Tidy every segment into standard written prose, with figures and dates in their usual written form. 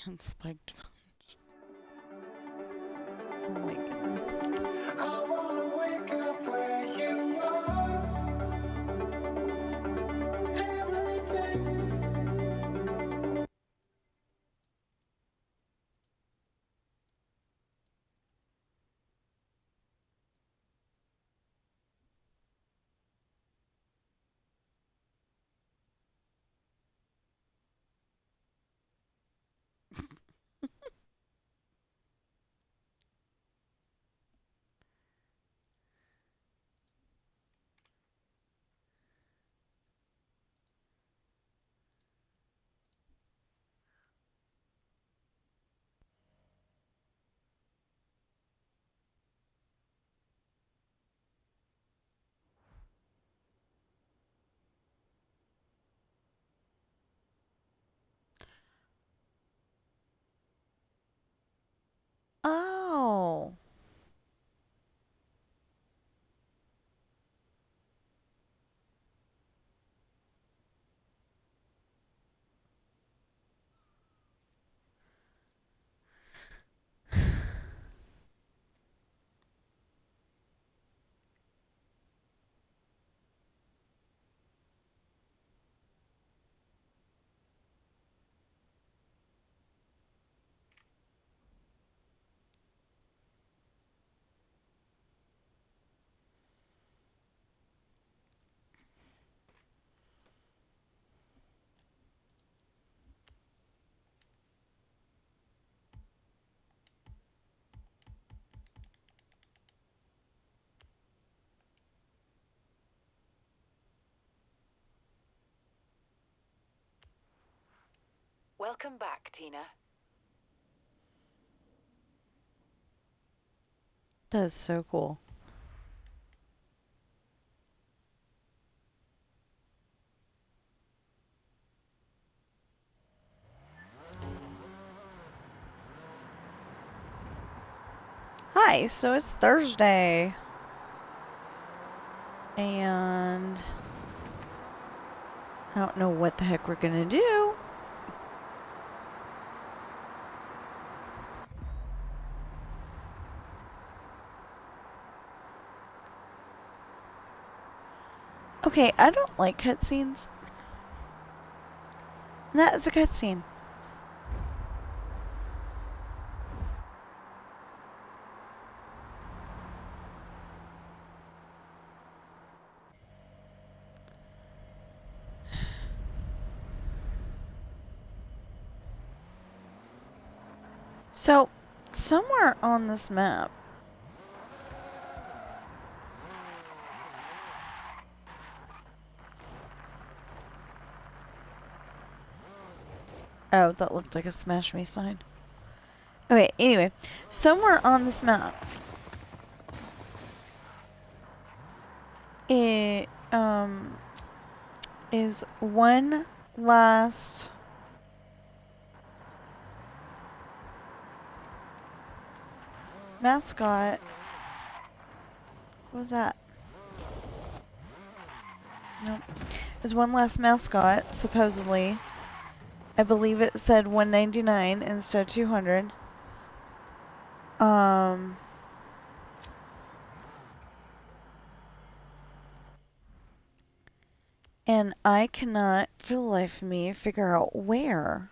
And spiked punch. Oh my goodness. I wanna wake up where you are every day. Oh. Welcome back, Tina. That's so cool. Hi, so it's Thursday. And I don't know what the heck we're gonna do. Okay, I don't like cutscenes. That is a cutscene. So, somewhere on this map, oh, that looked like a smash me sign. Okay, anyway, somewhere on this map, it, is one last mascot. What was that? Nope. Is one last mascot, supposedly. I believe it said 199 instead of 200. And I cannot, for the life of me, figure out where.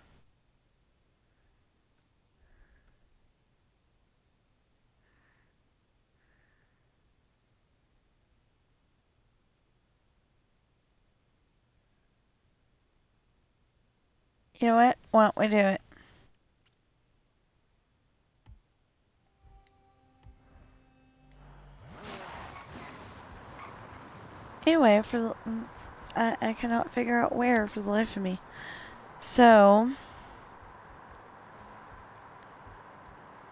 You know what? Why don't we do it? Anyway, I cannot figure out where for the life of me. So,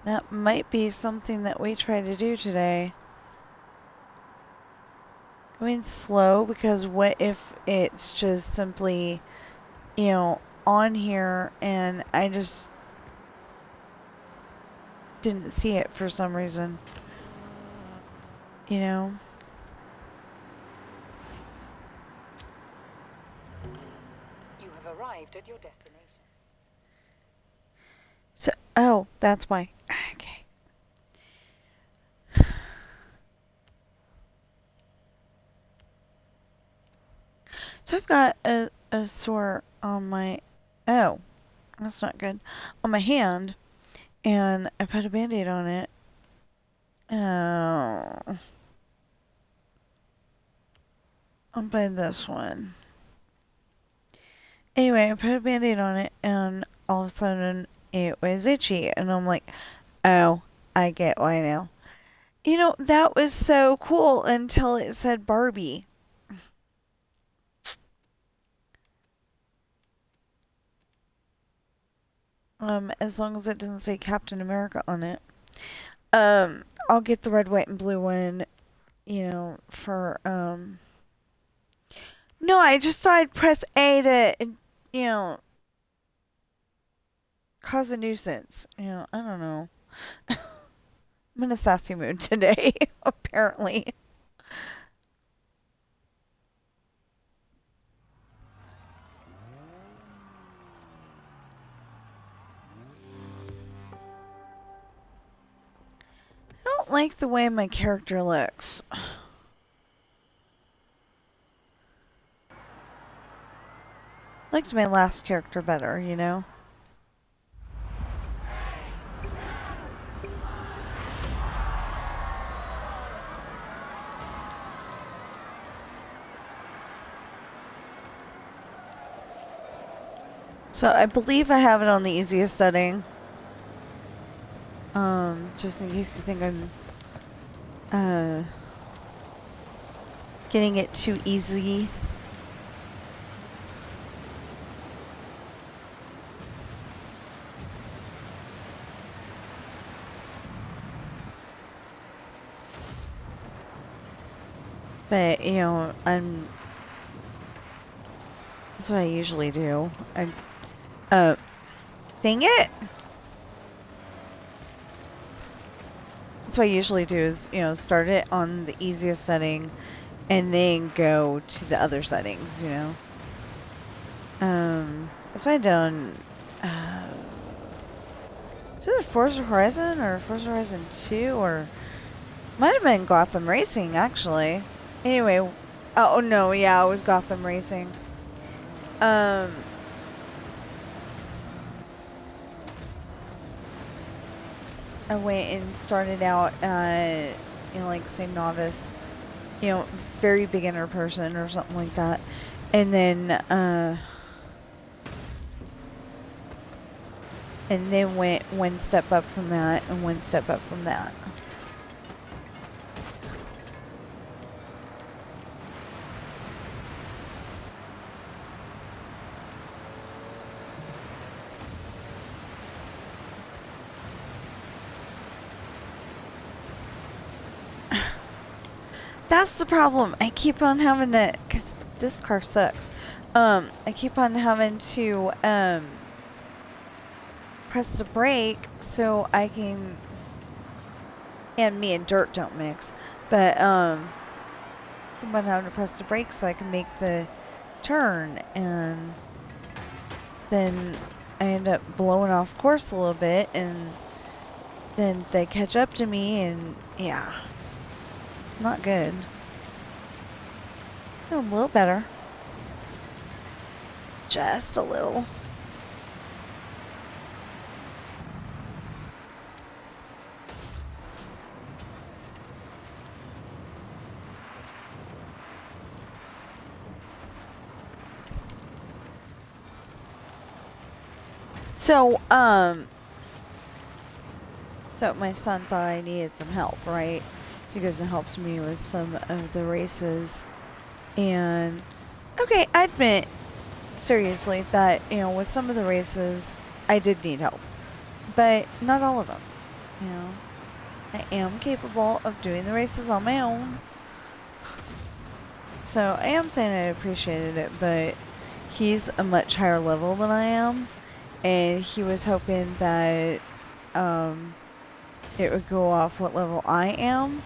that might be something that we try to do today. Going slow, because what if it's just simply, on here and I just didn't see it for some reason. You know? You have arrived at your destination. Oh, that's why. Okay. So I've got a sore on my... Oh, that's not good. On my hand, and I put a Band-Aid on it. Oh. I'll buy this one. Anyway, I put a Band-Aid on it, and all of a sudden, it was itchy. And I'm like, oh, I get why now. You know, that was so cool until it said Barbie. As long as it doesn't say Captain America on it. I'll get the red, white, and blue one, you know, for, No, I just thought I'd press A to, you know, cause a nuisance. You know, I don't know. I'm in a sassy mood today, apparently. I don't like the way my character looks. Liked my last character better, you know? So I believe I have it on the easiest setting. Just in case you think I'm, getting it too easy. But, you know, that's what I usually do. Dang it! That's what I usually do is, you know, start it on the easiest setting and then go to the other settings, you know? That's what I done. It's either Forza Horizon or Forza Horizon 2 or might have been Gotham Racing, actually. Anyway, oh no, yeah, it was Gotham Racing. I went and started out, you know, like, say, novice, you know, very beginner person or something like that. And then went one step up from that and one step up from that. That's the problem. I keep on having to, because this car sucks. I keep on having to, press the brake so I can, and me and dirt don't mix, but, keep on having to press the brake so I can make the turn, and then I end up blowing off course a little bit, and then they catch up to me, and yeah, it's not good. Doing a little better. Just a little. So, so my son thought I needed some help, right? He goes and helps me with some of the races. And, okay, I admit, seriously, that, you know, with some of the races, I did need help. But not all of them, you know. I am capable of doing the races on my own. So, I am saying I appreciated it, but he's a much higher level than I am. And he was hoping that, it would go off what level I am.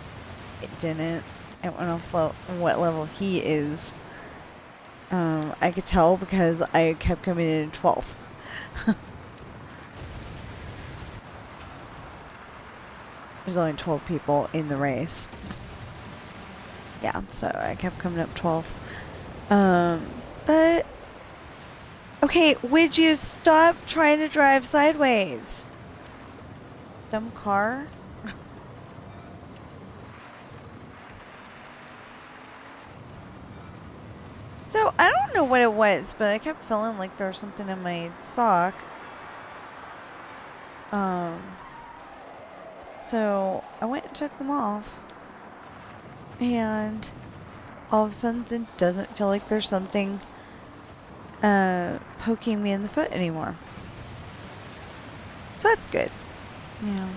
It didn't. It went off what level he is. I could tell because I kept coming in 12th. There's only 12 people in the race. Yeah, so I kept coming up 12th. But okay, would you stop trying to drive sideways? Dumb car. So I don't know what it was, but I kept feeling like there was something in my sock. So I went and took them off, and all of a sudden it doesn't feel like there's something poking me in the foot anymore. So that's good. Yeah.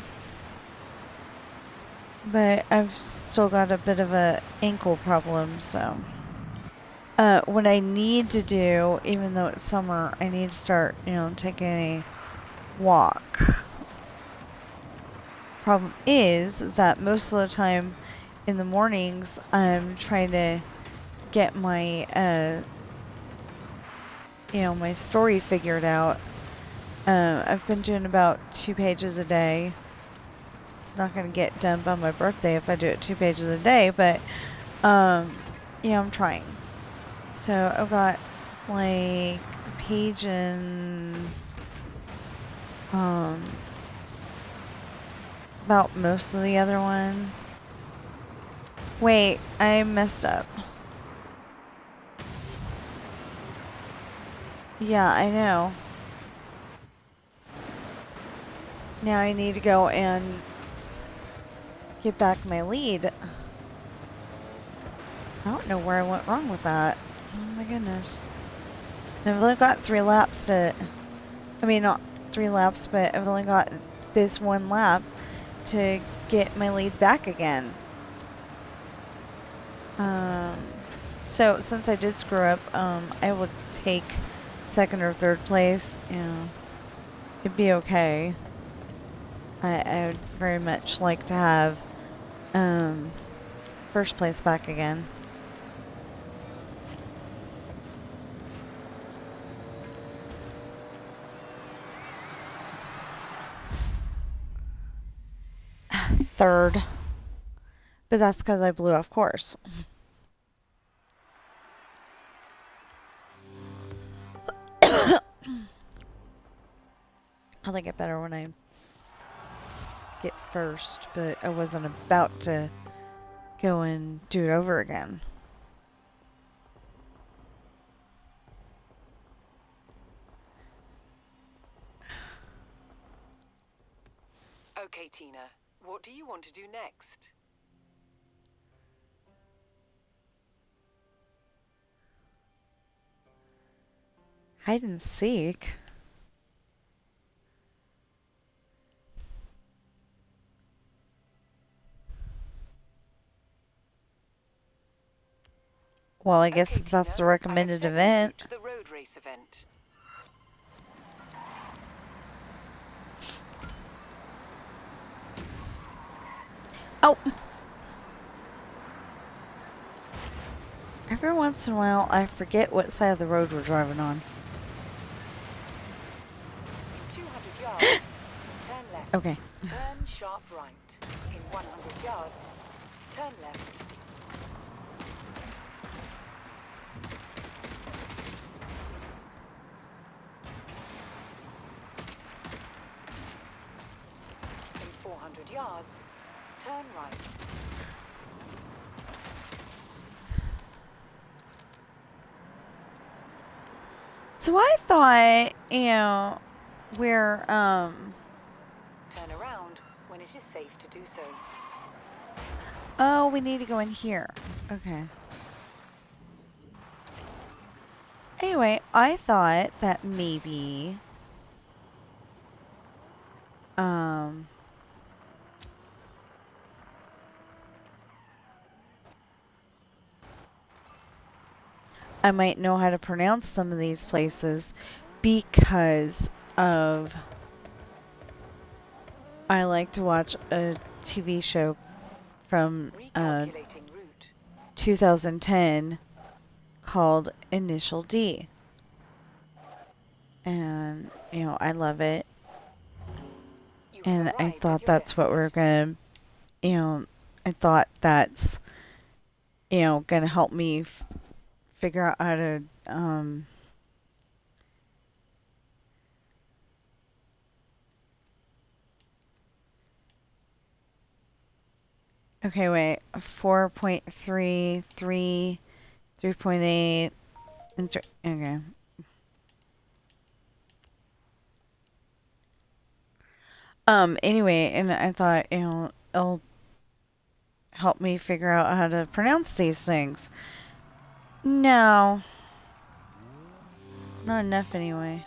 But I've still got a bit of a ankle problem, so what I need to do, even though it's summer, I need to start, taking a walk. Problem is that most of the time in the mornings I'm trying to get my my story figured out. I've been doing about 2 pages a day. It's not going to get done by my birthday if I do it 2 pages a day, but I'm trying. So I've got like a page and about most of the other one. Wait, I messed up. Yeah, I know. Now I need to go and get back my lead. I don't know where I went wrong with that. Oh my goodness. I've only got 3 laps to... I mean, not 3 laps, but I've only got this 1 lap to get my lead back again. So since I did screw up, I will take 2nd or 3rd place. It'd be okay. I would very much like to have 1st place back again. Third. But that's because I blew off course. I like it better when I get first, but I wasn't about to go and do it over again. Okay, Tina. What do you want to do next? Hide and seek. Well, I guess if that's the recommended event. To the road race event. Oh! Every once in a while, I forget what side of the road we're driving on. 200 yards, turn left. Okay. Turn sharp right. In 100 yards, turn left. In 400 yards, turn right. So I thought, we're, Turn around when it is safe to do so. oh, we need to go in here. Okay. Anyway, I thought that maybe, I might know how to pronounce some of these places because of I like to watch a TV show from Recalculating route. 2010 called Initial D. And, I love it. You have And I arrived at thought your that's what we're destination. going to I thought that's, gonna help me figure out how to, okay, wait, 4.3, 3, 3.8, and okay. Anyway, and I thought, it'll help me figure out how to pronounce these things. No. Not enough anyway.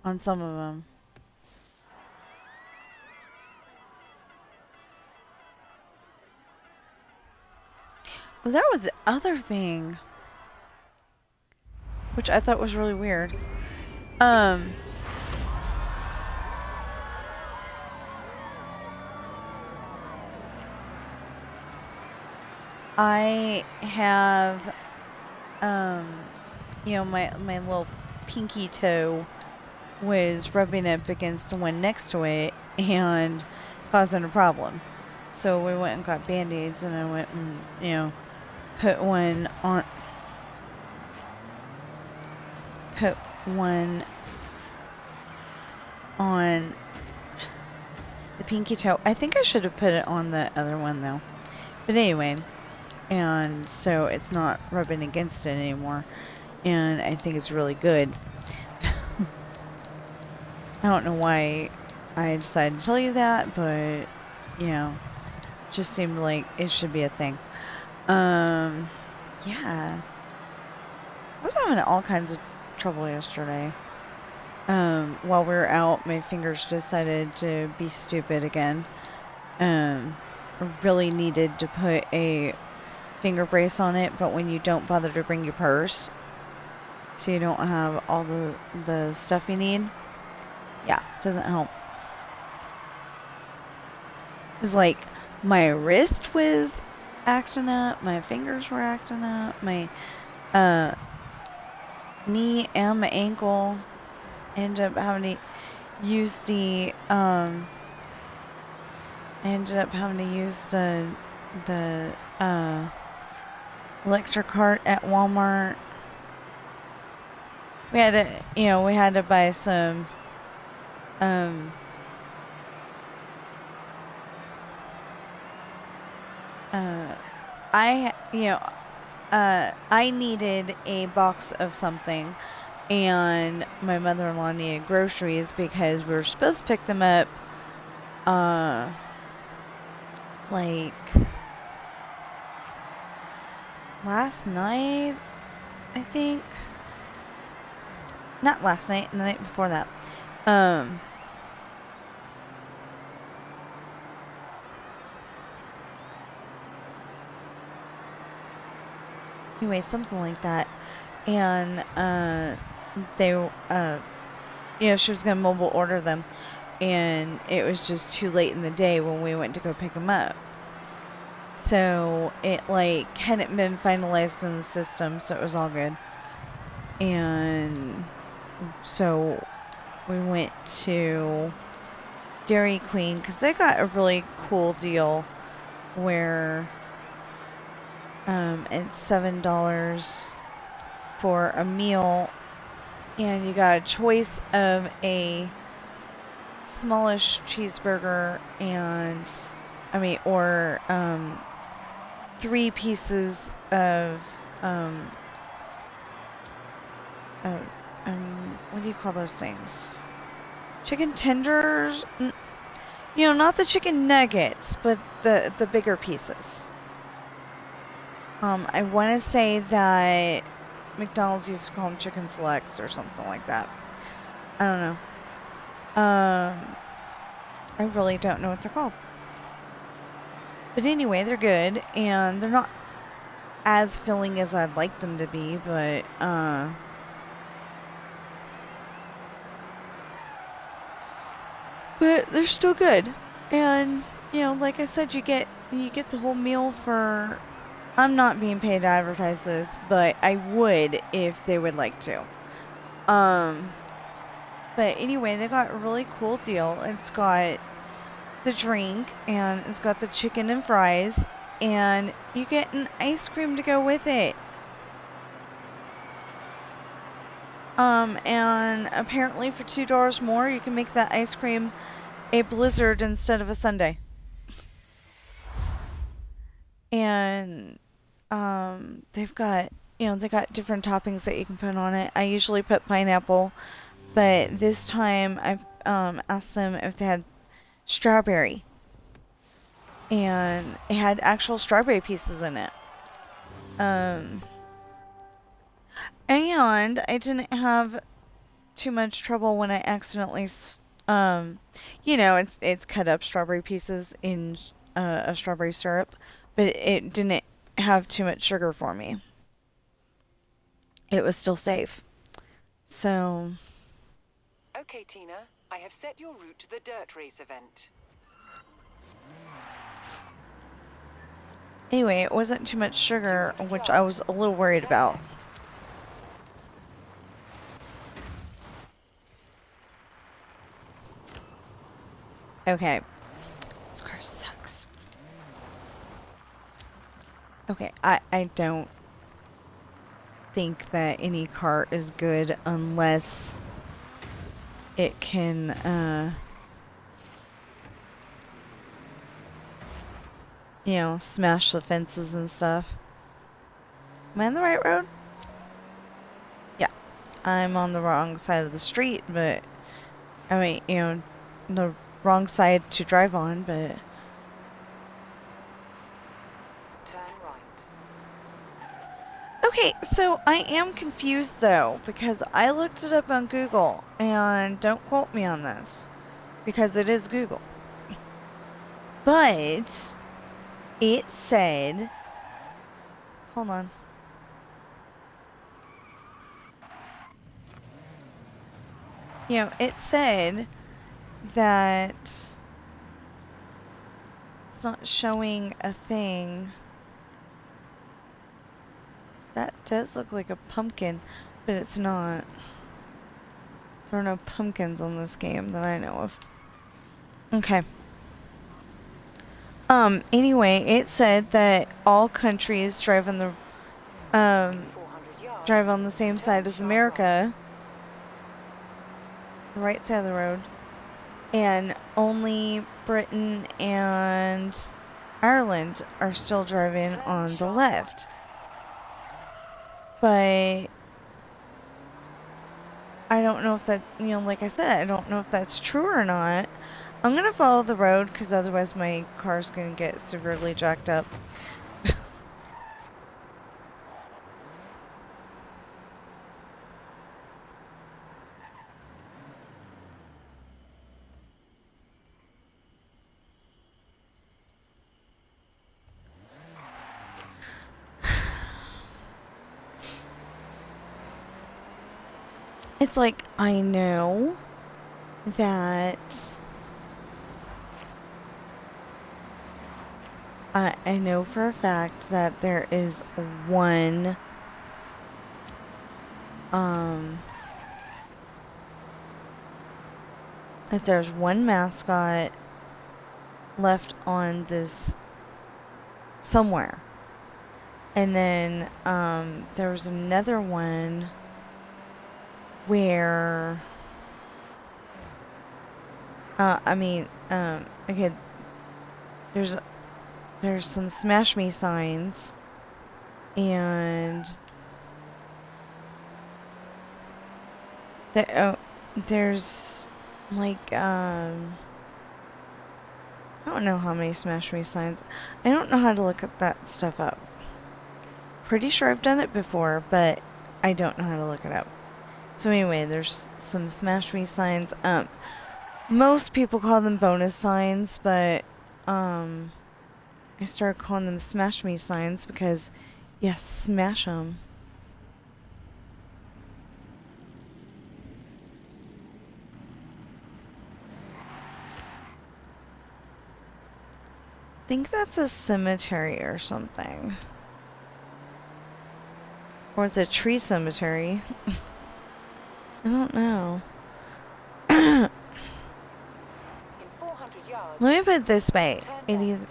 On some of them. Well, that was the other thing. Which I thought was really weird. I have, my little pinky toe was rubbing up against the one next to it and causing a problem. So we went and got Band-Aids, and I went and, put one on the pinky toe. I think I should have put it on the other one though. But anyway, and so it's not rubbing against it anymore. And I think it's really good. I don't know why I decided to tell you that, but, just seemed like it should be a thing. Yeah. I was having all kinds of trouble yesterday. While we were out, my fingers decided to be stupid again. I really needed to put a finger brace on it, but when you don't bother to bring your purse, so you don't have all the stuff you need, yeah, it doesn't help. It's like my wrist was acting up, my fingers were acting up, my knee and my ankle. Ended up having to use the electric cart at Walmart. We had to buy some I needed a box of something, and my mother-in-law needed groceries because we were supposed to pick them up like last night, I think. Not last night, the night before that. Anyway, something like that. And she was gonna mobile order them, and it was just too late in the day when we went to go pick them up. So it hadn't been finalized in the system, so it was all good. And so we went to Dairy Queen because they got a really cool deal where it's $7 for a meal, and you got a choice of a smallish cheeseburger or 3 pieces of what do you call those things? Chicken tenders? Not the chicken nuggets, but the bigger pieces. I want to say that McDonald's used to call them chicken selects or something like that. I don't know. I really don't know what they're called. But anyway, they're good, and they're not as filling as I'd like them to be, but they're still good. And like I said, you get the whole meal for. I'm not being paid to advertise this, but I would if they would like to. But anyway, they got a really cool deal. It's got the drink, and it's got the chicken and fries, and you get an ice cream to go with it. And apparently for $2 more, you can make that ice cream a blizzard instead of a sundae. And they've got, they got different toppings that you can put on it. I usually put pineapple, but this time I asked them if they had strawberry, and it had actual strawberry pieces in it. And I didn't have too much trouble when I accidentally, it's cut up strawberry pieces in a strawberry syrup, but it didn't have too much sugar for me. It was still safe. So. Okay, Tina, I have set your route to the dirt race event. Anyway, it wasn't too much sugar, which I was a little worried about. Okay. This car sucks. Okay, I don't think that any car is good unless it can, smash the fences and stuff. Am I on the right road? Yeah. I'm on the wrong side of the street, but, I mean, the wrong side to drive on, but... Turn right. Okay, so I am confused, though, because I looked it up on Google, and don't quote me on this, because it is Google. But it said... Hold on. It said that it's not showing a thing. That does look like a pumpkin, but it's not. There are no pumpkins on this game that I know of. Okay. Anyway, it said that all countries drive on the same side as America. The right side of the road. And only Britain and Ireland are still driving on the left. But I don't know if that, like I said, I don't know if that's true or not. I'm going to follow the road because otherwise my car's going to get severely jacked up. It's like, I know that I know for a fact that there is one that there's one mascot left on this somewhere. And then there was another one where okay, there's some Smash Me signs, and there's like I don't know how many Smash Me signs. I don't know how to look at that stuff up. Pretty sure I've done it before, but I don't know how to look it up. So anyway, there's some Smash Me signs. Most people call them bonus signs, but I started calling them Smash Me signs because, yes, smash them. I think that's a cemetery or something. Or it's a tree cemetery. I don't know. In 400 yards, Let me put it this way. Turn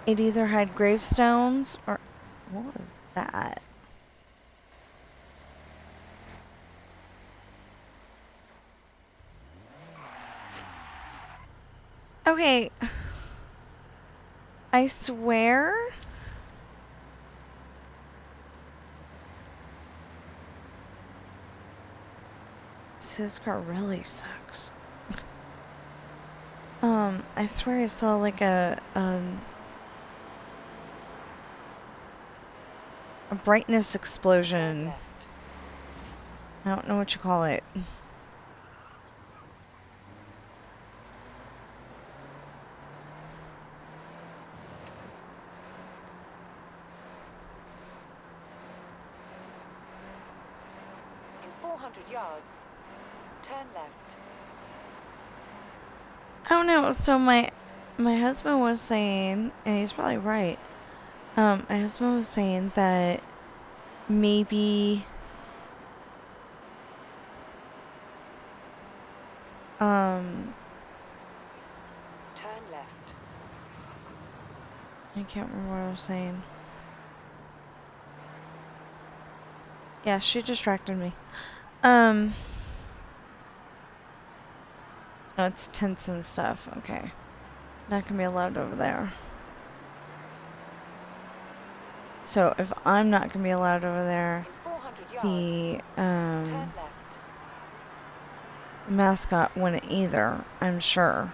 It either had gravestones or... What was that? Okay. I swear... This car really sucks. I swear I saw like a brightness explosion. left. I don't know what you call it. In 400 yards, turn left. I don't know. So my husband was saying, and he's probably right. My husband was saying that maybe Turn left. I can't remember what I was saying. Yeah, she distracted me. Oh, it's tents and stuff. Okay. Not gonna be allowed over there. So if I'm not gonna be allowed over there, In 400 yards, the turn left. mascot wouldn't either, I'm sure.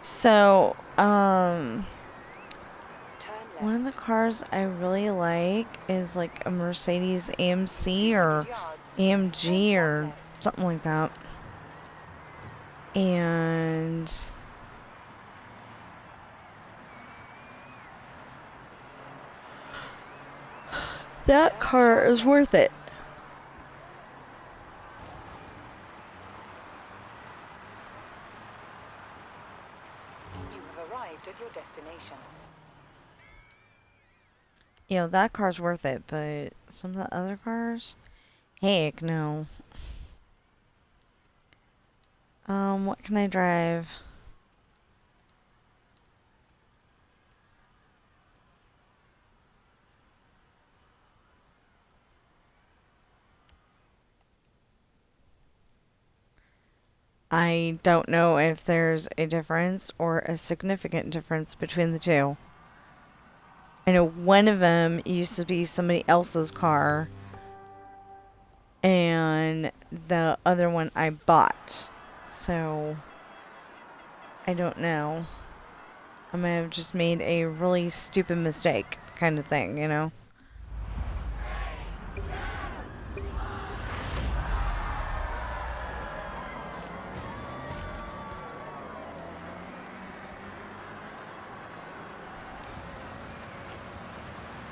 So, Turn left. one of the cars I really like is like a Mercedes AMC or 200 yards, AMG turn or left. something like that. And that car is worth it. You have arrived at your destination. You know, that car's worth it, but some of the other cars, heck no. What can I drive? I don't know if there's a difference or a significant difference between the two. I know one of them used to be somebody else's car, and the other one I bought. So, I don't know. I might have just made a really stupid mistake, kind of thing, you know?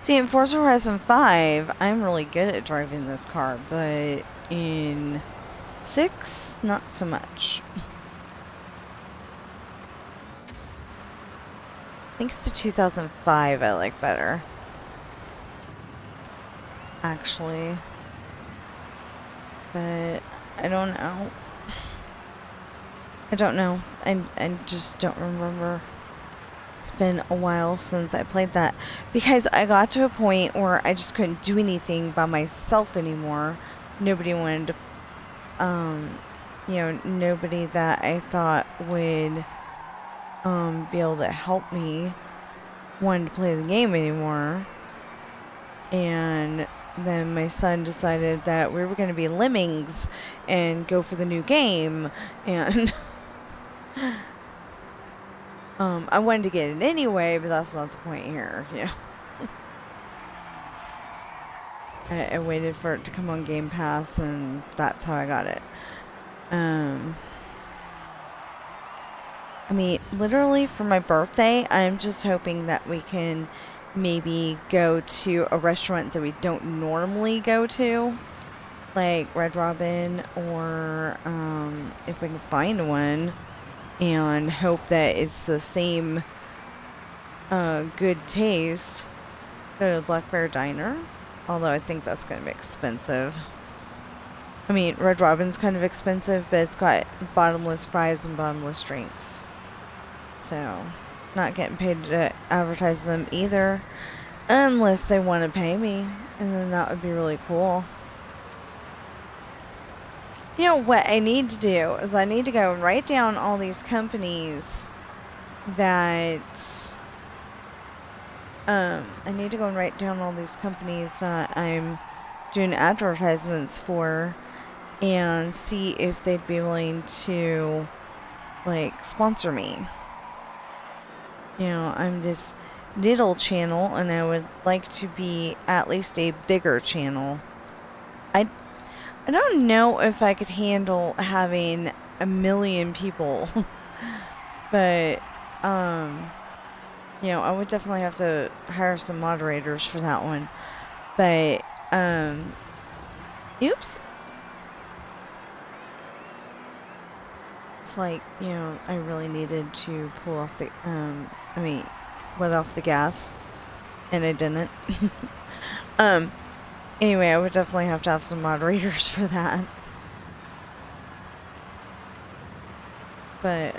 See, in Forza Horizon 5, I'm really good at driving this car, but in 6, not so much. I think it's the 2005 I like better. Actually. But I don't know. I don't know. I just don't remember. It's been a while since I played that. Because I got to a point where I just couldn't do anything by myself anymore. Nobody wanted to, you know, nobody that I thought would, be able to help me wanted to play the game anymore. And then my son decided that we were going to be lemmings and go for the new game. And I wanted to get it anyway, but that's not the point here. Yeah. I waited for it to come on Game Pass, and that's how I got it. I mean, literally for my birthday, I'm just hoping that we can maybe go to a restaurant that we don't normally go to, like Red Robin, or if we can find one, and hope that it's the same good taste, go to Black Bear Diner. Although I think that's going to be expensive. I mean, Red Robin's kind of expensive, but it's got bottomless fries and bottomless drinks. So, not getting paid to advertise them either. Unless they want to pay me. And then that would be really cool. You know, what I need to do is I need to go and write down all these companies that... I need to go and write down all these companies that I'm doing advertisements for and see if they'd be willing to, like, sponsor me. You know, I'm this little channel and I would like to be at least a bigger channel. I don't know if I could handle having 1 million people, but, you know, I would definitely have to hire some moderators for that one. But, oops. It's like, you know, I really needed to pull off the, let off the gas, and I didn't. Anyway, I would definitely have to have some moderators for that. But,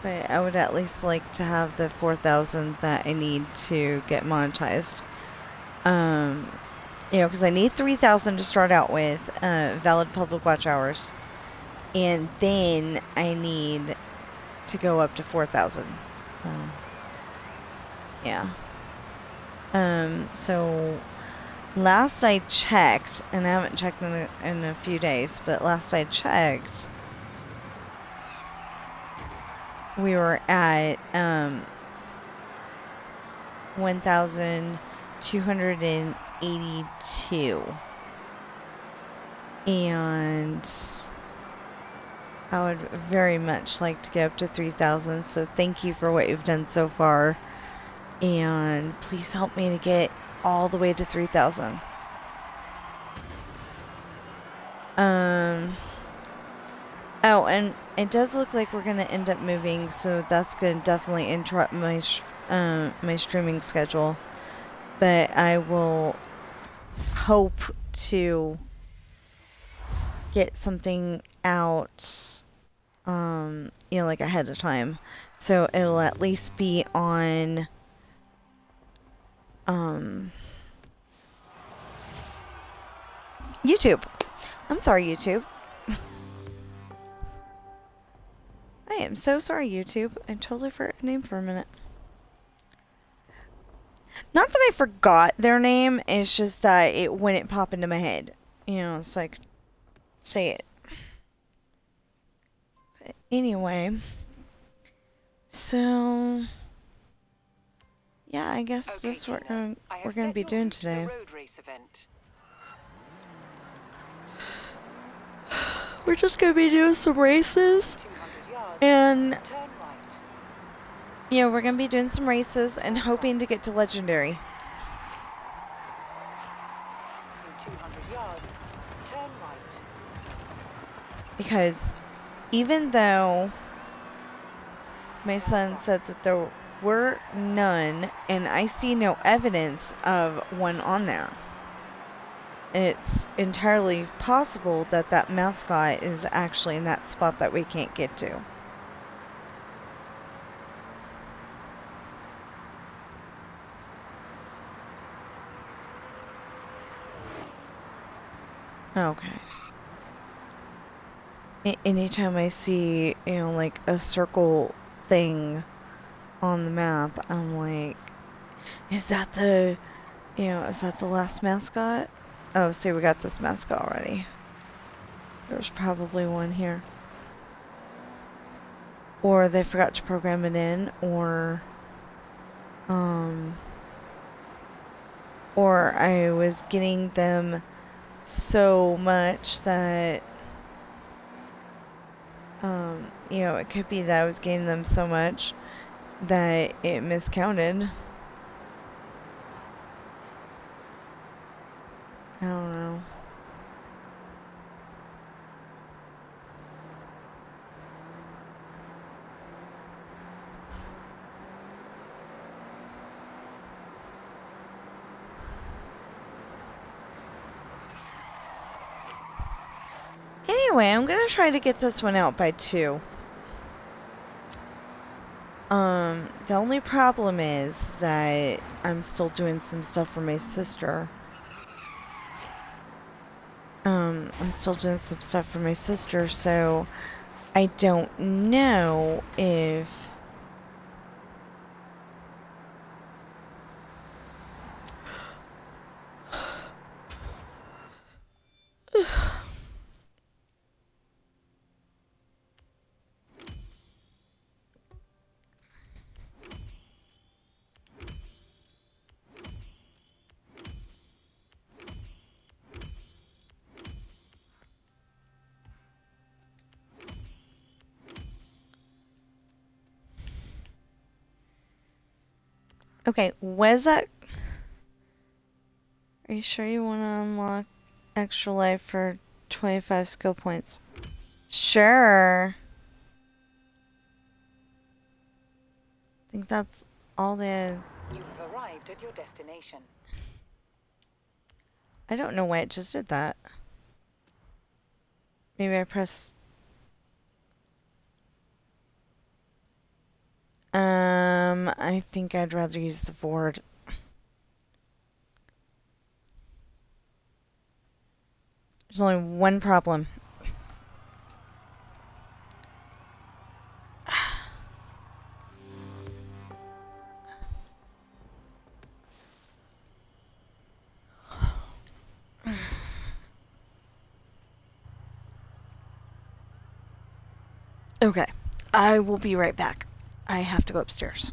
but I would at least like to have the 4,000 that I need to get monetized. You know, because I need 3,000 to start out with, valid public watch hours. And then I need to go up to 4,000. So, yeah. So, last I checked, and I haven't checked in a few days, but last I checked, we were at 1,282, and I would very much like to get up to 3,000. So thank you for what you've done so far, and please help me to get all the way to 3,000. Oh, and it does look like we're gonna end up moving, so that's gonna definitely interrupt my my streaming schedule. But I will hope to get something out, you know, like ahead of time, so it'll at least be on, YouTube. I'm sorry, YouTube. I am so sorry, YouTube. I totally forgot your name for a minute. Not that I forgot their name, it's just that it wouldn't pop into my head. You know, it's like, say it. But anyway, so yeah, I guess Okay, this is what Tina, we're gonna be doing today. road race event. We're just gonna be doing some races, 200 yards, and turn right. yeah, we're gonna be doing some races and hoping to get to legendary. In 200 yards, turn right. Because even though my son said that there were none, and I see no evidence of one on there, it's entirely possible that that mascot is actually in that spot that we can't get to. Okay. Anytime I see, you know, like a circle thing on the map, I'm like, is that the, you know, is that the last mascot? Oh, see, we got this mascot already. There's probably one here. Or they forgot to program it in, or I was getting them so much that, you know, it could be that I was getting them so much that it miscounted. I don't know. Anyway, I'm gonna try to get this one out by 2. The only problem is that I'm still doing some stuff for my sister. So I don't know if... Okay, was that... Are you sure you want to unlock extra life for 25 skill points? Sure. I think that's all they... You have arrived at your destination. I don't know why it just did that. Maybe I pressed... I think I'd rather use the Ford. There's only one problem. Okay, I will be right back. I have to go upstairs.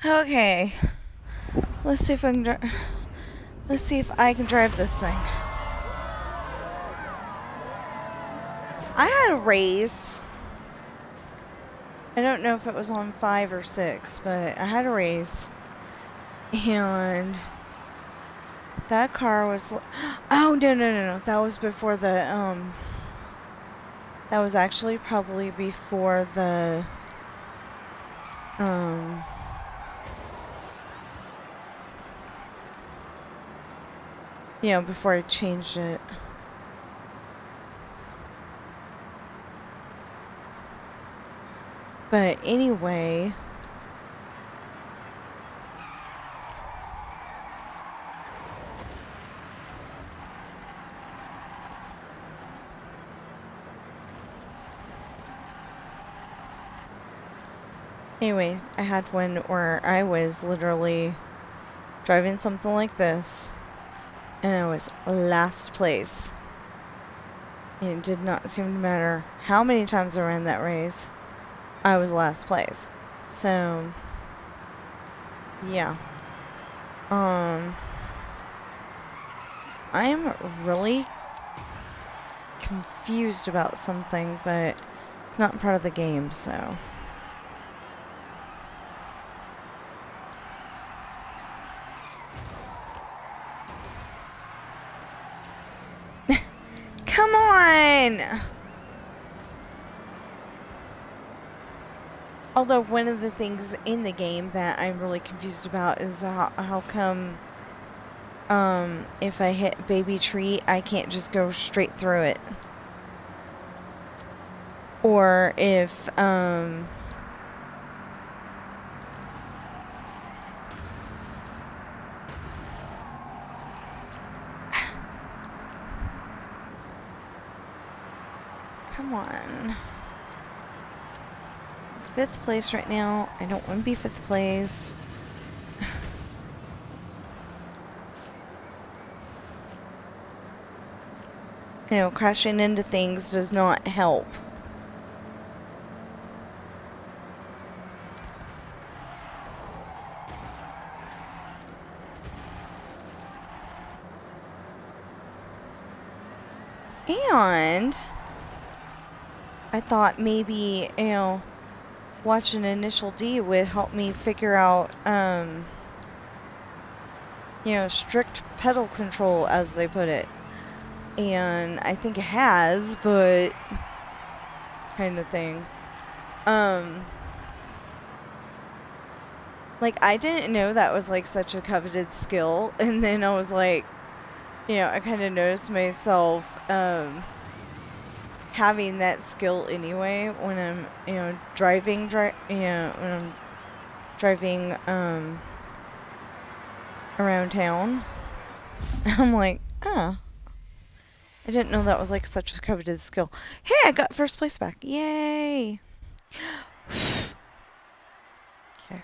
Okay. Let's see if I can let's see if I can drive this thing. So I had a race. I don't know if it was on 5 or 6, but I had a race. And that car was... Oh, no. That was before the, That was actually probably before the, before I changed it. But anyway... Anyway, I had one where I was literally driving something like this, and I was last place. And it did not seem to matter how many times I ran that race, I was last place. So, yeah. I am really confused about something, but it's not part of the game, so... Come on! Although one of the things in the game that I'm really confused about is how come, if I hit baby tree, I can't just go straight through it. Or if, come on. 5th place right now. I don't want to be 5th place. Crashing into things does not help. And I thought maybe, watching Initial D would help me figure out, strict pedal control, as they put it. And I think it has, but kind of thing. Like, I didn't know that was, like, such a coveted skill, and then I was like, I kind of noticed myself, having that skill anyway when I'm, driving, when I'm driving, around town. I'm like, oh. I didn't know that was, like, such a coveted skill. Hey, I got 1st place back. Yay! Okay.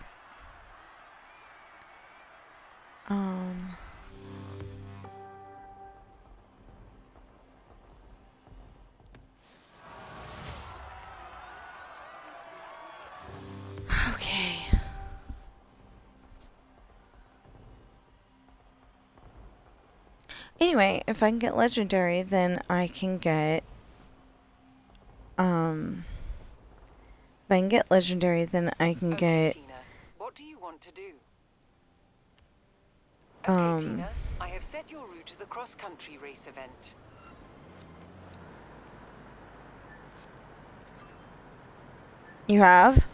Okay. Anyway, if I can get legendary, then I can get, if I can get legendary, then I can get, Tina, what do you want to do? Okay, Tina, I have set your route to the cross-country race event. You have?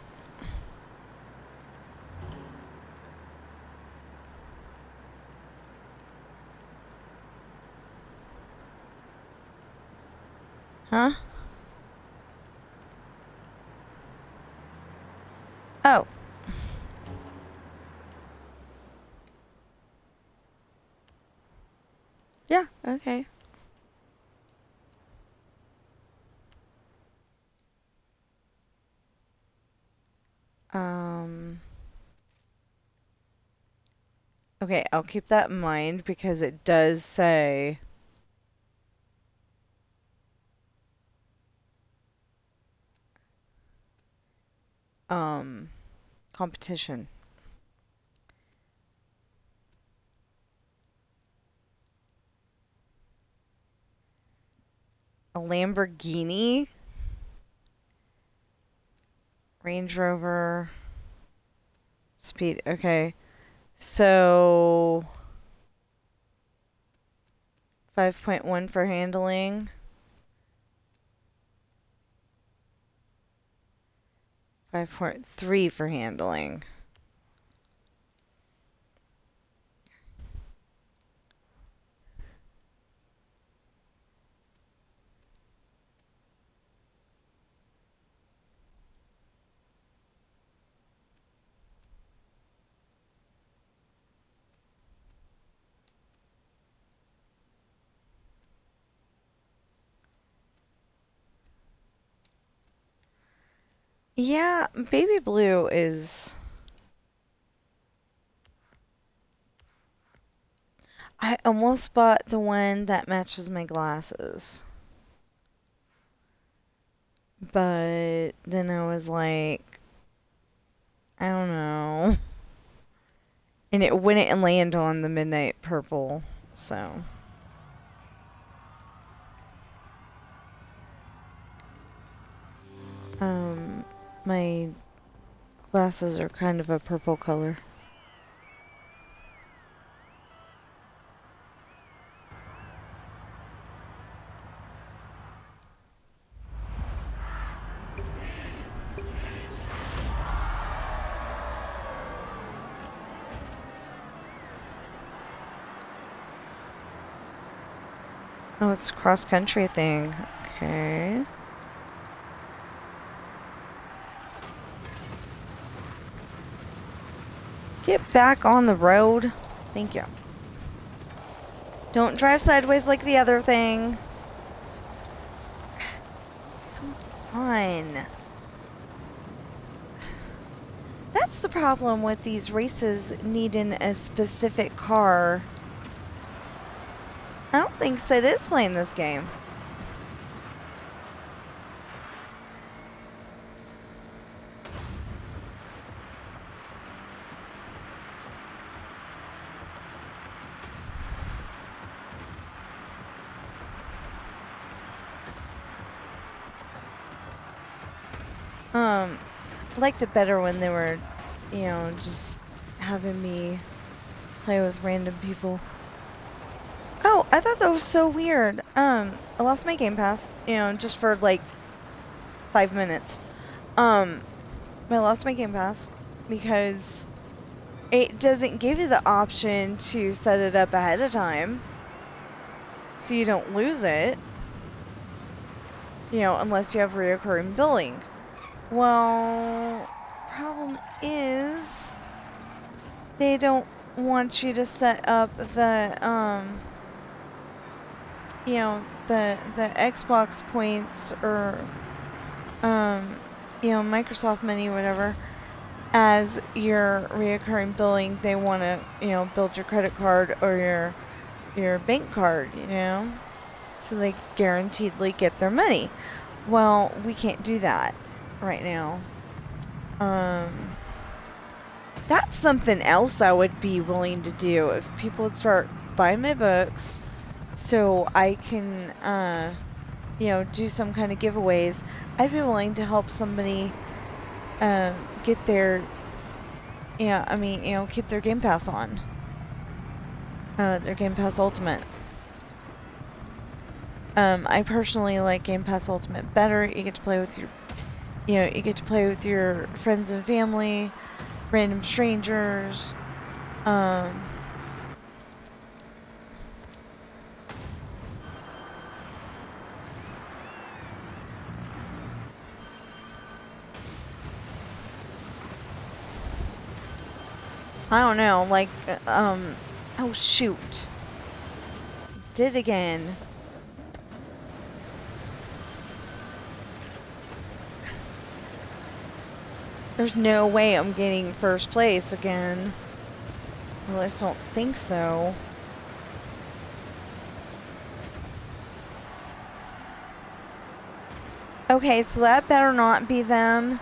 Huh? Oh. Yeah, okay. Okay, I'll keep that in mind because it does say, competition. A Lamborghini? Range Rover. Speed. Okay. So 5.1 for handling. 5.3 for handling. Yeah, baby blue is... I almost bought the one that matches my glasses. But then I was like, I don't know. And it wouldn't land on the midnight purple, so... My glasses are kind of a purple color. Oh, it's a cross-country thing. Okay. Get back on the road. Thank you. Don't drive sideways like the other thing. Come on. That's the problem with these races needing a specific car. I don't think Sid is playing this game. I liked it better when they were, you know, just having me play with random people. Oh, I thought that was so weird. I lost my Game Pass, you know, just for like 5 minutes. I lost my Game Pass because it doesn't give you the option to set it up ahead of time so you don't lose it, you know, unless you have reoccurring billing. Well, problem is they don't want you to set up the, you know, the Xbox points or, you know, Microsoft money or whatever as your reoccurring billing. They want to, you know, build your credit card or your bank card, you know, so they guaranteedly get their money. Well, we can't do that right now. That's something else I would be willing to do if people would start buying my books so I can, you know, do some kind of giveaways. I'd be willing to help somebody get their, yeah, I mean, you know, keep their Game Pass on. Their Game Pass Ultimate. I personally like Game Pass Ultimate better. You get to play with your, you know, you get to play with your friends and family, random strangers. I don't know, like, oh shoot. Did again. There's no way I'm getting first place again. Well, I just don't think so. Okay, so that better not be them.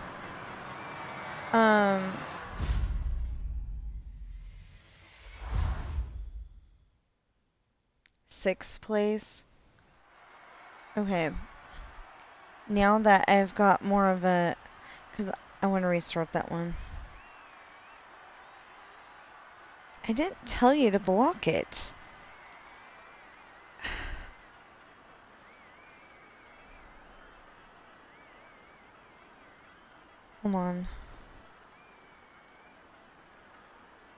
Sixth place. Okay. Now that I've got more of a... Because I want to restart that one. I didn't tell you to block it. Hold on.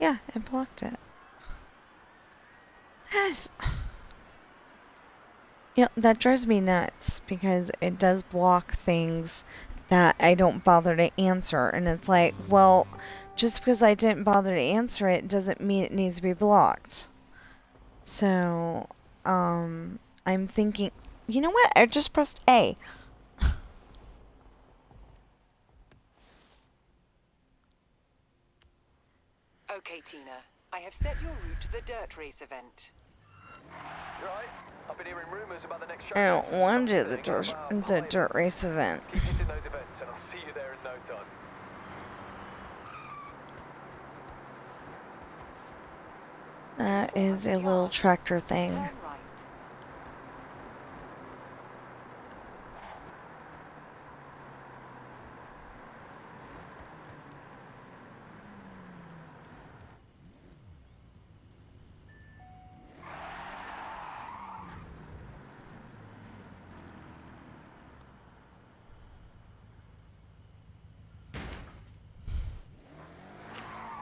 Yeah, I blocked it. Yes. You know, that drives me nuts because it does block things that I don't bother to answer. And it's like, well, just because I didn't bother to answer it doesn't mean it needs to be blocked. So, I'm thinking, you know what? I just pressed A. Okay, Tina. I have set your route to the dirt race event. Right. I've been hearing rumours about the next show. I don't want to do the dirt race event. Keep hitting those events and I'll see you there in no time. That is a little tractor thing. Turn right.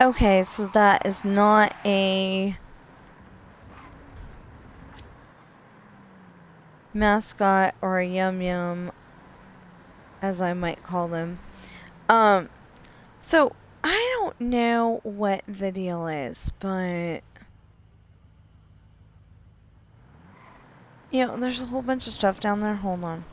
Okay, so that is not a mascot or a yum-yum, as I might call them. So I don't know what the deal is, but you know, there's a whole bunch of stuff down there. Hold on.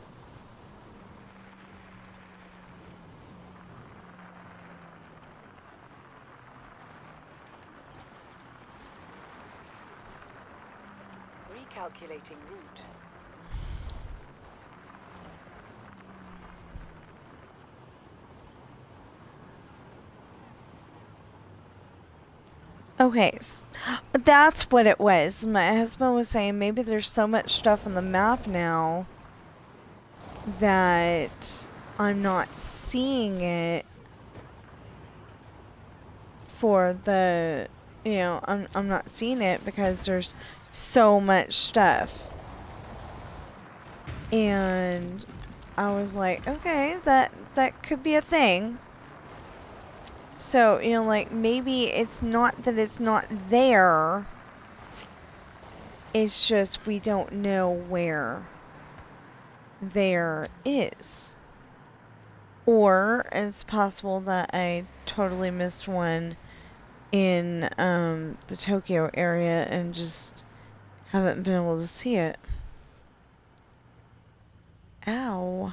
Recalculating route. Okay, that's what it was. My husband was saying maybe there's so much stuff on the map now that I'm not seeing it for the, you know, I'm not seeing it because there's so much stuff. And I was like, okay, that could be a thing. So, you know, like, maybe it's not that it's not there. It's just we don't know where there is. Or it's possible that I totally missed one in the Tokyo area and just haven't been able to see it. Ow.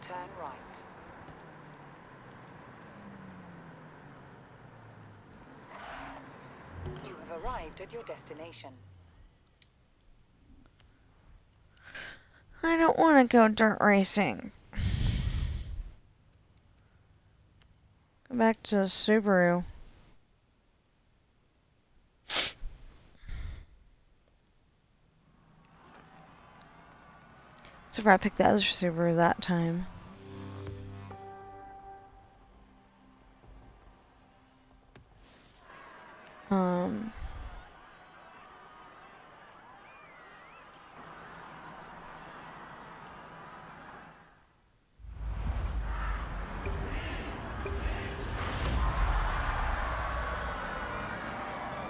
Turn right. You have arrived at your destination. I don't want to go dirt racing. Go back to the Subaru. Except for I picked the other Subaru that time.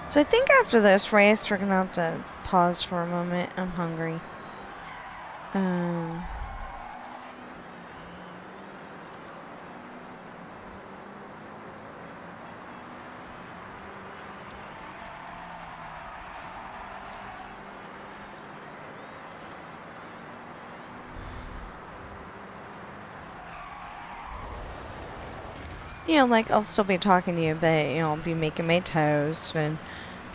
So I think after this race, we're gonna have to pause for a moment. I'm hungry. You know, like, I'll still be talking to you, but, you know, I'll be making my toast and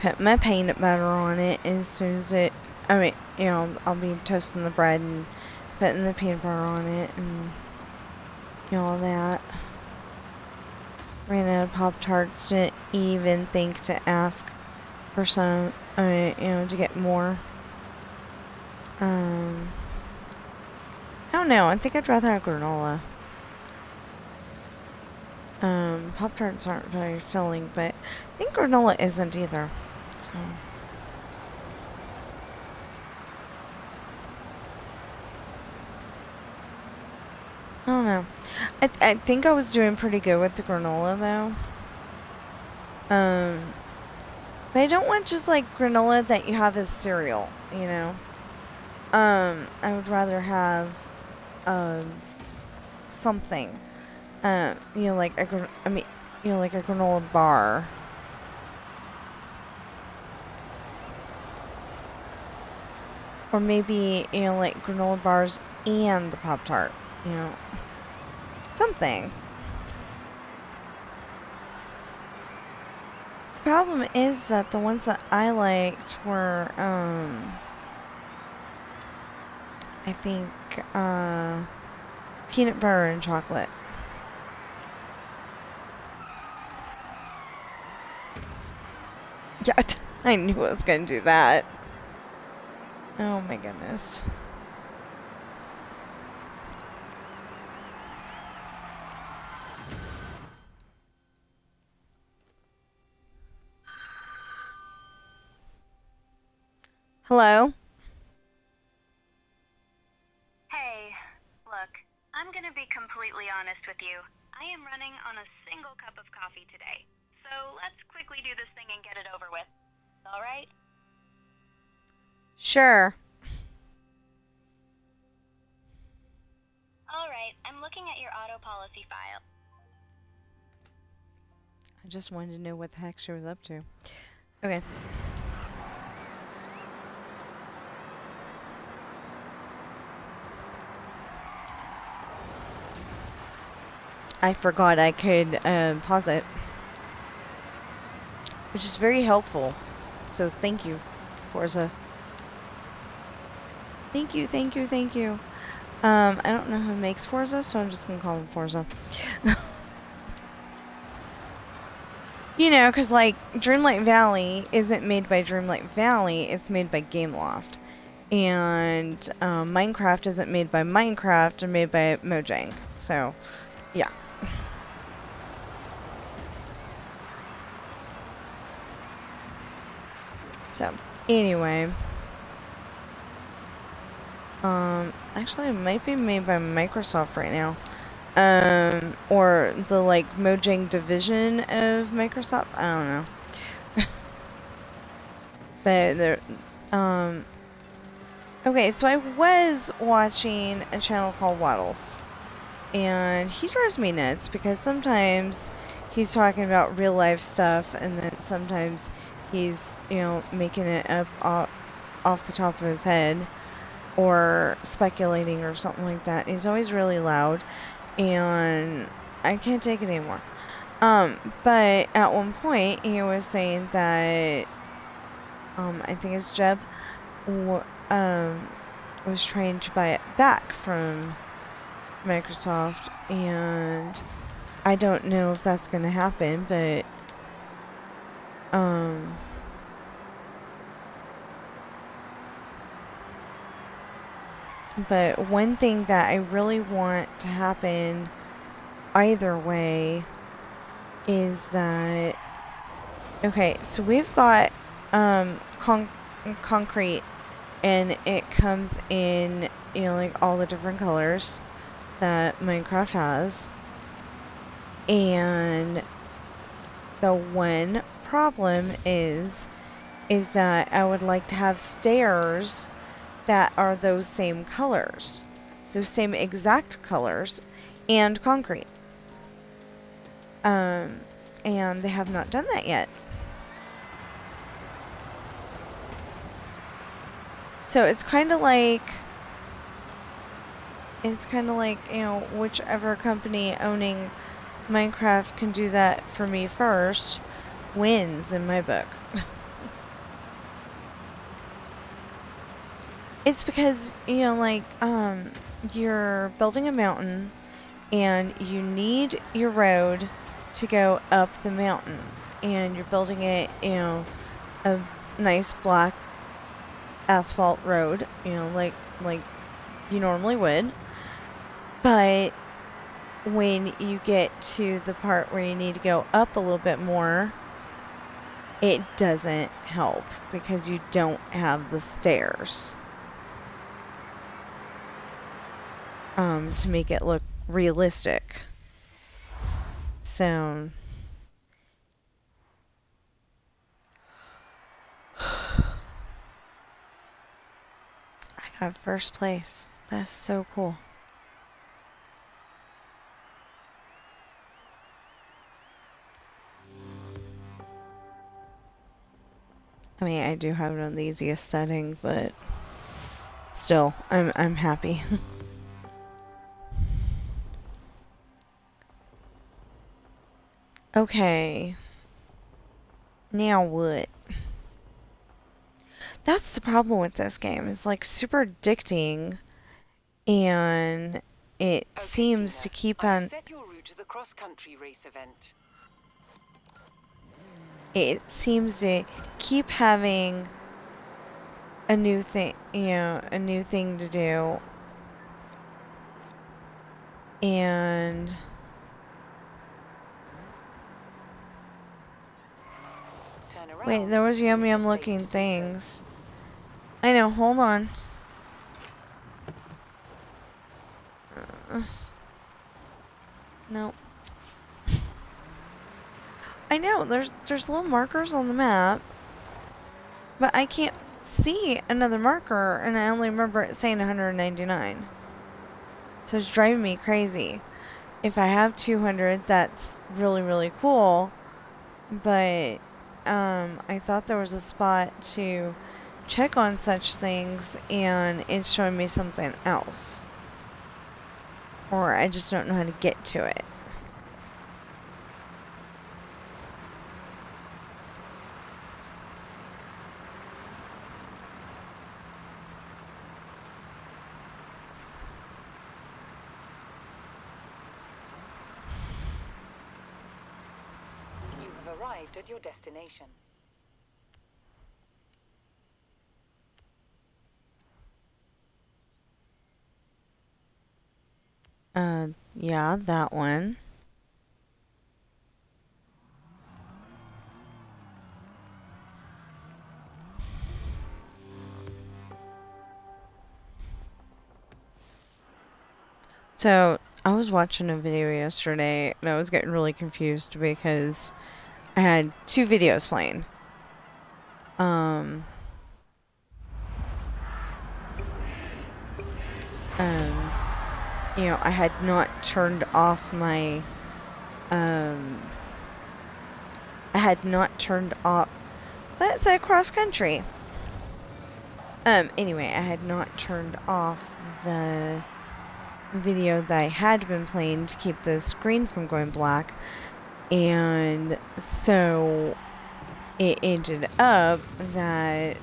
put my peanut butter on it as soon as it, I mean, you know, I'll be toasting the bread and putting the peanut butter on it and, you know, all that. Ran out of Pop-Tarts, didn't even think to ask for some, you know, to get more. I don't know. I think I'd rather have granola. Pop-Tarts aren't very filling, but I think granola isn't either. So. I don't know. I think I was doing pretty good with the granola, though. But I don't want just, like, granola that you have as cereal, you know? I would rather have, something. You know, like a granola bar. Or maybe, you know, like granola bars and the Pop-Tart, you know. Something. The problem is that the ones that I liked were, I think, peanut butter and chocolate. Yeah, I knew I was going to do that. Oh my goodness. Hello? Hey, look, I'm gonna be completely honest with you. I am running on a single cup of coffee today. So let's quickly do this thing and get it over with. Alright? Sure. Alright, I'm looking at your auto policy file. I just wanted to know what the heck she was up to. Okay. I forgot I could pause it, which is very helpful. So thank you, Forza. Thank you, thank you, thank you. I don't know who makes Forza, so I'm just gonna call him Forza. You know, because, like, Dreamlight Valley isn't made by Dreamlight Valley, it's made by Gameloft. And Minecraft isn't made by Minecraft, or made by Mojang. So, yeah. So, anyway. Actually, it might be made by Microsoft right now. Or the, like, Mojang division of Microsoft. I don't know. But they're, okay, so I was watching a channel called Waddles. And he drives me nuts because sometimes he's talking about real life stuff, and then sometimes he's, you know, making it up off the top of his head or speculating or something like that. He's always really loud, and I can't take it anymore. But at one point he was saying that I think it's Jeb was trying to buy it back from Microsoft, and I don't know if that's gonna happen, but one thing that I really want to happen either way is that, okay, so we've got concrete, and it comes in, you know, like all the different colors that Minecraft has. And the one problem is that I would like to have stairs that are those same colors, those same exact colors, and concrete. And they have not done that yet. So it's kind of like, you know, whichever company owning Minecraft can do that for me first wins in my book. It's because, you know, like, you're building a mountain and you need your road to go up the mountain, and you're building it, you know, a nice black asphalt road, you know, like you normally would. But when you get to the part where you need to go up a little bit more, it doesn't help because you don't have the stairs to make it look realistic. So I got first place. That's so cool. I mean, I do have it on the easiest setting, but still, I'm happy. Okay. Now what? That's the problem with this game. It's like super addicting, and it seems to keep I have on. set your route to the cross-country race event. It seems to keep having a new thing, a new thing to do, and Turn around. wait, there was yum It is yum safe looking to do so. things. I know. Hold on. Nope. I know, there's little markers on the map, but I can't see another marker, and I only remember it saying 199. So it's driving me crazy. If I have 200, that's really, really cool, but I thought there was a spot to check on such things, and it's showing me something else. Or I just don't know how to get to it. You have arrived at your destination. Yeah, that one. So, I was watching a video yesterday, and I was getting really confused because I had two videos playing. I had not turned off my, I had not turned off, let's say cross country. Anyway, I had not turned off the video that I had been playing to keep the screen from going black, and so it ended up that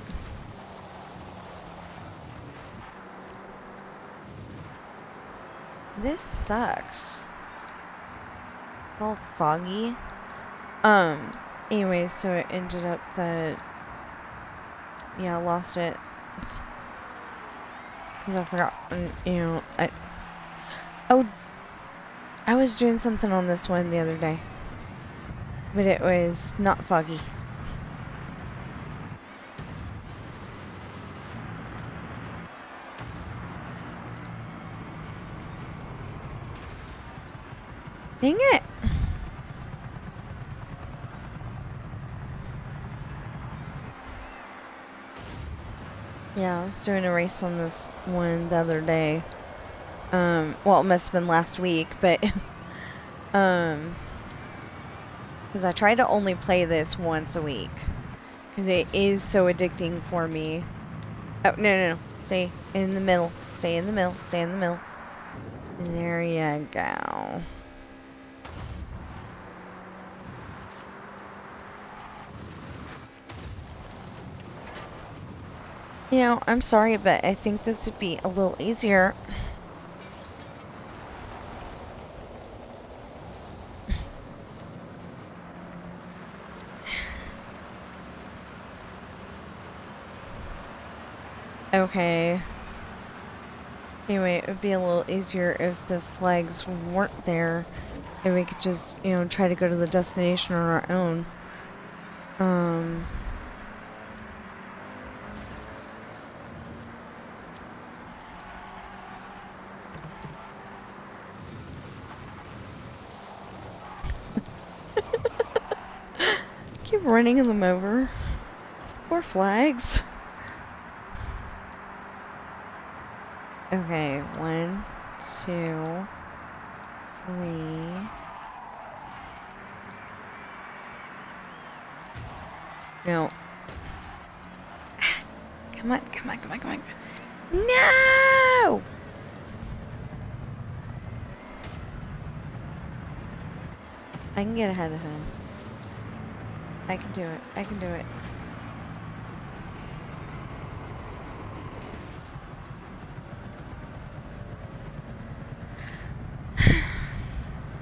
this sucks. It's all foggy. Anyway, so it ended up that, yeah, I lost it. Because I forgot, I was doing something on this one the other day. But it was not foggy. Dang it! Yeah, I was doing a race on this one the other day. Well, it must have been last week, but, because I try to only play this once a week. Because it is so addicting for me. Oh, no. Stay in the middle. Stay in the middle. Stay in the middle. There you go. I'm sorry, but I think this would be a little easier. Okay. Anyway, it would be a little easier if the flags weren't there and we could just, try to go to the destination on our own. Keep running them over. Poor flags. Okay, 1, 2, 3. No. Come on, come on, come on, come on. No! I can get ahead of him. I can do it. I can do it.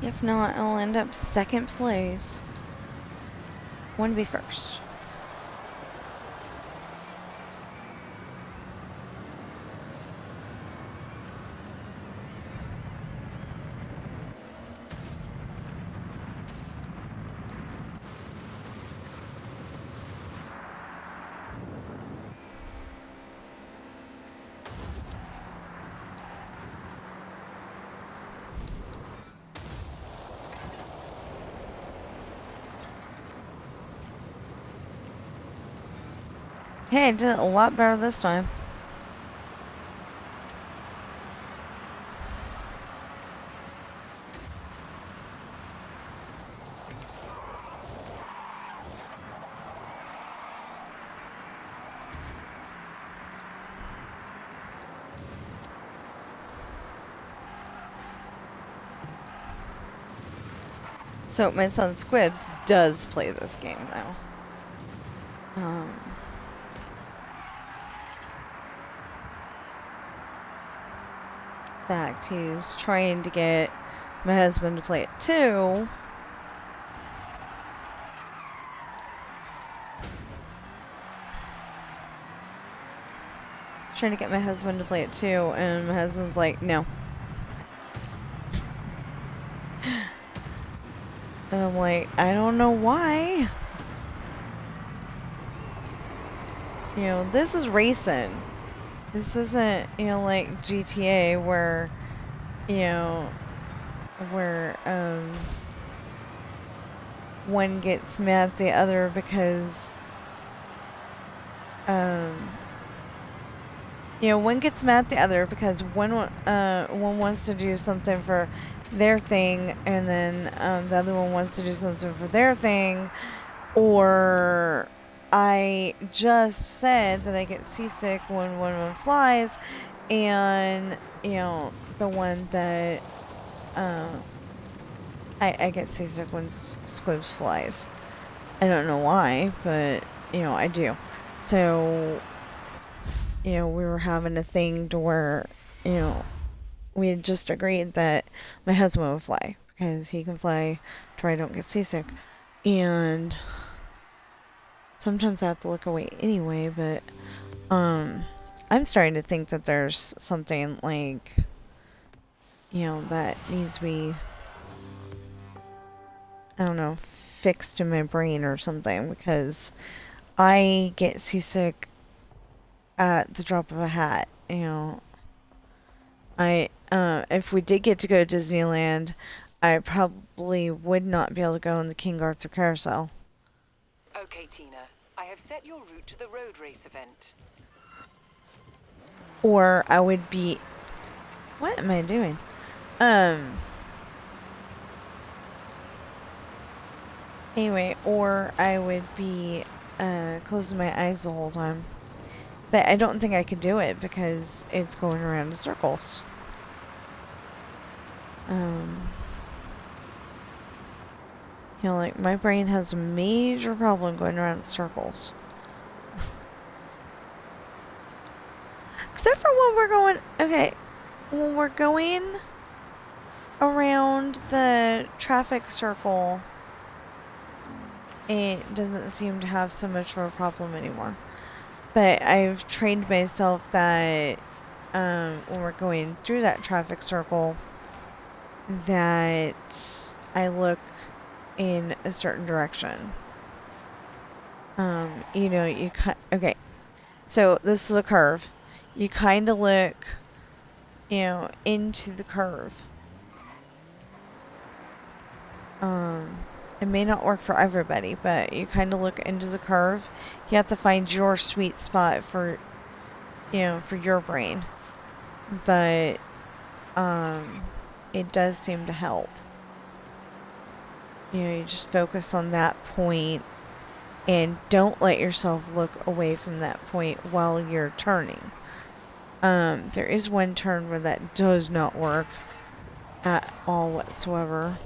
If not, I'll end up second place. Want to be first. Hey, I did it a lot better this time. So my son Squibs does play this game though. In fact, he's trying to get my husband to play it too. Trying to get my husband to play it too, and my husband's like, no. And I'm like, I don't know why. This is racing. This isn't, like GTA where, one gets mad at the other because, one gets mad at the other because one wants to do something for their thing, and then the other one wants to do something for their thing, or I just said that I get seasick when one flies, and the one that I get seasick when Squibs flies. I don't know why, but I do. So we were having a thing to where we had just agreed that my husband would fly because he can fly to where I don't get seasick. And sometimes I have to look away anyway, but I'm starting to think that there's something like that needs to be, I don't know, fixed in my brain or something, because I get seasick at the drop of a hat. If we did get to go to Disneyland, I probably would not be able to go on the King Arthur Carousel. Okay, Tina. I have set your route to the road race event. Or I would be... What am I doing? Anyway, or I would be closing my eyes the whole time. But I don't think I could do it because it's going around in circles. Like my brain has a major problem going around in circles. Except for when we're going, when we're going around the traffic circle, it doesn't seem to have so much of a problem anymore. But I've trained myself that when we're going through that traffic circle, that I look in a certain direction. You know, okay, so this is a curve. You kind of look, you know, into the curve. It may not work for everybody, but you kind of look into the curve. You have to find your sweet spot for, you know, for your brain. But, it does seem to help. You know, you just focus on that point and don't let yourself look away from that point while you're turning. There is one turn where that does not work at all whatsoever.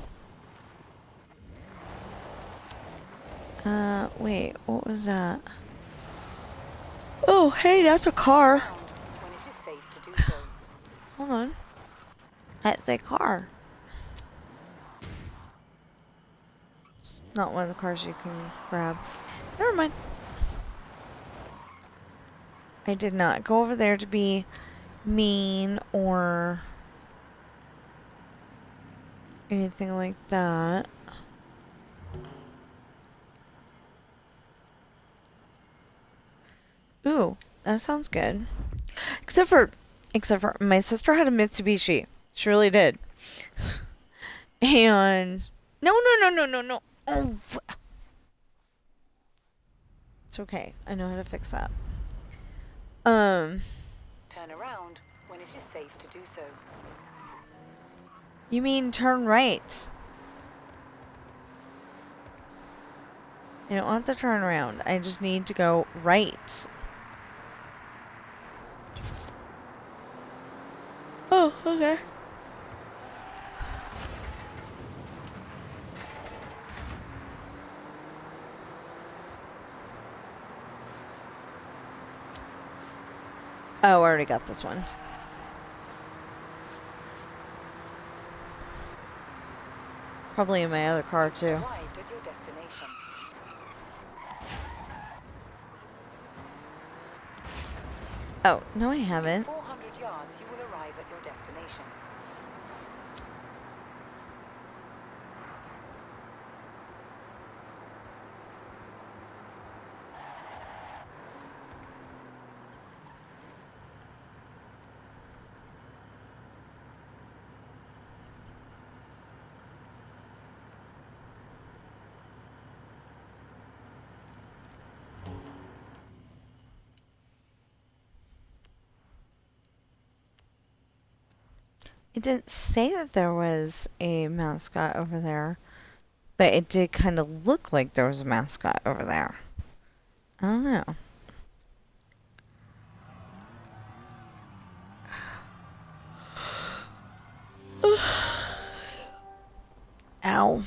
Wait, what was that? Oh, hey, that's a car. When it is safe to do so. Hold on. That's a car. It's not one of the cars you can grab. Never mind. I did not go over there to be mean or anything like that. Ooh, that sounds good. Except for my sister had a Mitsubishi. She really did. And no. Oh, it's okay. I know how to fix that. Turn around when it is safe to do so. You mean turn right? I don't want the turn around. I just need to go right. Oh, okay. Oh, I already got this one. Probably in my other car, too. Arrived at your destination. Oh, no, I haven't. 400 yards, you will arrive at your destination. It didn't say that there was a mascot over there, but it did kind of look like there was a mascot over there. I don't know. Ow.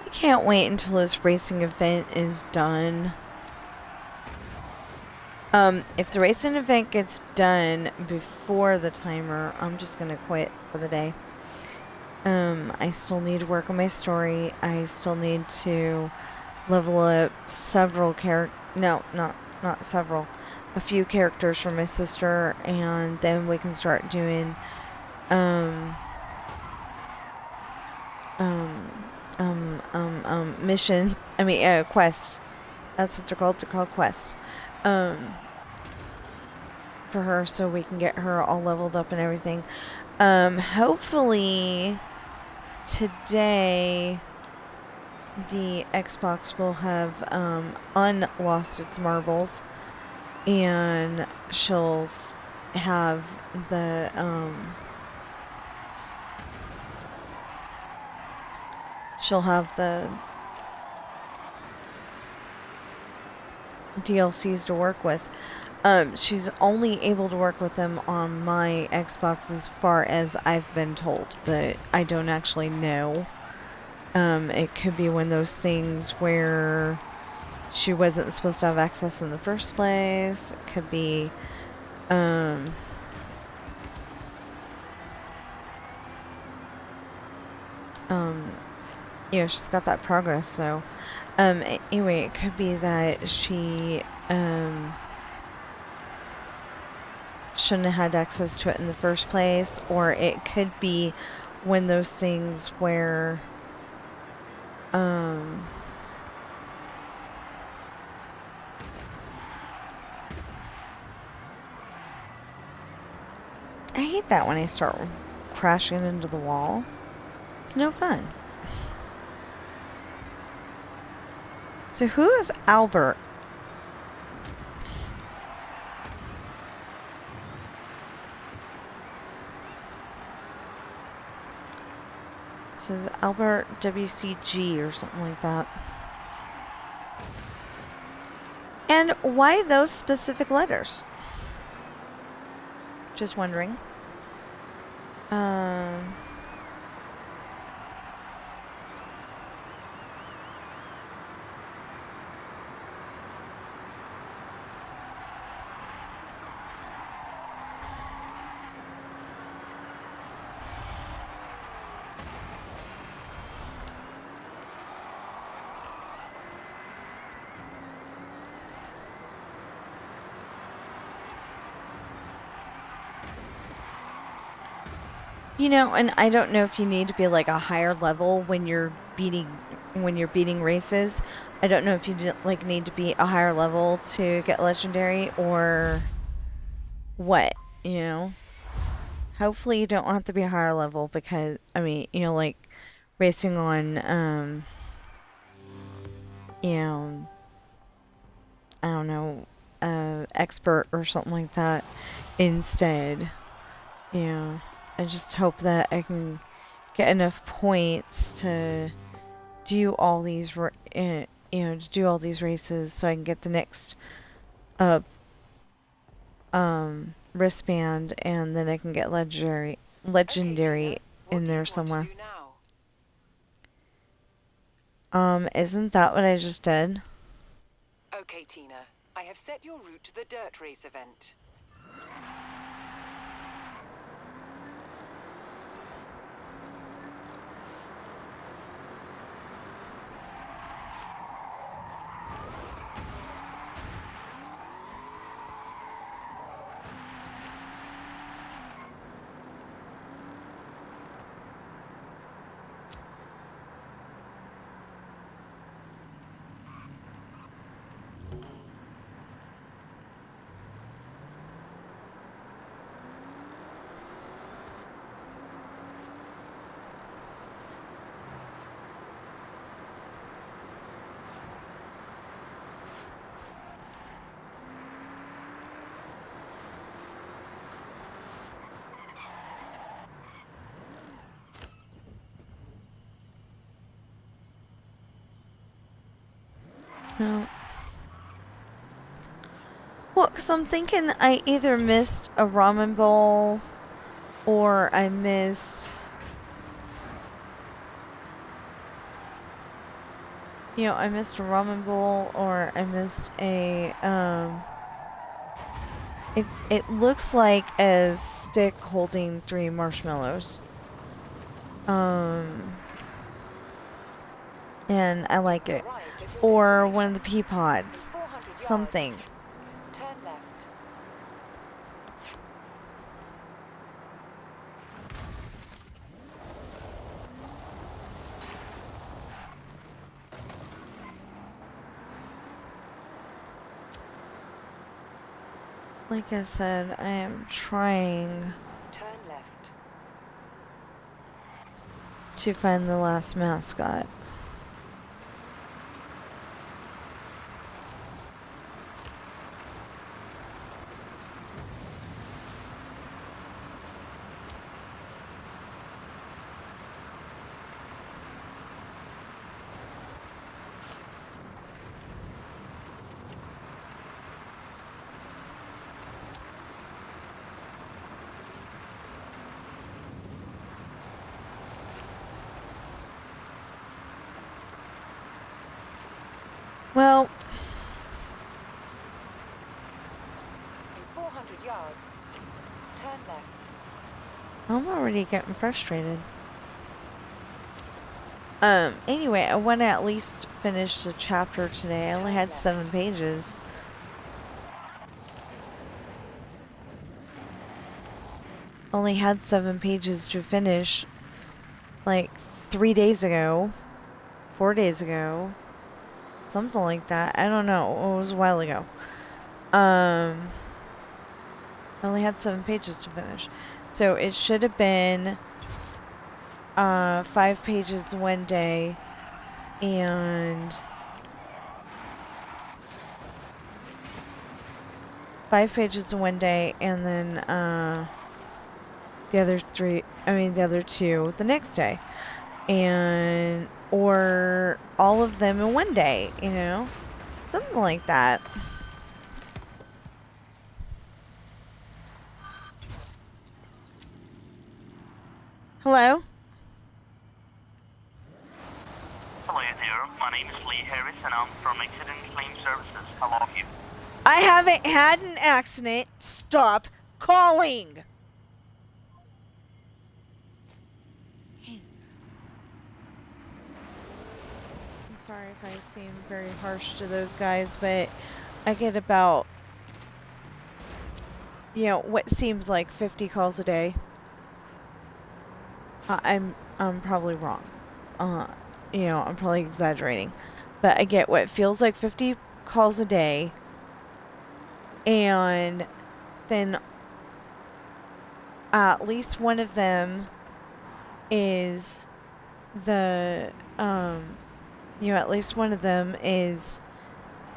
I can't wait until this racing event is done. If the racing event gets done before the timer, I'm just gonna quit for the day. I still need to work on my story. I still need to level up several no, not several. A few characters for my sister, and then we can start doing, quests. That's what they're called. They're called quests. For her, so we can get her all leveled up and everything. Hopefully today the Xbox will have unlost its marbles, and she'll have the DLCs to work with. She's only able to work with them on my Xbox as far as I've been told, but I don't actually know. It could be one of those things where she wasn't supposed to have access in the first place. It could be, you know, she's got that progress, so, anyway, it could be that she, shouldn't have had access to it in the first place, or it could be one of those things where, I hate that when I start crashing into the wall. It's no fun. So who is Albert? It says Albert WCG or something like that. And why those specific letters? Just wondering. You know, and I don't know if you need to be like a higher level when you're beating races. I don't know if you like need to be a higher level to get legendary or what, you know. Hopefully you don't have to be a higher level because I mean, you know, like racing on you know, I don't know, expert or something like that instead. You know, I just hope that I can get enough points to do all these, you know, to do all these races so I can get the next wristband, and then I can get legendary Okay, in there what somewhere. do you want to do now? Isn't that what I just did? Okay, Tina. I have set your route to the dirt race event. No. Well, because I'm thinking I either missed a ramen bowl or I missed, you know, I missed a ramen bowl or I missed a, it looks like a stick holding 3 marshmallows. And I like it. Or one of the pea pods. 400 yards. Something. Turn left. Like I said, I am trying Turn left. to find the last mascot. Well, In 400 yards, turn left. I'm already getting frustrated. Anyway, I want to at least finish the chapter today. I only had 7 pages. Only had 7 pages to finish, like, 3 days ago. 4 days ago. Something like that. I don't know. It was a while ago. I only had 7 pages to finish. So it should have been 5 pages one day and 5 pages in one day, and then the other 2 the next day, and or all of them in one day, you know, something like that. Hello? Hello there, my name is Lee Harris and I'm from Accident Claim Services. How are you? I haven't had an accident. Stop calling. I'm sorry if I seem very harsh to those guys, but I get about, you know, what seems like 50 calls a day. I'm probably wrong. You know, I'm probably exaggerating, but I get what feels like 50 calls a day, and then at least one of them is the you know, at least one of them is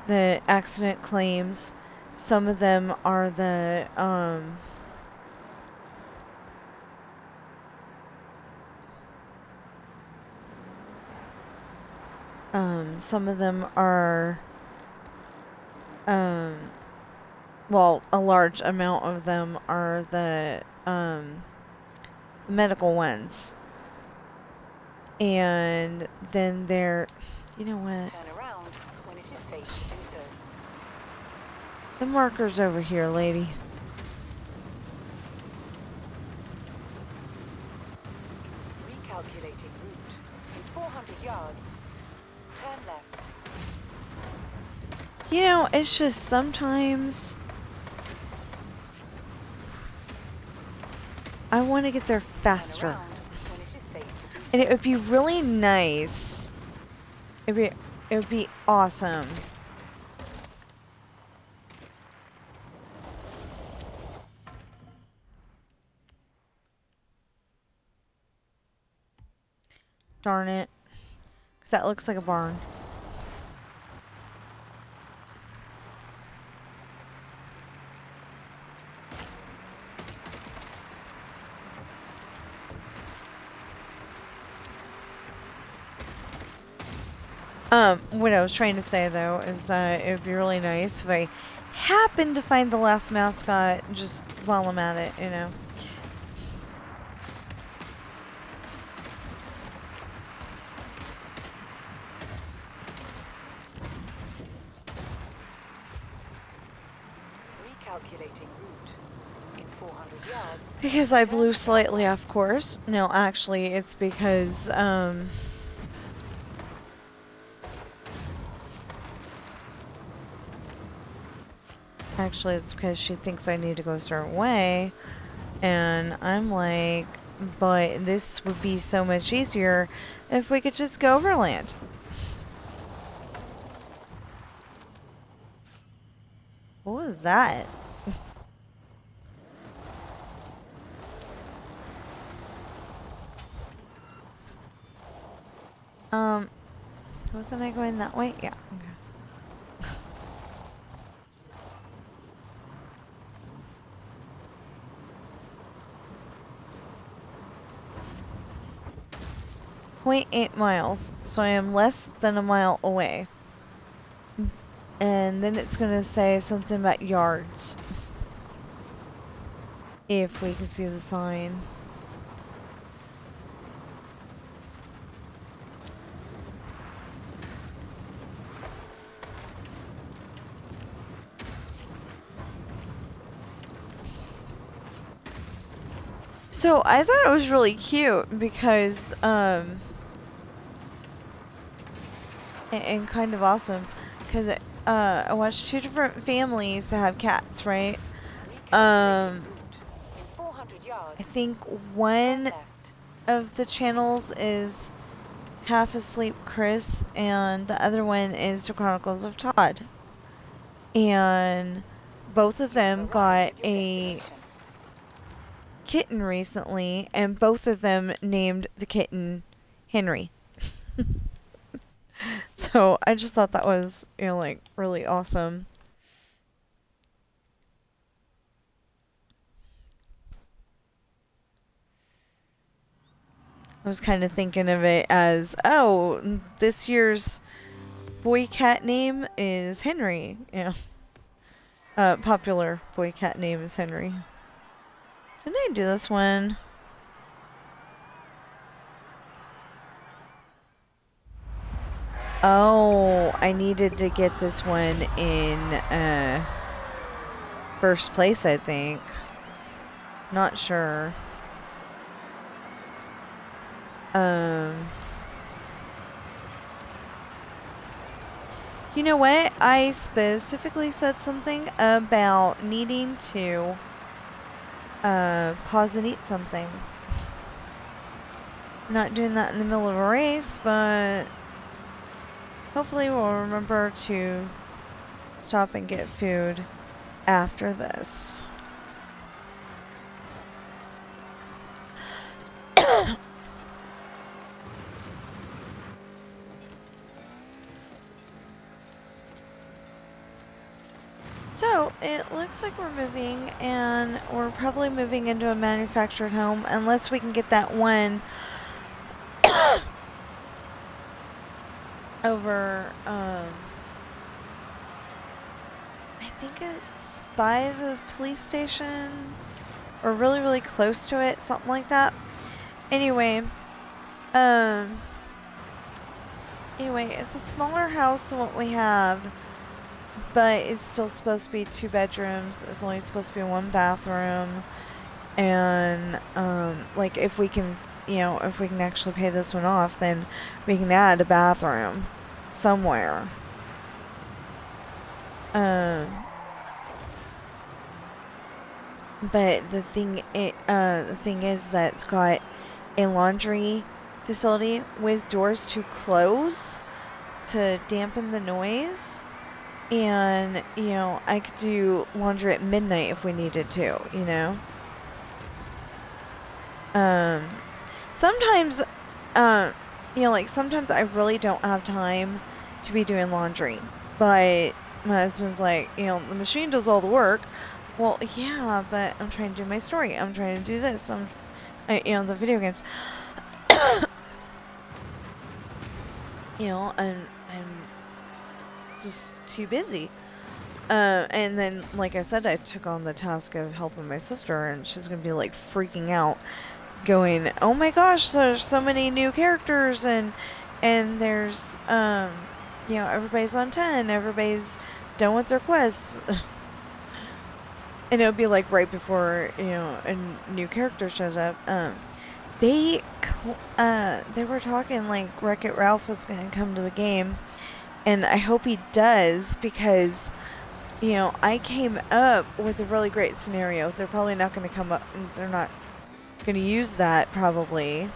the accident claims. Some of them are the some of them are well, a large amount of them are the medical ones. And then there, you know what? Turn around when it is safe to do so. The marker's over here, lady. Recalculating route. In 400 yards, turn left. You know, it's just sometimes I want to get there faster. Turn around when it is safe to do so. And it would be really nice. It would be awesome. Darn it. Because that looks like a barn. What I was trying to say, though, is it would be really nice if I happened to find the last mascot just while I'm at it, you know. Recalculating route. In 400 yards. Because I blew turn slightly left. off course. No, actually, it's because, actually, it's because she thinks I need to go a certain way. And I'm like, but this would be so much easier if we could just go overland. What was that? Wasn't I going that way? Yeah, okay. .8 miles, so I am less than a mile away. And then it's gonna say something about yards. If we can see the sign. So I thought it was really cute because, and kind of awesome because I watched two different families that have cats, right? Recalculating route. In 400 yards, I think turn one left. of the channels is Half Asleep Chris, and the other one is The Chronicles of Todd. And both of them You've got arrived at your a destination. kitten recently, and both of them named the kitten Henry. So I just thought that was, like, really awesome. I was kind of thinking of it as, oh, this year's boy cat name is Henry. Popular boy cat name is Henry. Didn't I do this one? Oh, I needed to get this one in first place, I think. Not sure. You know what? I specifically said something about needing to pause and eat something. I'm not doing that in the middle of a race, but hopefully we'll remember to stop and get food after this. So, it looks like we're moving, and we're probably moving into a manufactured home, unless we can get that one over, I think it's by the police station, or really, really close to it, something like that. Anyway, it's a smaller house than what we have, but it's still supposed to be 2 bedrooms. It's only supposed to be 1 bathroom. And, like, if we can actually pay this one off, then we can add a bathroom somewhere. But the thing is that it's got a laundry facility with doors to close to dampen the noise. And, I could do laundry at midnight if we needed to, Sometimes, sometimes I really don't have time to be doing laundry. But my husband's like, the machine does all the work. Well, yeah, but I'm trying to do my story. I'm trying to do this. The video games. I'm just too busy. And then, like I said, I took on the task of helping my sister, and she's gonna be, like, freaking out, going, oh my gosh, there's so many new characters, and there's, everybody's on 10, everybody's done with their quests. And it would be, like, right before, a new character shows up. They were talking, like, Wreck-It Ralph was gonna come to the game, and I hope he does, because I came up with a really great scenario. They're probably not going to come up, they're not going to use that probably,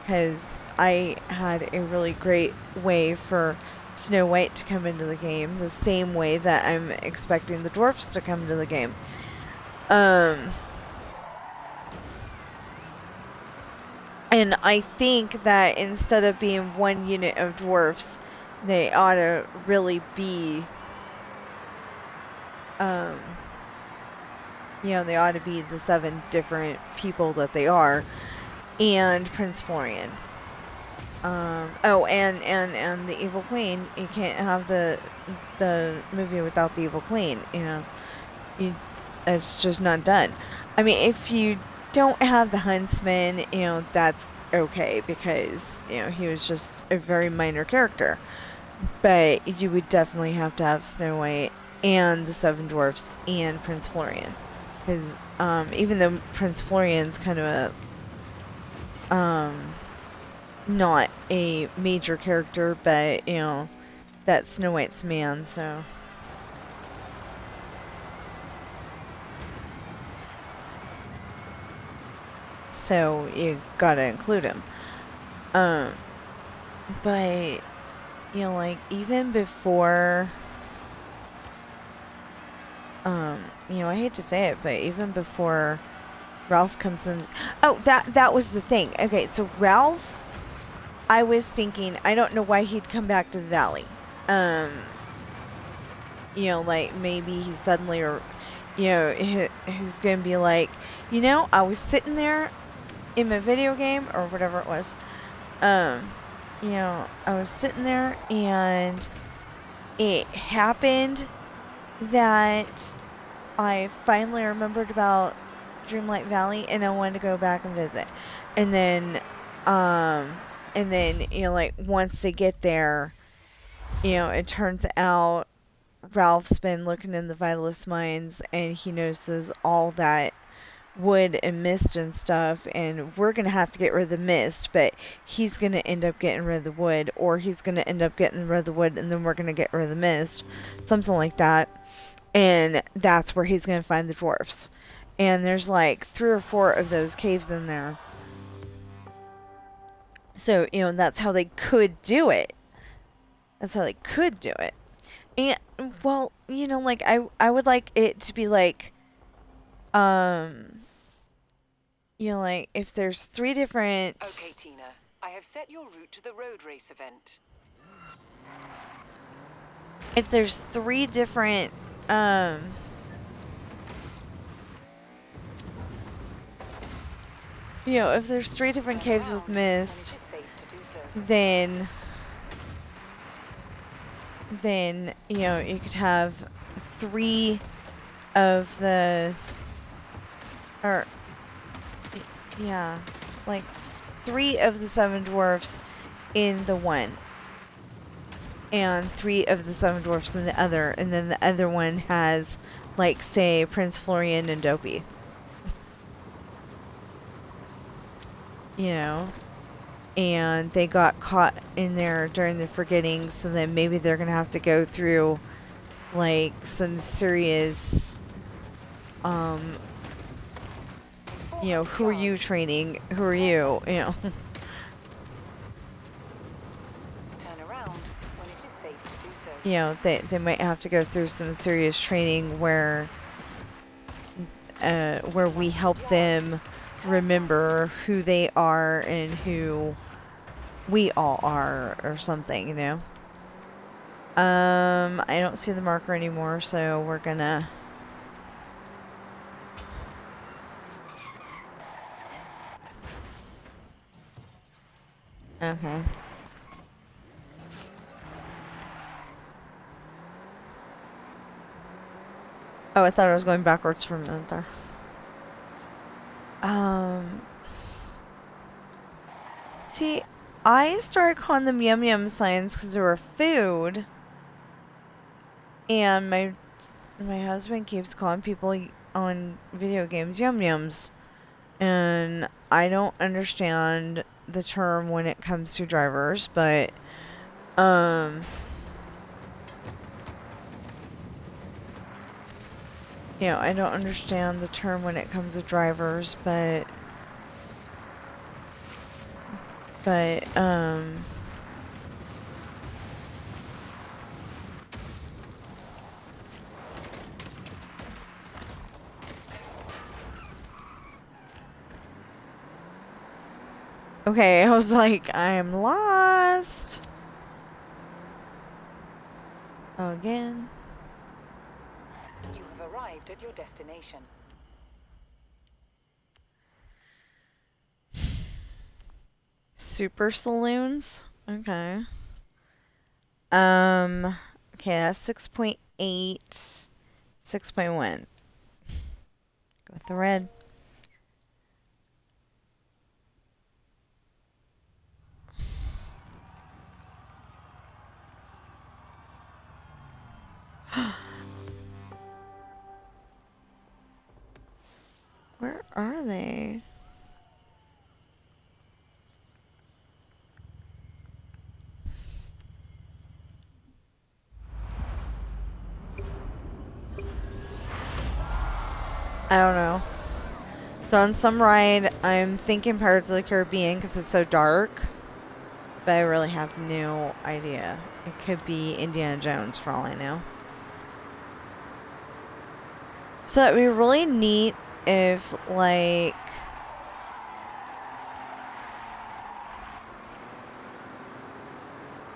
because I had a really great way for Snow White to come into the game, the same way that I'm expecting the dwarfs to come into the game. And I think that instead of being 1 unit of dwarfs, they ought to really be they ought to be the 7 different people that they are, and Prince Florian. And the Evil Queen. You can't have the movie without the Evil Queen. It's just not done. I mean, if you don't have the Huntsman, that's okay, because he was just a very minor character. But you would definitely have to have Snow White and the 7 dwarfs and Prince Florian. Because even though Prince Florian's kind of not a major character, but you know, that's Snow White's man, so. So you gotta include him. But you know, like even before, you know, I hate to say it, but even before Ralph comes in, oh, that was the thing. Okay, so Ralph, I was thinking, I don't know why he'd come back to the valley. You know, like maybe he suddenly, or you know, he's gonna be like, you know, I was sitting there in my video game or whatever it was. You know, I was sitting there and it happened that I finally remembered about Dreamlight Valley and I wanted to go back and visit. And then, you know, like once they get there, you know, it turns out Ralph's been looking in the Vitalist mines and he notices all that wood and mist and stuff, and we're gonna have to get rid of the mist, but he's gonna end up getting rid of the wood, or he's gonna end up getting rid of the wood and then we're gonna get rid of the mist, something like that. And that's where he's gonna find the dwarfs, and there's like 3 or 4 of those caves in there. So you know, that's how they could do it. And well, you know, like I would like it to be like you know, like if there's 3 different. Okay, Tina. I have set your route to the road race event. If there's 3 different you know, if there's 3 different Turn caves with around when it mist, is safe to do so. then you know, you could have 3 of the, or yeah, like 3 of the 7 dwarfs in the one, and 3 of the 7 dwarfs in the other, and then the other one has, like, say, Prince Florian and Dopey. You know? And they got caught in there during the forgetting, so then maybe they're gonna have to go through, like, some serious, you know, who are you training? Who are you? You know? Turn around when it is safe to do so. You know, they might have to go through some serious training where we help them remember who they are and who we all are, or something, you know. I don't see the marker anymore, so we're gonna. Okay. Oh, I thought I was going backwards for a minute there. See, I started calling them yum yum signs because they were food, and my husband keeps calling people on video games yum yums, and I don't understand the term when it comes to drivers, but you know, I don't understand the term when it comes to drivers, but okay, I was like, I'm lost again. You have arrived at your destination. Super saloons? Okay. Okay, that's 6.8. 6.1. Go with the red. are they? I don't know. So on some ride, I'm thinking Pirates of the Caribbean because it's so dark. But I really have no idea. It could be Indiana Jones for all I know. So it'd be really neat if, like...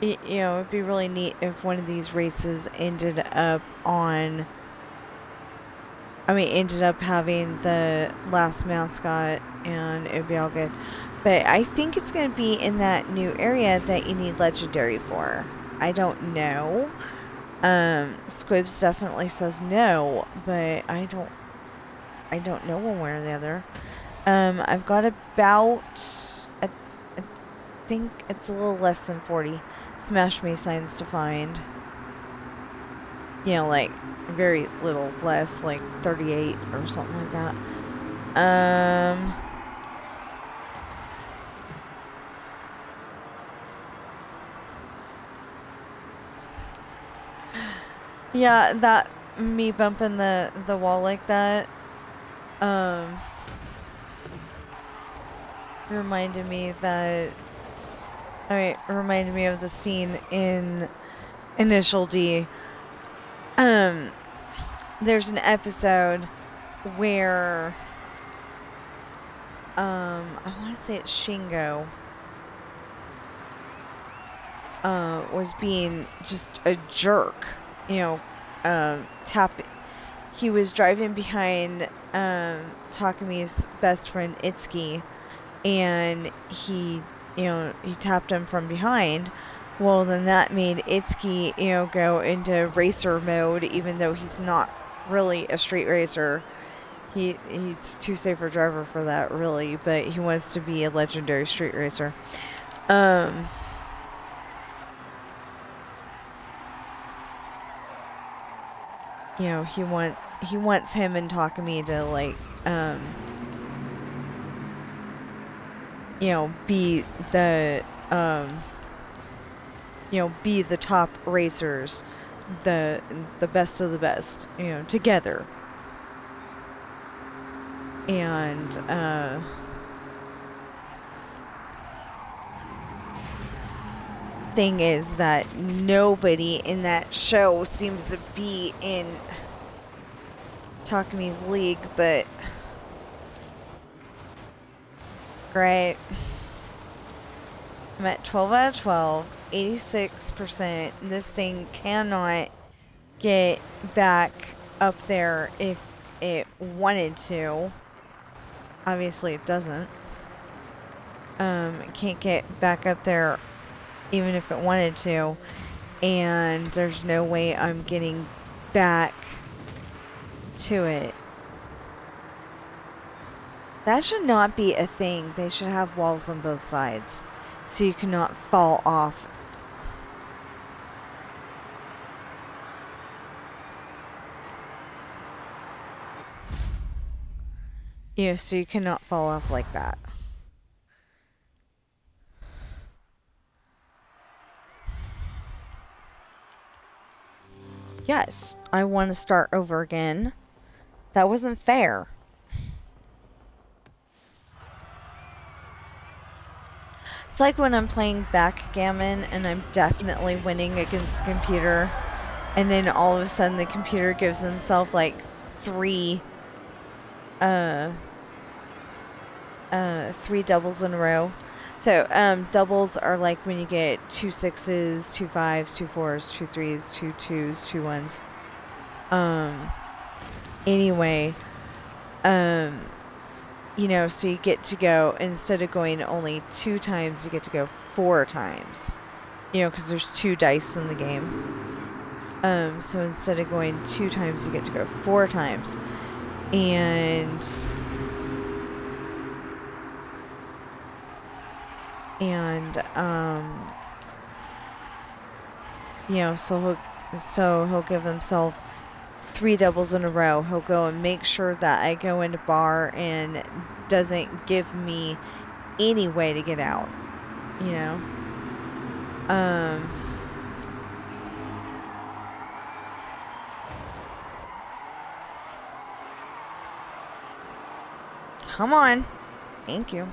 You know, it'd be really neat if one of these races ended up on... ended up having the last mascot, and it'd be all good. But I think it's going to be in that new area that you need Legendary for. I don't know. Squibs definitely says no, but I don't know one way or the other. I've got about, I think it's a little less than 40 Smash Me signs to find. You know, like, very little less, like 38 or something like that. Yeah, that, me bumping the wall like that, reminded me of the scene in Initial D. There's an episode where, I want to say it's Shingo, was being just a jerk, you know, he was driving behind, Takami's best friend, Itsuki, and he tapped him from behind. Well, then that made Itsuki, go into racer mode, even though he's not really a street racer. He's too safe a driver for that, really, but he wants to be a legendary street racer. He wants him and Takami to, like, be the, be the top racers, the best of the best, together. And, thing is that nobody in that show seems to be in Takami's league, but great. I'm at 12 out of 12, 86%. This thing cannot get back up there if it wanted to. Obviously it doesn't. It can't get back up there even if it wanted to. And there's no way I'm getting back to it. That should not be a thing. They should have walls on both sides, so you cannot fall off. So you cannot fall off like that. Yes, I want to start over again. That wasn't fair. It's like when I'm playing backgammon and I'm definitely winning against the computer, and then all of a sudden the computer gives himself like three doubles in a row. So doubles are like when you get 2 6s, 2 5s, 2 4s, 2 3s, 2 2s, 2 1s. Anyway, so you get to go, instead of going only 2 times, you get to go 4 times. Because there's 2 dice in the game. So instead of going 2 times, you get to go 4 times. And so he'll give himself 3 doubles in a row, he'll go and make sure that I go into bar and doesn't give me any way to get out, you know? Come on. Thank you.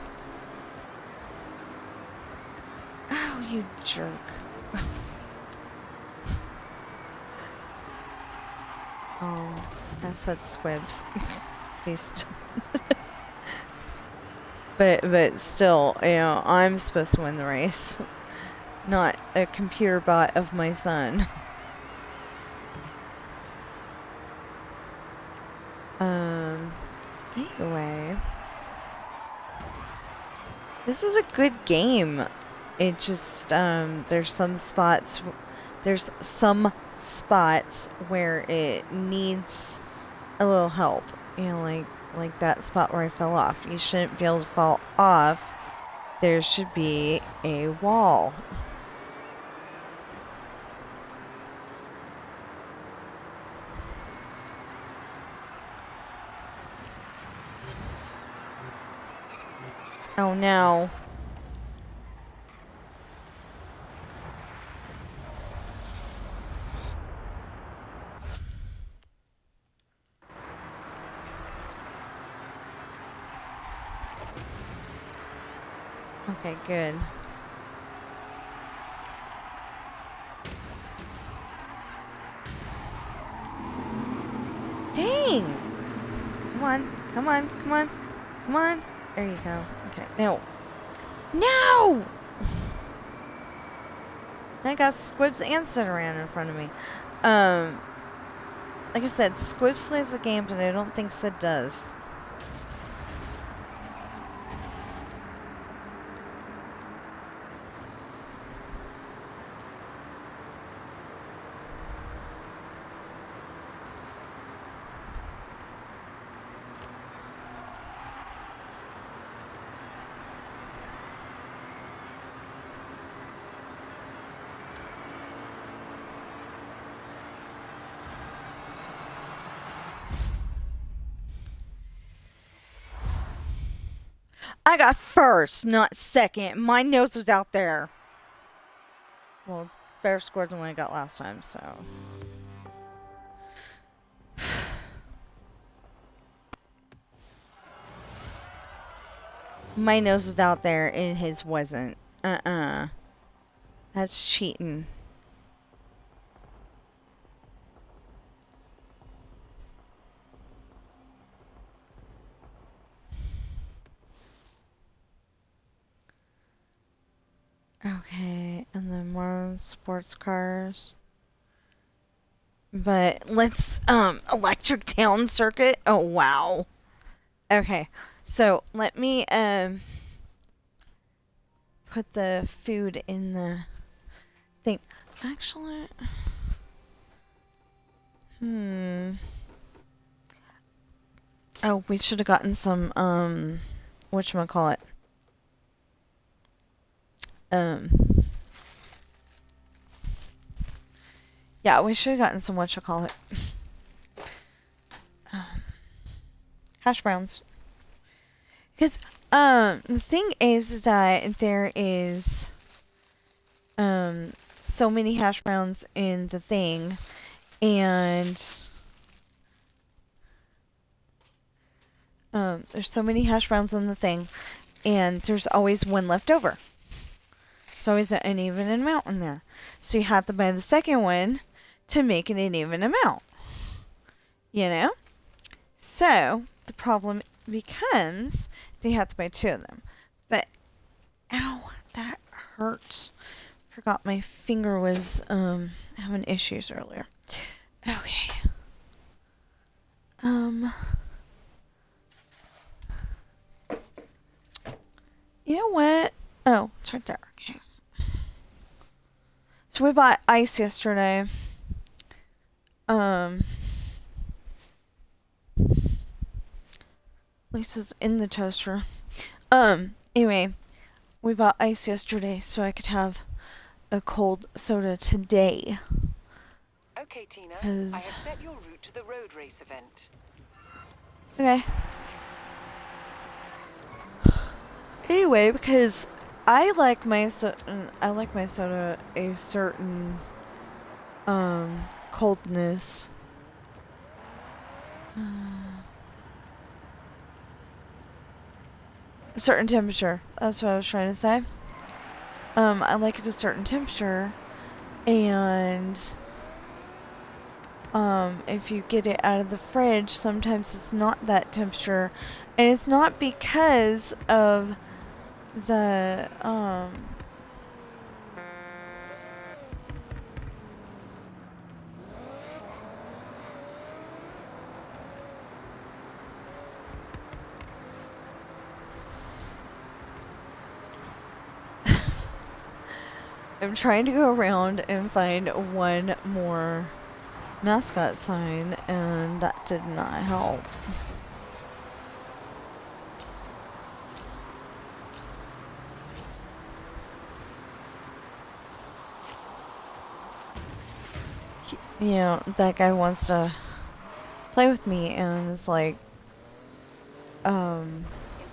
Oh, you jerk. I said squibs. He's but still, you know, I'm supposed to win the race. Not a computer bot of my son. Anyway. This is a good game. It just, there's some spots where it needs a little help. You know, like that spot where I fell off. You shouldn't be able to fall off. There should be a wall. Oh no. Okay, good. Dang! Come on, come on, come on, come on. There you go. Okay, no. No! I got Squibs and Cideran in front of me. Like I said, Squibs plays the game, but I don't think Sid does. I got first, not second. My nose was out there. Well, it's better score than what I got last time, so. My nose was out there and his wasn't. That's cheating. Okay, and then more sports cars. But let's, electric town circuit. Oh, wow. Okay, so let me, put the food in the thing. Actually, oh, we should have gotten some, whatchamacallit? Yeah, we should have gotten some whatchamacallit. Hash browns. Because, the thing is that there is, so many hash browns in the thing, and, there's so many hash browns in the thing, and there's always one left over. So always an even amount in there. So you have to buy the second one to make it an even amount. You know? So the problem becomes they have to buy 2 of them. But ow, that hurts. Forgot my finger was having issues earlier. Okay. You know what? Oh, it's right there. Okay. So we bought ice yesterday. At least it's in the toaster. Anyway, we bought ice yesterday so I could have a cold soda today. Okay, Tina. I have 'Cause- set your route to the road race event. Okay. Anyway, because I like my soda a certain coldness. A certain temperature. That's what I was trying to say. I like it a certain temperature, and if you get it out of the fridge, sometimes it's not that temperature, and it's not because of the I'm trying to go around and find one more mascot sign, and that did not help. You know, that guy wants to play with me, and it's like, In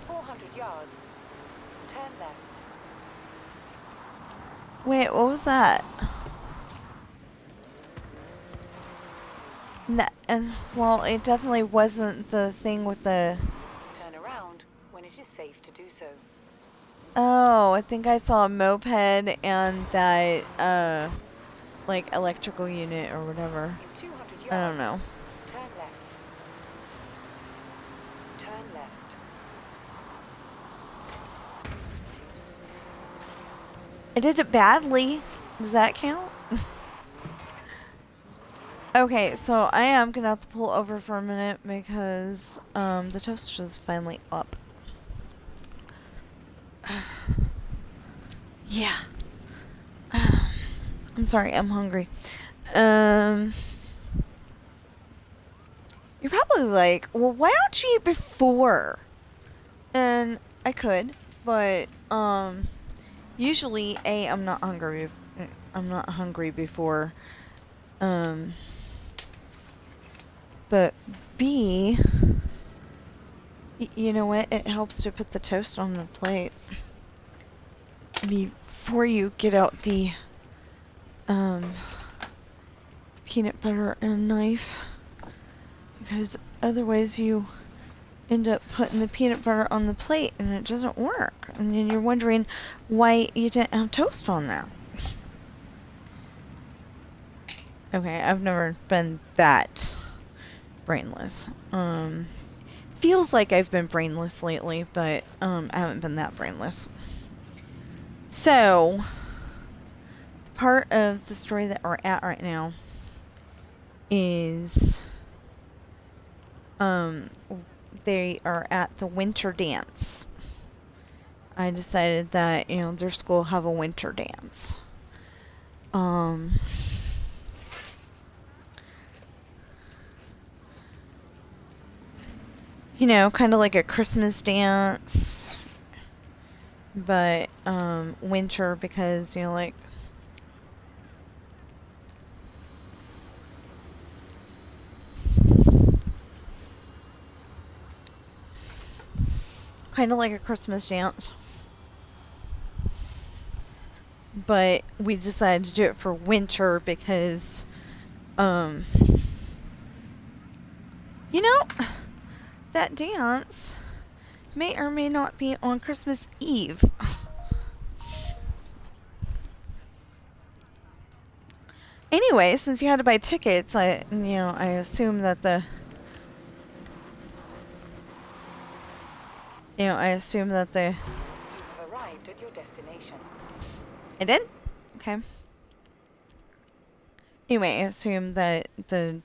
400 yards, turn left. wait, what was that? Well, it definitely wasn't the thing with the... Turn around when it is safe to do so. Oh, I think I saw a moped and that, like, electrical unit or whatever. In 200 yards, I don't know. turn left. Turn left. I did it badly. Does that count? Okay, so I am gonna have to pull over for a minute because the toast is finally up. Yeah. I'm sorry, I'm hungry. You're probably like, well, why don't you eat before? And I could, but usually I'm not hungry. I'm not hungry before. But B, you know what? It helps to put the toast on the plate before you get out the peanut butter and knife, because otherwise you end up putting the peanut butter on the plate and it doesn't work, and then you're wondering why you didn't have toast on there. Okay, I've never been that brainless. Feels like I've been brainless lately, but I haven't been that brainless. So, part of the story that we're at right now is they are at the winter dance. I decided that, you know, their school have a winter dance. You know, kind of like a Christmas dance, but winter, because, you know, like, kind of like a Christmas dance, but we decided to do it for winter because, you know, that dance may or may not be on Christmas Eve. Anyway, since you had to buy tickets, I assume that the You have arrived at your destination. I did? Okay. Anyway, I assume that the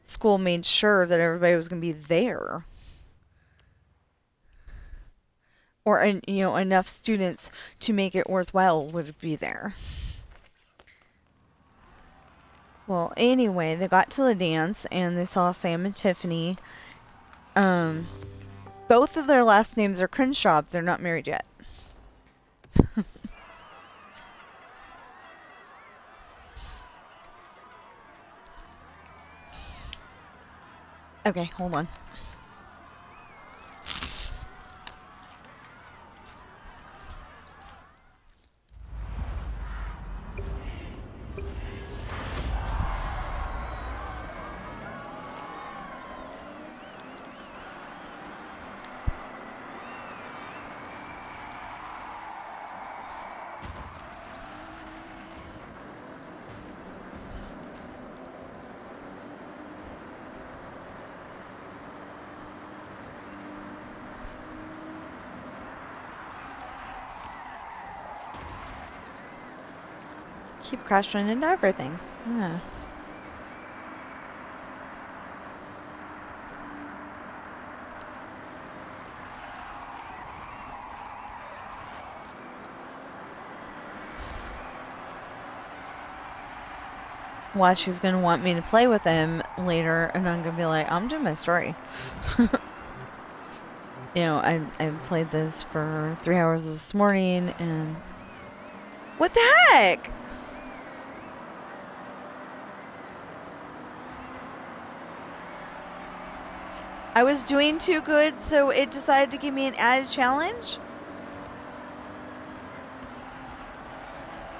school made sure that everybody was going to be there. Or, you know, enough students to make it worthwhile would be there. Well, anyway, they got to the dance and they saw Sam and Tiffany. Both of their last names are Crenshaw. They're not married yet. Okay, hold on. Keep crashing into everything. Yeah. Watch, he's gonna want me to play with him later, and I'm gonna be like, I'm doing my story. You know, I played this for 3 hours this morning, and what the heck? I was doing too good, so it decided to give me an added challenge?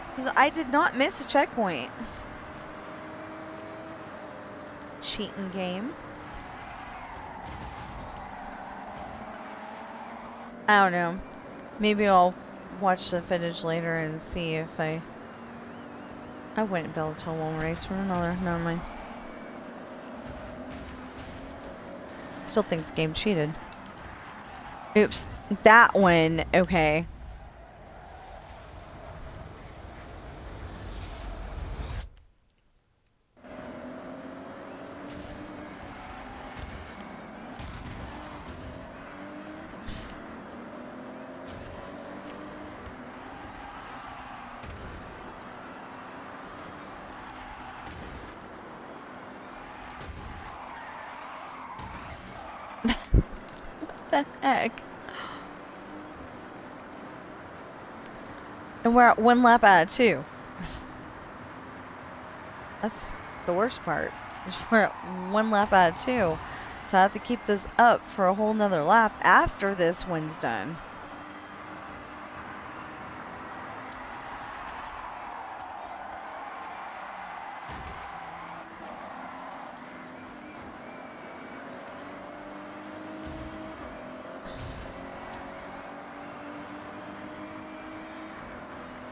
Because I did not miss a checkpoint. Cheating game. I don't know. Maybe I'll watch the footage later and see if I wouldn't be able to tell one race from another. Never mind. Still think the game cheated. Oops. That one. Okay. What the heck? And we're at 1 lap out of 2. That's the worst part. We're at 1 lap out of 2. So I have to keep this up for a whole nother lap after this one's done.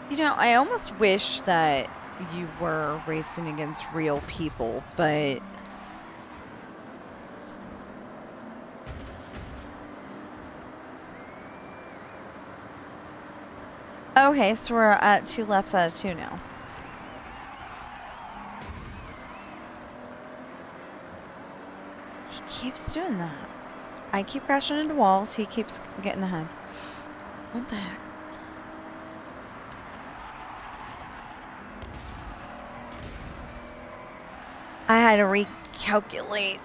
You know, I almost wish that you were racing against real people, but okay, so we're at 2 laps out of 2 now. He keeps doing that. I keep crashing into walls, he keeps getting ahead. What the heck? I had to recalculate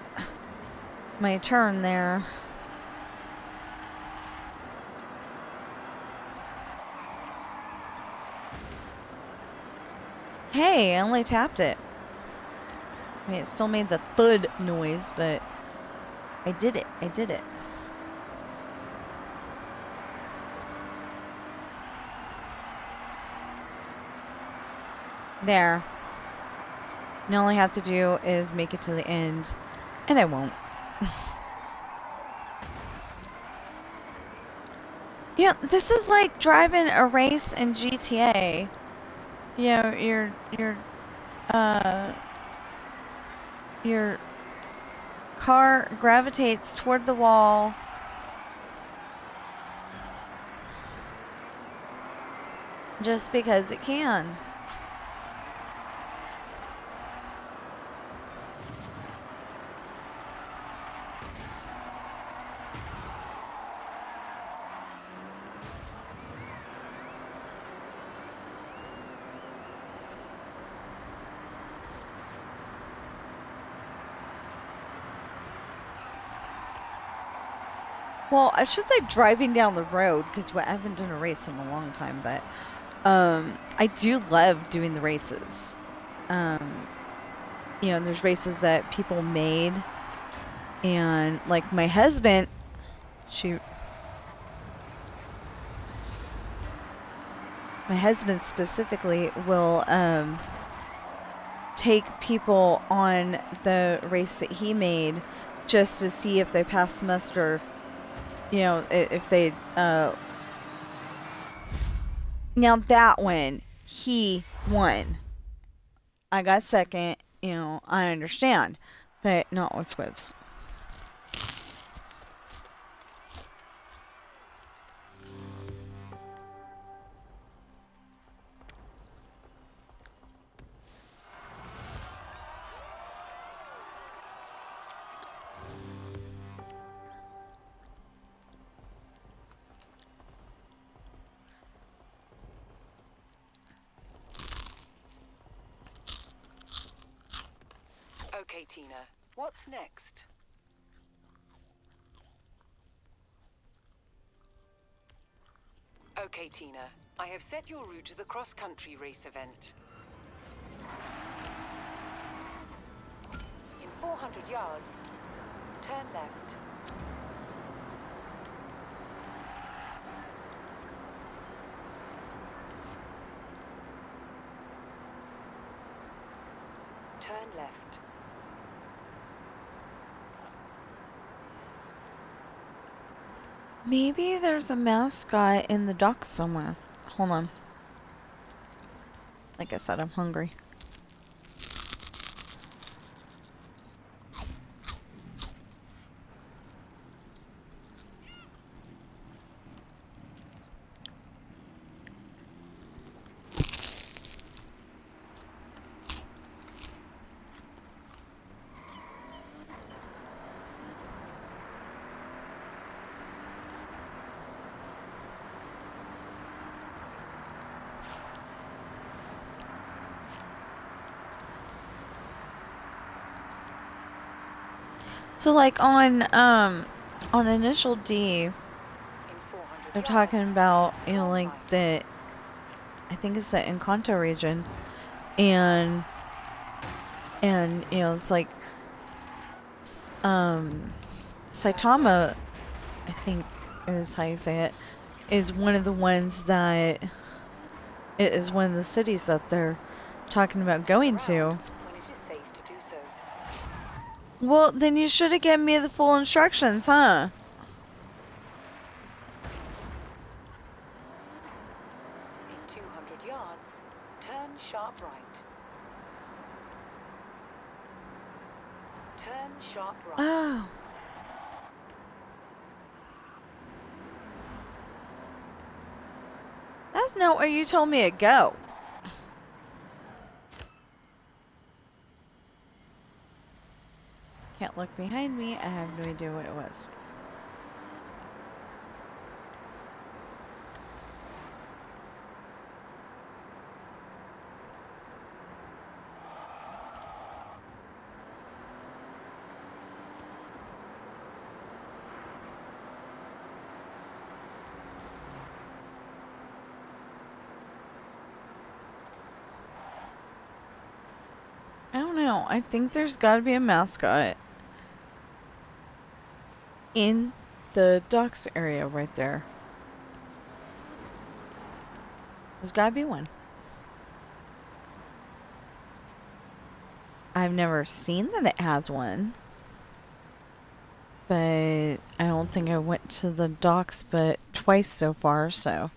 my turn there. Hey, I only tapped it. I mean, it still made the thud noise, but I did it. I did it. There. And all I have to do is make it to the end, and I won't. Yeah, this is like driving a race in GTA. You know, your car gravitates toward the wall. Just because it can. Well, I should say driving down the road, because I haven't done a race in a long time, but I do love doing the races. You know, there's races that people made And like my husband, my husband specifically will take people on the race that he made just to see if they pass muster, you know, if they now that one he won. I got second, you know, I understand, but not with Squibs. Okay, Tina. What's next? Okay, Tina. I have set your route to the cross-country race event. In 400 yards, turn left. Turn left. Maybe there's a mascot in the docks somewhere. Hold on. Like I said, I'm hungry. So like on Initial D, In 400 they're yards, talking about, you know, turn like right. the, I think it's the Encanto region, and you know, it's like Saitama, I think is how you say it, is one of the ones that it is one of the cities that they're talking about going to. Around when it is safe to do so. Well, then you should have given me the full instructions, huh? In 200 yards, turn sharp right. Turn sharp right. Oh. That's not where you told me to go. Can't look behind me. I have no idea what it was. I don't know. I think there's got to be a mascot in the docks area right there. There's got to be one. I've never seen that it has one. But I don't think I went to the docks but twice so far, so.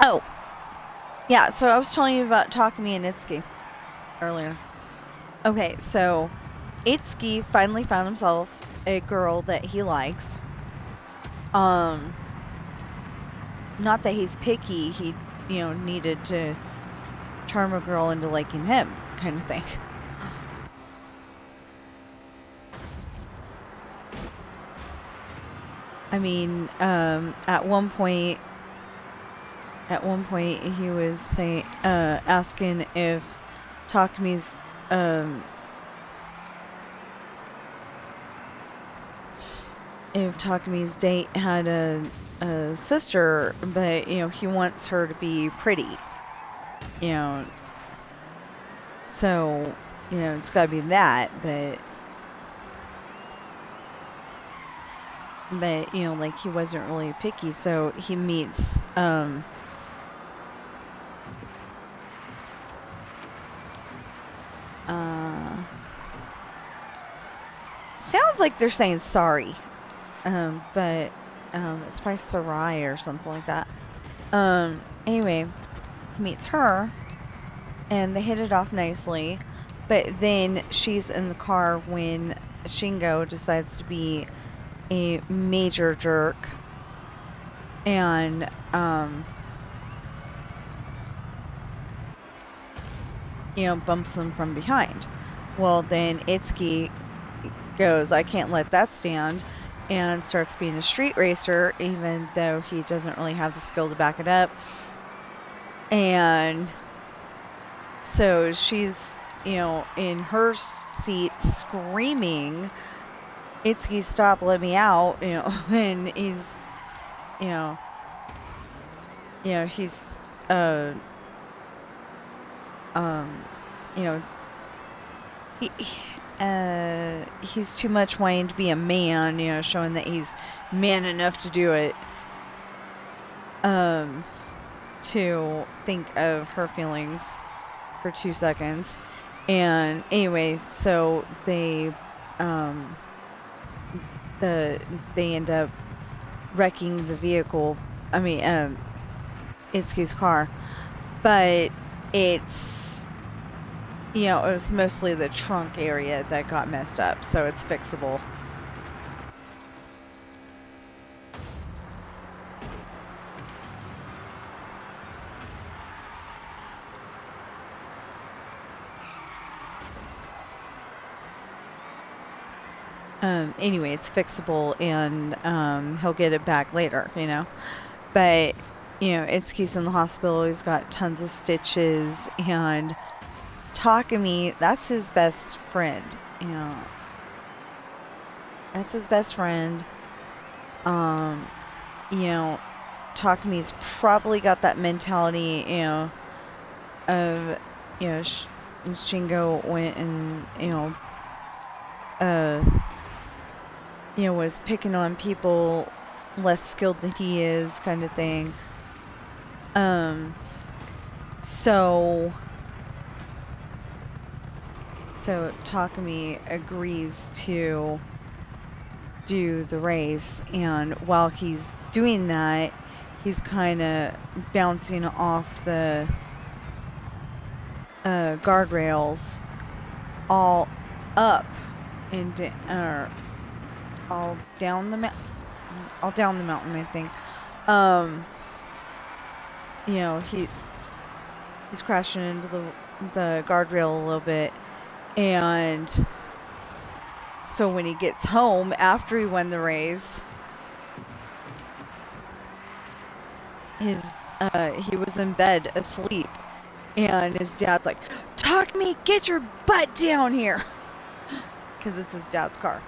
Oh, yeah, so I was telling you about Takumi and Itsuki earlier. Okay, so Itsuki finally found himself a girl that he likes. Not that he's picky, he, needed to charm a girl into liking him, kind of thing. I mean, at one point he was saying, asking if Takumi's, date had a sister, but, he wants her to be pretty, so, it's gotta be that, but, like, he wasn't really picky, so he meets, sounds like they're saying sorry, but, it's probably Sarai or something like that. Anyway, he meets her, and they hit it off nicely, but then she's in the car when Shingo decides to be a major jerk, and, bumps them from behind. Well, then Itsuki goes, I can't let that stand, and starts being a street racer, even though he doesn't really have the skill to back it up. And so she's, in her seat screaming, Itsuki, stop, let me out, and he's, he's, he, he's too much wanting to be a man, showing that he's man enough to do it, to think of her feelings for 2 seconds. And anyway, so they end up wrecking the vehicle. I mean, Itsuki's car, but it's, it was mostly the trunk area that got messed up, so it's fixable. Anyway, it's fixable, and he'll get it back later, But, Itsuki's in the hospital, he's got tons of stitches, and Takumi, that's his best friend, That's his best friend. Takumi's probably got that mentality, of, Shingo went and, was picking on people less skilled than he is, kind of thing. So Takumi agrees to do the race, and while he's doing that, he's kind of bouncing off the guardrails all up and all down the mountain, I think. He's crashing into the guardrail a little bit, and so when he gets home after he won the race, he was in bed asleep, and his dad's like, "Takumi, get your butt down here," because it's his dad's car.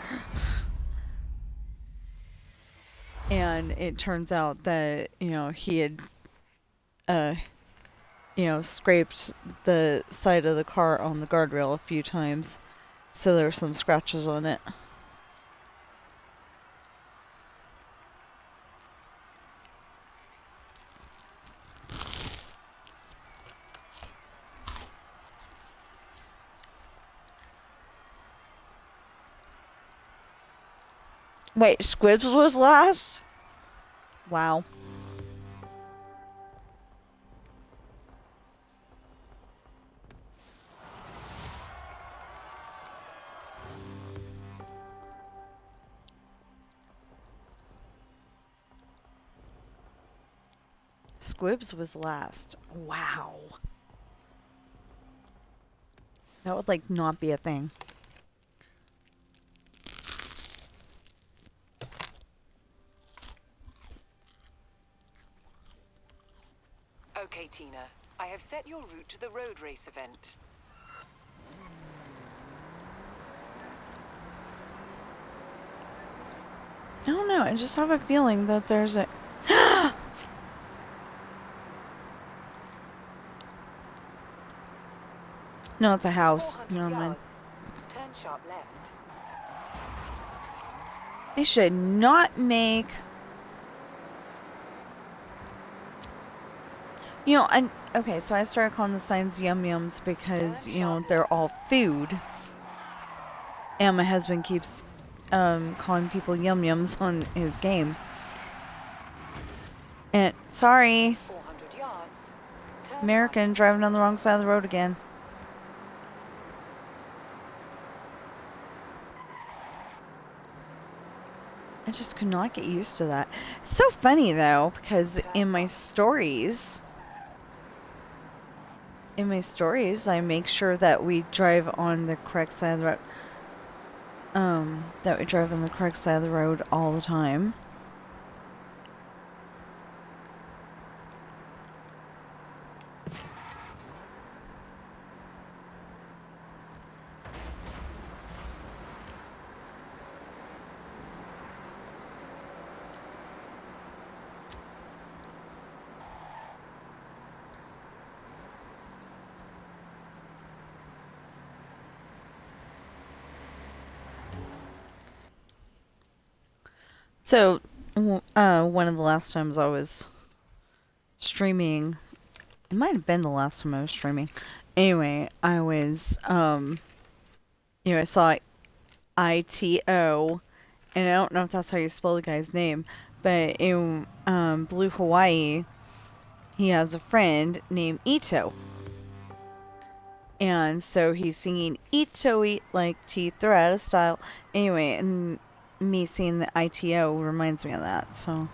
And it turns out that, he had, scraped the side of the car on the guardrail a few times. So there were some scratches on it. Wait, Squibs was last? Wow. Squibs was last. Wow. That would, like, not be a thing. Okay, Tina. I have set your route to the road race event. I don't know. I just have a feeling that there's a... No, it's a house. 400 Never mind. yards. Turn sharp left. They should not make... You know, okay, so I started calling the signs Yum Yums because, you know, they're all food. And my husband keeps calling people Yum Yums on his game. And, sorry, 400 yards. Turn American driving on the wrong side of the road again. I just could not get used to that. So funny, though, because in my stories, I make sure that we drive on the correct side of the road. That we drive on the correct side of the road all the time. So, one of the last times I was streaming, it might have been the last time I was streaming. Anyway, I was, you know, I saw ITO, and I don't know if that's how you spell the guy's name, but in Blue Hawaii, he has a friend named Ito. And so he's singing Ito eat like teeth, they're out of style. Anyway, and me seeing the ITO reminds me of that, so.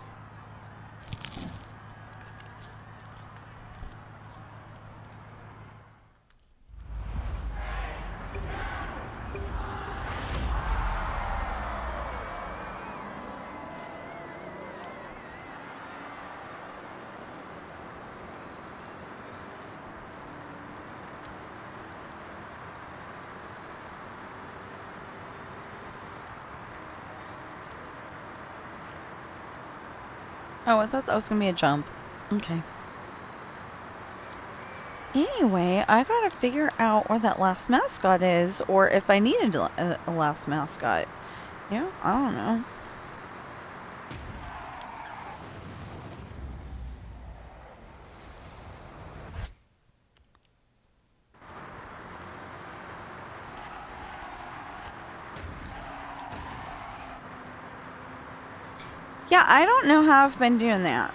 Oh, I thought that was going to be a jump. Okay. Anyway, I gotta figure out where that last mascot is, or if I needed a last mascot. Yeah, I don't know. Yeah, I don't know how I've been doing that.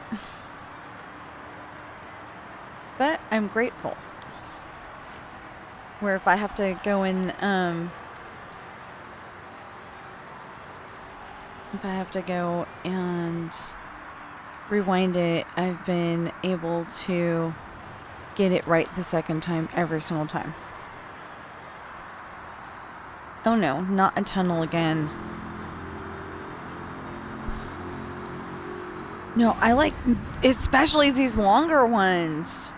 But I'm grateful. Where if I have to go in, if I have to go and rewind it, I've been able to get it right the second time, every single time. Oh no, not a tunnel again. No, I like, especially these longer ones.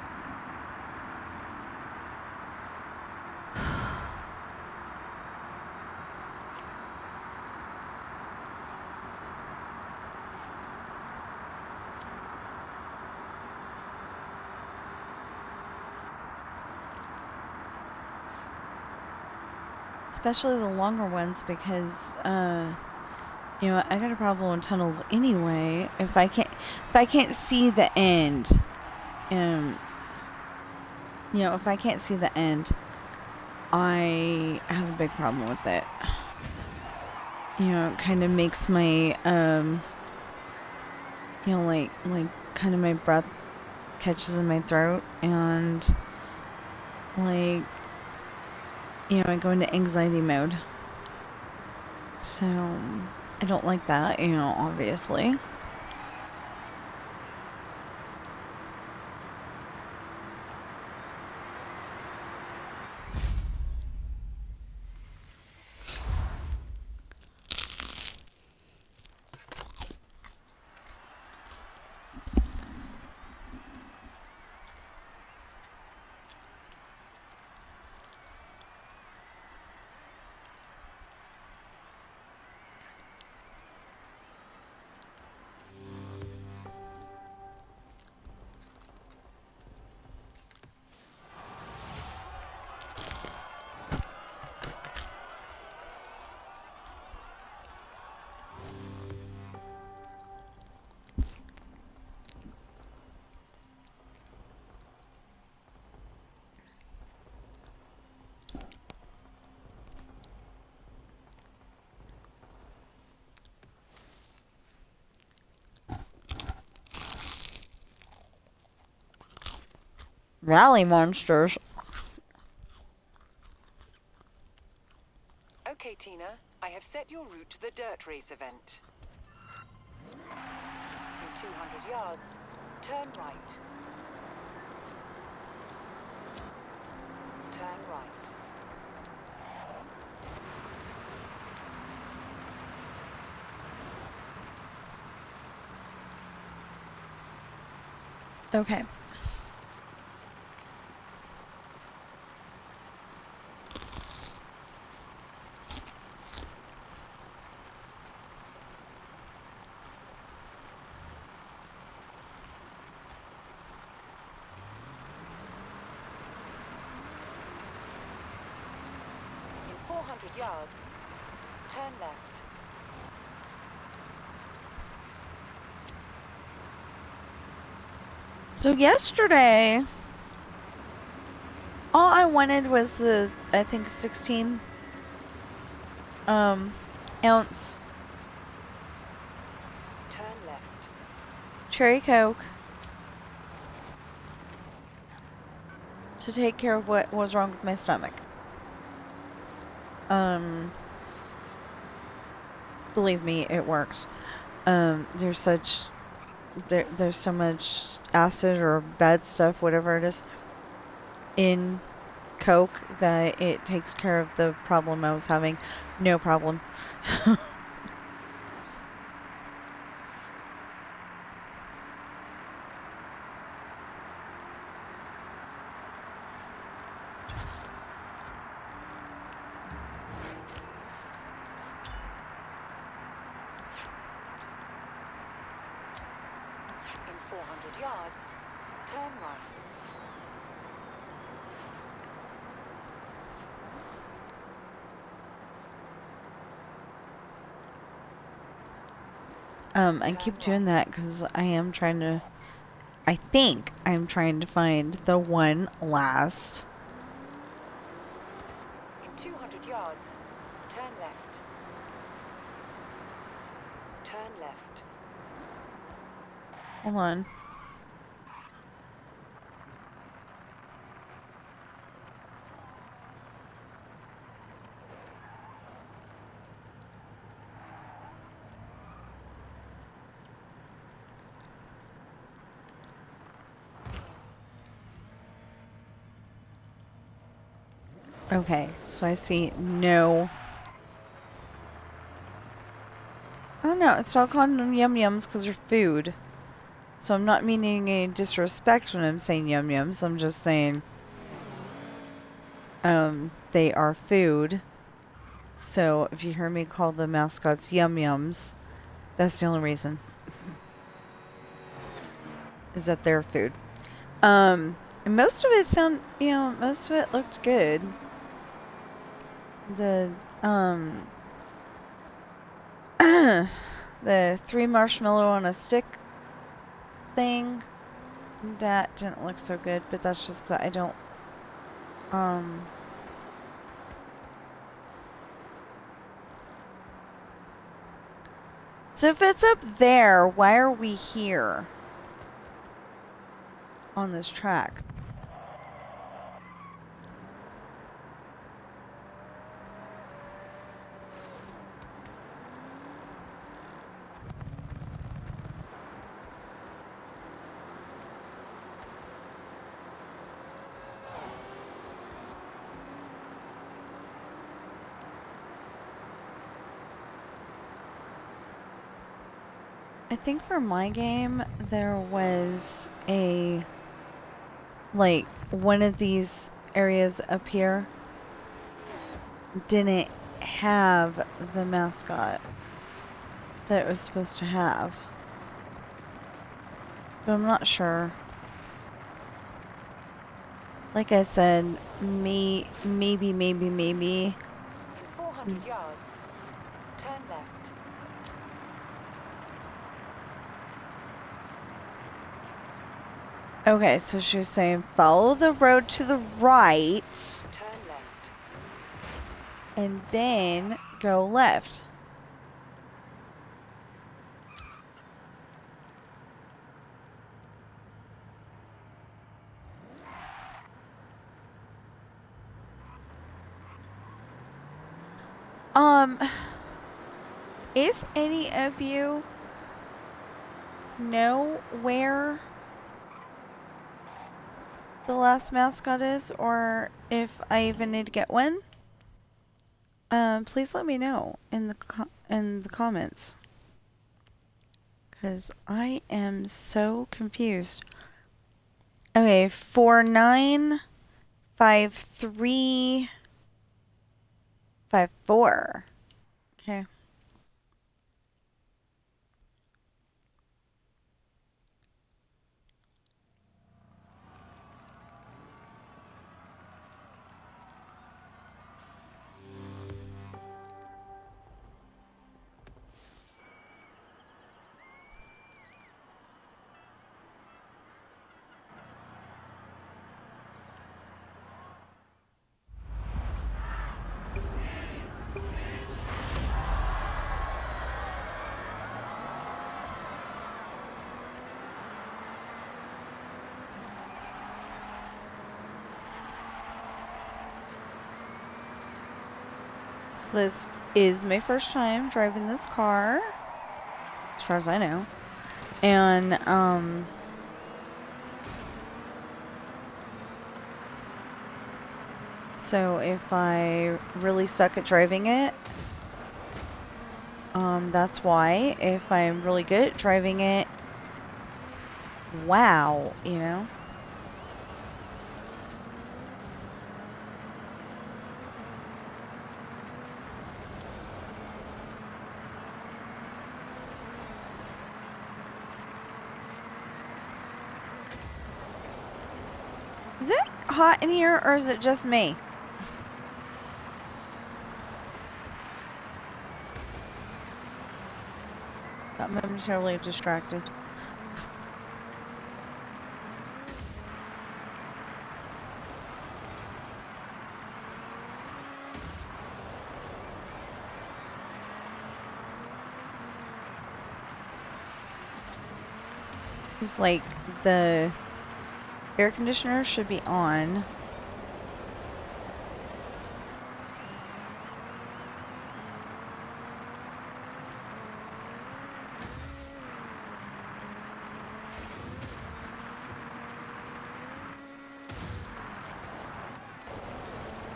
Especially the longer ones because, you know, I got a problem with tunnels anyway. If I can't see the end, you know, if I can't see the end, I have a big problem with it. You know, it kind of makes my, you know, like kind of my breath catches in my throat, and like, you know, I go into anxiety mode. So, I don't like that, you know, obviously. Rally monsters. Okay, Tina, I have set your route to the dirt race event. In 200 yards, turn right. Turn right. Okay. In 400 yards, turn left. So yesterday, all I wanted was I think 16 ounce Turn left. cherry Coke to take care of what was wrong with my stomach. Believe me, it works. There's so much acid or bad stuff, whatever it is, in Coke that it takes care of the problem I was having. No problem. In 400 yards, turn right. I keep doing that because I think I'm trying to find the one last. In 200 yards, turn left. Turn left. Hold on. Okay, so I see no. Oh no, it's all calling them yum yums because they're food. So I'm not meaning any disrespect when I'm saying yum yums. I'm just saying, they are food. So if you hear me call the mascots yum yums, that's the only reason. Is that they're food. And most of it looked good. The, the 3 marshmallow on a stick thing, that didn't look so good, but that's just 'cause I don't, so if it's up there, why are we here on this track? I think for my game, there was one of these areas up here didn't have the mascot that it was supposed to have. But I'm not sure. Like I said, maybe. In 400 yards, turn left. Okay, so she was saying follow the road to the right Turn left. and then go left. If any of you know where the last mascot is, or if I even need to get one, please let me know in the comments, because I am so confused. Okay, 495354. Okay. So this is my first time driving this car, as far as I know. And, so if I really suck at driving it, that's why. If I'm really good at driving it, wow, you know? Is it hot in here, or is it just me? Got momentarily distracted. It's like the air conditioner should be on.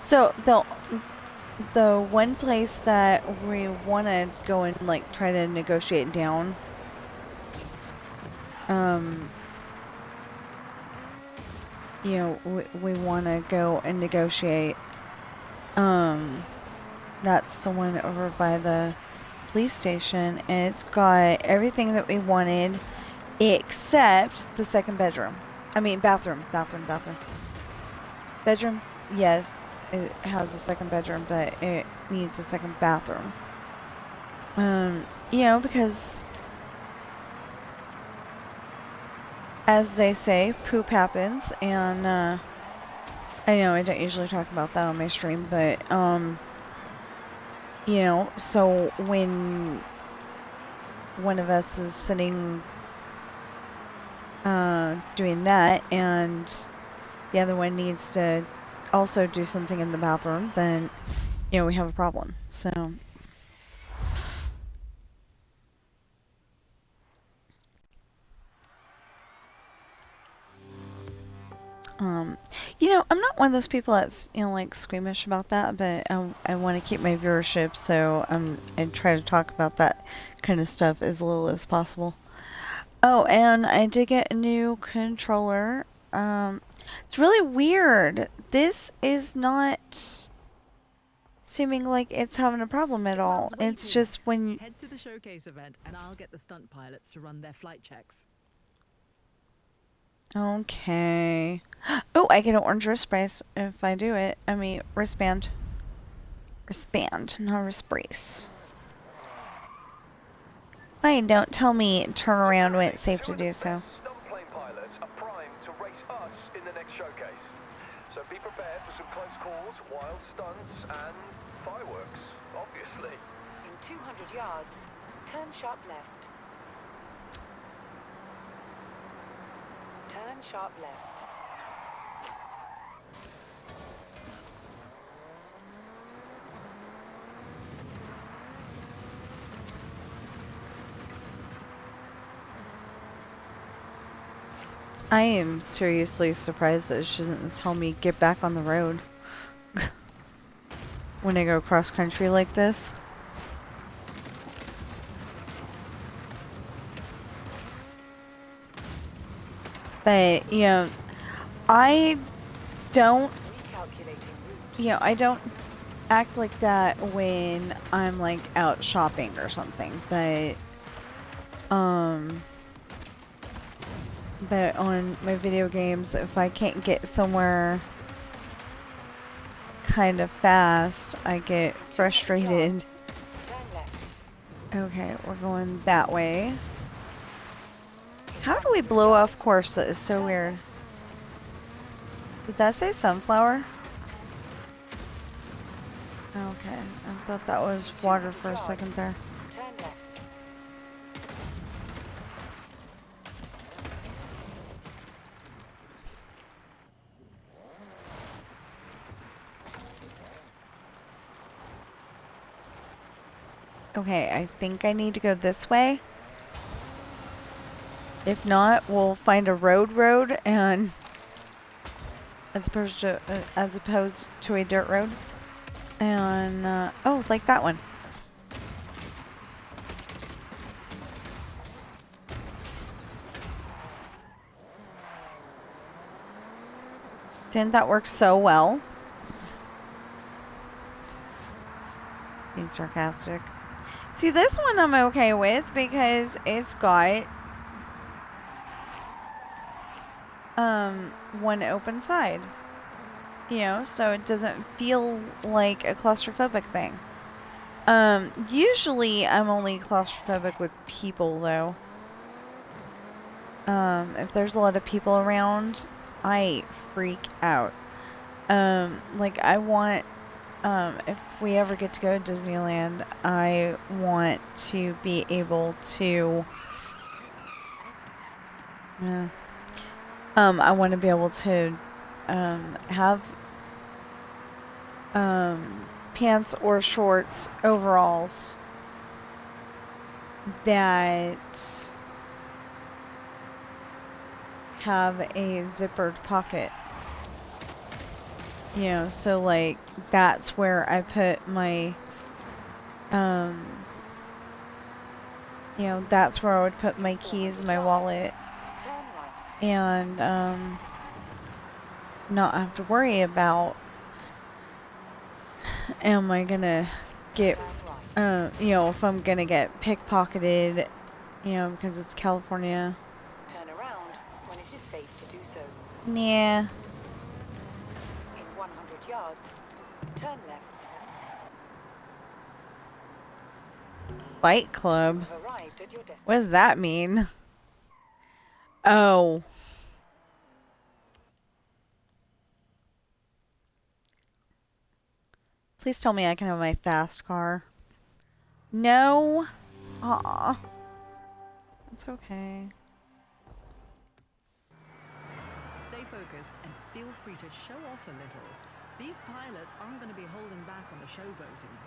So the one place that we want to go and like try to negotiate down, you know, we want to go and negotiate. That's the one over by the police station, and it's got everything that we wanted except the second bedroom. I mean, bathroom. Bedroom, yes, it has a second bedroom, but it needs a second bathroom. You know, because as they say, poop happens, and I know I don't usually talk about that on my stream, but you know, so when one of us is sitting doing that, and the other one needs to also do something in the bathroom, then, you know, we have a problem. So, you know, I'm not one of those people that's, you know, like squeamish about that, but I want to keep my viewership, so I try to talk about that kind of stuff as little as possible. Oh, and I did get a new controller. It's really weird. This is not seeming like it's having a problem at all. It's just when... Head to the showcase event and I'll get the stunt pilots to run their flight checks. Okay. Oh, I get an orange wrist if I do it. I mean, wristband. Wristband, not wrist brace. Fine, don't tell me turn around when it's safe to do so. Stunt plane pilots are primed to race us in the next showcase. So be prepared for some close calls, wild stunts, and fireworks, obviously. In 200 yards, turn sharp left. Turn sharp left. I am seriously surprised that she doesn't tell me get back on the road when I go cross country like this. But, you know, I don't, I don't act like that when I'm like out shopping or something, but on my video games, if I can't get somewhere kind of fast, I get frustrated. Okay, we're going that way. How do we blow off course? That is so weird. Did that say sunflower? Okay, I thought that was water for a second there. Turn left. Okay, I think I need to go this way. If not, we'll find a road and as opposed to a dirt road. And oh, like that one. Didn't that work so well? Being sarcastic. See, this one I'm okay with because it's got one open side. You know, so it doesn't feel like a claustrophobic thing. Usually I'm only claustrophobic with people though. If there's a lot of people around, I freak out. Like I want, if we ever get to go to Disneyland, I want to be able to, I want to be able to, have, pants or shorts, overalls that have a zippered pocket. You know, so like that's where I put my, you know, that's where I would put my keys, my wallet, and not have to worry about, am I gonna get, you know, if I'm gonna get pickpocketed, you know, because it's California. Turn around when it is safe to do so. Yeah. In 100 yards, turn left. Fight Club? You've arrived at your destination. What does that mean? Oh. Please tell me I can have my fast car. No. Aw. It's okay. Stay focused and feel free to show off a little. These pilots aren't going to be holding back on the showboating.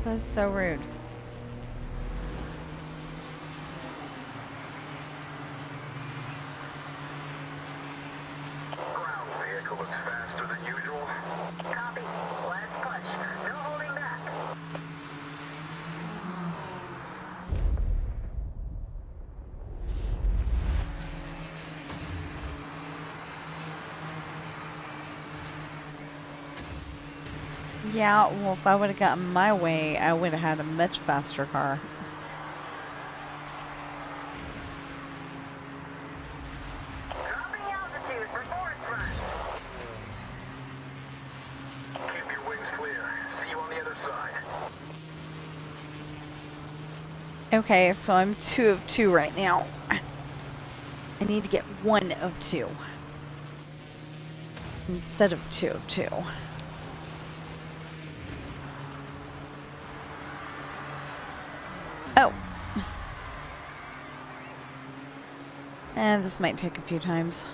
That's so rude. Ground vehicle is faster than usual. Copy. Let's push. No holding back. Yeah, well, if I would have gotten my way, I would have had a much faster car. Dropping altitude for Forest Run. Keep your wings clear. See you on the other side. Okay, so I'm 2 of 2 right now. I need to get 1 of 2. Instead of 2 of 2. Oh. And this might take a few times.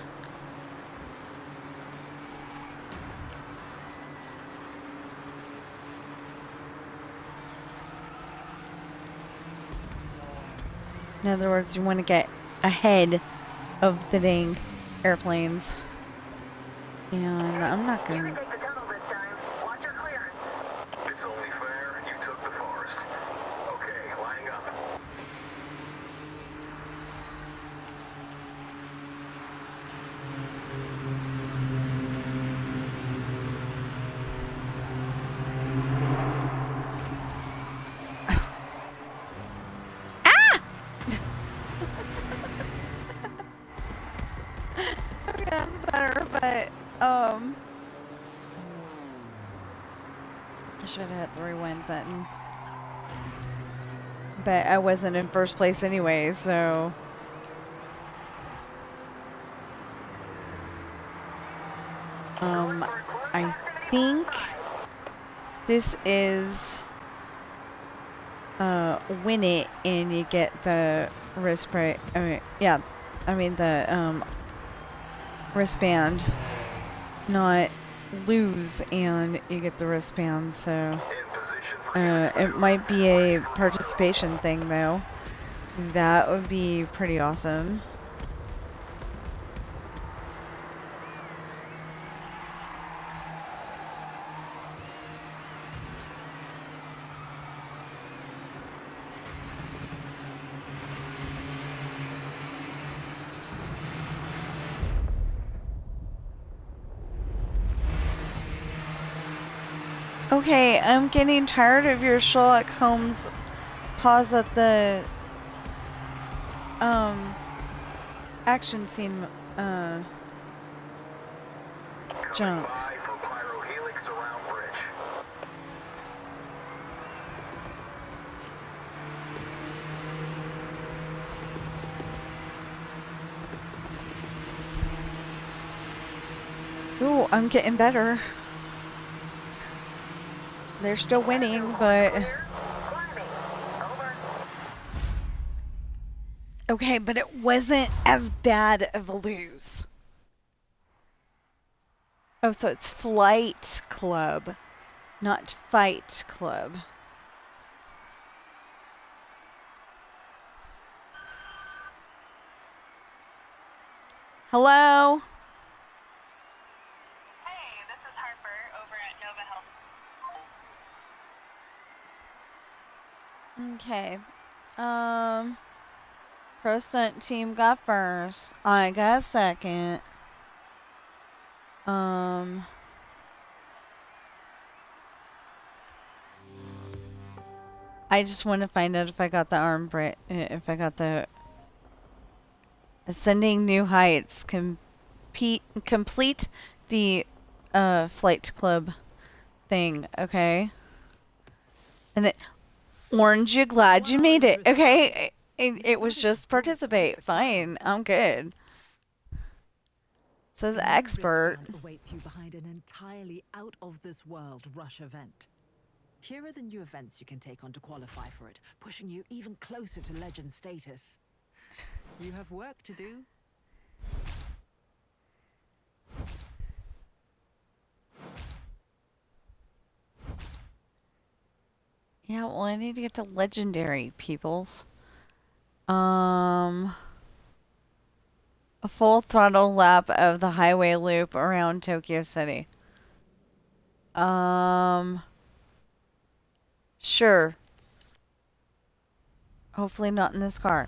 In other words, you want to get ahead of the dang airplanes. And I'm not going to... Take the tunnel this time. Watch your clearance. It's only fair you took the forest. Okay, lining up. That's better, but, I should have hit the rewind button. But I wasn't in first place anyway, so... I think this is, win it and you get the wristband, wristband, not lose and you get the wristband, so, it might be a participation thing though. That would be pretty awesome. Okay, I'm getting tired of your Sherlock Holmes pause at the action scene junk. Ooh, I'm getting better. They're still winning, but... Okay, but it wasn't as bad of a lose. Oh, so it's Flight Club, not Fight Club. Hello? Hey, this is Harper over at Nova Health. Okay. Pro Stunt Team got first. I got second. I just want to find out if I got the arm break, if I got the Ascending New Heights. Complete the Flight Club thing, okay? And then, Orange, you glad you made it, okay? It was just participate. Fine, I'm good. It says expert. Awaits you behind an entirely out of this world rush event. Here are the new events you can take on to qualify for it, pushing you even closer to legend status. You have work to do. Yeah, well, I need to get to legendary, peoples. A full throttle lap of the highway loop around Tokyo City. Sure. Hopefully not in this car.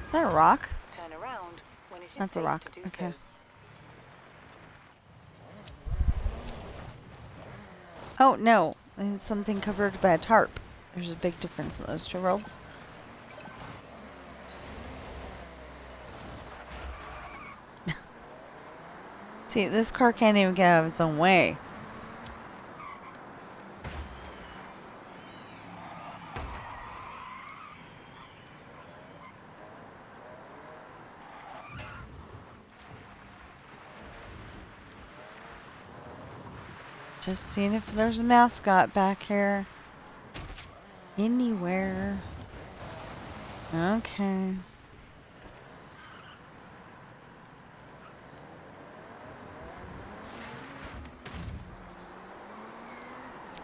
Is that a rock? Turn around when it is That's a safe rock. to do Okay. so. Oh, no. It's something covered by a tarp. There's a big difference in those two worlds. See, this car can't even get out of its own way. Just seeing if there's a mascot back here. Anywhere. Okay.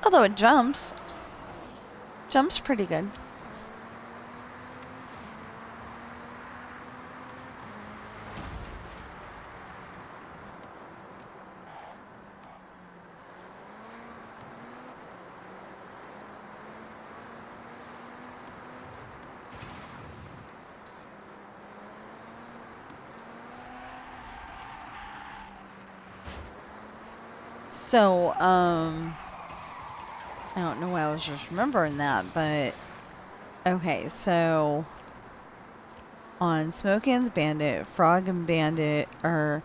Although it jumps. Jumps pretty good. So, I don't know why I was just remembering that, but okay, so on Smokey and Bandit, Frog and Bandit are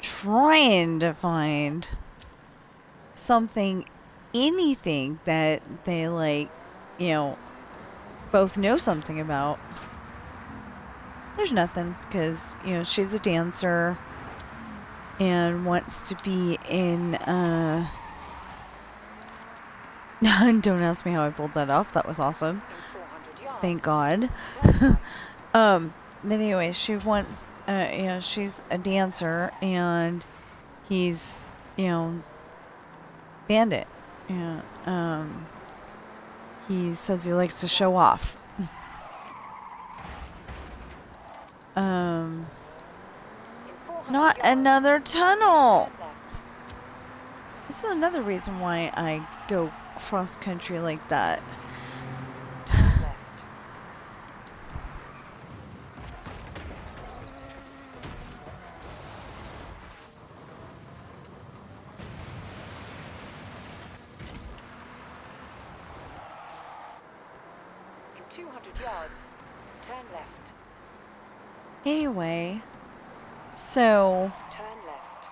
trying to find something, anything that they like, both know something about. There's nothing, because, she's a dancer and wants to be in, don't ask me how I pulled that off. That was awesome. In 400 yards, Thank God. turn right. But anyway, she wants, she's a dancer and he's, Bandit. Yeah. He says he likes to show off. In 400 Not yards, another tunnel. turn left. This is another reason why I go cross country like that. Turn left. In 200 yards, turn left. Anyway, so Turn left.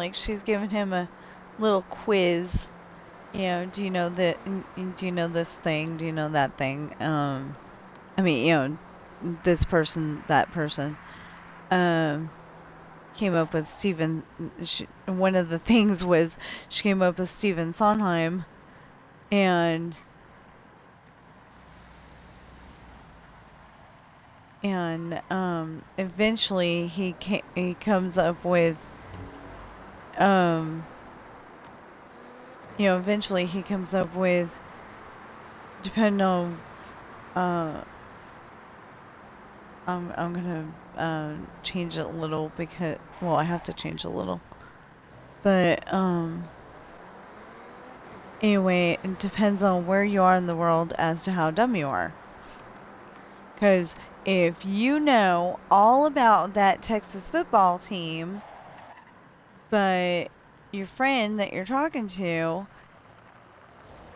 like she's giving him a little quiz. Do you know that? Do you know this thing? Do you know that thing? This person, that person. Came up with Stephen. One of the things was she came up with Stephen Sondheim, and eventually he comes up with eventually he comes up with, depending on I'm gonna change it a little because, well, I have to change a little, but anyway, it depends on where you are in the world as to how dumb you are. Because if you know all about that Texas football team, but your friend that you're talking to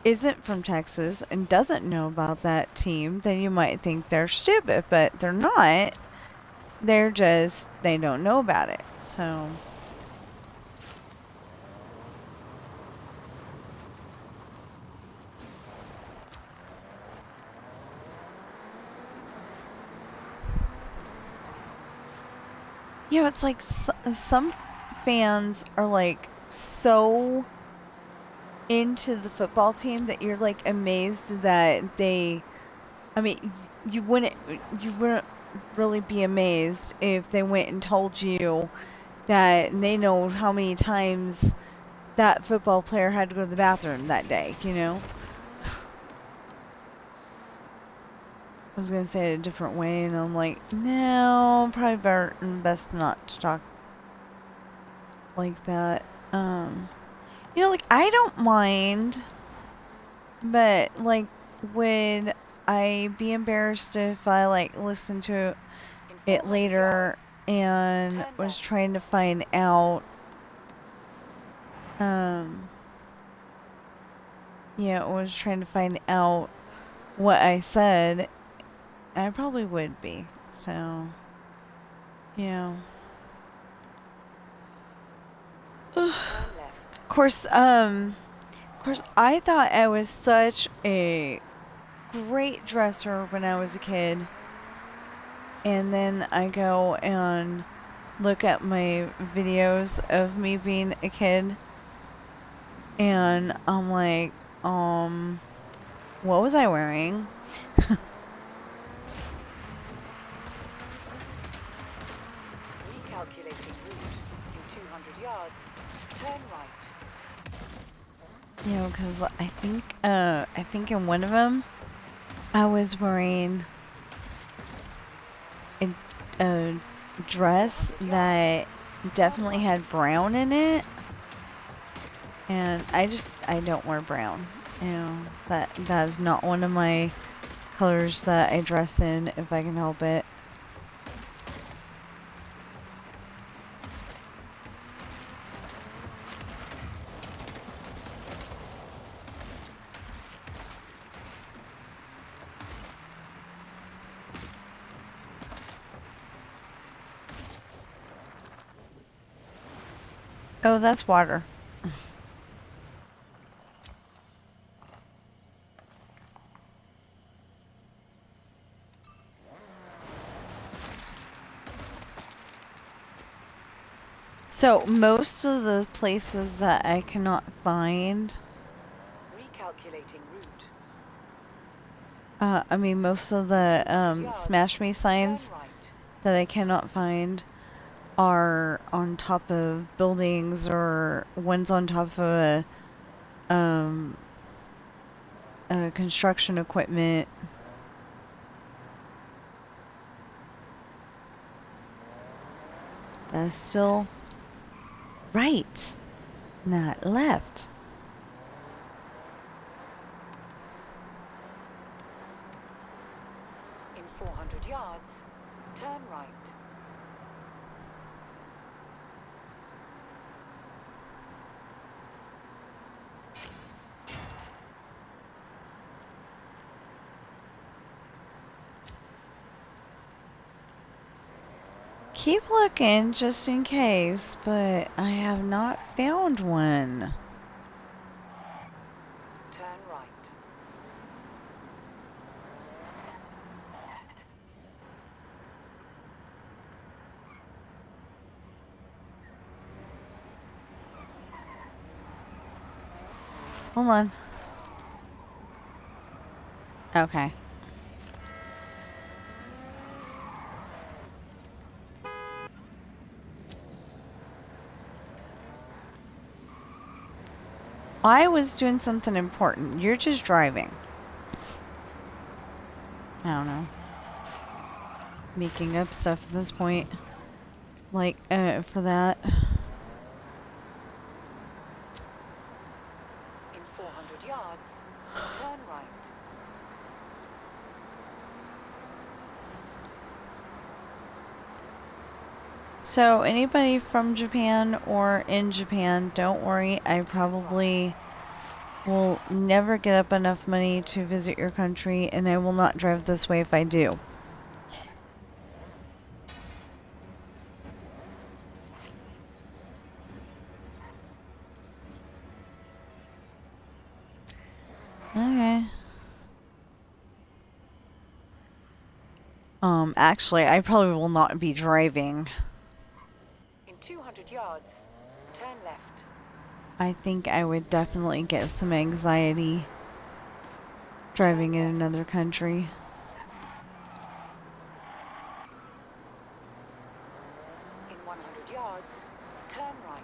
isn't from Texas and doesn't know about that team, then you might think they're stupid, but they're not. They're just, they don't know about it. So it's like some fans are like so into the football team that you're like amazed that they, you wouldn't really be amazed if they went and told you that they know how many times that football player had to go to the bathroom that day, I was going to say it a different way, and I'm like, no, probably better and best not to talk like that. I don't mind, but, would I be embarrassed if I, listened to In it 400 later yards, and turn was left. trying to find out, was trying to find out what I said? I probably would be, so, Turn left. Of course, I thought I was such a great dresser when I was a kid. And then I go and look at my videos of me being a kid. And I'm like, what was I wearing? Recalculating route. In 200 yards, turn right. You know, because I think in one of them, I was wearing a dress that definitely had brown in it. And I don't wear brown. You know, that is not one of my colors that I dress in if I can help it. Oh, that's water. So, most of the places that I cannot find, Recalculating route. I mean, most of the Smash Me signs Turn right. that I cannot find are on top of buildings or one's on top of a construction equipment. That's still right, not left. In 400 yards, turn right. Keep looking just in case, but I have not found one. Turn right. Hold on. Okay. I was doing something important. You're just driving. I don't know. Making up stuff at this point. Like, for that. In 400 yards, turn right. So, anybody from Japan or in Japan, don't worry. I probably will never get up enough money to visit your country, and I will not drive this way if I do. Okay. Actually, I probably will not be driving. In 200 yards, turn left. I think I would definitely get some anxiety driving in another country. In 100 yards, turn right.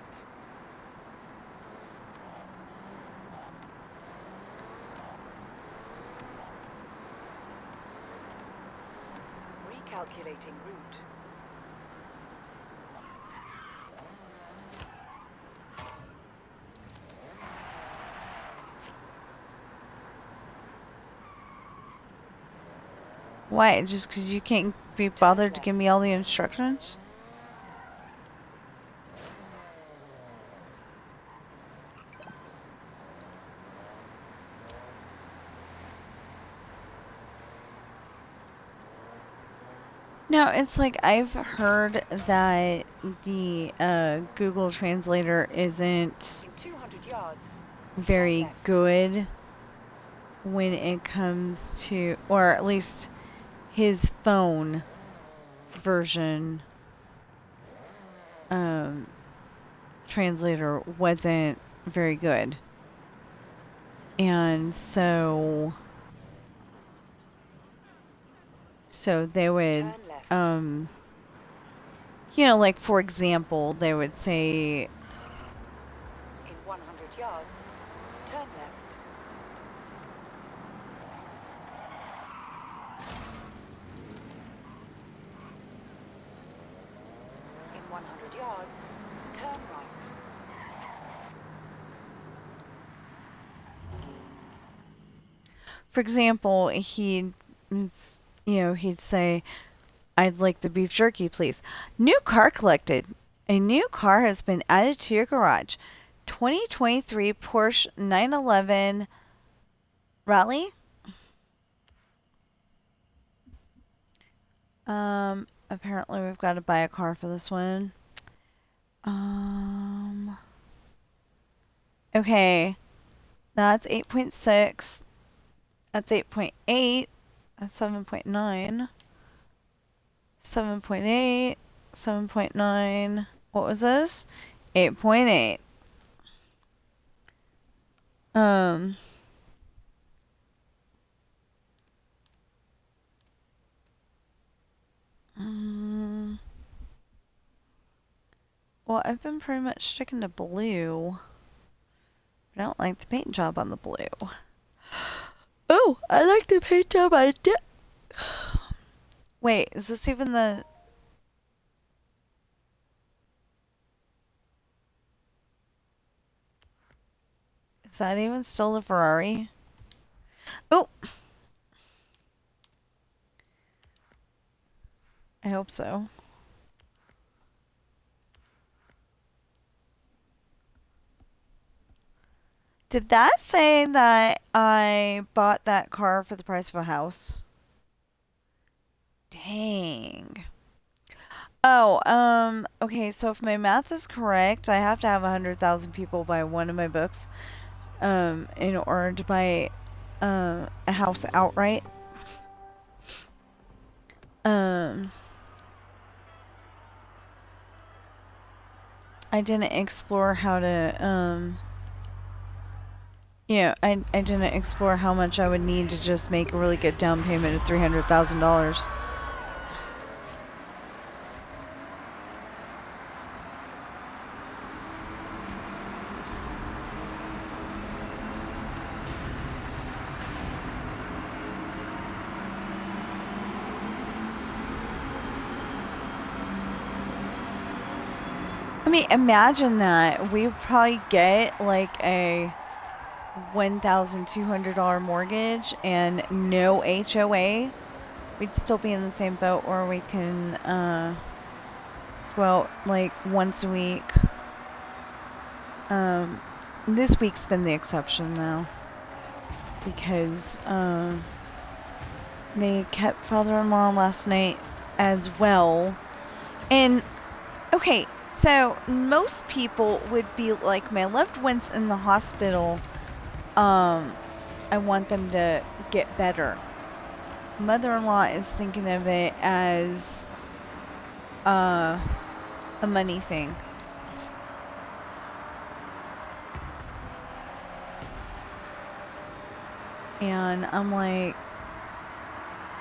Recalculating route. Why? Just because you can't be bothered to give me all the instructions? No, it's like I've heard that the Google Translator isn't In 200 yards, turn very left. good when it comes to, or at least his phone version translator wasn't very good. And so they would Turn left. you know, like for example, they would say In 100 yards, turn left. In 100 yards, turn right. for example, he'd say, "I'd like the beef jerky, please. New car collected. A new car has been added to your garage. 2023 Porsche 911 Rally." Apparently we've got to buy a car for this one. Okay. That's 8.6. That's 8.8. That's 7.9. 7.8. 7.9. What was this? 8.8. Well, I've been pretty much sticking to blue. I don't like the paint job on the blue. Oh, I like the paint job on it. Wait, is this even the... Is that even still the Ferrari? Oh! I hope so. Did that say that I bought that car for the price of a house? Dang. Oh, okay, so if my math is correct, I have to have 100,000 people buy one of my books, in order to buy, a house outright. I didn't explore how to, I didn't explore how much I would need to just make a really good down payment of $300,000. I mean, imagine that. We would probably get like a $1,200 mortgage and no HOA. We'd still be in the same boat, or we can go out like once a week. This week's been the exception though, because they kept father-in-law last night as well. And okay, so most people would be like, my loved ones in the hospital, I want them to get better. Mother-in-law is thinking of it as a money thing. And I'm like,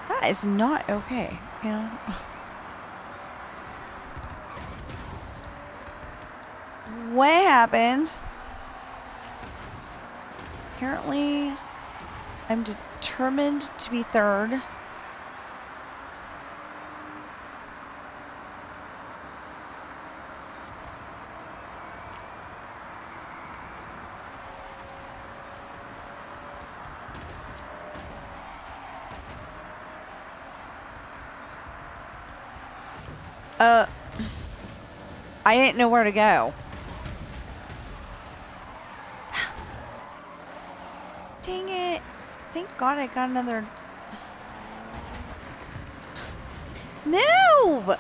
that is not okay, you know? What happened? Apparently, I'm determined to be third. I didn't know where to go. Dang it. Thank God I got another... Move!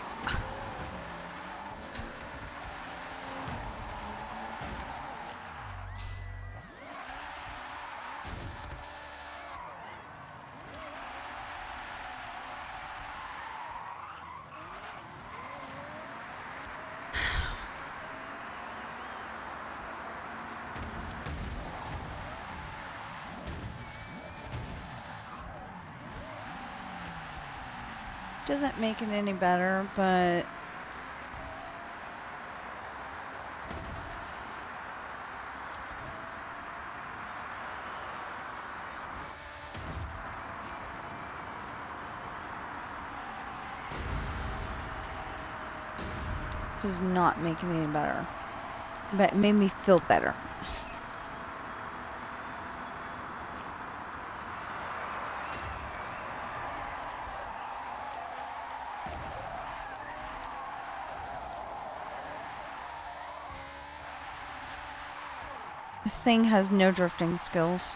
Doesn't make it any better, but does not make it any better. But it made me feel better. This thing has no drifting skills.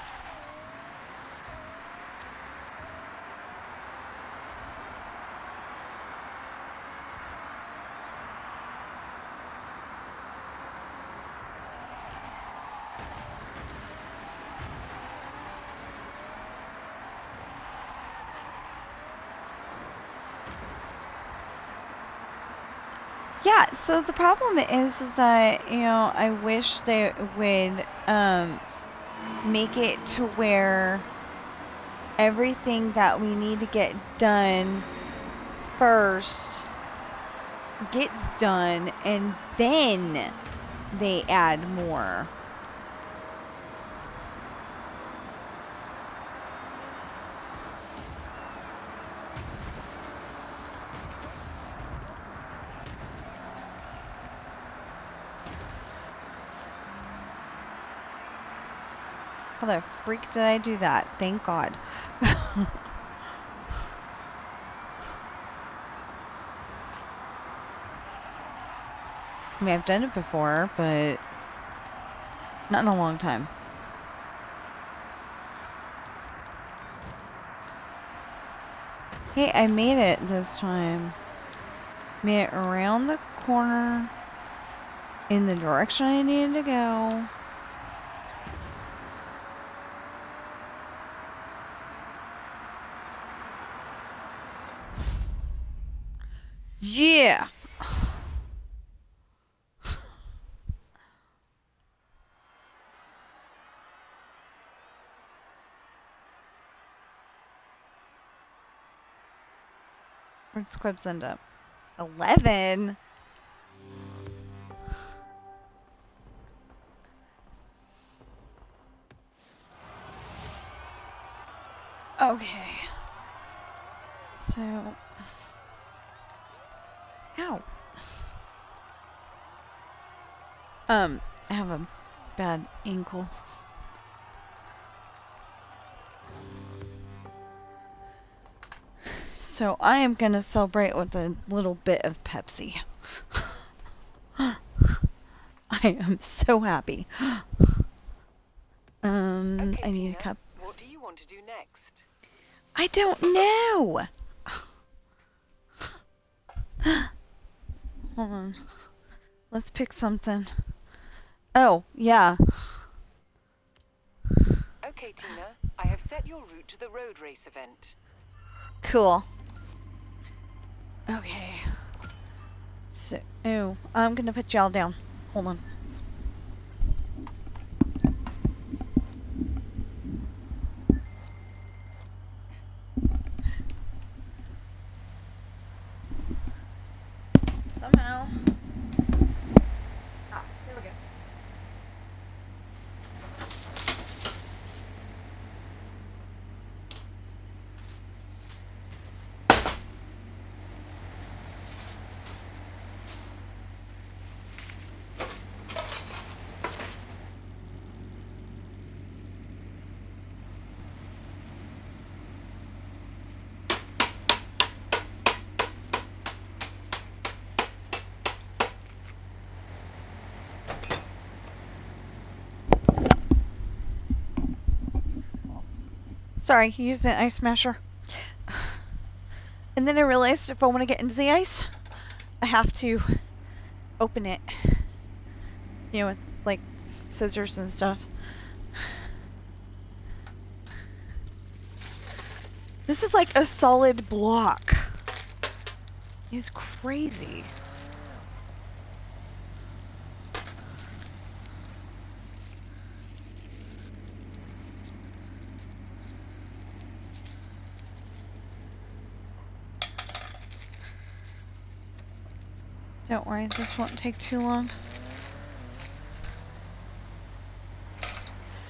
Yeah, so the problem is that, you know, I wish they would make it to where everything that we need to get done first gets done, and then they add more. How the freak did I do that? Thank God. I mean, I've done it before, but not in a long time. Hey, I made it this time. Made it around the corner in the direction I needed to go. Yeah! Where'd Squibs end up? 11? Okay. So... Ow. I have a bad ankle. So I am gonna celebrate with a little bit of Pepsi. I am so happy. Okay, I need Tina, a cup. What do you want to do next? I don't know. Hold on. Let's pick something. Oh, yeah. Okay, Tina, I have set your route to the road race event. Cool. Okay. So, I'm gonna put y'all down. Hold on. Somehow. Ah, there we go. Sorry, used an ice smasher. In And then I realized if I want to get into the ice, I have to open it. You know, with like scissors and stuff. This is like a solid block. It's crazy. Don't worry, this won't take too long.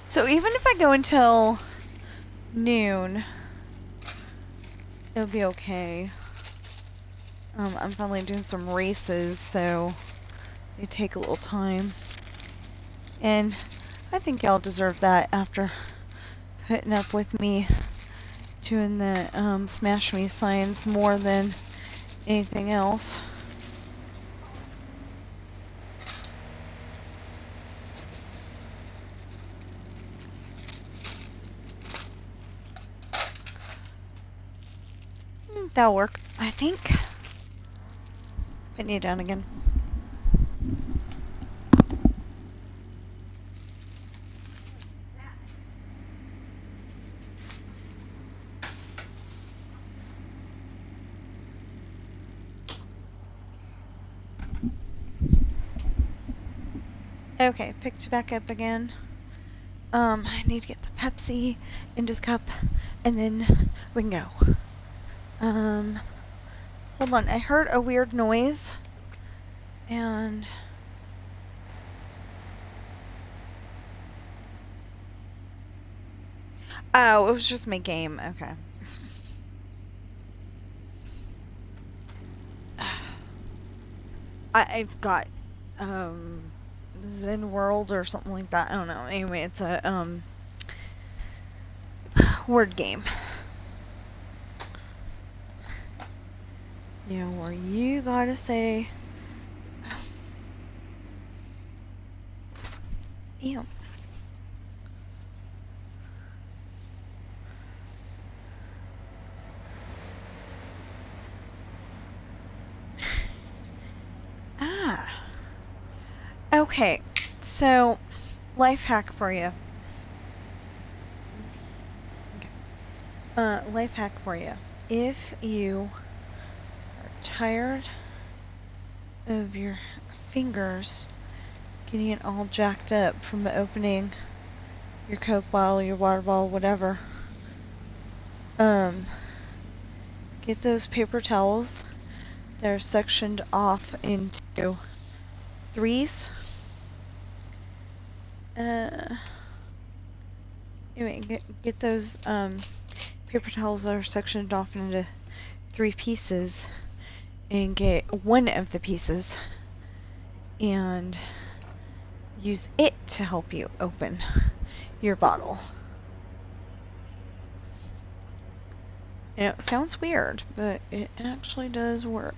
So even if I go until noon, it'll be okay. I'm finally doing some races, so they take a little time. And I think y'all deserve that after putting up with me doing the smash me signs more than anything else. That'll work, I think. Putting you down again. Okay, picked back up again. I need to get the Pepsi into the cup, and then we can go. Hold on, I heard a weird noise, and oh, it was just my game. Okay. I've got Zen World or something like that. I don't know. Anyway, it's a word game. You know, where you gotta say ew. Okay, so life hack for you. Okay. Life hack for you. If you are tired of your fingers getting it all jacked up from opening your Coke bottle, your water bottle, whatever, get those paper towels. They're sectioned off into threes. Anyway, get those paper towels that are sectioned off into 3 pieces, and get one of the pieces and use it to help you open your bottle. You know, it sounds weird, but it actually does work.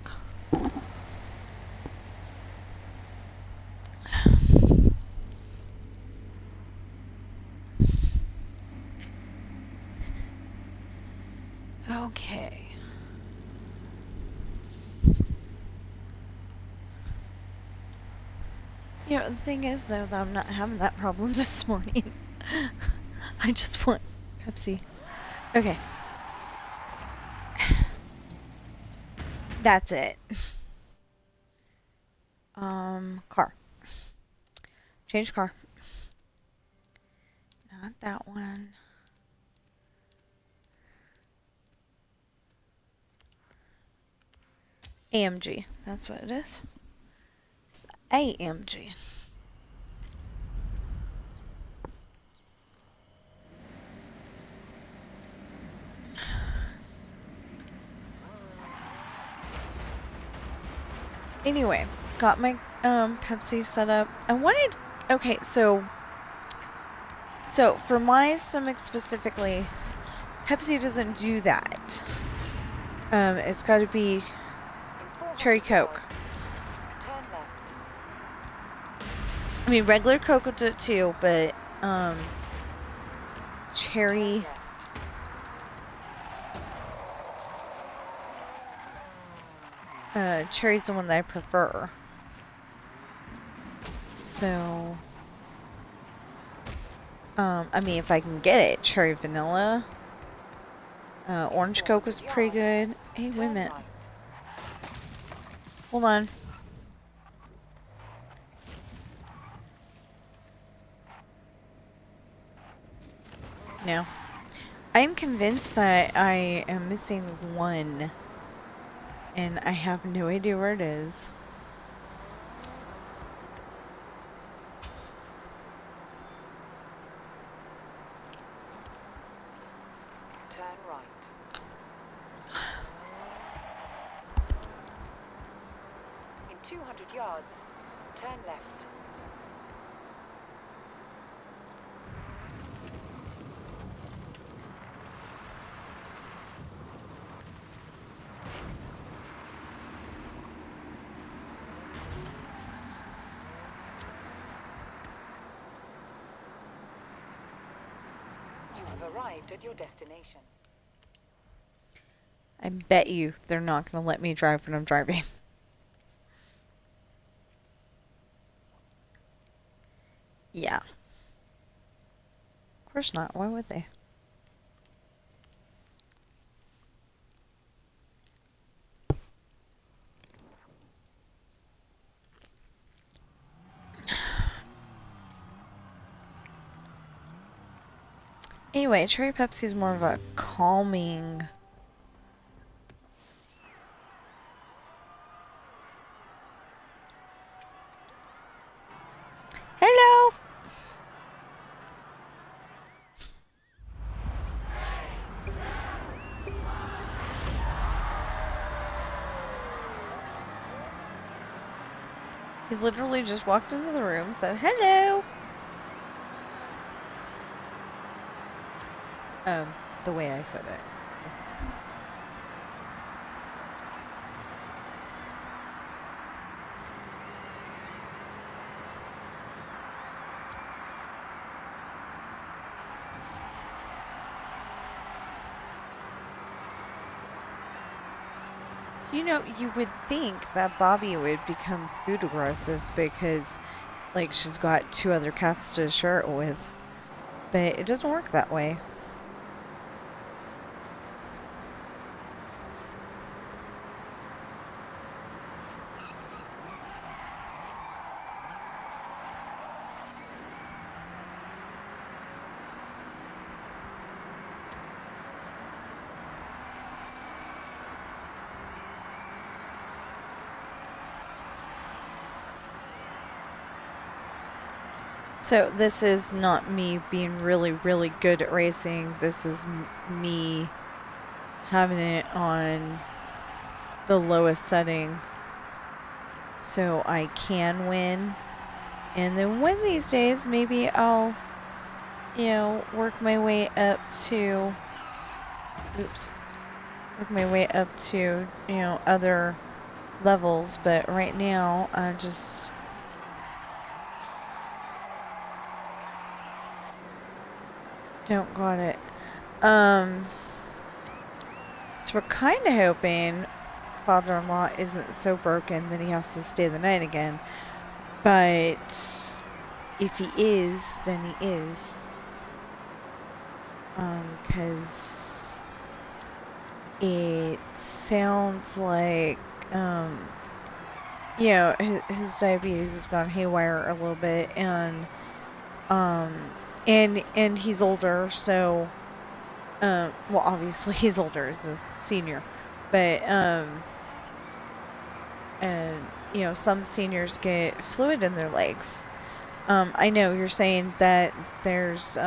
Okay. You know, the thing is, though, that I'm not having that problem this morning. I just want Pepsi. Okay. That's it. Car. Change car. Not that one. AMG. That's what it is. It's AMG. Anyway, got my Pepsi set up. I wanted, okay, so for my stomach specifically, Pepsi doesn't do that. It's got to be cherry Coke. Turn left. I mean, regular Coke will do it too, but cherry. cherry's the one that I prefer. So, I mean, if I can get it, cherry vanilla. Orange Coke was pretty good. Hey, wait a Turn minute. right. Hold on. No. I'm convinced that I am missing one. And I have no idea where it is. Turn right. In 200 yards, turn left. You have arrived at your destination. I bet you they're not going to let me drive when I'm driving. Yeah. Of course not. Why would they? Anyway, cherry Pepsi is more of a calming. Hello! He literally just walked into the room, said, hello! The way I said it. You know, you would think that Bobby would become food aggressive because, like, she's got 2 other cats to share it with. But it doesn't work that way. So this is not me being really, really good at racing. This is me having it on the lowest setting so I can win. And then one of these days, maybe I'll, you know, work my way up to, you know, other levels. But right now, I just... don't got it. So we're kind of hoping father-in-law isn't so broken that he has to stay the night again. But if he is, then he is. 'Cause it sounds like, you know, his diabetes has gone haywire a little bit, and he's older, so, well, obviously he's older as a senior, but, and, you know, some seniors get fluid in their legs. I know you're saying that there's,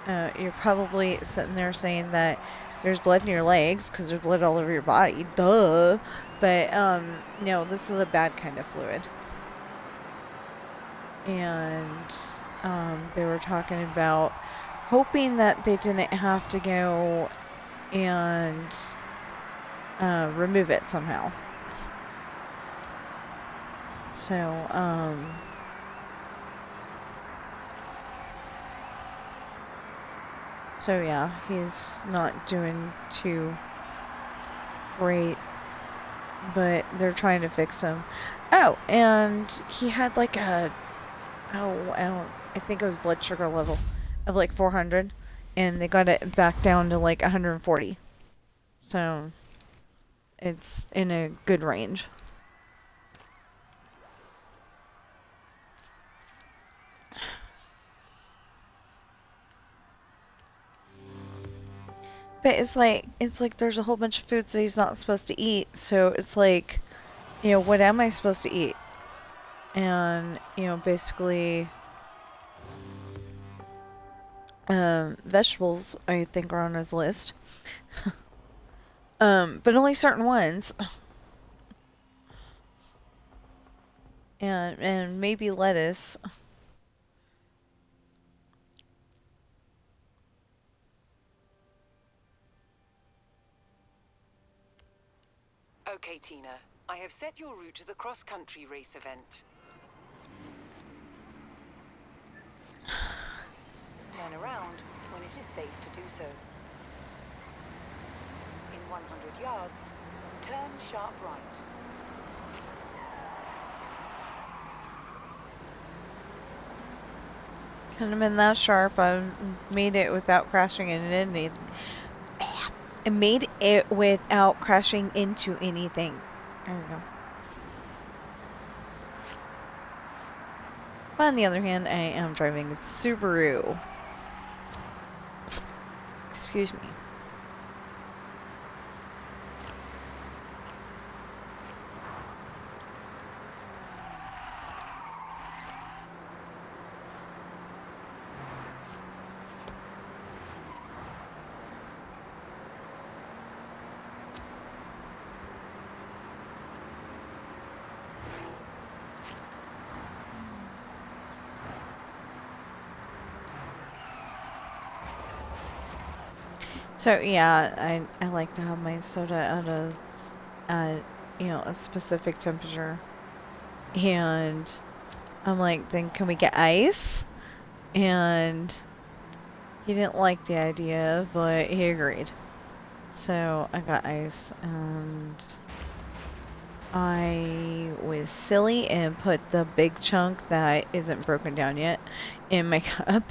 you're probably sitting there saying that there's blood in your legs because there's blood all over your body. Duh. But, no, this is a bad kind of fluid. And, they were talking about hoping that they didn't have to go and, remove it somehow. So, so yeah, he's not doing too great, but they're trying to fix him. Oh, and he had like a, I think it was blood sugar level of like 400, and they got it back down to like 140. So it's in a good range. But it's like there's a whole bunch of foods that he's not supposed to eat, so it's like, you know, what am I supposed to eat? And, you know, basically, vegetables, I think, are on his list. But only certain ones. And maybe lettuce. Okay, Tina. I have set your route to the cross-country race event. Turn around when it is safe to do so. In 100 yards, turn sharp right. Couldn't have been that sharp. I made it without crashing into anything. I made it without crashing into anything. There we go. But on the other hand, I am driving a Subaru. Excuse me. So yeah, I like to have my soda at you know, a specific temperature, and I'm like, then can we get ice? And he didn't like the idea, but he agreed. So I got ice, and I was silly and put the big chunk that isn't broken down yet in my cup.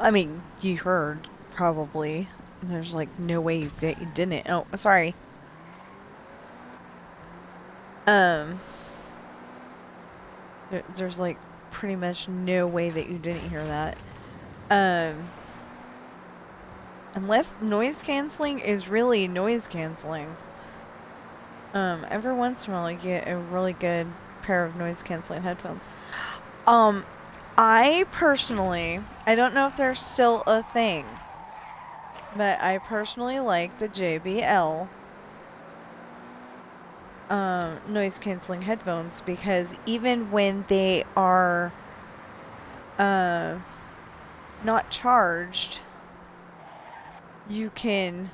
I mean, you heard, probably. There's, like, no way that you didn't. Oh, sorry. There's, like, pretty much no way that you didn't hear that. Unless noise canceling is really noise canceling. Every once in a while you get a really good pair of noise canceling headphones. I personally, I don't know if they're still a thing, but I personally like the JBL noise canceling headphones, because even when they are not charged, you can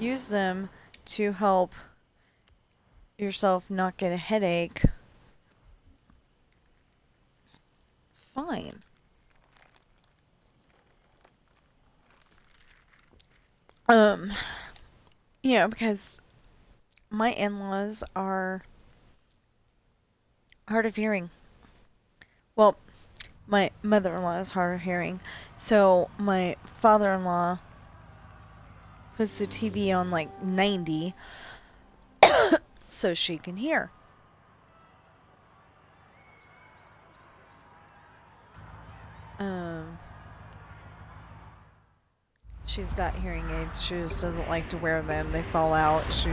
use them to help yourself not get a headache. Fine. You know, because my in-laws are hard of hearing. Well, my mother-in-law is hard of hearing, so my father-in-law puts the TV on like 90 so she can hear. She's got hearing aids. She just doesn't like to wear them. They fall out. She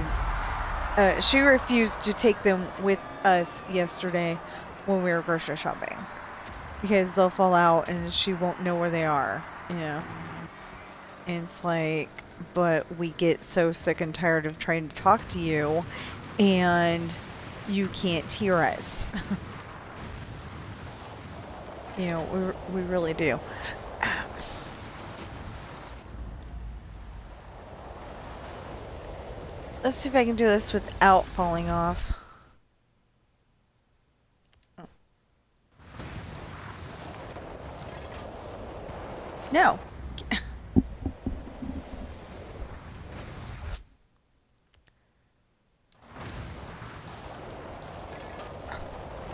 refused to take them with us yesterday when we were grocery shopping, because they'll fall out and she won't know where they are. You know, and it's like, but we get so sick and tired of trying to talk to you, and you can't hear us. You know, we really do. Let's see if I can do this without falling off. No.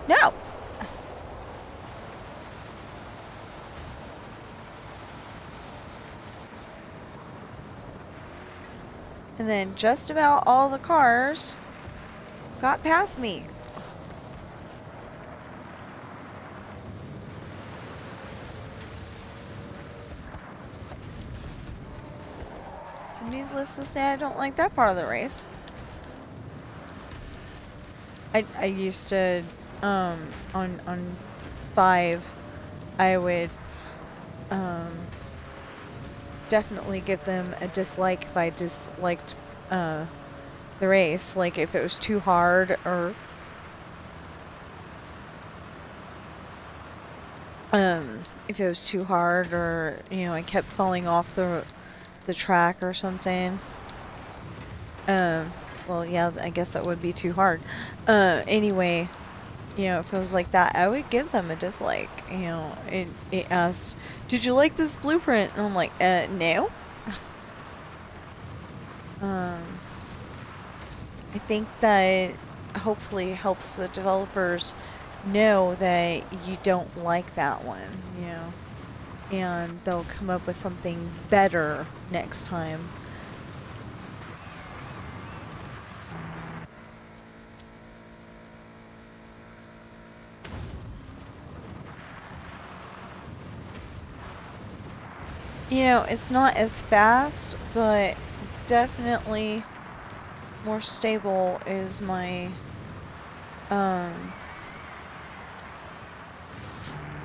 No. And then just about all the cars got past me. So needless to say, I don't like that part of the race. I used to, on 5, I would, definitely give them a dislike if I disliked, the race. Like, if it was too hard, or, if it was too hard, or, you know, I kept falling off the track or something. Well, yeah, I guess that would be too hard. Anyway, you know, if it was like that, I would give them a dislike. You know, it asked, did you like this blueprint? And I'm like, no. I think that hopefully helps the developers know that you don't like that one, you know, and they'll come up with something better next time. You know, it's not as fast, but definitely more stable is my,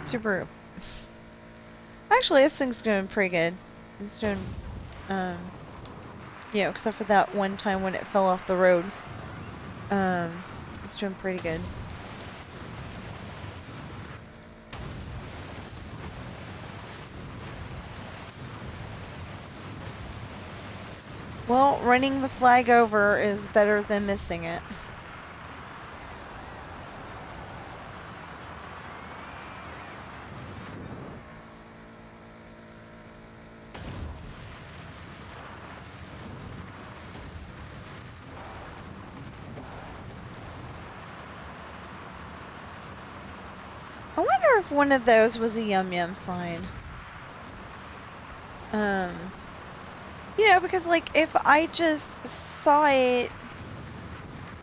Subaru. Actually, this thing's doing pretty good. It's doing, you know, except for that one time when it fell off the road. It's doing pretty good. Well, running the flag over is better than missing it. I wonder if one of those was a Yum Yum sign. You know, because, like, if I just saw it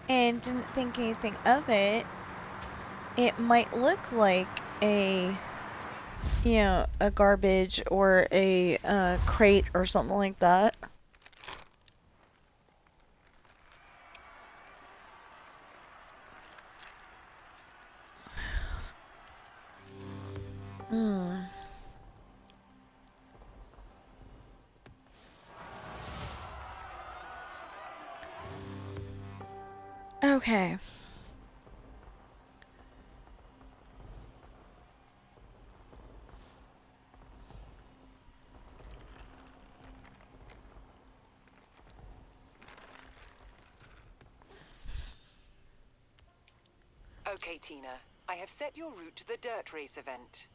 and didn't think anything of it, it might look like a, you know, a garbage or a crate or something like that. Okay. Okay, Tina. I have set your route to the dirt race event.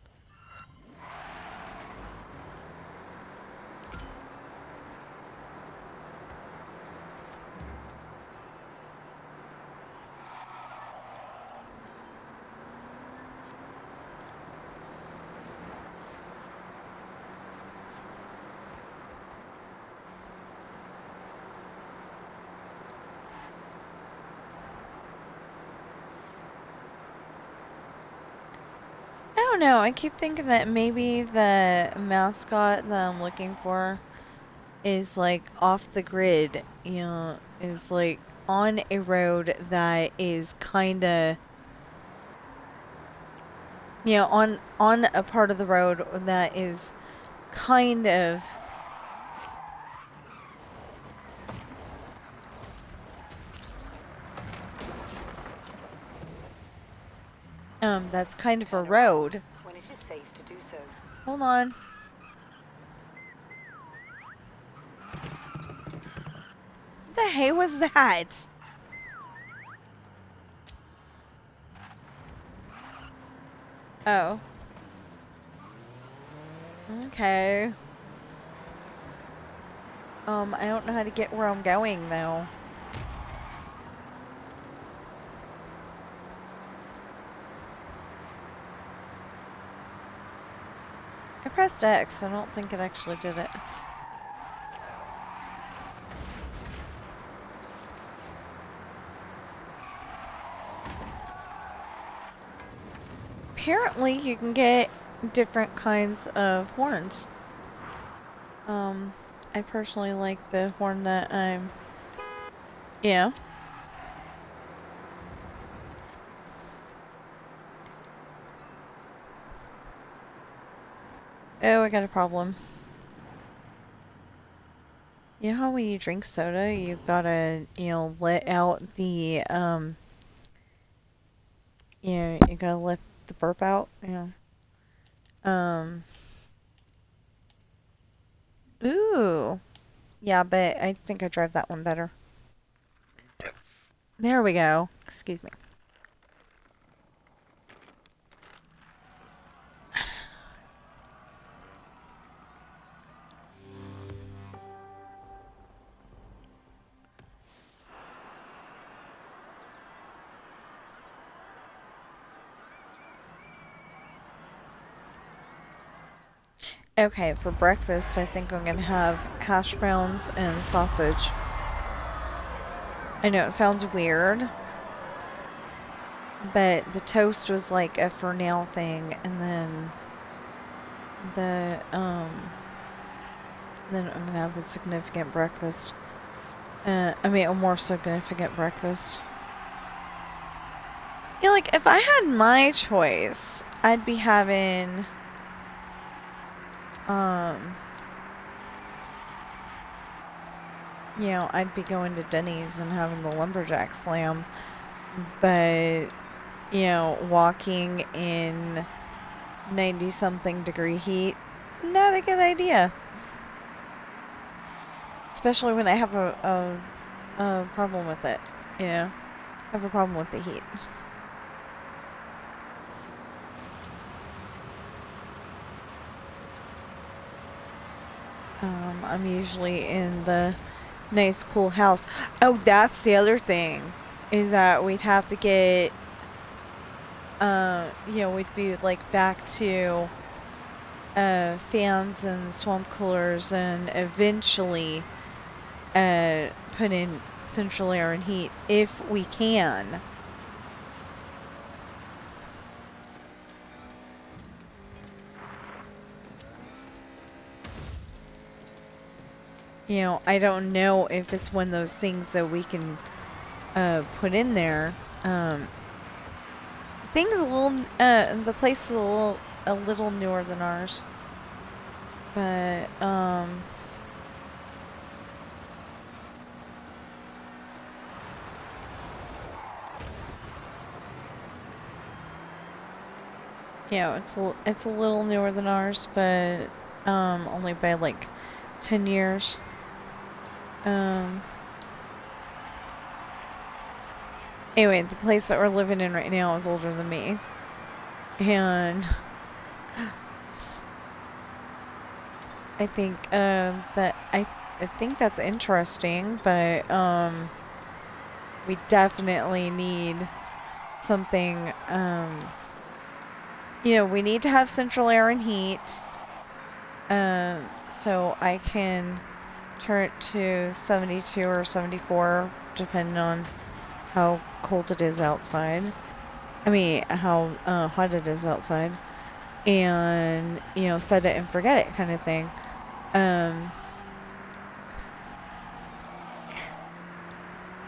I don't know. I keep thinking that maybe the mascot that I'm looking for is like off the grid, you know, is like on a road that is kind of, you know, on a part of the road that is kind of that's kind of a road. When it is safe to do so. Hold on. What the hey was that? Oh. Okay. I don't know how to get where I'm going, though. I pressed X. I don't think it actually did it. Apparently, you can get different kinds of horns. I personally like the horn that I'm... Yeah. Oh, I got a problem. You know how when you drink soda, you gotta, let out the, you gotta let the burp out, Ooh. Yeah, but I think I drive that one better. There we go. Excuse me. Okay, for breakfast, I think I'm gonna have hash browns and sausage. I know it sounds weird, but the toast was like a for now thing, and then then I'm gonna have a significant breakfast. I mean, a more significant breakfast. Yeah, like, if I had my choice, I'd be having, I'd be going to Denny's and having the lumberjack slam, but, walking in 90-something degree heat, not a good idea. Especially when I have a problem with it, I have a problem with the heat. I'm usually in the nice, cool house. Oh, that's the other thing, is that we'd have to get, we'd be, like, back to, fans and swamp coolers and eventually, put in central air and heat if we can. I don't know if it's one of those things that we can put in there. The place is a little newer than ours, but it's a little newer than ours, but only by like 10 years. Anyway, the place that we're living in right now is older than me. And I think I think that's interesting, but we definitely need something, we need to have central air and heat, so I can turn it to 72 or 74, depending on how cold it is outside. I mean, how hot it is outside. And, set it and forget it kind of thing.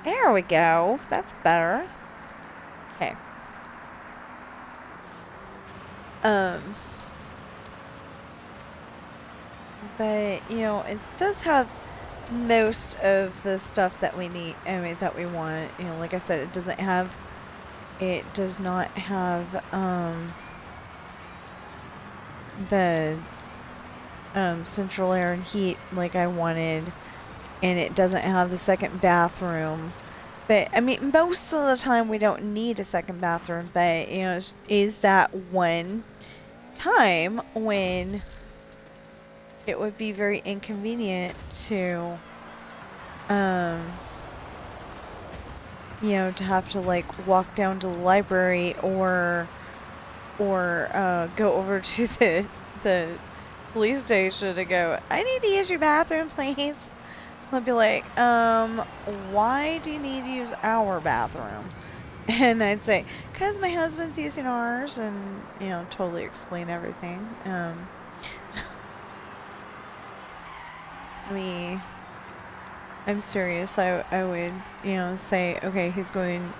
There we go. That's better. Okay. But, it does have most of the stuff that we need, that we want. Like I said, it does not have, the, central air and heat like I wanted, and it doesn't have the second bathroom. But, I mean, most of the time we don't need a second bathroom, but, you know, is that one time when it would be very inconvenient to, you know, to have to, like, walk down to the library or go over to the police station to go, I need to use your bathroom, please. They'll be like, why do you need to use our bathroom? And I'd say, because my husband's using ours, and, you know, totally explain everything. I mean, I'm serious. I would, you know, say, okay, he's going,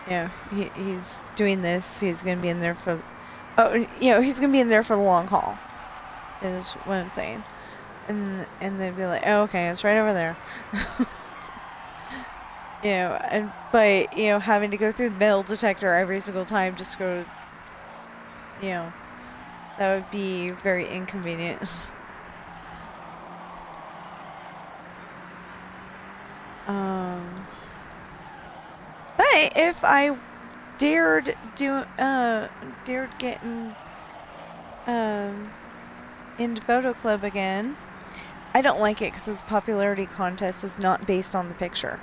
you know, he's doing this. He's going to be in there for, oh, you know, he's going to be in there for the long haul, is what I'm saying. And they'd be like, oh, okay, it's right over there. You know, but, you know, having to go through the metal detector every single time just go, you know, that would be very inconvenient. But if I dared getting, into Photo Club again, I don't like it because this popularity contest is not based on the picture.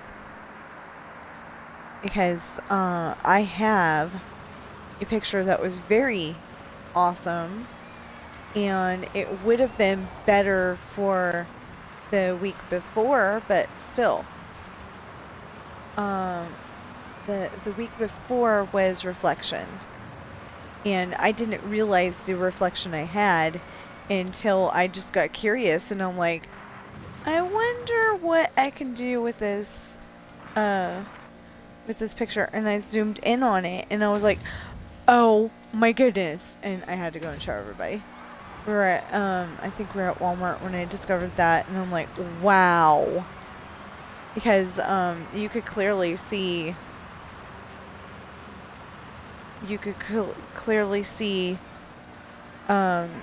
Because, I have a picture that was very awesome, and it would have been better for the week before, but still. The week before was reflection, and I didn't realize the reflection I had until I just got curious, and I'm like, I wonder what I can do with this picture, and I zoomed in on it, and I was like, oh my goodness, and I had to go and show everybody. We were at, I think we were at Walmart when I discovered that, and I'm like, wow. Because, you could clearly see,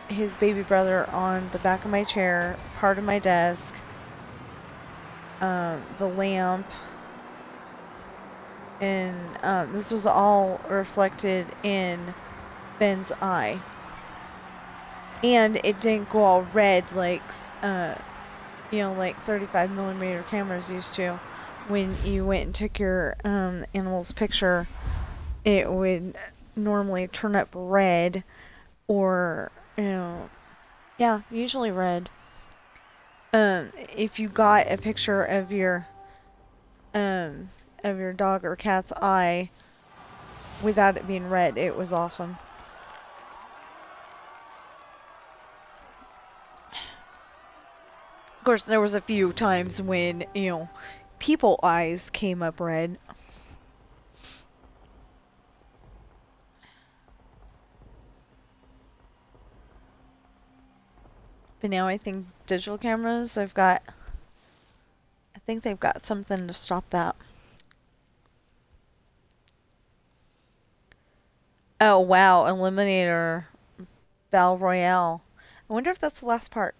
his baby brother on the back of my chair, part of my desk, the lamp, and, this was all reflected in Ben's eye. And it didn't go all red like, you know, like 35mm cameras used to. When you went and took your animal's picture, it would normally turn up red, or, you know, yeah, usually red. If you got a picture of your dog or cat's eye without it being red, it was awesome. Of course, there was a few times when, you know, people eyes came up red. But now I think digital cameras, I think they've got something to stop that. Oh, wow, Eliminator Battle Royale. I wonder if that's the last part.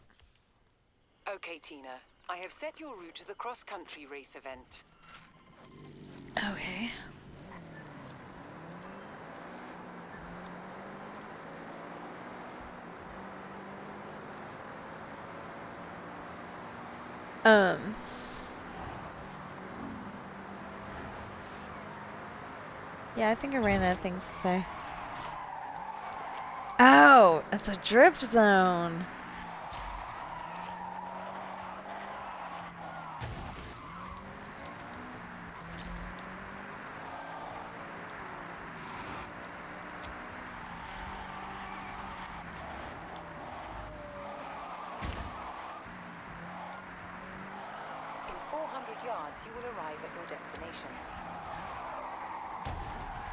Okay, Tina. I have set your route to the cross-country race event. Okay. Yeah, I think I ran out of things to say. Oh, it's a drift zone. In 400 yards, you will arrive at your destination.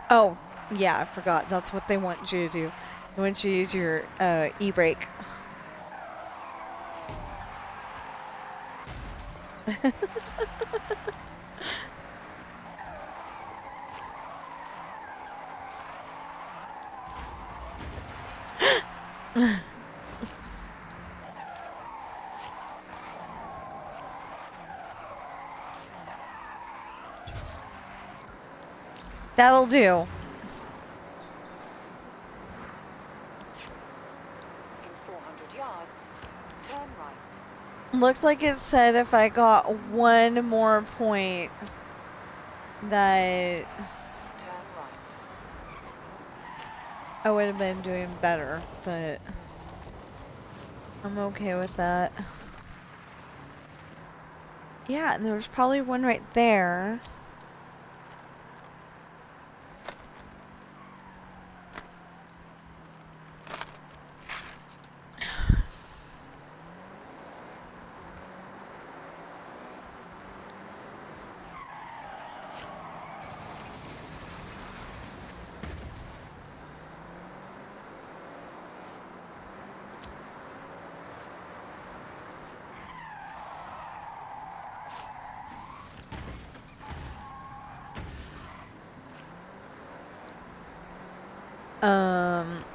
Oh, yeah, I forgot. That's what they want you to do. They want you to use your e-brake. That'll do. In 400 yards, turn right. Looked like it said if I got one more point that Turn right. I would have been doing better, but I'm okay with that. Yeah, and there was probably one right there.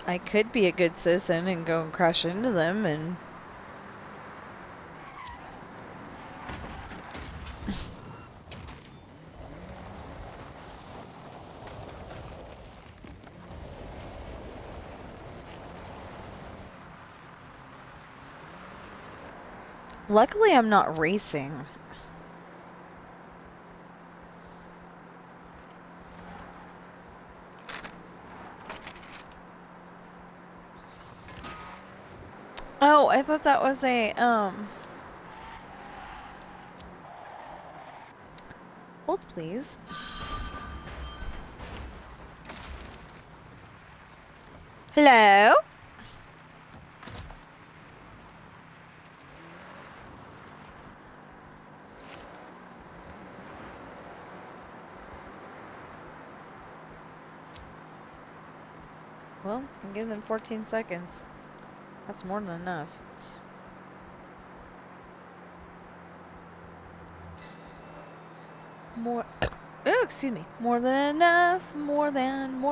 I could be a good citizen and go and crash into them and... Luckily, I'm not racing. Oh, I thought that was a, Hold, please. Hello? Well, I'll give them 14 seconds. That's more than enough. More... Oh, excuse me. More than enough. More than...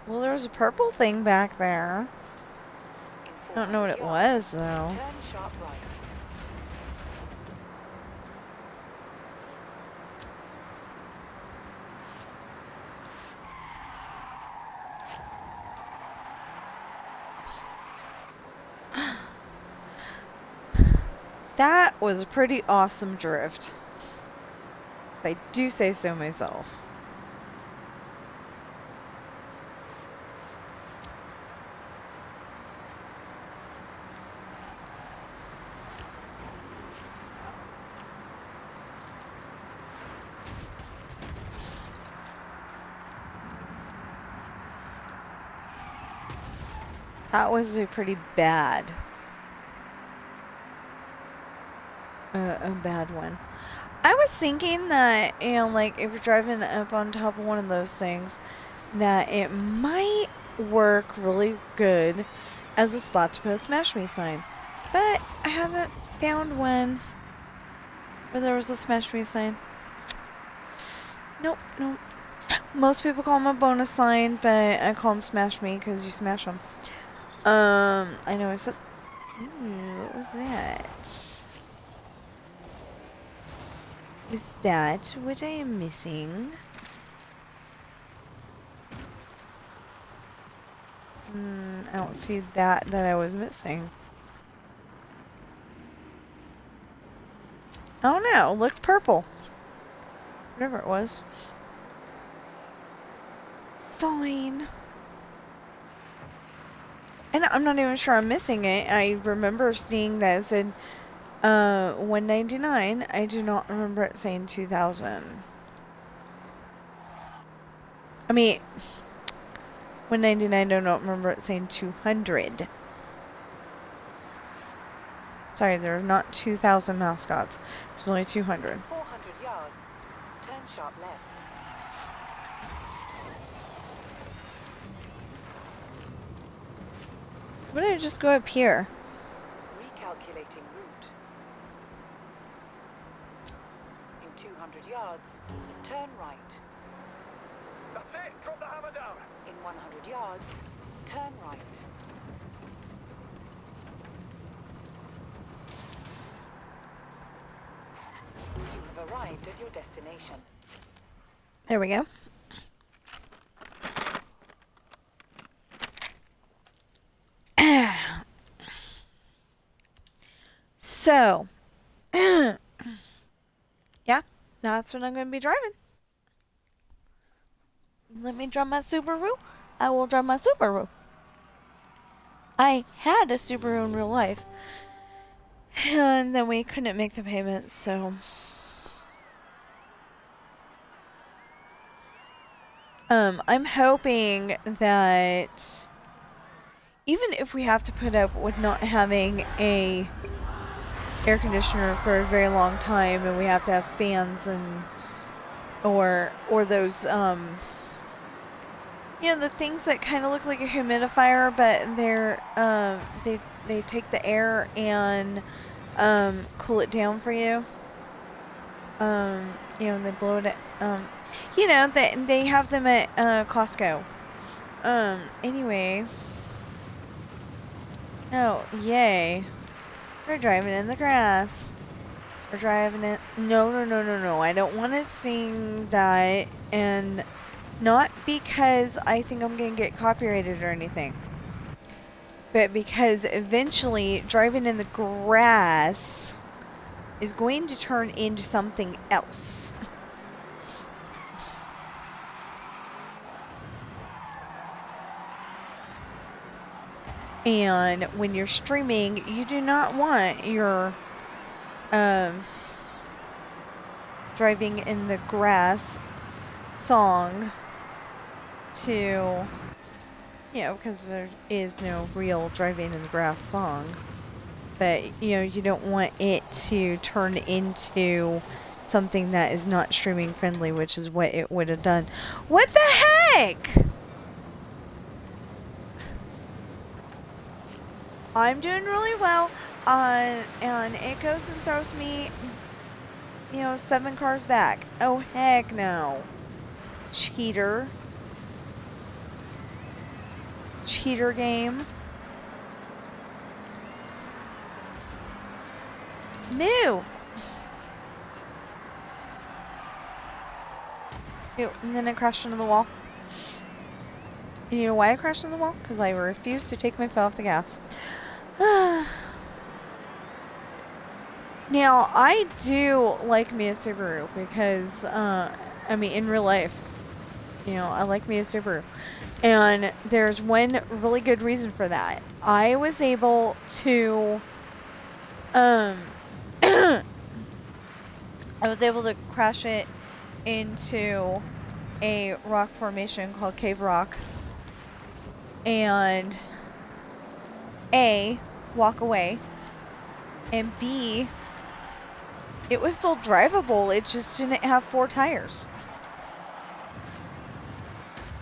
Well, there was a purple thing back there. In I don't know what 400 it yards, was, though. turn sharp right. That was a pretty awesome drift. If I do say so myself. That was a pretty bad. A bad one. I was thinking that, you know, like, if you're driving up on top of one of those things, that it might work really good as a spot to put a Smash Me sign. But I haven't found one where there was a Smash Me sign. Nope, nope. Most people call them a bonus sign, but I call them Smash Me because you smash them. I know I said... Ooh, what was that? Is that what I am missing? I don't see that I was missing. I don't know. It looked purple. Whatever it was. Fine. And I'm not even sure I'm missing it. I remember seeing that it said $199. I do not remember it saying 2,000. I mean, $199. I don't remember it saying 200. Sorry, there are not 2,000 mascots. There's only 200. 400 yards, turn sharp left. Why don't I just go up here? Recalculating route. In 200 yards, turn right. That's it. Drop the hammer down. In 100 yards, turn right. arrived at your destination. There we go. So, yeah, that's what I'm going to be driving. Let me drive my Subaru. I will drive my Subaru. I had a Subaru in real life, and then we couldn't make the payments, so I'm hoping that even if we have to put up with not having a air conditioner for a very long time, and we have to have fans and or those the things that kind of look like a humidifier, but they're they take the air and cool it down for you. They blow it they have them at Costco. Anyway. Oh, yay. We're driving in the grass. We're driving it. No. I don't want to sing that, and not because I think I'm going to get copyrighted or anything, but because eventually driving in the grass is going to turn into something else. And when you're streaming, you do not want your driving in the grass song to, because there is no real driving in the grass song. But, you don't want it to turn into something that is not streaming friendly, which is what it would have done. What the heck? I'm doing really well, and it goes and throws me, 7 cars back. Oh, heck no. Cheater. Cheater game. Move! Ew, and then I crashed into the wall. And you know why I crashed into the wall? Because I refused to take my foot off the gas. Now, I do like me a Subaru because, in real life, I like me a Subaru. And there's one really good reason for that. I was able to, I was able to crash it into a rock formation called Cave Rock. And A, walk away. And B, it was still drivable. It just didn't have 4 tires.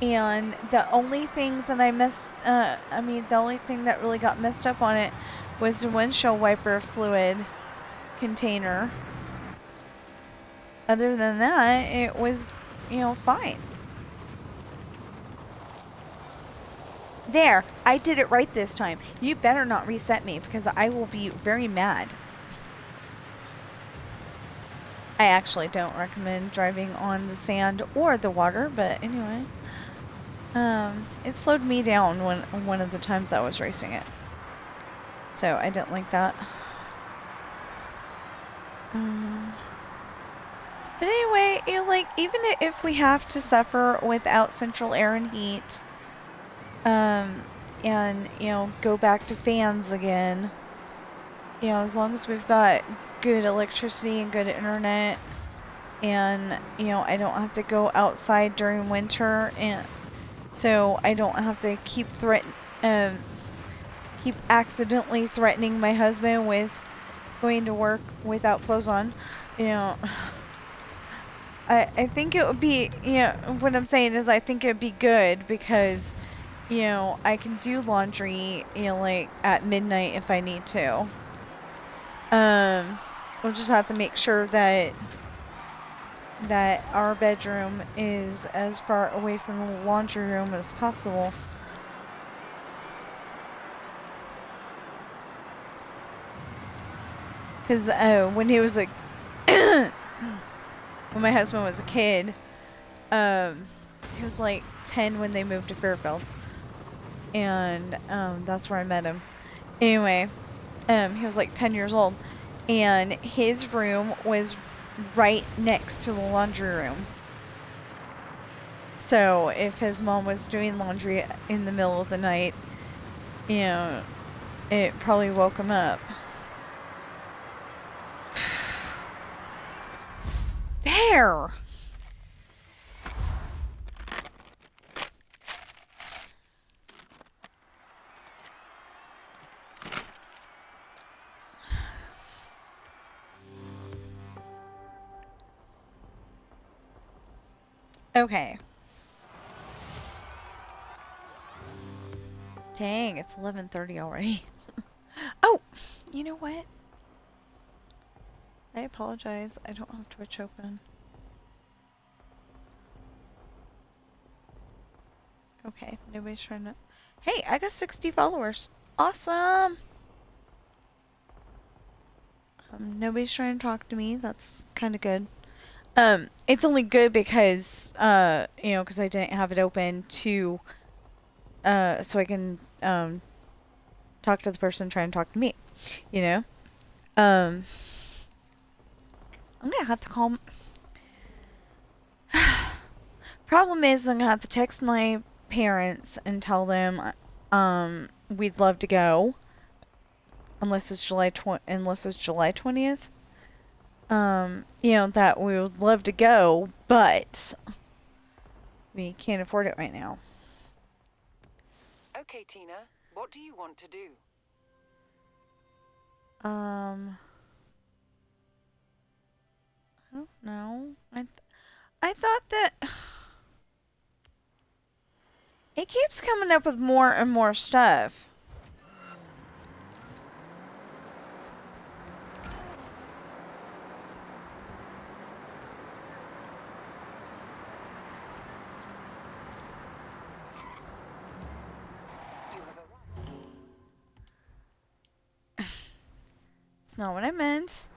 And the only thing that I missed, the only thing that really got messed up on it was the windshield wiper fluid container. Other than that, it was, fine. There, I did it right this time. You better not reset me because I will be very mad. I actually don't recommend driving on the sand or the water, but anyway. It slowed me down one of the times I was racing it. So I didn't like that. But anyway, even if we have to suffer without central air and heat, and, go back to fans again, as long as we've got good electricity and good internet, and, I don't have to go outside during winter, and so I don't have to keep accidentally threatening my husband with going to work without clothes on, I think it would be, what I'm saying is I think it would be good because, I can do laundry, at midnight if I need to. We'll just have to make sure that our bedroom is as far away from the laundry room as possible. Because when he was when my husband was a kid. He was like 10 when they moved to Fairfield. And that's where I met him. Anyway, he was like 10 years old. And his room was right next to the laundry room. So if his mom was doing laundry in the middle of the night, you know, it probably woke him up. There! Okay. Dang, it's 11:30 already. Oh, you know what? I apologize. I don't have Twitch open. Okay, nobody's trying to... Hey, I got 60 followers. Awesome! Nobody's trying to talk to me. That's kind of good. It's only good because, you know, because I didn't have it open to, so I can, talk to the person trying to talk to me, you know? I'm gonna have to call... Problem is, I'm gonna have to text my parents and tell them, we'd love to go. Unless it's July 20th. You know, that we would love to go, but we can't afford it right now. Okay, Tina, what do you want to do? I don't know. I thought that it keeps coming up with more and more stuff. You have arrived. It's not what I meant.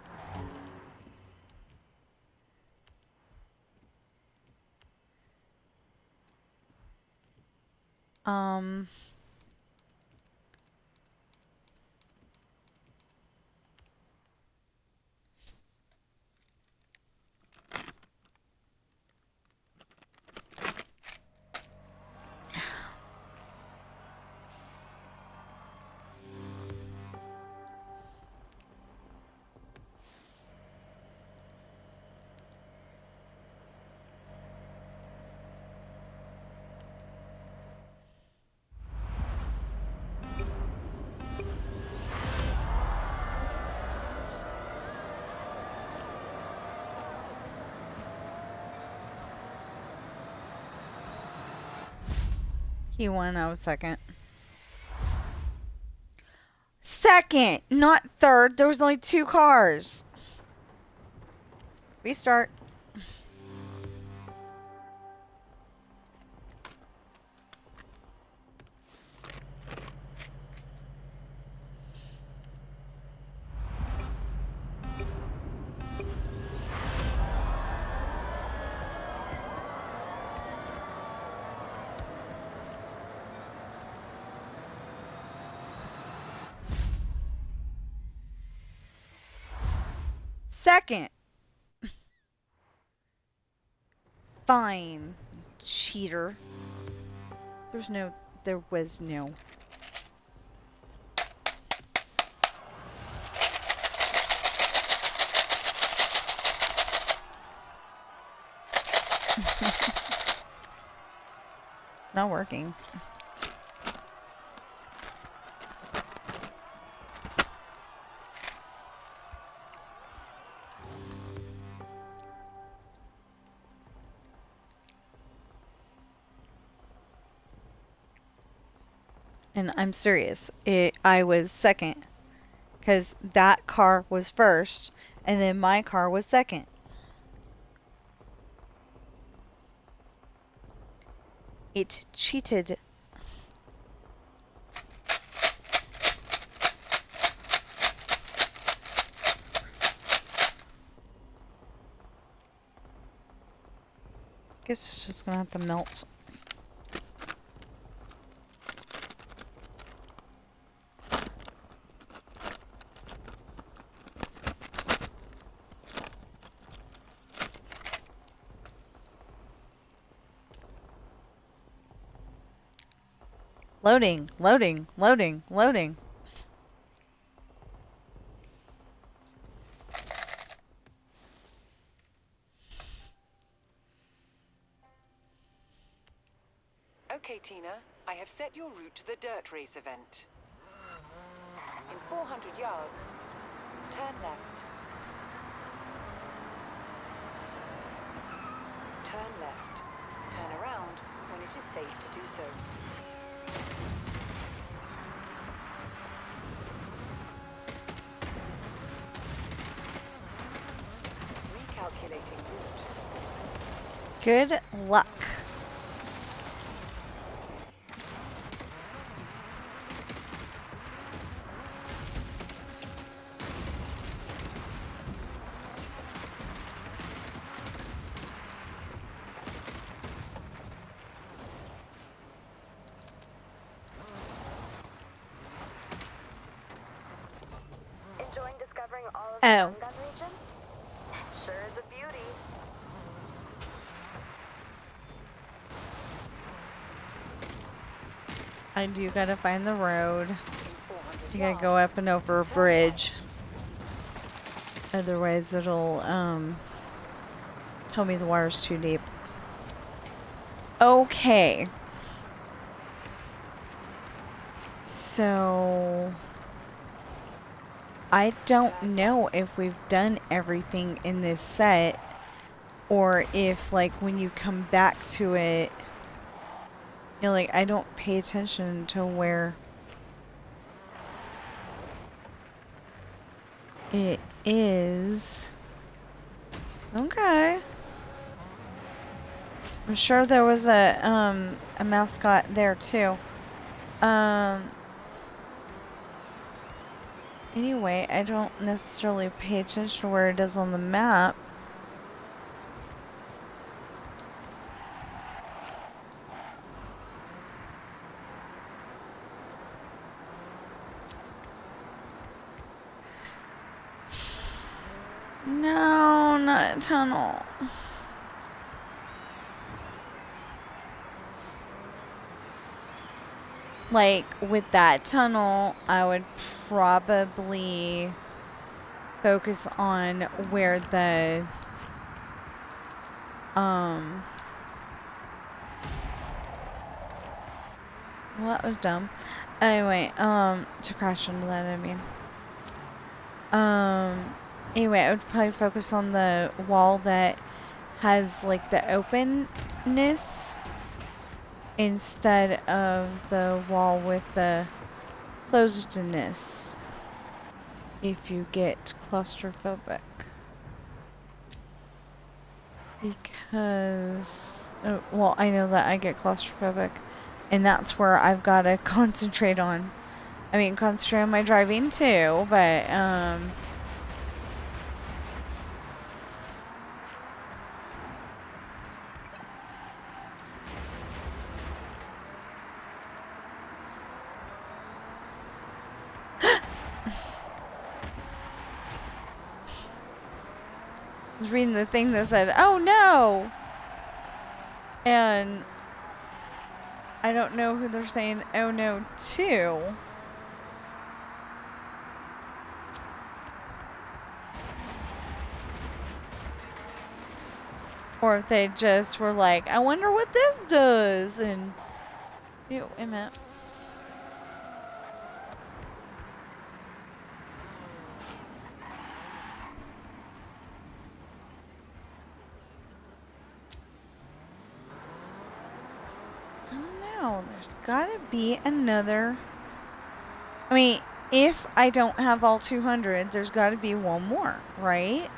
He won, I was second. Second, not third. There was only 2 cars. Restart. Second. Fine, cheater. There was no. It's not working. And I'm serious. I was second. Because that car was first. And then my car was second. It cheated. Guess it's just gonna have to melt. Loading, loading, loading, loading. Okay, Tina. I have set your route to the dirt race event. In 400 yards, turn left. Turn left. Turn around when it is safe to do so. Recalculating route. Good luck. Enjoying discovering all of Oh. the Gun region? It sure is a beauty. I do gotta find the road. In 400 You gotta yards, go up and over a turn bridge. left. Otherwise it'll tell me the water's too deep. Okay. So I don't know if we've done everything in this set, or if like when you come back to it, you know, like I don't pay attention to where it is. Okay. I'm sure there was a mascot there too. Anyway, I don't necessarily pay attention to where it is on the map. No, not a tunnel. Like, with that tunnel, I would probably focus on where the, well, that was dumb. Anyway, to crash into that, I mean. Anyway, I would probably focus on the wall that has, like, the openness instead of the wall with the closedness, if you get claustrophobic. Because, well, I know that I get claustrophobic, and that's where I've got to concentrate on. I mean, concentrate on my driving too, but, I was reading the thing that said, "Oh no!" And I don't know who they're saying "oh no" to. Or if they just were like, "I wonder what this does," and ew, wait a minute. I don't know. There's gotta be another. I mean, if I don't have all 200, there's gotta be one more, right?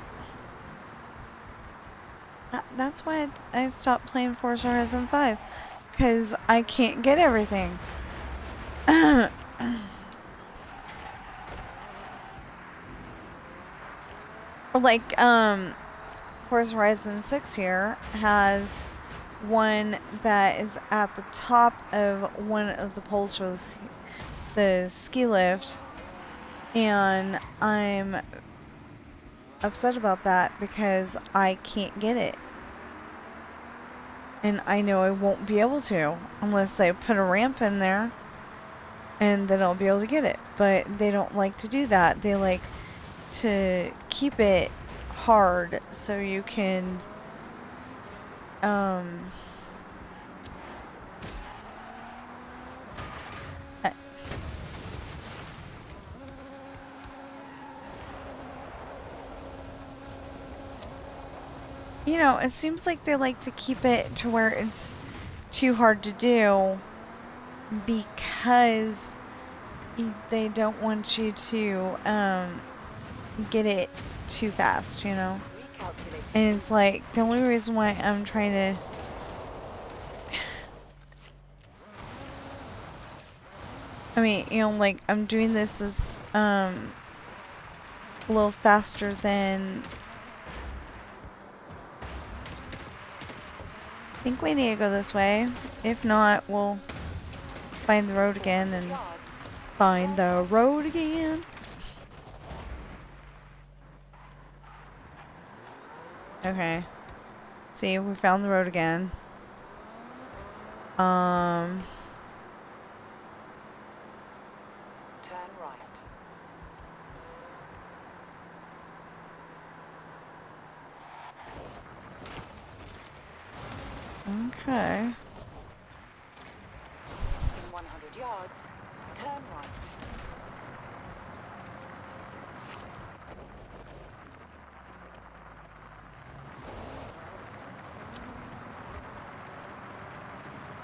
That's why I stopped playing Forza Horizon 5. Because I can't get everything. Like, Forza Horizon 6 here has one that is at the top of one of the poles for the ski lift, and I'm upset about that because I can't get it. And I know I won't be able to unless I put a ramp in there, and then I'll be able to get it. But they don't like to do that. They like to keep it hard so you can you know, it seems like they like to keep it to where it's too hard to do because they don't want you to get it too fast, you know? And it's like, the only reason why I'm trying to... I mean, you know, like, I'm doing this as, a little faster than... I think we need to go this way. If not, we'll find the road again and find the road again. Okay. See, we found the road again. Turn right. Okay. In 100 yards, turn right.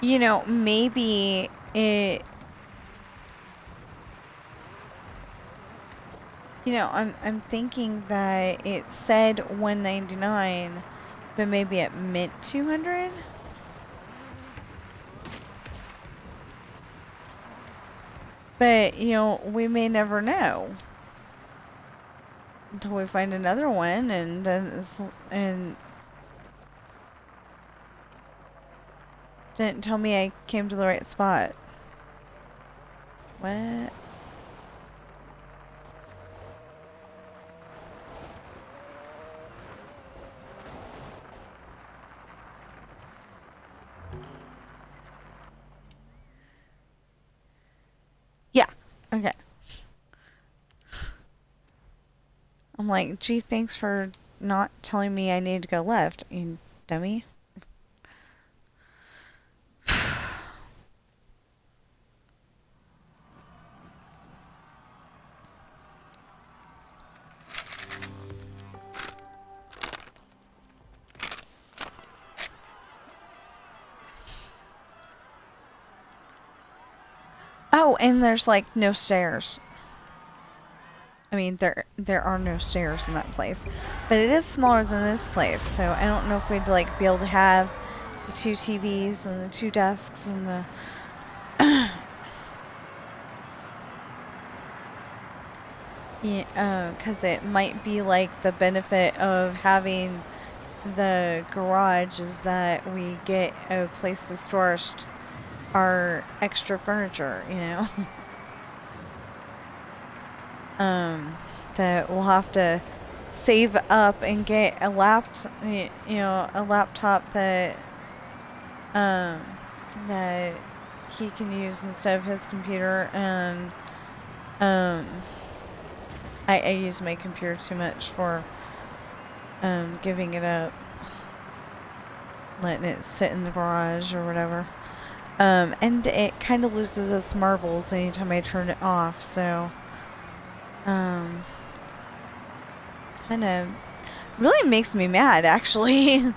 You know, maybe it... You know, I'm thinking that it said 199, but maybe it meant 200? But, you know, we may never know until we find another one, and then and didn't tell me I came to the right spot. What? Yeah. Okay. I'm like, gee, thanks for not telling me I need to go left, you dummy. Oh, and there's like no stairs. I mean, there are no stairs in that place, but it is smaller than this place, so I don't know if we'd like be able to have the 2 TVs and the 2 desks and the yeah, because it might be like the benefit of having the garage is that we get a place to store our extra furniture, you know. That we'll have to save up and get a a laptop that that he can use instead of his computer, and I use my computer too much for giving it up, letting it sit in the garage or whatever. And it kind of loses its marbles anytime I turn it off, so kind of really makes me mad, actually.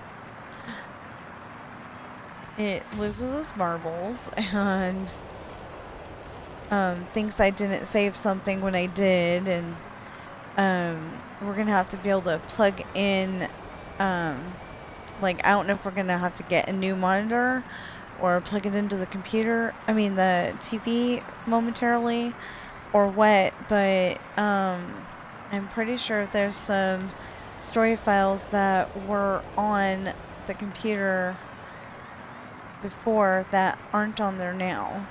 It loses its marbles and thinks I didn't save something when I did, and we're gonna have to be able to plug in like, I don't know if we're gonna have to get a new monitor or plug it into the computer, I mean the TV momentarily, or what, but I'm pretty sure there's some story files that were on the computer before that aren't on there now.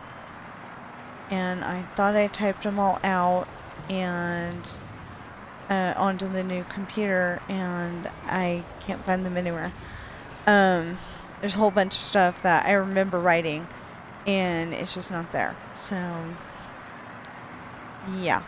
And I thought I typed them all out and onto the new computer, and I can't find them anywhere. There's a whole bunch of stuff that I remember writing, and it's just not there. So, yeah.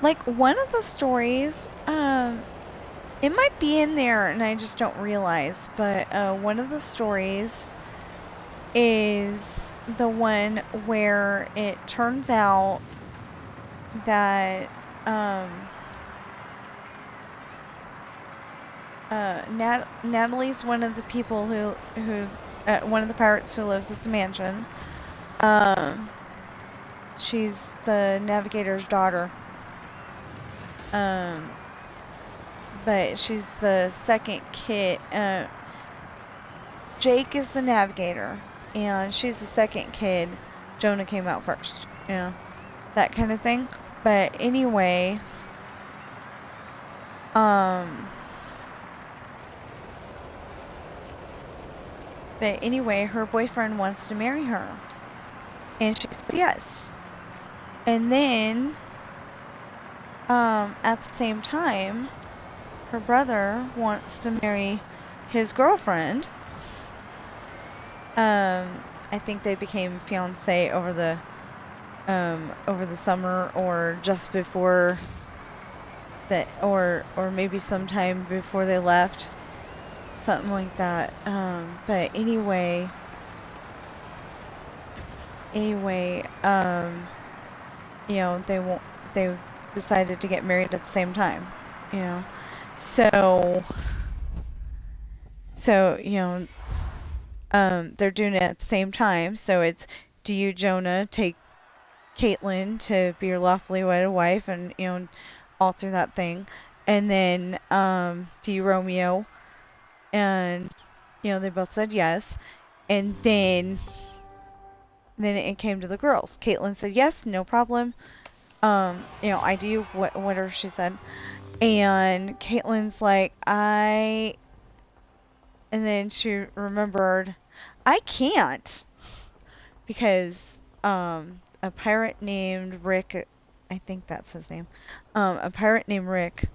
Like one of the stories, it might be in there and I just don't realize, but one of the stories is the one where it turns out that Natalie's one of the people who one of the pirates who lives at the mansion. She's the navigator's daughter. But she's the second kid. Jake is the navigator, and she's the second kid. Jonah came out first. That kind of thing. But anyway, her boyfriend wants to marry her, and she says yes. And then, at the same time, her brother wants to marry his girlfriend. I think they became fiancé over the summer, or just before that, or maybe sometime before they left, something like that. But anyway, they decided to get married at the same time, so they're doing it at the same time. So it's, do you, Jonah, take Caitlin to be your lawfully wedded wife, and all through that thing, and then do you, Romeo? And they both said yes, and then it came to the girls. Caitlin said yes, no problem. I do whatever she said, and Caitlin's like, and then she remembered, I can't, because a pirate named Rick, I think that's his name, a pirate named Rick,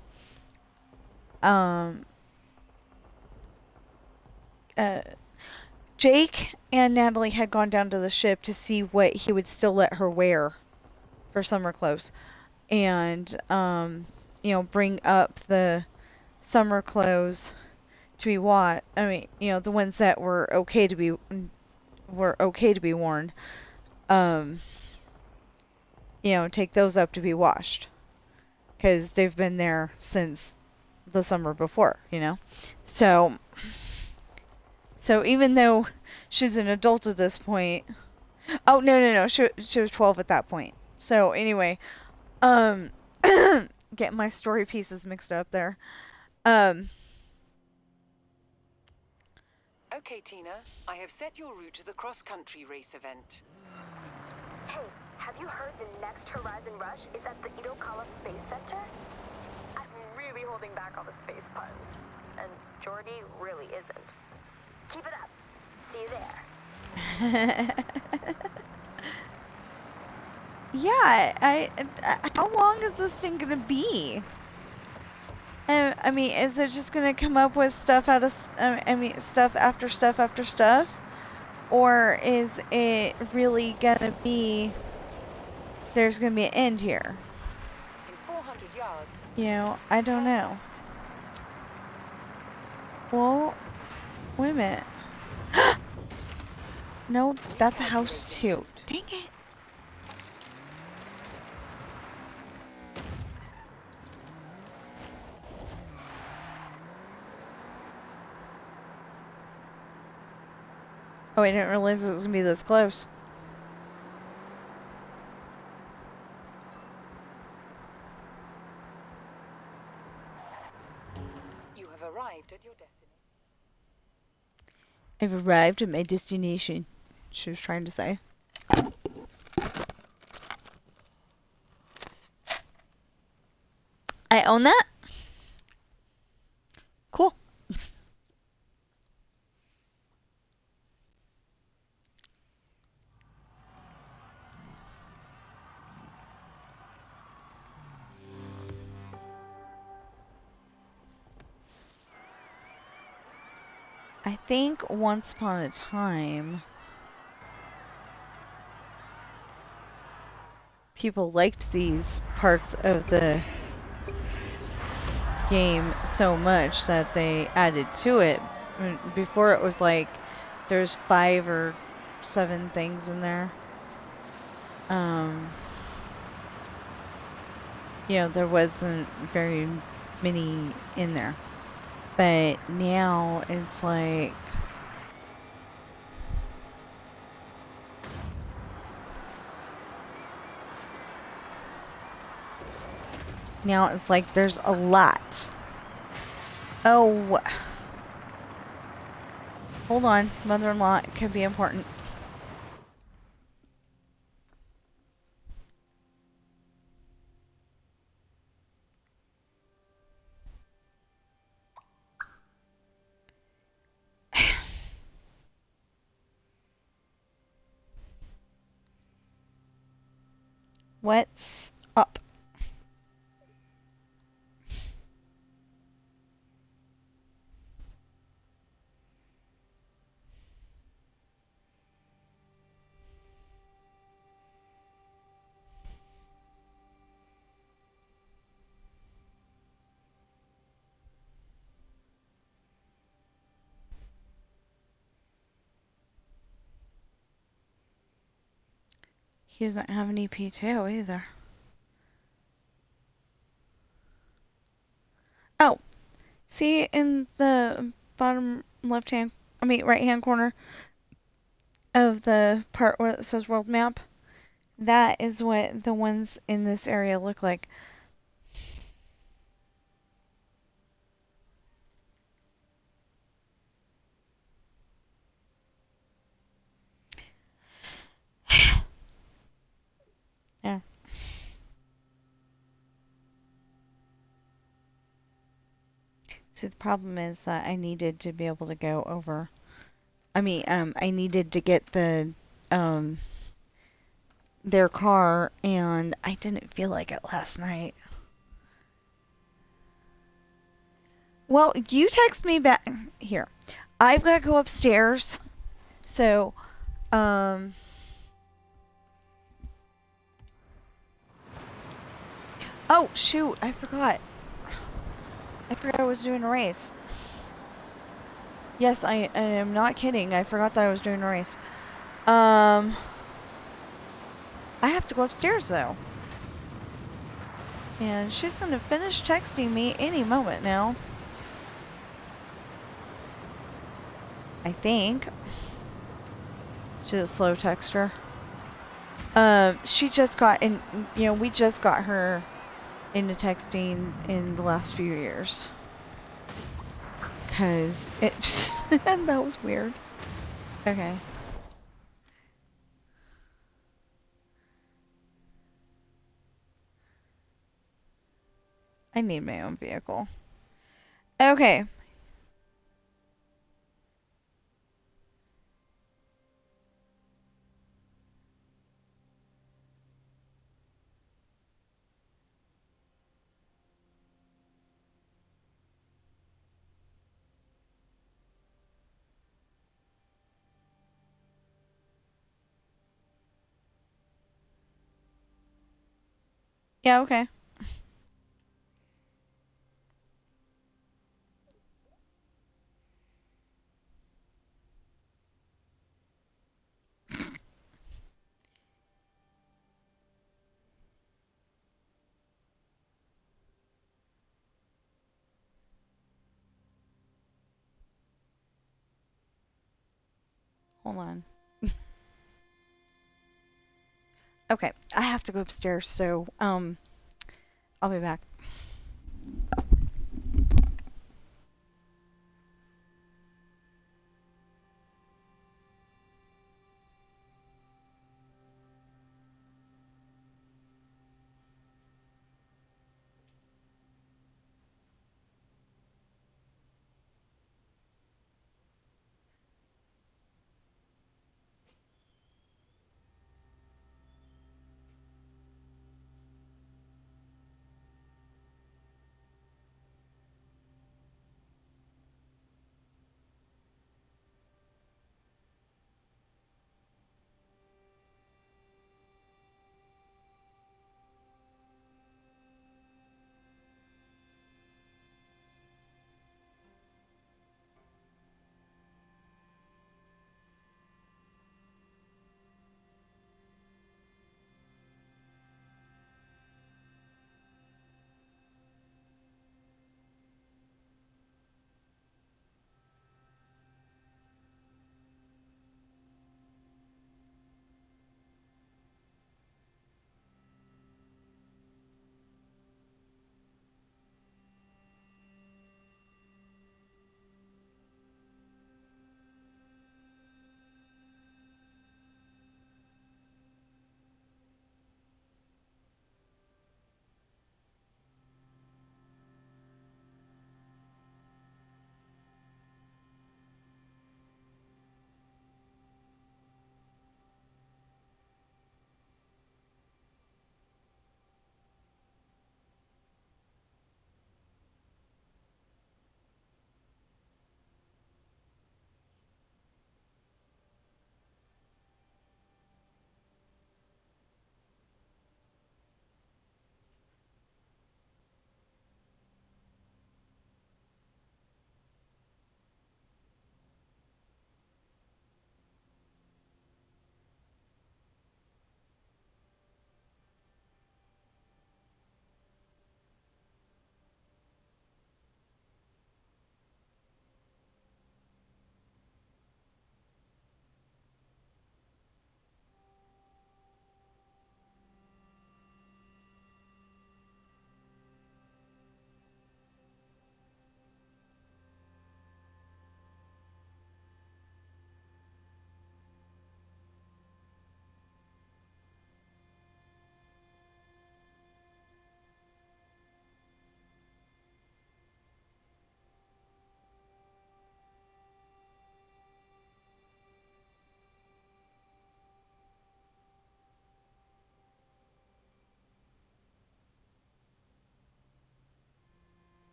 Jake and Natalie had gone down to the ship to see what he would still let her wear for summer clothes, and bring up the summer clothes to be washed. I mean, the ones that were okay to be worn. Take those up to be washed, because they've been there since the summer before. So even though she's an adult at this point, oh no, she was 12 at that point. So anyway, getting my story pieces mixed up there. Okay, Tina, I have set your route to the cross-country race event. Hey, have you heard the next Horizon Rush is at the Itokala Space Center? I'm really holding back all the space puns. And Jordy really isn't. Keep it up. See you there. Yeah, how long is this thing gonna be? I mean, is it just gonna come up with stuff stuff after stuff after stuff? Or is it really gonna be, there's gonna be an end here? In 400 yards. I don't know. Well, wait a minute. No, that's a house too. Dang it. Oh, I didn't realize it was going to be this close. have arrived at your destination. I've arrived at my destination, she was trying to say. I own that? Cool. I think once upon a time, people liked these parts of the game so much that they added to it. Before it was like there's 5 or 7 things in there. You know, there wasn't very many in there. But now it's like there's a lot. Oh. Hold on, mother-in-law, it could be important. What's up? He doesn't have any P2 either. Oh, see in the bottom right-hand corner of the part where it says world map? That is what the ones in this area look like. Yeah. See, the problem is I needed to be able to go over. I needed to get their car, and I didn't feel like it last night. Well, you text me back. Here. I've got to go upstairs. So, oh, shoot. I forgot I was doing a race. Yes, I am not kidding. I forgot that I was doing a race. I have to go upstairs, though. And she's going to finish texting me any moment now. I think. She's a slow texter. She just got in, we just got her into texting in the last few years. Because it, that was weird. Okay. I need my own vehicle. Okay. Yeah, okay. Hold on. Okay, I have to go upstairs, so, I'll be back.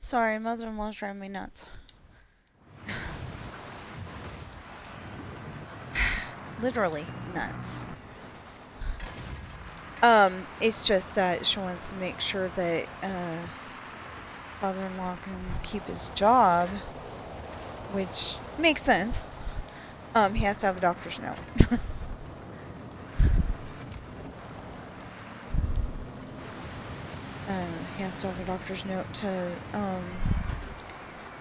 Sorry, mother-in-law's driving me nuts. Literally nuts. It's just that she wants to make sure that, father-in-law can keep his job, which makes sense. He has to have a doctor's note. He has to have a doctor's note to,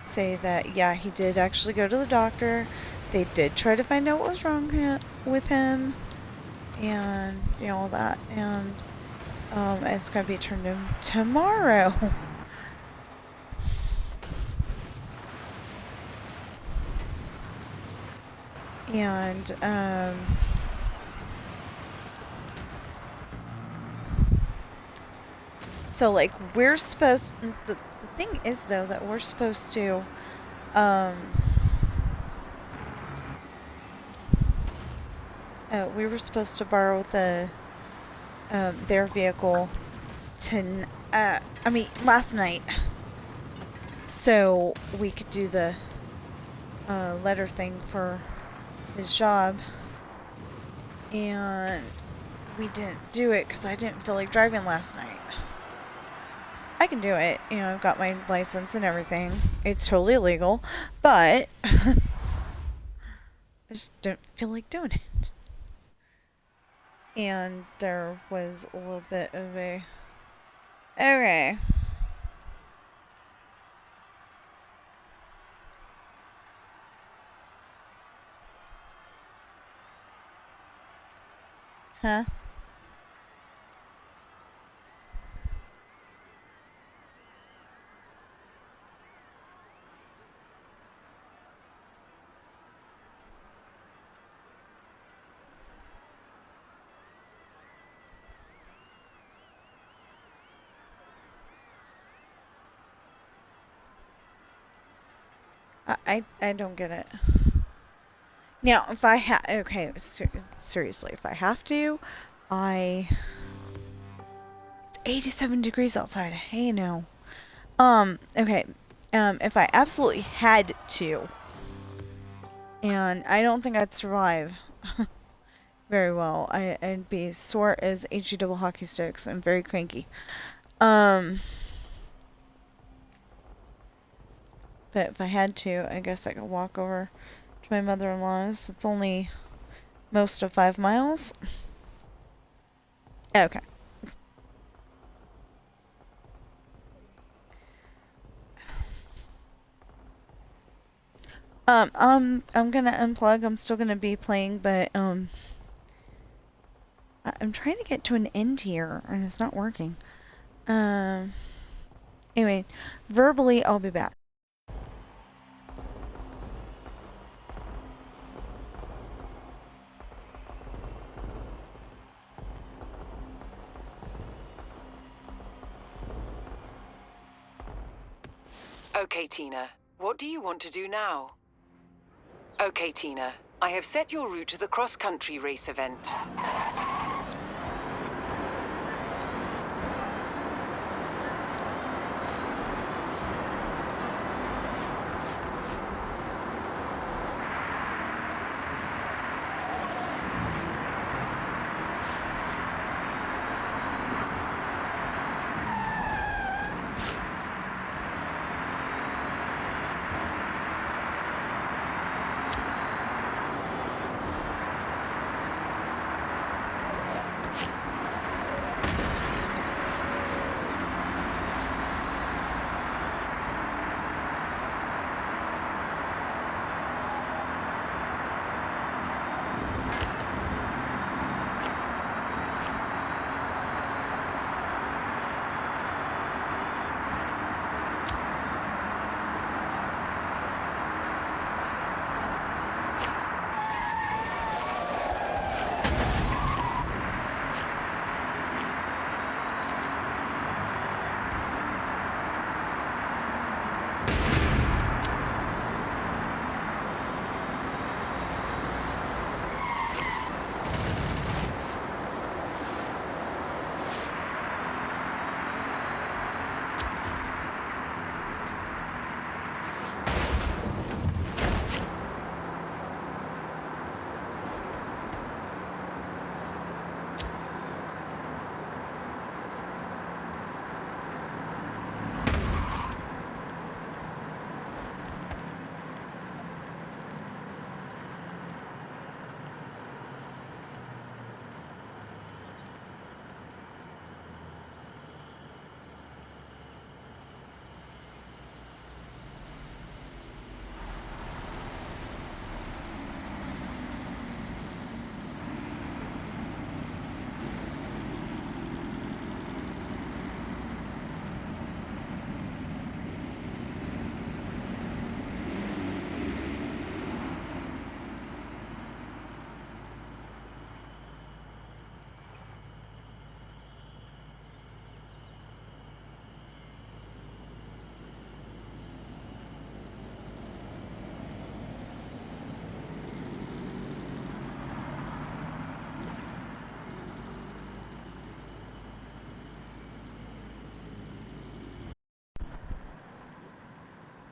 say that, yeah, he did actually go to the doctor. They did try to find out what was wrong with him, and, you know, all that, and, it's gonna be turned in tomorrow. And, so, like, we're supposed... The thing is, though, that we're supposed to, we were supposed to borrow the, their vehicle last night. So, we could do the, letter thing for his job. And we didn't do it because I didn't feel like driving last night. I can do it. You know, I've got my license and everything. It's totally legal. But I just don't feel like doing it. And there was a little bit of a... Okay. Huh? I don't get it. Now, if I okay, seriously, if I have to, it's 87 degrees outside. Hey, no. Okay. If I absolutely had to, and I don't think I'd survive very well. I'd be sore as HE double hockey sticks and very cranky. But if I had to, I guess I could walk over to my mother-in-law's. It's only most of 5 miles. Okay. I'm gonna unplug. I'm still gonna be playing, but, I'm trying to get to an end here, and it's not working. Anyway, verbally, I'll be back. Okay, Tina. What do you want to do now? Okay, Tina. I have set your route to the cross-country race event.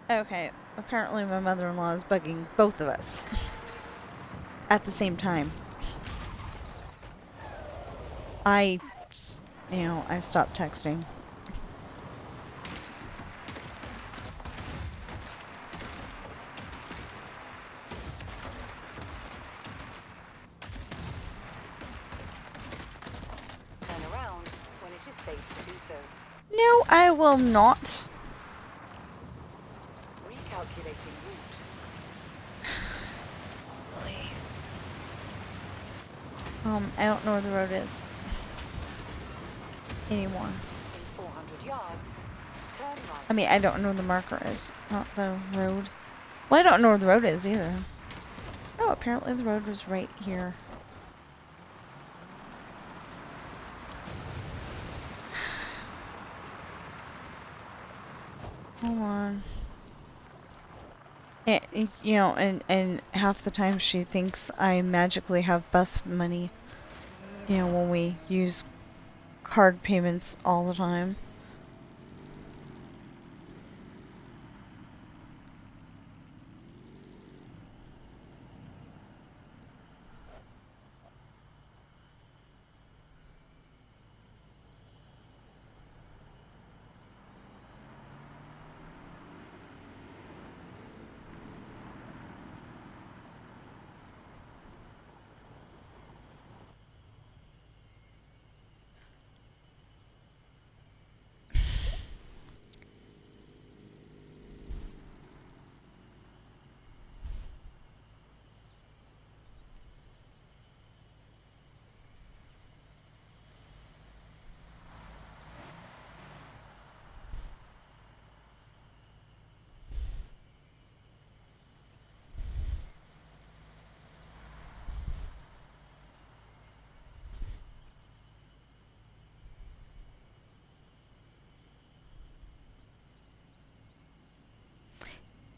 Okay, apparently my mother-in-law is bugging both of us at the same time. I stopped texting. Turn around when it is safe to do so. No, I will not. Recalculating route. Really? I don't know where the road is anymore. In 400 yards, turn right. I mean, I don't know where the marker is, not the road. Well, I don't know where the road is either. Oh, apparently the road was right here. Hold on. And half the time she thinks I magically have bus money. When we use card payments all the time.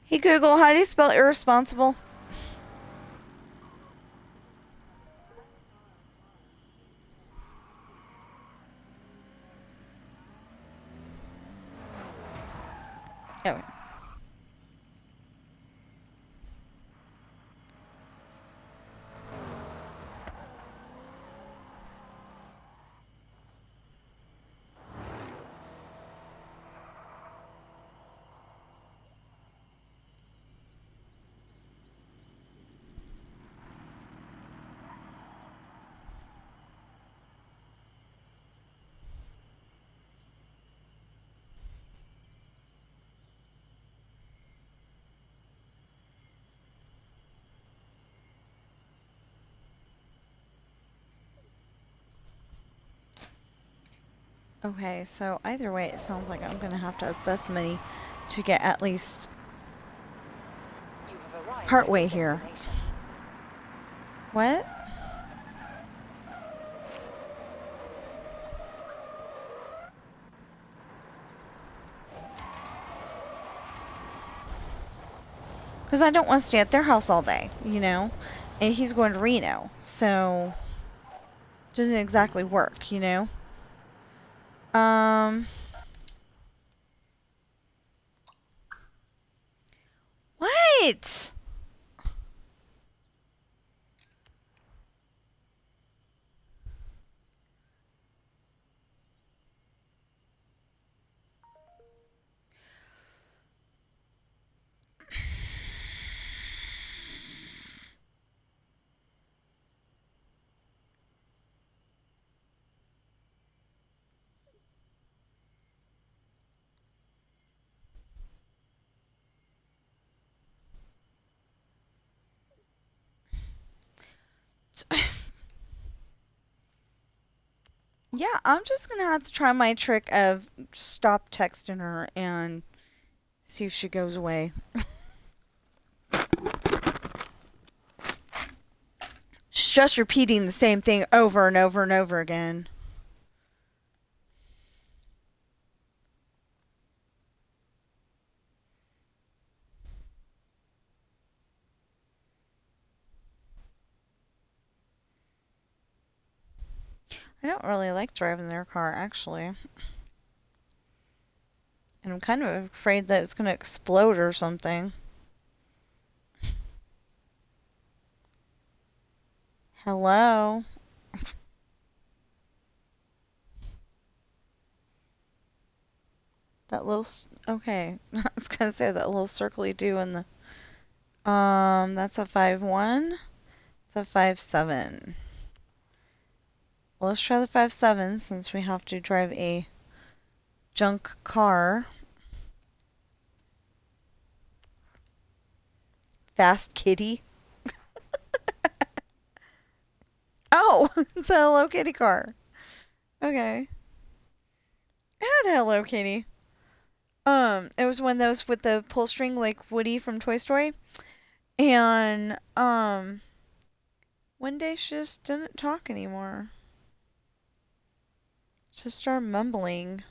Hey Google, how do you spell irresponsible? Oh. Okay, so either way, it sounds like I'm gonna have to have bus money to get at least You have arrived part at way your here. destination. What? Because I don't want to stay at their house all day, And he's going to Reno, so doesn't exactly work. What? Yeah, I'm just gonna have to try my trick of stop texting her and see if she goes away. She's just repeating the same thing over and over and over again. I don't really like driving their car, actually. And I'm kind of afraid that it's going to explode or something. Hello? That little... Okay. I was going to say that little circle you do in the... That's a 5-1. It's a 5-7. Well, let's try the 5-7 since we have to drive a junk car. Fast Kitty. Oh, it's a Hello Kitty car. Okay. I had a Hello Kitty. It was one of those with the pull string like Woody from Toy Story. And, one day she just didn't talk anymore. Just started mumbling.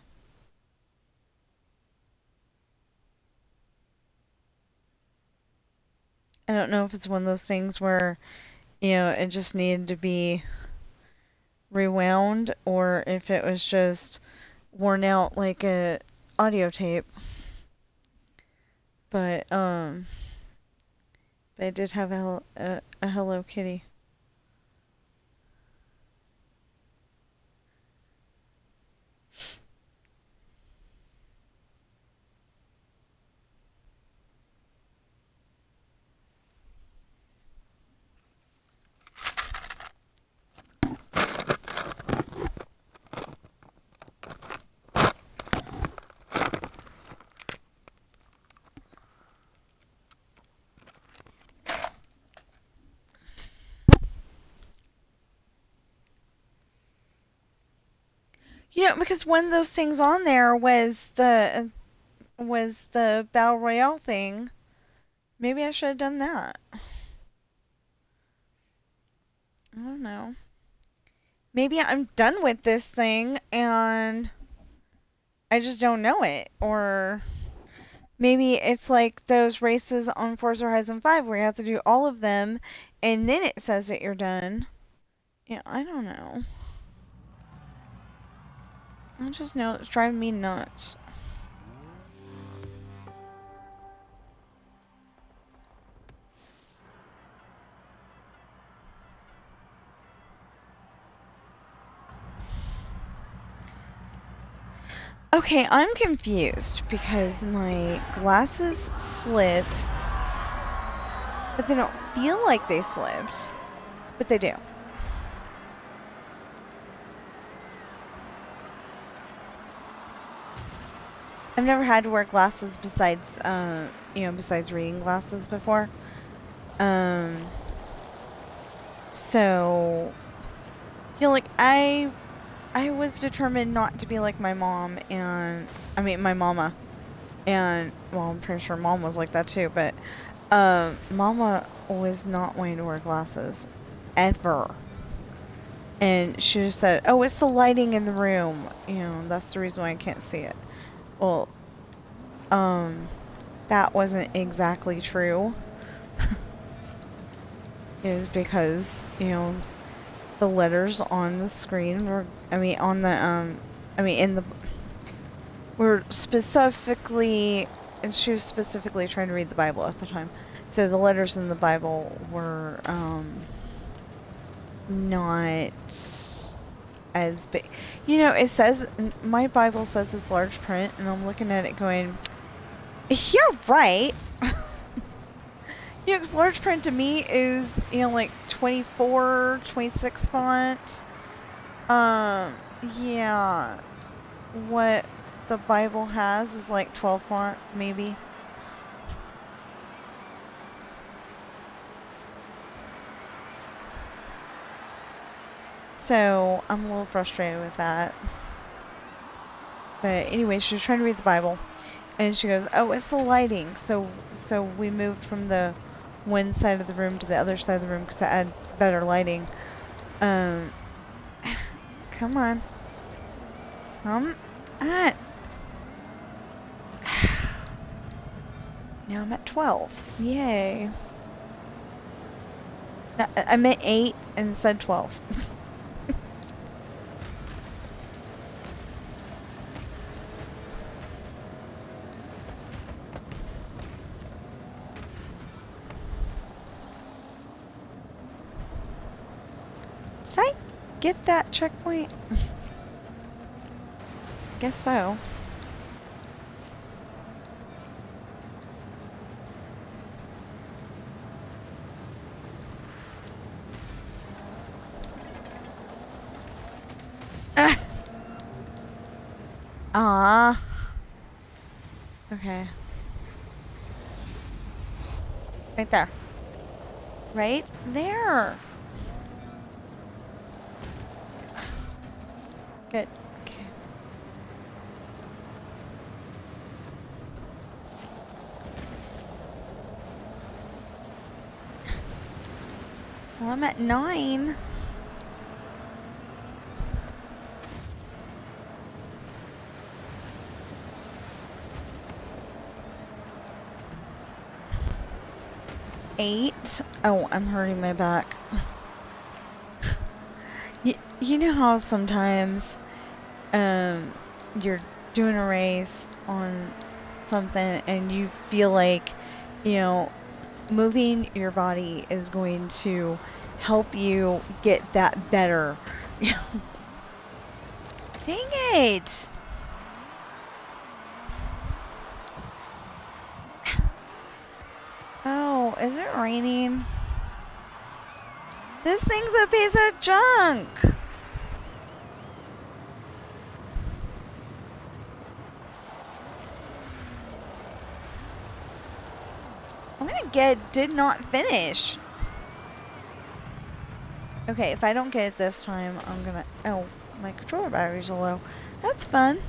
I don't know if it's one of those things where, it just needed to be rewound or if it was just worn out like a audio tape. But I did have a Hello Kitty. Because one of those things on there was the Battle Royale thing. Maybe I should have done that. I don't know. Maybe I'm done with this thing and I just don't know it. Or maybe it's like those races on Forza Horizon 5 where you have to do all of them and then it says that you're done. Yeah, I don't know. I just know it's driving me nuts. Okay, I'm confused because my glasses slip, but they don't feel like they slipped, but they do. I've never had to wear glasses besides, besides reading glasses before. So, I was determined not to be like my mom my mama. And, well, I'm pretty sure mom was like that too, but, mama was not wanting to wear glasses. Ever. And she just said, oh, it's the lighting in the room. That's the reason why I can't see it. Well, that wasn't exactly true. It was because, the letters on the screen were, were specifically, and she was specifically trying to read the Bible at the time. So the letters in the Bible were, not as big. It says, my Bible says it's large print, and I'm looking at it going, yeah, right. Because large print to me is, like 24, 26 font. Yeah. What the Bible has is like 12 font, maybe. So, I'm a little frustrated with that. But anyway, she was trying to read the Bible. And she goes, oh, it's the lighting. So we moved from the one side of the room to the other side of the room because I had better lighting. Come on. Come on. Now I'm at 12. Yay. No, I meant 8 and said 12. get that checkpoint? Guess so. Ah. Okay. Right there. Right there. Good. Okay. Well, I'm at 9. Eight. Oh, I'm hurting my back. You know how sometimes you're doing a race on something and you feel like, moving your body is going to help you get that better. Dang it! Oh, is it raining? This thing's a piece of junk! I'm gonna get did not finish. Okay, if I don't get it this time, I'm gonna... Oh, my controller batteries are low. That's fun.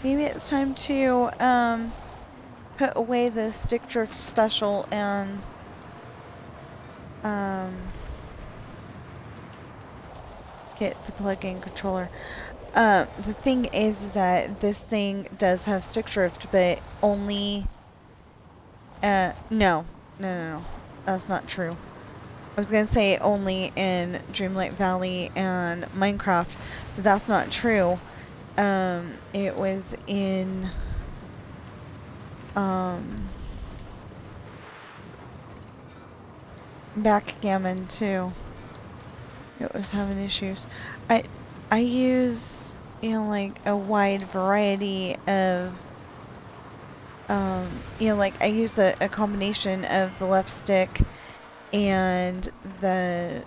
Maybe it's time to, put away the stick drift special and, get the plug-in controller. The thing is that this thing does have stick drift, but only... No. That's not true. I was gonna say only in Dreamlight Valley and Minecraft, but that's not true. It was in, Backgammon too. It was having issues. I use, like a wide variety of, like I use a combination of the left stick and the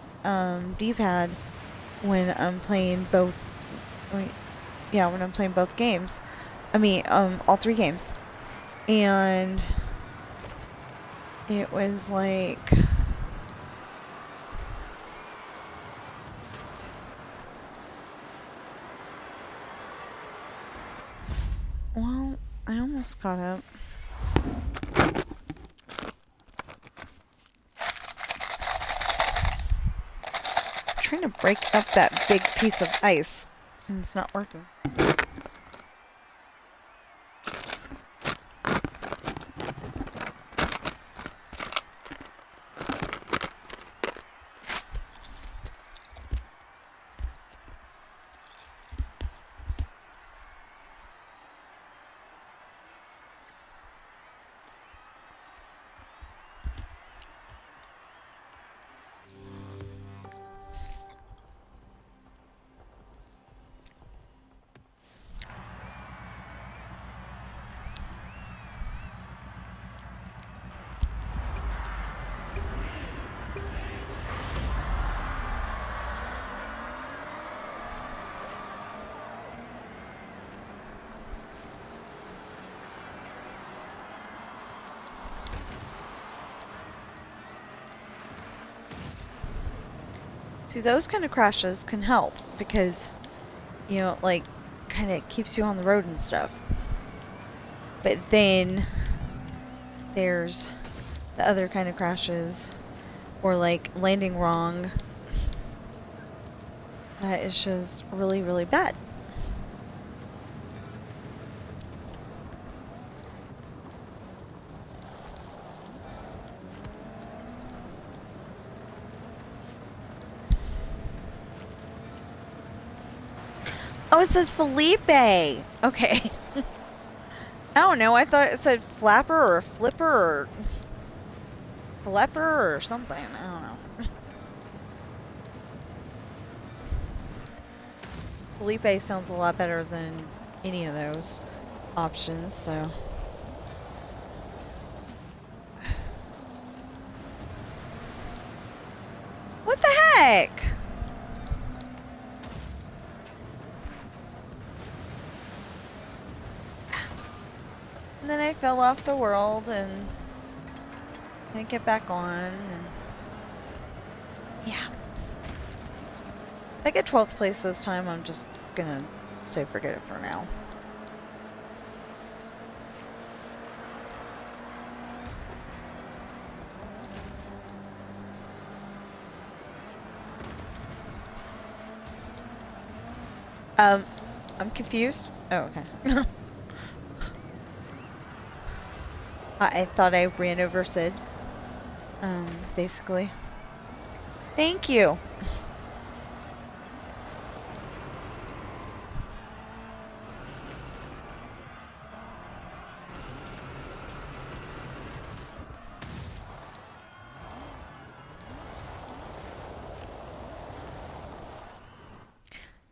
D-pad when I'm playing both. When I'm playing both games. I mean, all 3 games. And it was like... Well, I almost got up. I'm trying to break up that big piece of ice, and it's not working. See, those kind of crashes can help because, like, kind of keeps you on the road and stuff. But then there's the other kind of crashes, or like landing wrong, that is just really, really bad. Oh, it says Felipe. Okay. I don't know. I thought it said Flapper or Flipper or Flepper or something. I don't know. Felipe sounds a lot better than any of those options, so. What the heck? And then I fell off the world and couldn't get back on. And yeah. If I get 12th place this time, I'm just gonna say forget it for now. I'm confused. Oh, okay. I thought I ran over Sid. Basically. Thank you.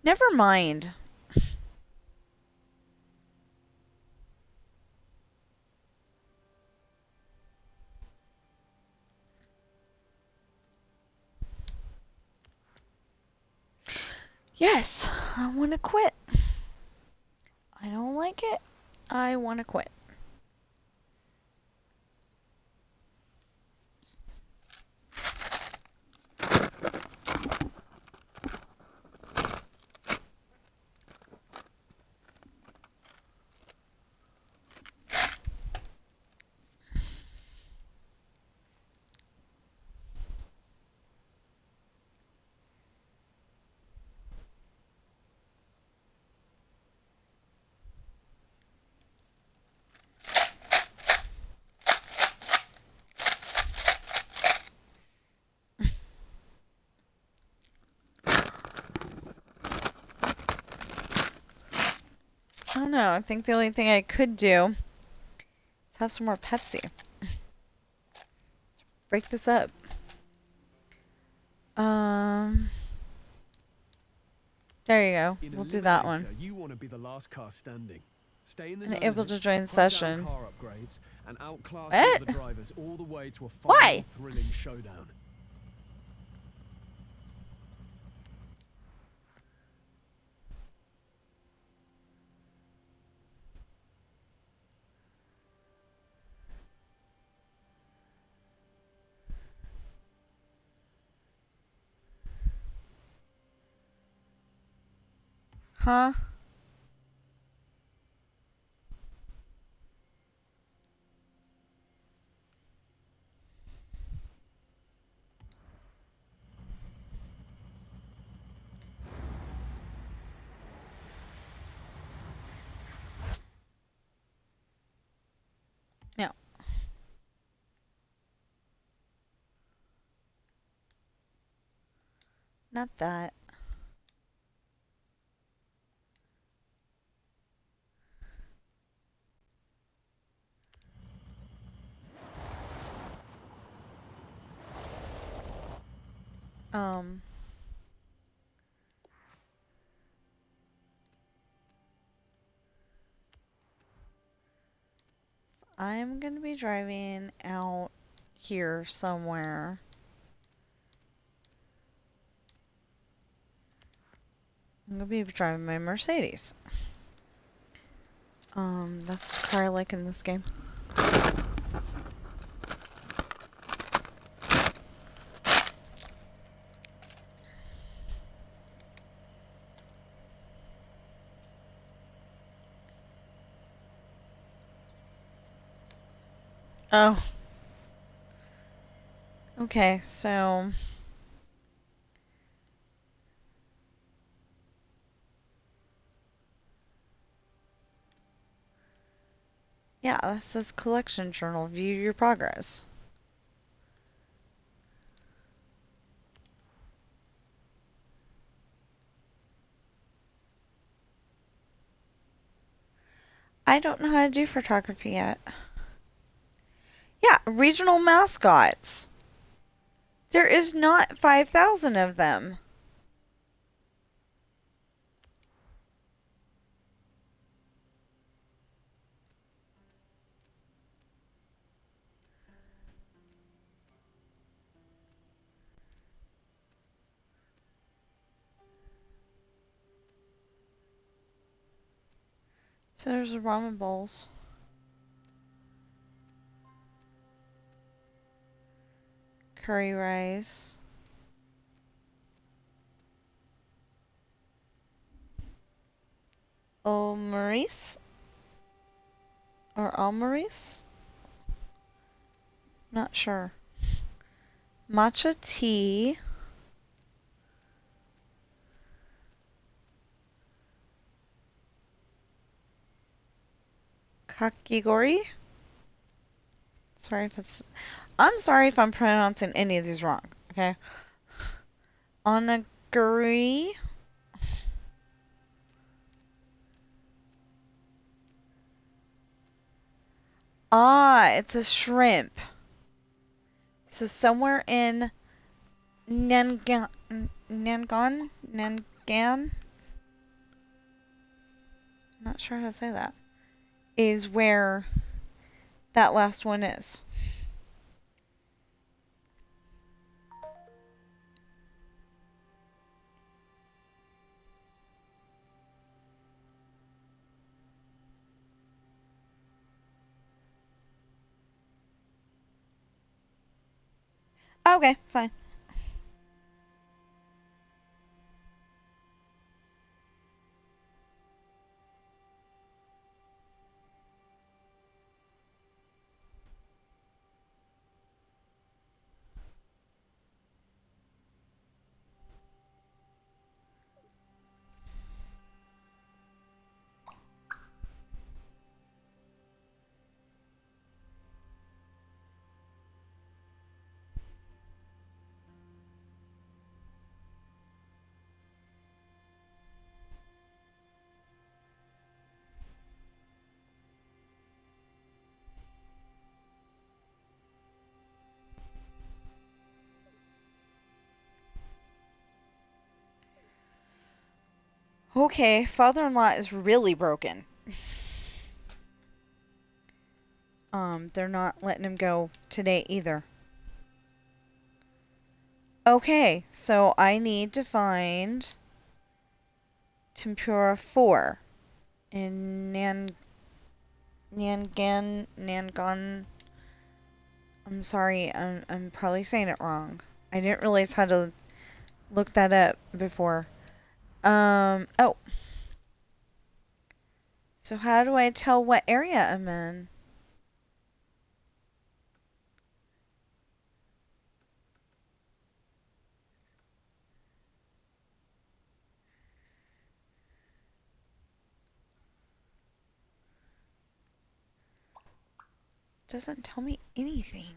Never mind. Yes, I want to quit. I don't like it. I want to quit. I don't know. I think the only thing I could do is have some more Pepsi. Break this up. There you go. We'll do that one. You want to be the last car standing. Stay in the And zone able to join the session. car upgrades and outclass What? the drivers all the way to a final Why? thrilling showdown. Huh? No. Not that. I'm gonna be driving out here somewhere. I'm gonna be driving my Mercedes. That's the car I like in this game. Oh. Okay, so... Yeah, this says collection journal. View your progress. I don't know how to do photography yet. Yeah, regional mascots. There is not 5,000 of them. So there's the ramen bowls. Curry rice. Oh, Maurice? Or Al Maurice? Not sure. Matcha tea. Kakigori? Sorry if it's... I'm sorry if I'm pronouncing any of these wrong, okay? Onigiri. Ah, it's a shrimp. So somewhere in Nangan, not sure how to say that, is where that last one is. Okay, fine. Okay, father-in-law is really broken. They're not letting him go today either. Okay, so I need to find Tempura 4 in Nangan. I'm sorry, I'm probably saying it wrong. I didn't realize how to look that up before. Oh. So how do I tell what area I'm in? Doesn't tell me anything.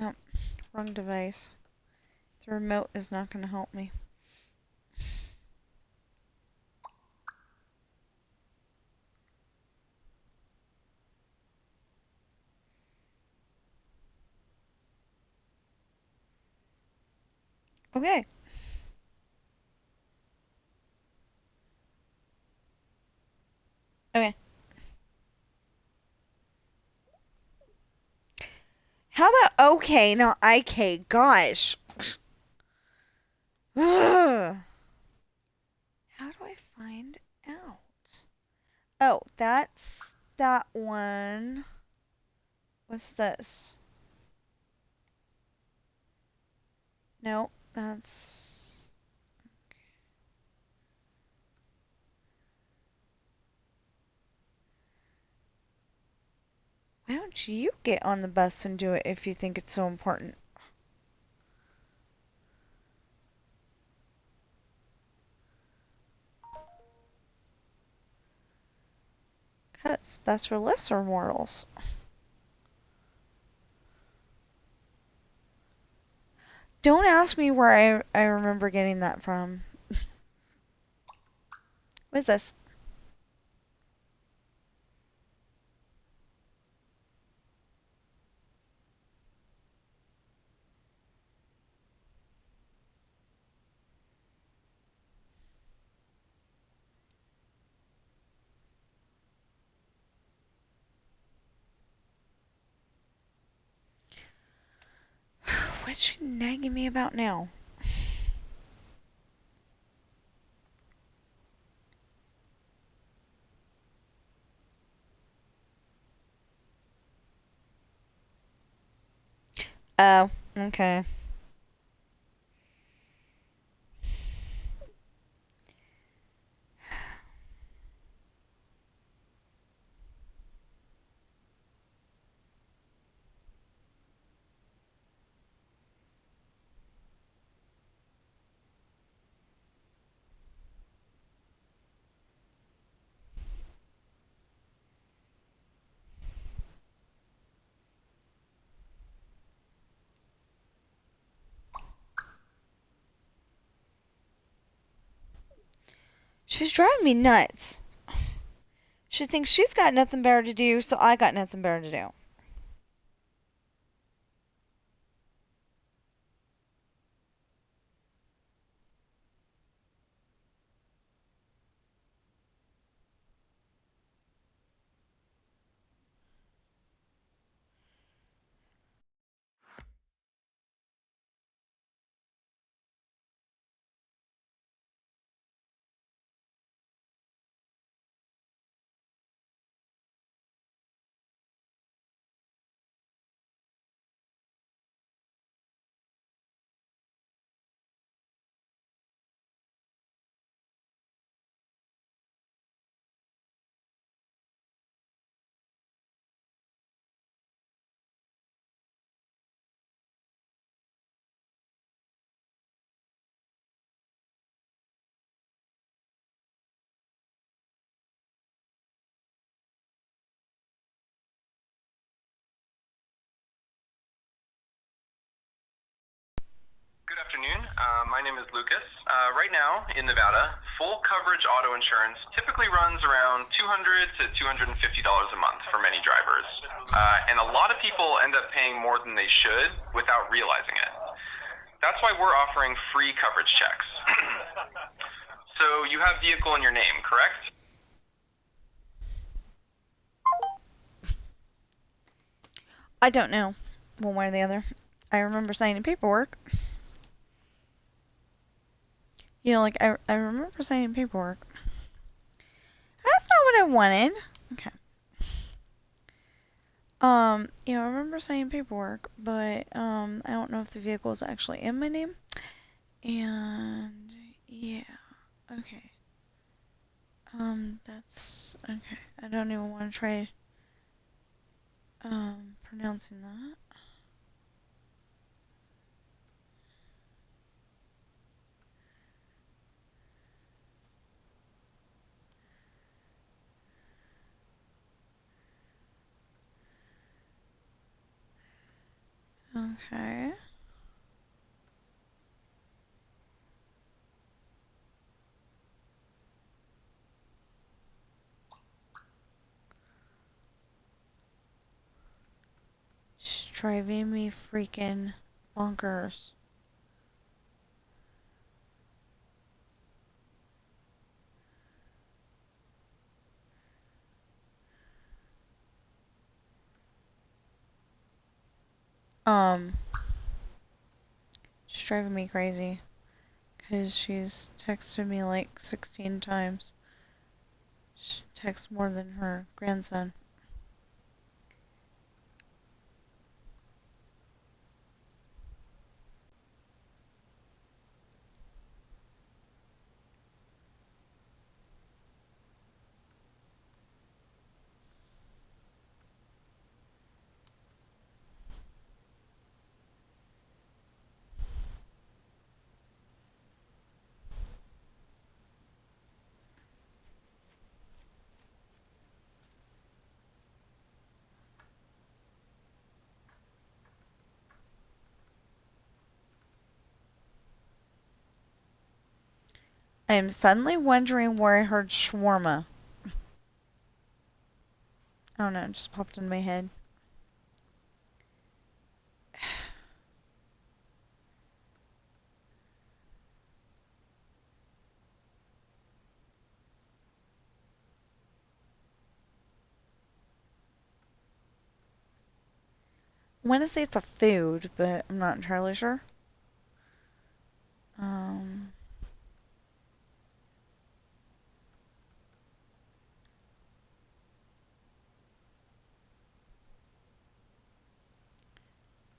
Oh, wrong device. The remote is not going to help me. Okay. Okay. How about okay? Now IK. Gosh. Ugh. How do I find out? Oh, that's that one. What's this? No, that's... Why don't you get on the bus and do it if you think it's so important? Because that's for lesser mortals. Don't ask me where I remember getting that from. What is this? What's she nagging me about now? Oh, okay. She's driving me nuts. She thinks she's got nothing better to do, so I got nothing better to do. Good afternoon. My name is Lucas. Right now in Nevada, full coverage auto insurance typically runs around $200 to $250 a month for many drivers. And a lot of people end up paying more than they should without realizing it. That's why we're offering free coverage checks. So you have vehicle in your name, correct? I don't know, one way or the other. I remember signing paperwork. Like, I remember signing paperwork. That's not what I wanted. Okay. I remember signing paperwork, but, I don't know if the vehicle is actually in my name. And, yeah. Okay. That's, okay. I don't even want to try, pronouncing that. Okay. It's driving me freaking bonkers. She's driving me crazy. Because she's texted me like 16 times. She texts more than her grandson. I am suddenly wondering where I heard shawarma. I don't know, it just popped in my head. I want to say it's a food, but I'm not entirely sure.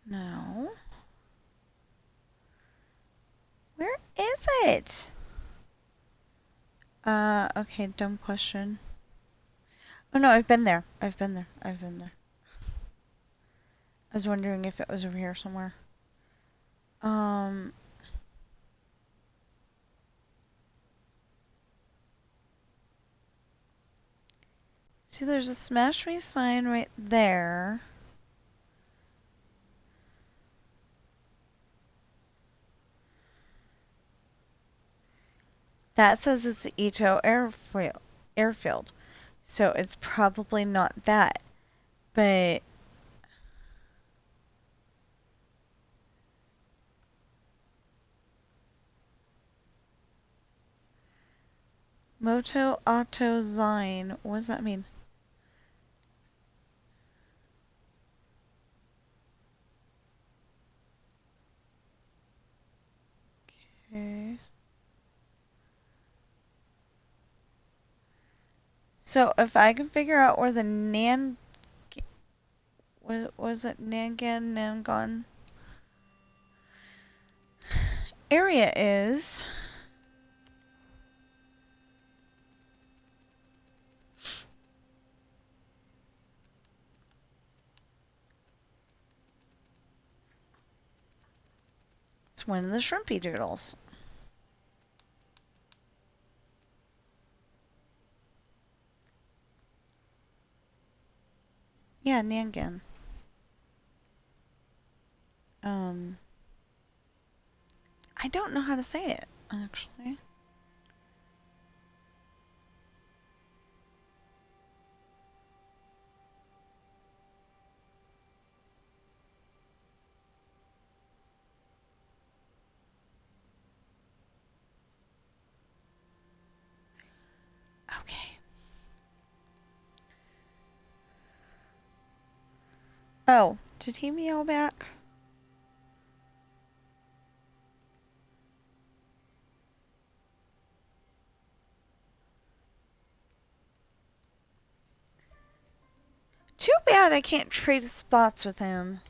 No. What? Okay, dumb question. Oh no, I've been there. I've been there. I've been there. I was wondering if it was over here somewhere. See, there's a Smash Me sign right there. That says it's Ito airfield. So it's probably not that. But Moto Auto Zine, what does that mean? Okay. So if I can figure out where the was it Nangon area is, it's one of the shrimpy doodles. Yeah, Nangan. I don't know how to say it, actually. Okay. Oh, did he meow back? Too bad I can't trade spots with him.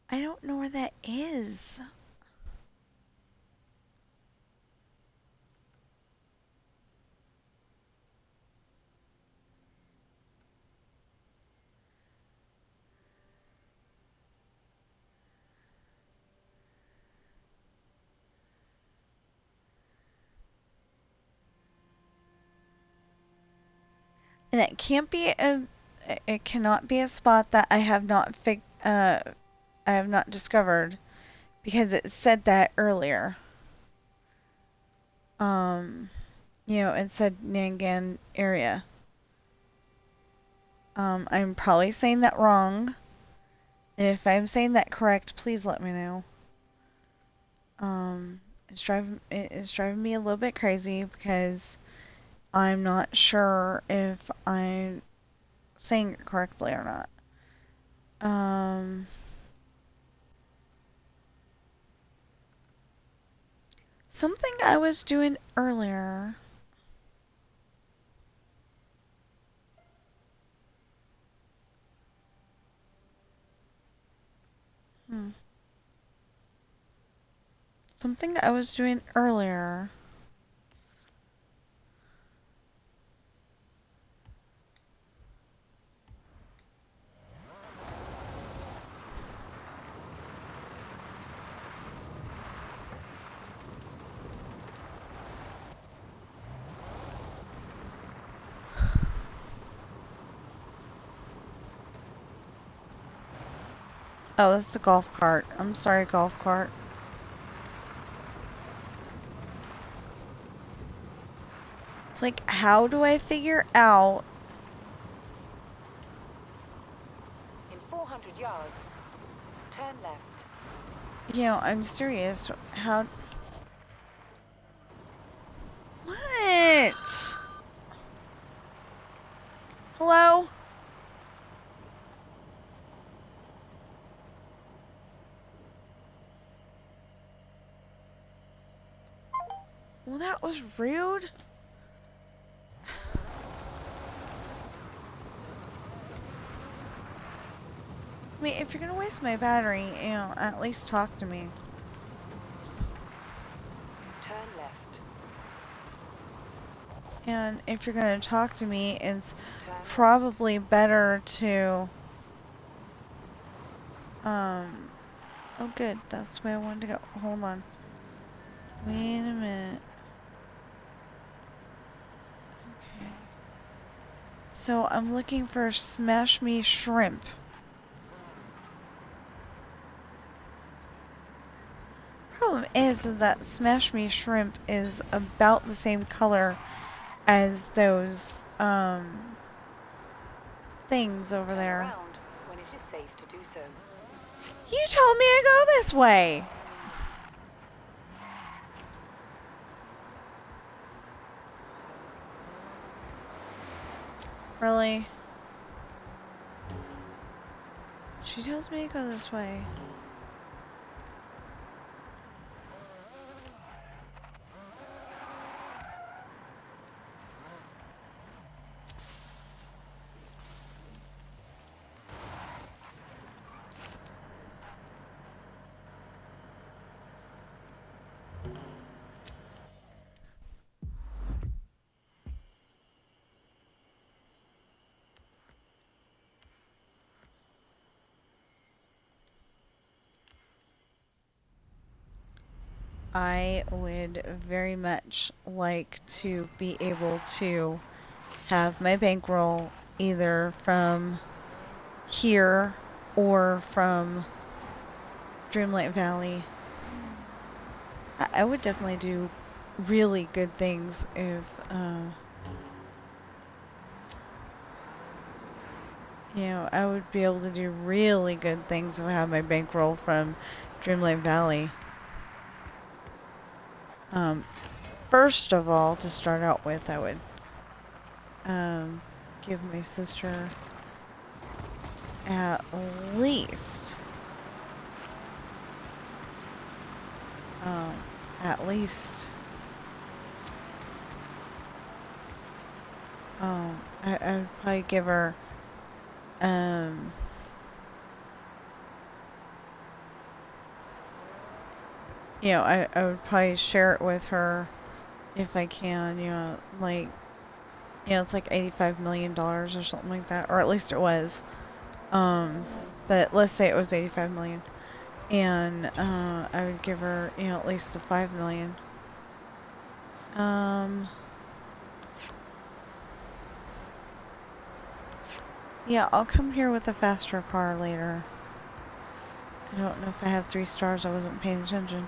I don't know where that is. And it can't be it cannot be a spot that I have not discovered, because it said that earlier. You know, it said Nangan area. I'm probably saying that wrong. And if I'm saying that correct, please let me know. It's driving me a little bit crazy because I'm not sure if I'm saying it correctly or not. Something I was doing earlier. Something I was doing earlier. Oh, that's the golf cart. I'm sorry, golf cart. It's like, how do I figure out? In 400 yards, turn left. You know, I'm serious. How? What? Hello? Well, that was rude. I mean, if you're gonna waste my battery, you know, at least talk to me. Turn left. And if you're gonna talk to me, it's Turn left. probably better to, oh good, that's the way I wanted to go. Hold on. Wait a minute. Okay. So I'm looking for Smash Me Shrimp. Problem is that Smash Me Shrimp is about the same color as those, things over Turn there. around when it is safe to do so. You told me to go this way! Really? She tells me to go this way. I would very much like to be able to have my bankroll either from here or from Dreamlight Valley. I would definitely do really good things if, you know, I would be able to do really good things if I had my bankroll from Dreamlight Valley. First of all, to start out with, I would give my sister at least at least I would probably give her you know, I would probably share it with her if I can, you know, like, you know, it's like $85 million or something like that, or at least it was. But let's say it was 85 million. And, I would give her, you know, at least the 5 million. Yeah, I'll come here with a faster car later. I don't know if I have 3 stars, I wasn't paying attention.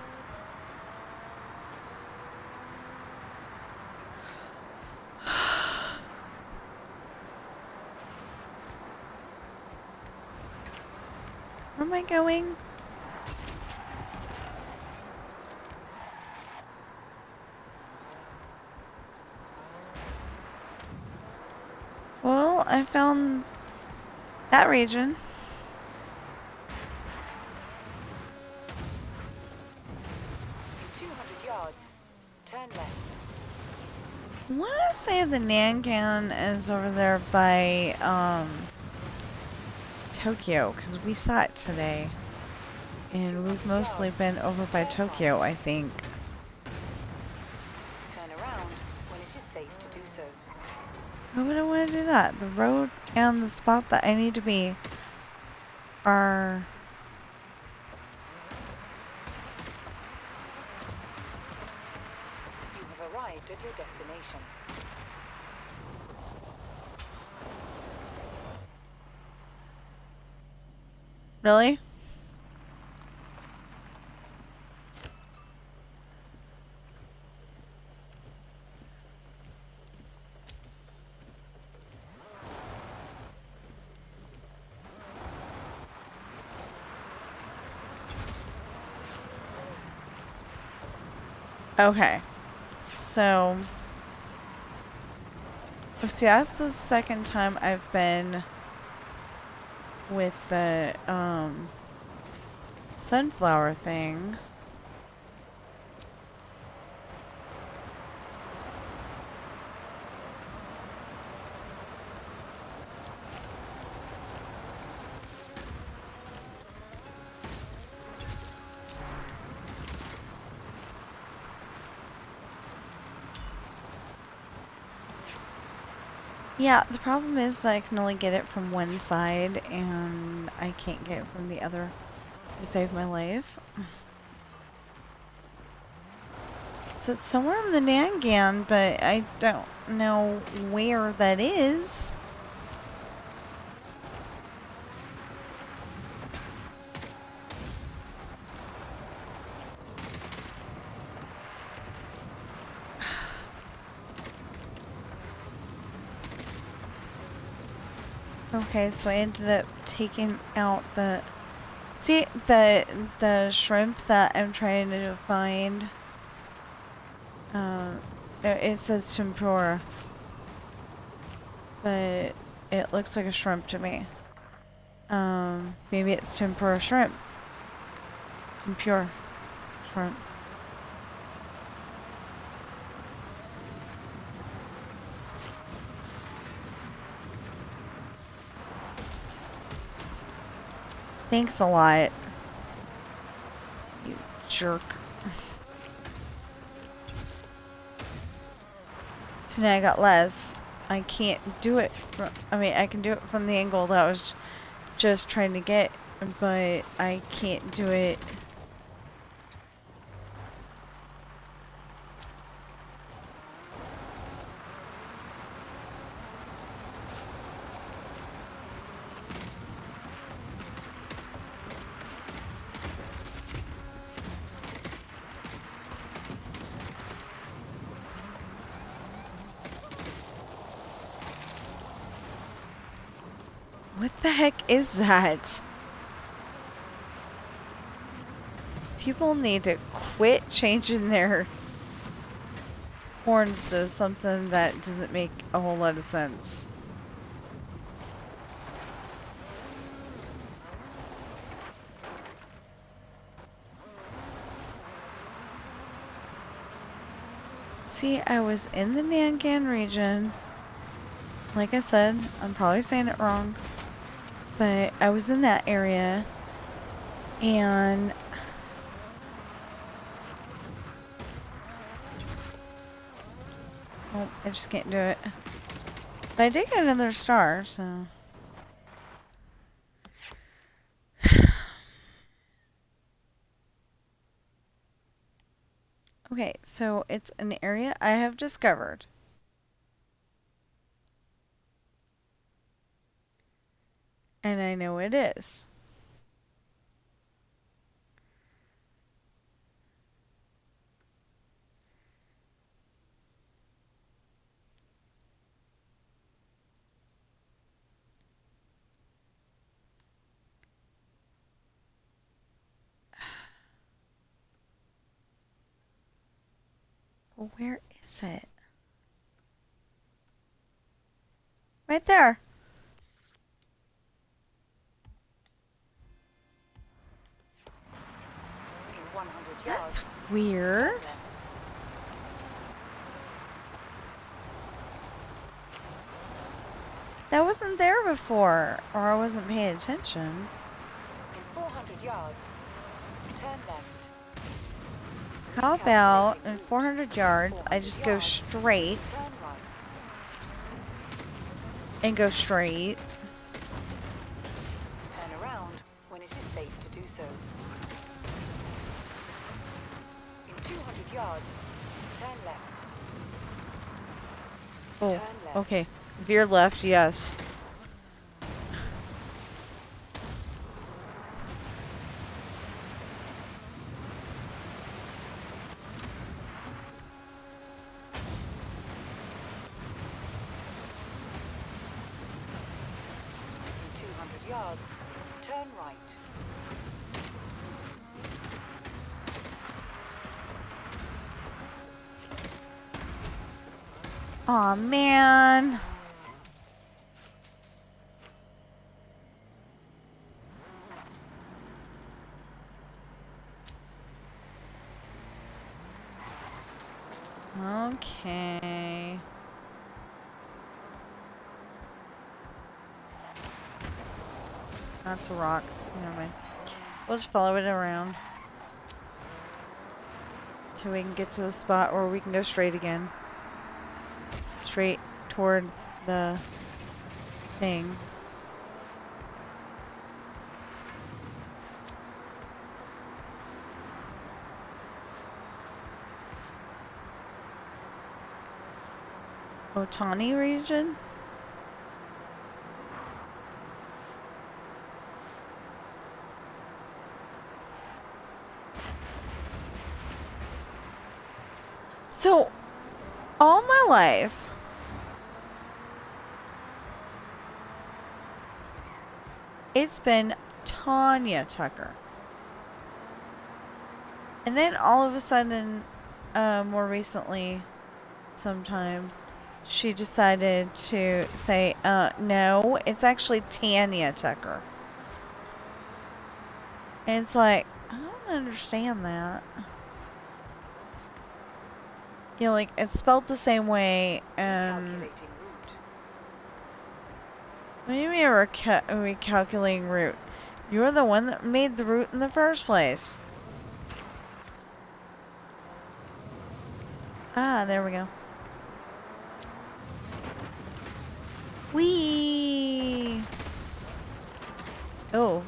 Where am I going? Well, I found that region. In 200 yards, turn left. I want to say the Nankan is over there by, Tokyo, because we saw it today. And we've mostly been over by Tokyo, I think. Turn around when it is safe to do so. Why would I want to do that? The road and the spot that I need to be are... You have arrived at your destination. Really? Okay. So... oh, see, that's the second time I've been with the, sunflower thing. Yeah, the problem is I can only get it from one side, and I can't get it from the other to save my life. So it's somewhere in the Nangan, but I don't know where that is. Okay, so I ended up taking out the... See, the shrimp that I'm trying to find, it says tempura, but it looks like a shrimp to me. Maybe it's tempura shrimp. Tempura shrimp. Thanks a lot, you jerk. So now I got less. I can't do it from, I mean, I can do it from the angle that I was just trying to get, but I can't do it. What the heck is that? People need to quit changing their horns to something that doesn't make a whole lot of sense. See, I was in the Nangan region. Like I said, I'm probably saying it wrong, but I was in that area, and oh, I just can't do it. But I did get another star, so. Okay, so it's an area I have discovered. And I know it is. Well, where is it? Right there. In 100 That's yards, weird. That wasn't there before, or I wasn't paying attention. in 400 yards, turn left. How about in 400 yards, I just go straight Turn right. and go straight. Turn around when it is safe to do so. In 200 yards, turn left. Oh, Turn left. okay. Veer left, yes. In 200 yards, turn right. Aw, man. Okay. That's a rock. Never mind. We'll just follow it around till we can get to the spot where we can go straight again. Straight toward the thing. Otani region? So, all my life, it's been Tanya Tucker. And then all of a sudden, more recently, sometime, she decided to say, no, it's actually Tanya Tucker. And it's like, I don't understand that. You know, like, it's spelled the same way, and... Calculating route. What do you mean recalculating route? You're the one that made the route in the first place. Ah, there we go. Whee! Oh.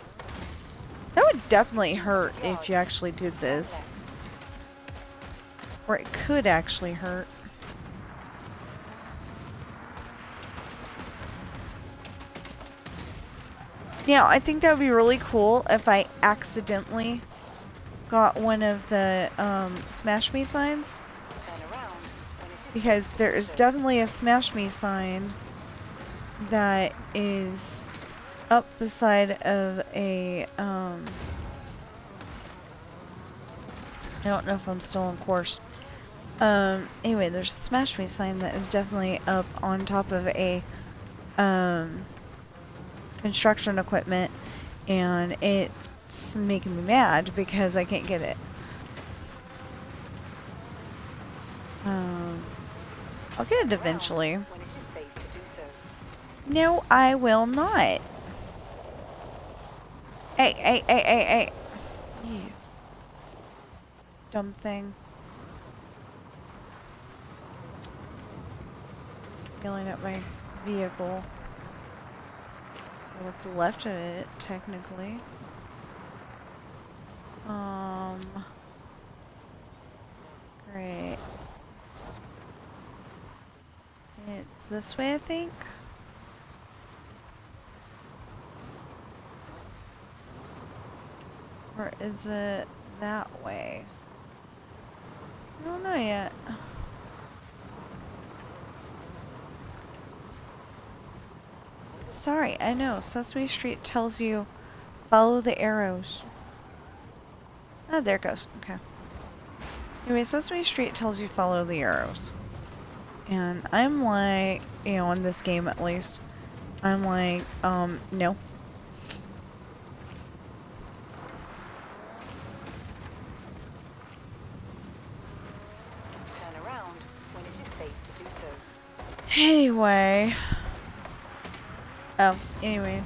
That would definitely hurt if you actually did this. Or it could actually hurt. Now, I think that would be really cool if I accidentally got one of the Smash Me signs. Because there is definitely a Smash Me sign that is up the side of a, I don't know if I'm still on course. Anyway, there's a Smash Me sign that is definitely up on top of a, construction equipment, and it's making me mad because I can't get it. I'll get it eventually. When it is safe to do so. No, I will not. Hey. You dumb thing. Yelling at my vehicle. What's left of it, technically. Great. It's this way, I think. Or is it that way? I don't know yet. Sorry, I know. Sesame Street tells you follow the arrows. Ah, there it goes. Okay. Anyway, Sesame Street tells you follow the arrows. And I'm like, you know, in this game at least, I'm like, no. Turn around when it is safe to do so. Anyway. Oh, anyway.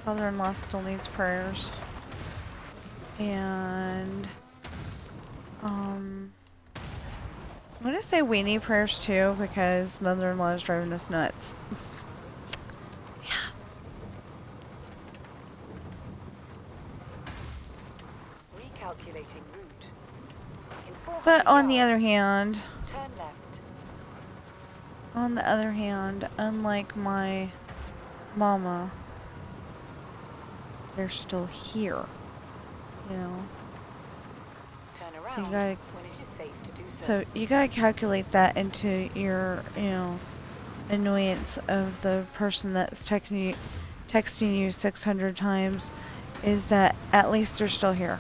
Father-in-law still needs prayers. And, I'm gonna say we need prayers too, because mother-in-law is driving us nuts. Yeah. Recalculating route. In 400 But on the yards, other hand, turn left. unlike my mama, they're still here. You know? Turn around So you gotta, when it is safe to do so. so you gotta calculate that into your, you know, annoyance of the person that's texting you 600 times, is that at least they're still here.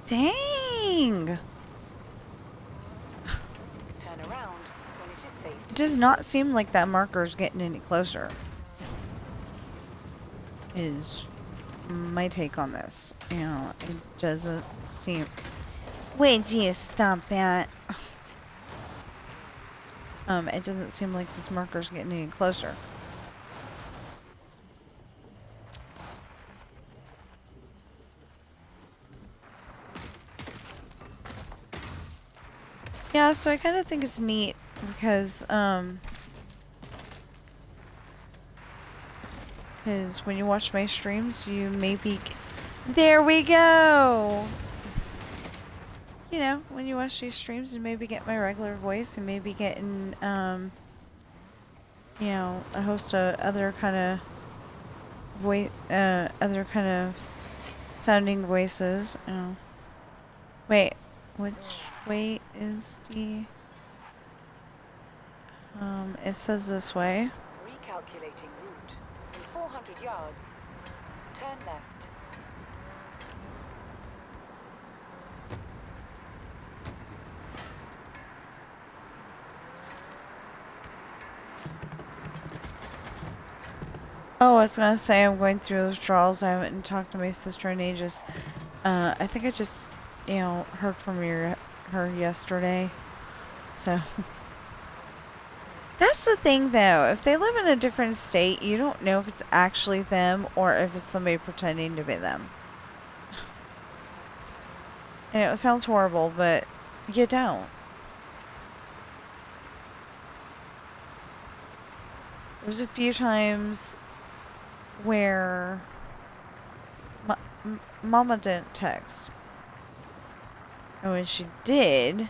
Dang! Turn around when it is safe to It does not seem like that marker is getting any closer. is my take on this. You know, it doesn't seem... Wait, geez, stop that. It doesn't seem like this marker's getting any closer. Yeah, so I kind of think it's neat because when you watch my streams, you maybe... There we go! You know, when you watch these streams, you maybe get my regular voice and maybe getting, you know, a host of other kind of other kind of sounding voices. You know. Wait, which way is the... it says this way. Recalculating route. In 400 yards, turn left. Oh, I was gonna say I'm going through those drawers. I haven't talked to my sister in ages. I think I just, you know, heard from her yesterday. So... That's the thing, though. If they live in a different state, you don't know if it's actually them or if it's somebody pretending to be them. And it sounds horrible, but you don't. There's a few times where Mama didn't text. And when she did,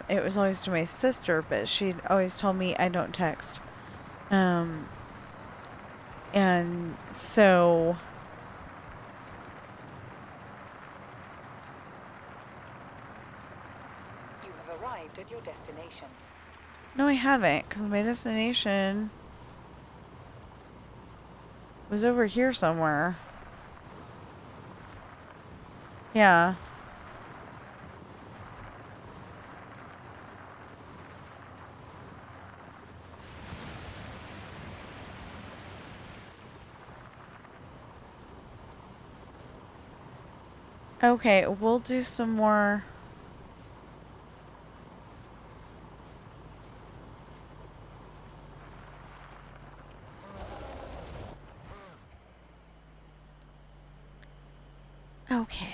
it was always to my sister, but she'd always told me I don't text. And so... You have arrived at your destination. No, I haven't, because my destination was over here somewhere. Yeah. Okay, we'll do some more... Okay.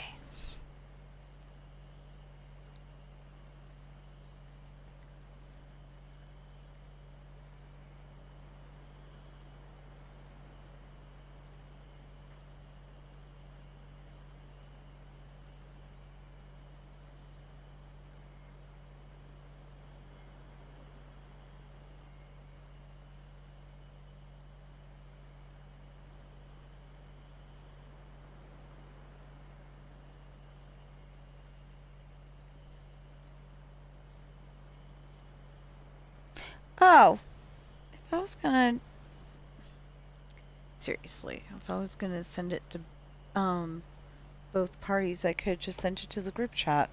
Oh! If I was gonna... Seriously, if I was gonna send it to, both parties, I could just send it to the group chat.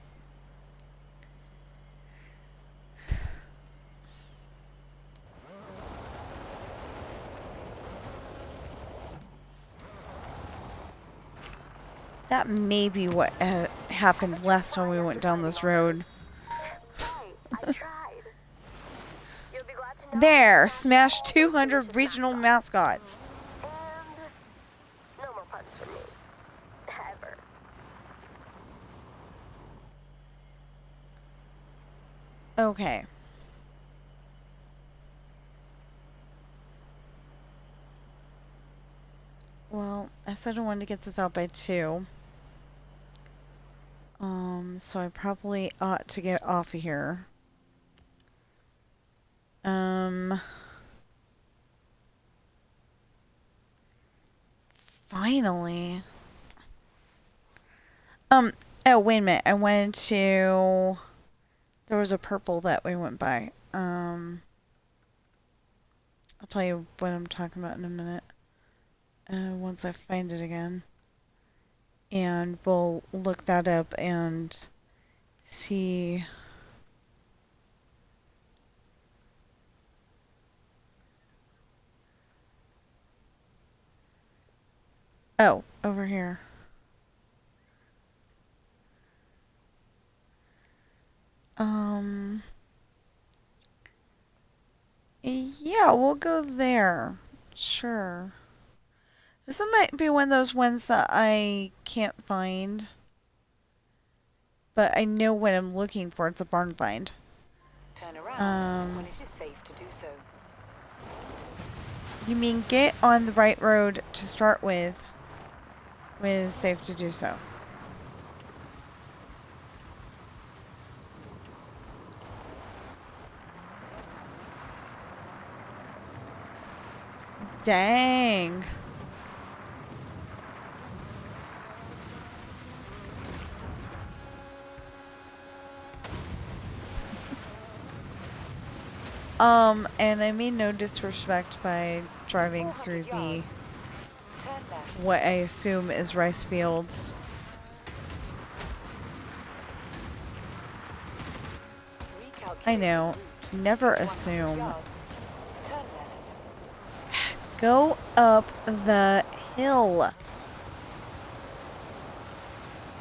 That may be what happened last time we went down this road. I tried. You'll be glad to know There! Smash 200 regional mascots! And no more puns from me. Ever. Okay. Well, I said I wanted to get this out by 2. So I probably ought to get off of here. Finally. Oh, wait a minute. I went to... There was a purple that we went by. I'll tell you what I'm talking about in a minute. Once I find it again. And we'll look that up and see... Oh, over here. Yeah, we'll go there. Sure. This one might be one of those ones that I can't find. But I know what I'm looking for. It's a barn find. Turn around when it is safe to do so. You mean get on the right road to start with when it is safe to do so. Dang. And I mean no disrespect by driving through the what I assume is rice fields. I know. Never assume. Go up the hill.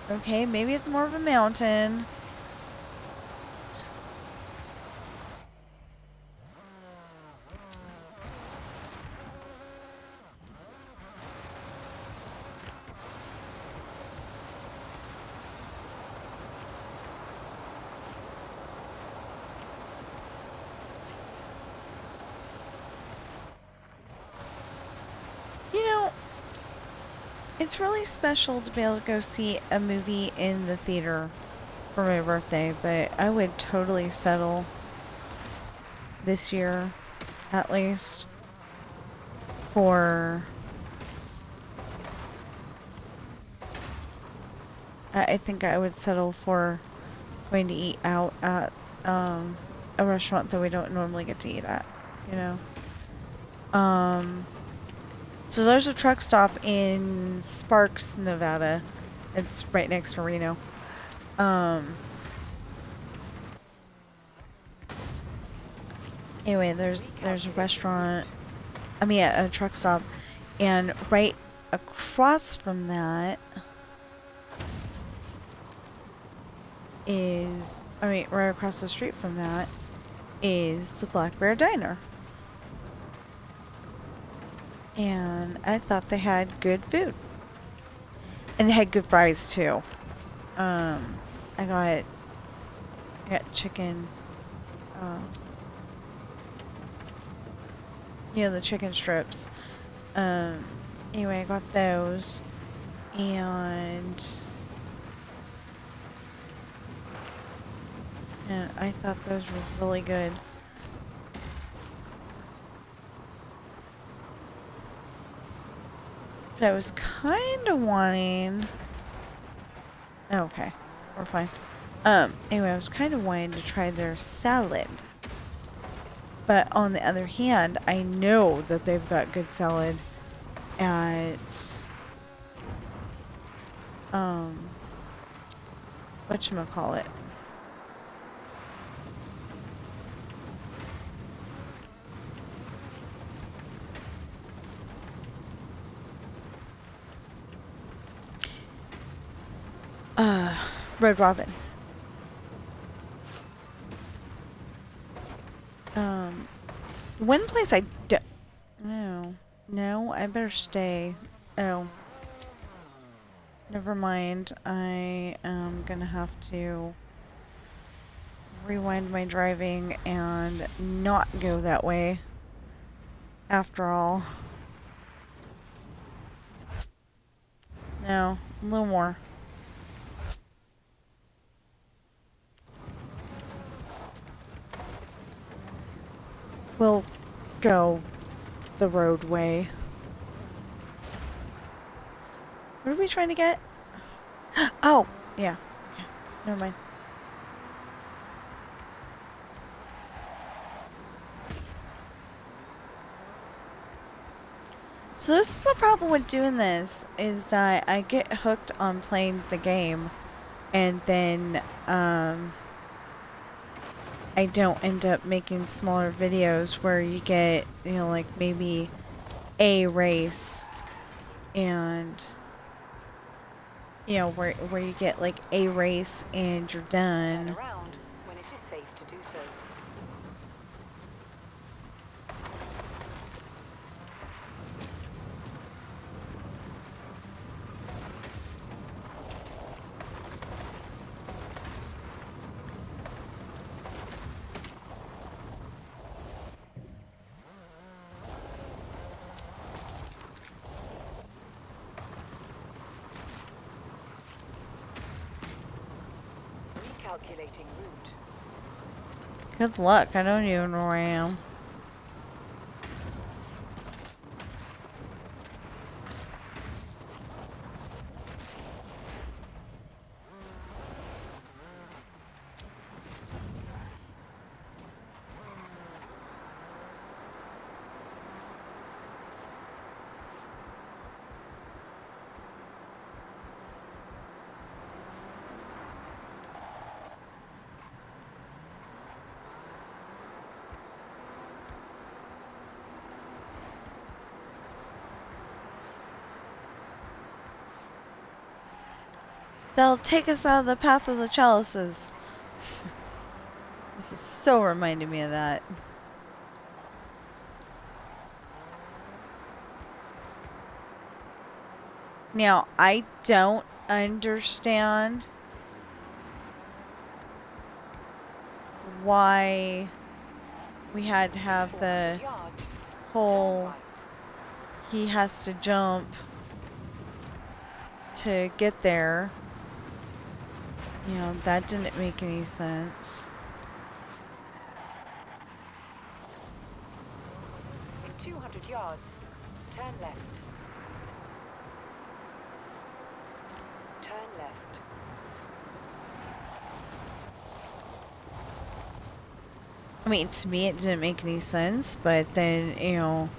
Okay, maybe it's more of a mountain. You know, it's really special to be able to go see a movie in the theater for my birthday, but I would totally settle this year, at least, for... I think I would settle for going to eat out at a restaurant that we don't normally get to eat at, you know? So there's a truck stop in Sparks, Nevada. It's right next to Reno. Anyway, there's a restaurant, a truck stop, and right across from that is, right across the street from that is the Black Bear Diner. And I thought they had good food. And they had good fries too. I got chicken, the chicken strips. Anyway, I got those. And I thought those were really good. But I was kind of wanting... Okay, we're fine. Anyway, I was kind of wanting to try their salad. But on the other hand, I know that they've got good salad at... whatchamacallit? Red Robin. One place I don't... No, I better stay. Oh. Never mind. I am gonna have to rewind my driving and not go that way. After all. No, a little more. We'll go the roadway. What are we trying to get? Oh, yeah. Never mind. So this is the problem with doing this, is that I get hooked on playing the game, and then, I don't end up making smaller videos where you get, like maybe a race and you know, where you get like a race and you're Turn done. around when it is safe to do so. Recalculating route. Good luck. I don't even know where I am. They'll take us out of the path of the chalices. This is so reminding me of that. Now, I don't understand why we had to have the 400 yards. whole Turn right. he has to jump to get there. You know, that didn't make any sense. In 200 yards, turn left. Turn left. I mean, to me, it didn't make any sense, but then, you know.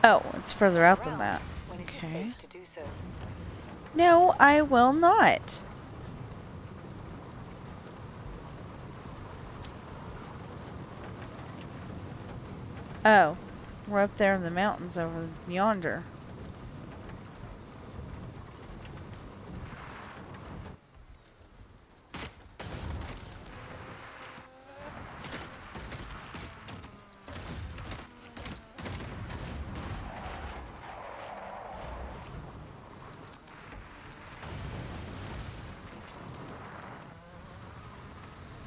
Oh, it's further out than that. When it is Okay. safe to do so. No, I will not. Oh, we're up there in the mountains over yonder.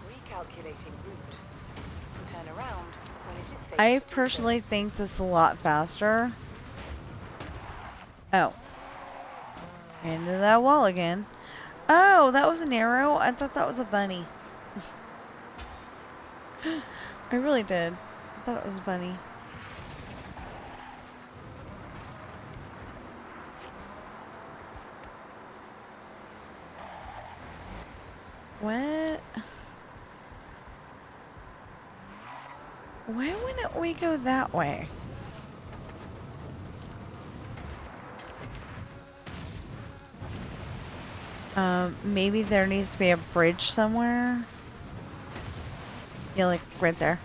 Recalculating route. Turn around when it is safe I to do so. personally think this is a lot faster. Oh. Into that wall again. Oh, that was an arrow? I thought that was a bunny. I really did. I thought it was a bunny. What? Why wouldn't we go that way? Maybe there needs to be a bridge somewhere. Yeah, like right there.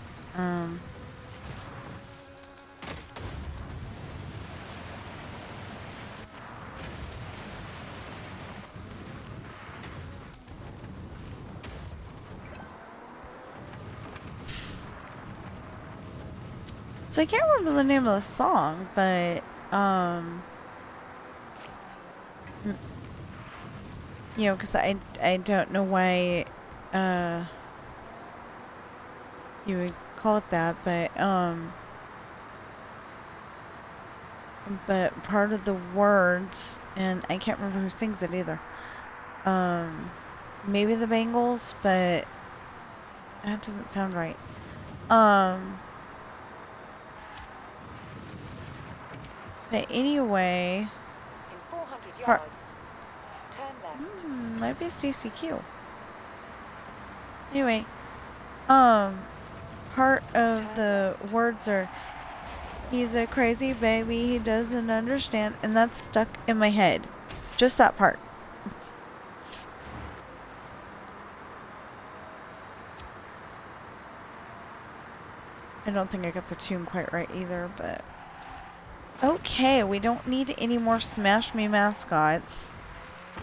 So I can't remember the name of the song, but, you know, because I don't know why, you would call it that, but part of the words, and I can't remember who sings it either, maybe the Bangles, but that doesn't sound right. But anyway, In 400 yards, turn left. might be Stacy Q. Anyway, part of the words are He's a crazy baby. He doesn't understand. And that's stuck in my head. Just that part. I don't think I got the tune quite right either, but... Okay, we don't need any more Smash Me mascots.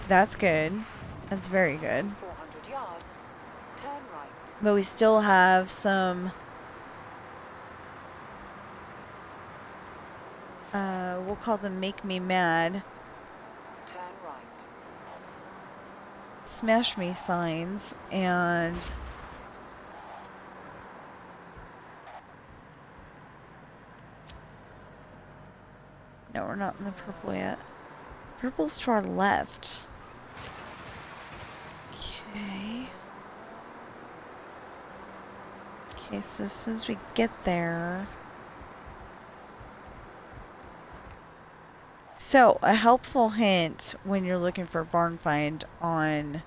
That's good. That's very good. 400 yards. Turn right. But we still have some... we'll call them Make Me Mad. Turn right. Smash Me signs, and... No, we're not in the purple yet. The purple's to our left. Okay. Okay, so as soon as we get there... So, a helpful hint when you're looking for barn find on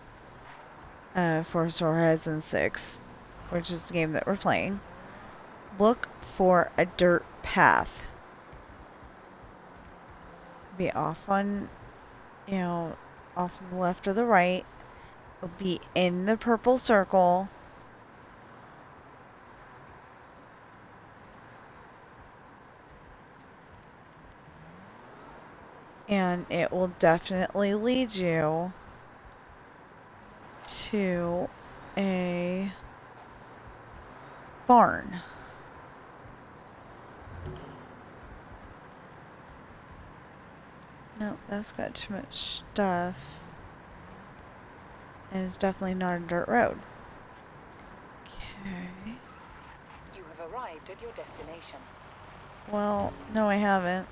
Forza Horizon 6, which is the game that we're playing, look for a dirt path. Be off on, you know, off on the left or the right. It'll be in the purple circle. And it will definitely lead you to a barn. No, that's got too much stuff. And it's definitely not a dirt road. Okay. You have arrived at your destination. Well, no, I haven't.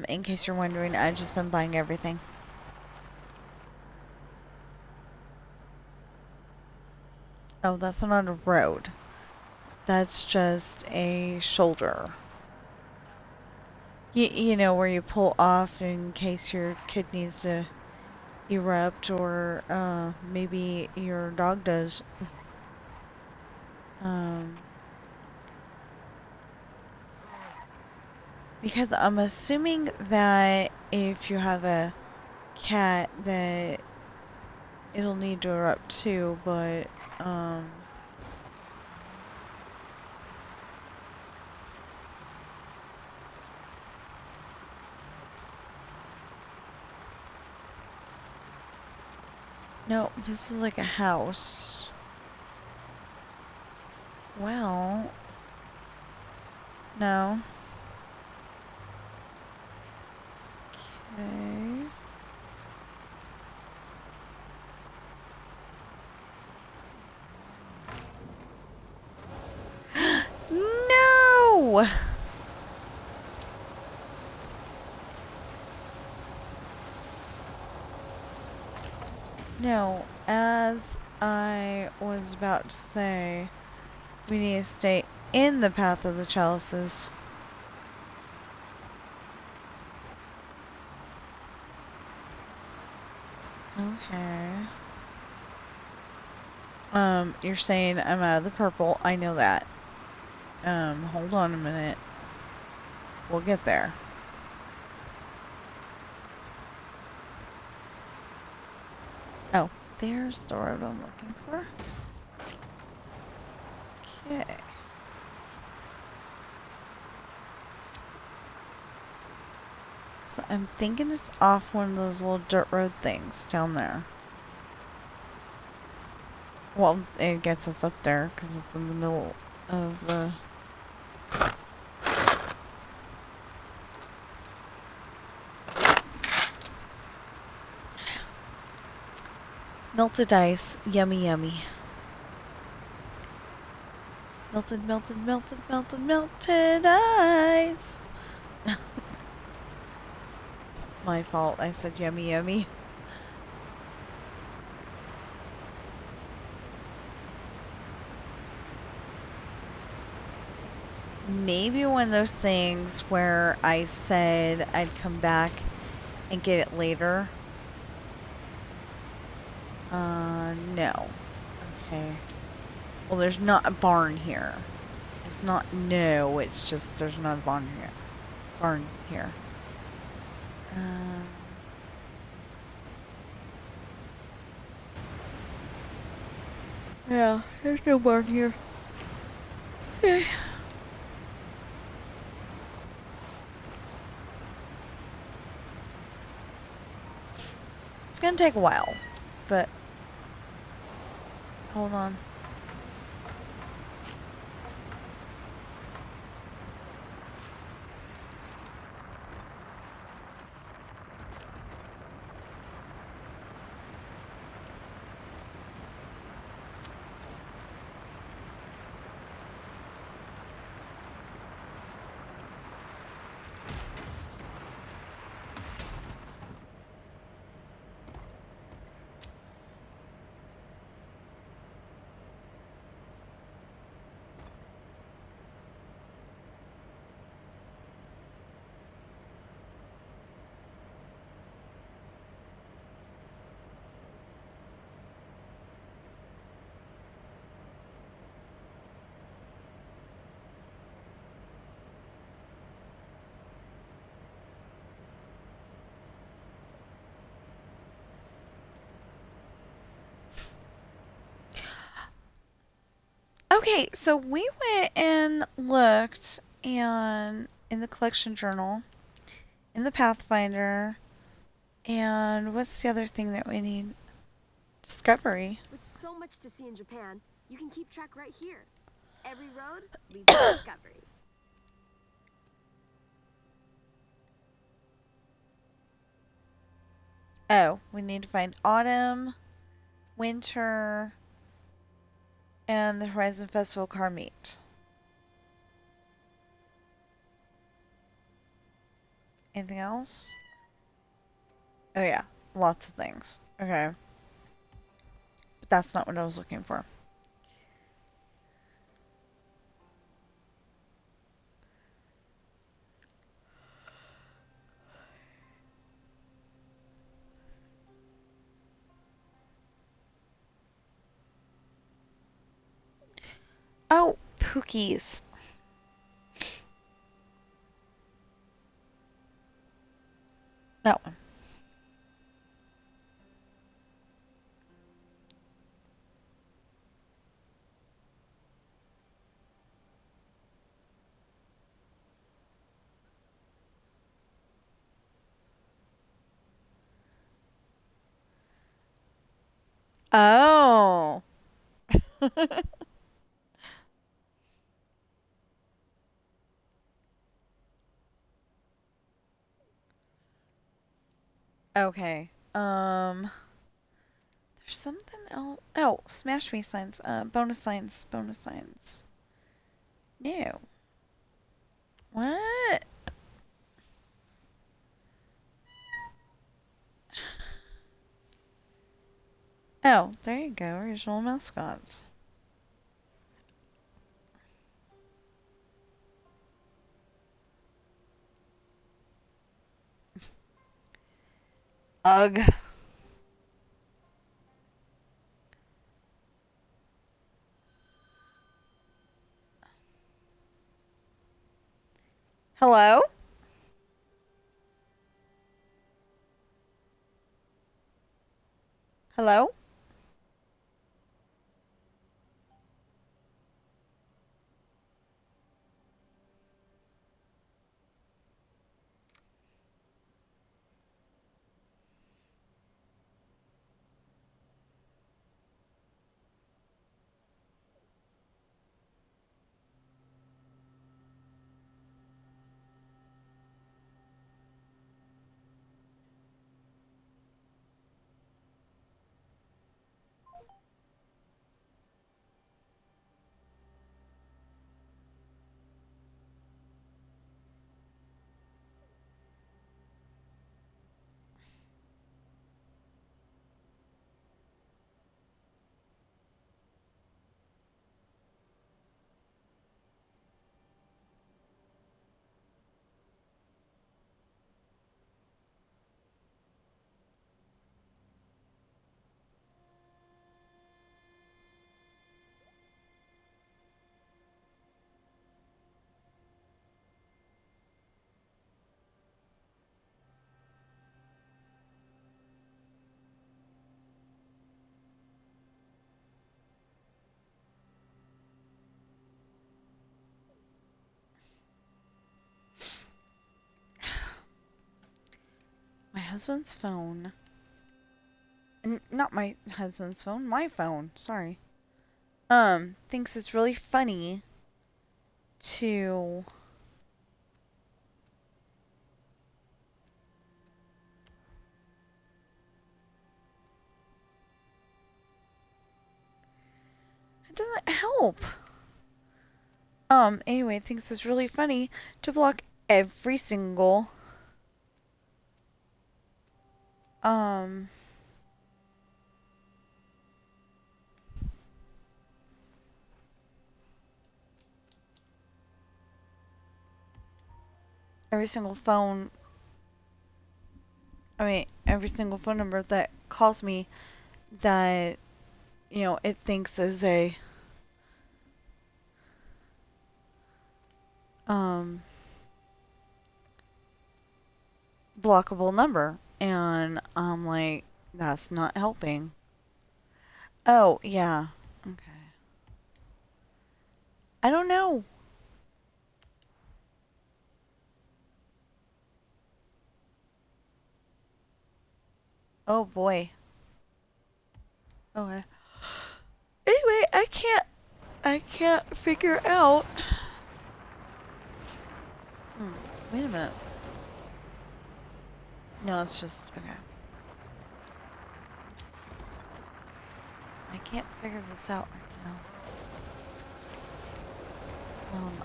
In case you're wondering, I've just been buying everything. Oh, that's not a road. That's just a shoulder. You know, where you pull off in case your kid needs to erupt, or maybe your dog does. Because I'm assuming that if you have a cat that it'll need to erupt too, but no, this is like a house. Well, no. Okay. No! No, as I was about to say, we need to stay in the path of the chalices. Okay. You're saying I'm out of the purple. I know that. Hold on a minute. We'll get there. Oh, there's the road I'm looking for. Okay. So I'm thinking it's off one of those little dirt road things down there. Well, it gets us up there because it's in the middle of the... Melted ice. Yummy, yummy. Melted, melted, melted, melted, melted ice. It's my fault. I said yummy, yummy. maybe one of those things where I said I'd come back and get it later. No. Okay. Well, there's not a barn here. It's not, no, it's just there's not a barn here. Barn here. Yeah, there's no barn here. Okay. It's gonna take a while, but hold on. Okay, so we went and looked and in the collection journal, in the Pathfinder, and what's the other thing that we need? Discovery. With so much to see in Japan, you can keep track right here. Every road leads to discovery. Oh, we need to find autumn, winter, and the Horizon Festival car meet. Anything else? Oh yeah, lots of things. Okay. But that's not what I was looking for. Oh, Pookies. That one. Oh. Okay. There's something else. Oh, smash me signs. Bonus signs. Bonus signs. No. What? Oh, there you go. Original mascots. Ugh. Hello? Hello? husband's phone. Not my husband's phone, my phone, sorry. Thinks it's really funny to it doesn't help. Anyway, thinks it's really funny to block every single every single phone, every single phone number that calls me that, it thinks is a, blockable number. And I'm like, that's not helping. Oh, yeah. Okay. I don't know. Oh boy. Okay. Anyway, I can't figure out. Wait a minute. No, it's just, okay. I can't figure this out right now.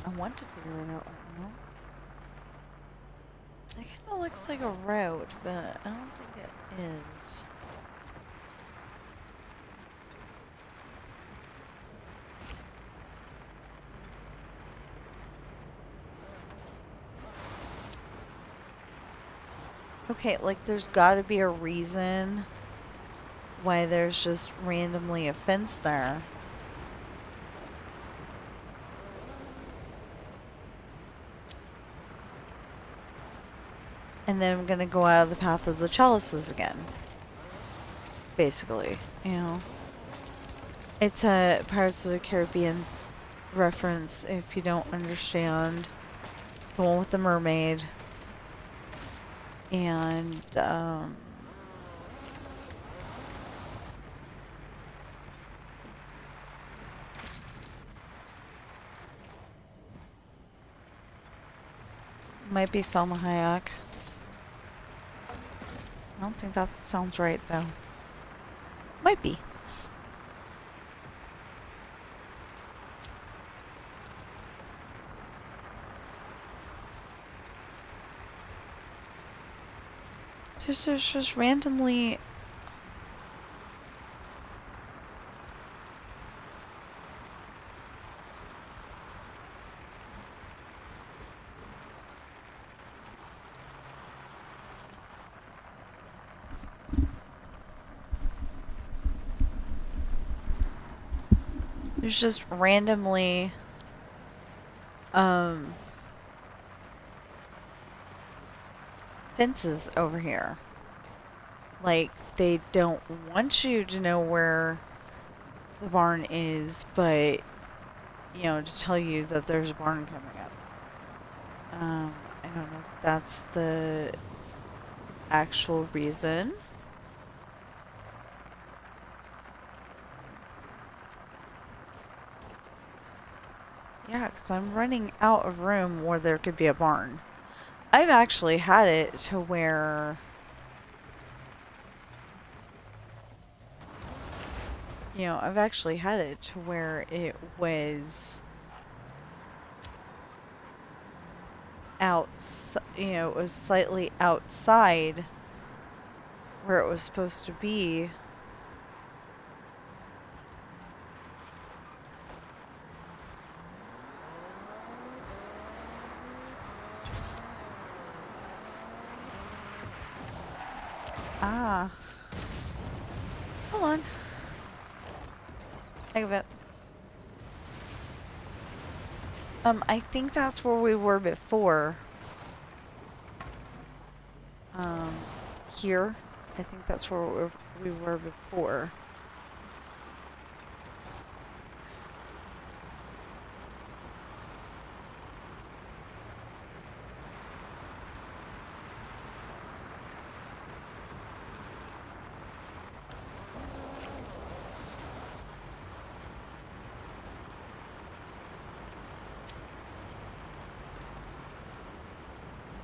I want to figure it out right now. It kind of looks like a road, but I don't think it is. Okay, like there's gotta be a reason why there's just randomly a fence there. And then I'm gonna go out of the path of the chalices again. Basically, It's a Pirates of the Caribbean reference if you don't understand. The one with the mermaid. And, might be Selma Hayek. I don't think that sounds right, though. Might be. There's just randomly... There's just randomly, fences over here. Like, they don't want you to know where the barn is, but, to tell you that there's a barn coming up. I don't know if that's the actual reason. Yeah, because I'm running out of room where there could be a barn. I've actually had it to where... I've actually had it to where it was... it was slightly outside where it was supposed to be. Ah. Hold on. Think of it. I think that's where we were before. Here. I think that's where we were before.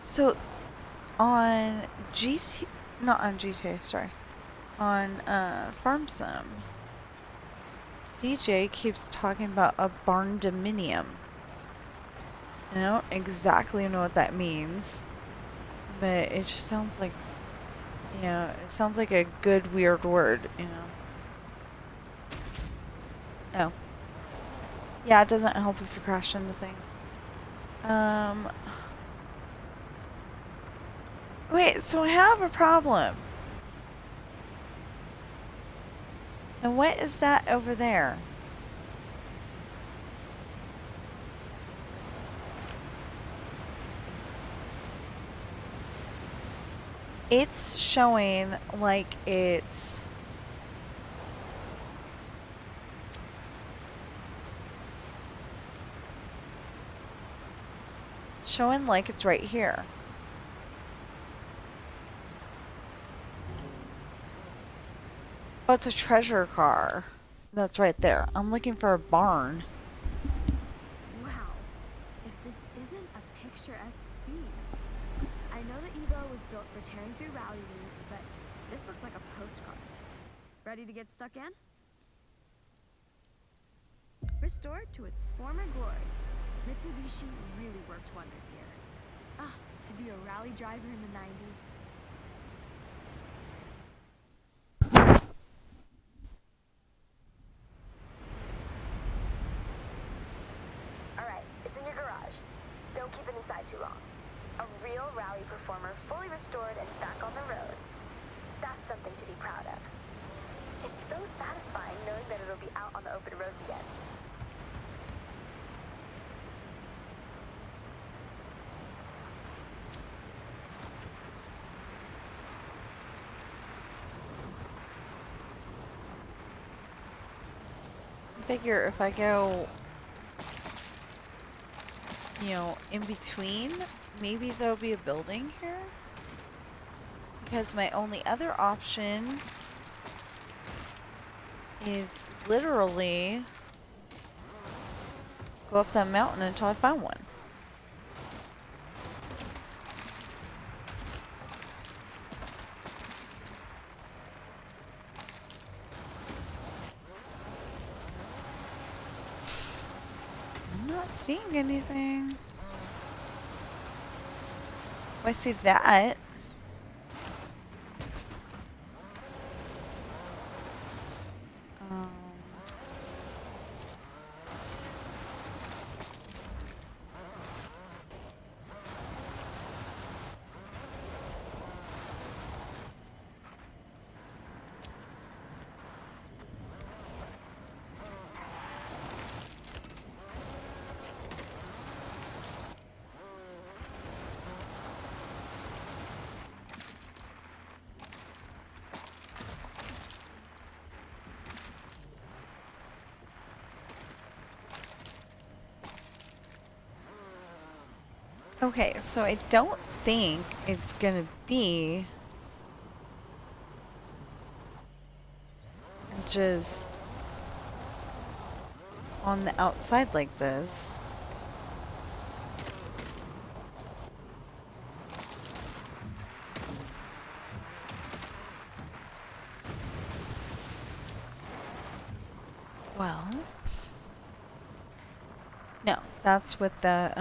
So on not on GTA, sorry. On Farm Sim, DJ keeps talking about a barn dominium. I don't exactly know what that means, but it just sounds like, it sounds like a good weird word, Oh. Yeah, it doesn't help if you crash into things. Wait, so I have a problem. And what is that over there? It's showing like it's right here. Oh, it's a treasure car. That's right there. I'm looking for a barn. Wow. If this isn't a picturesque scene. I know the Evo was built for tearing through rally routes, but this looks like a postcard. Ready to get stuck in? Restored to its former glory, Mitsubishi really worked wonders here. Ah, to be a rally driver in the 90s. Alright, it's in your garage. Don't keep it inside too long. A real rally performer, fully restored and back on the road. That's something to be proud of. It's so satisfying knowing that it'll be out on the open roads again. I figure if I go, in between, maybe there'll be a building here? Because my only other option is literally go up that mountain until I find one. I'm not seeing anything. Oh, I see that. Um, Okay, so I don't think it's gonna be just on the outside like this. Well, no, that's with the,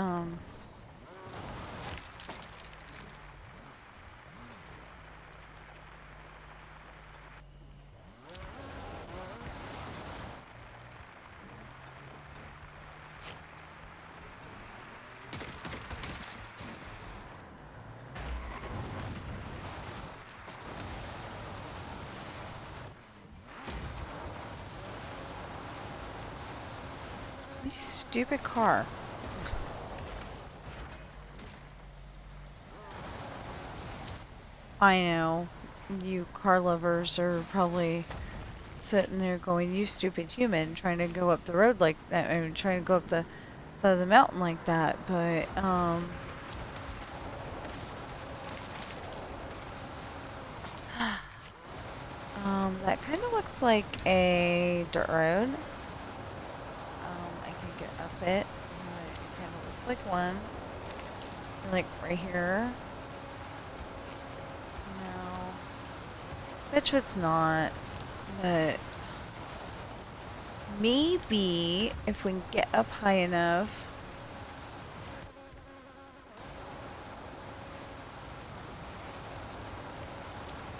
stupid car. I know, you car lovers are probably sitting there going, you stupid human, trying to go up the road like that, I mean, trying to go up the side of the mountain like that, but, that kind of looks like a dirt road. I can get up it, but it kind of looks like one. Like right here. No. Bet you it's not. But maybe if we can get up high enough.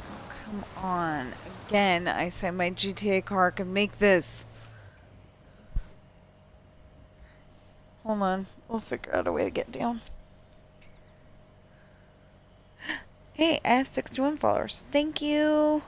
Oh, come on. Again, I said my GTA car can make this. Hold on. We'll figure out a way to get down. Hey, I have 61 followers. Thank you.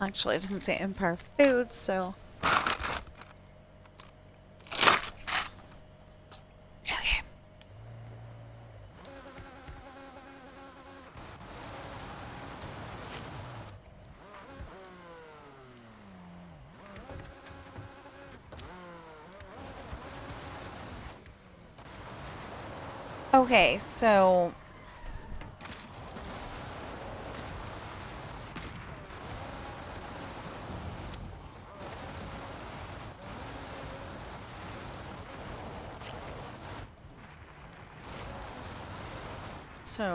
Actually, it doesn't say Empire Foods, so. Okay. Okay, so. You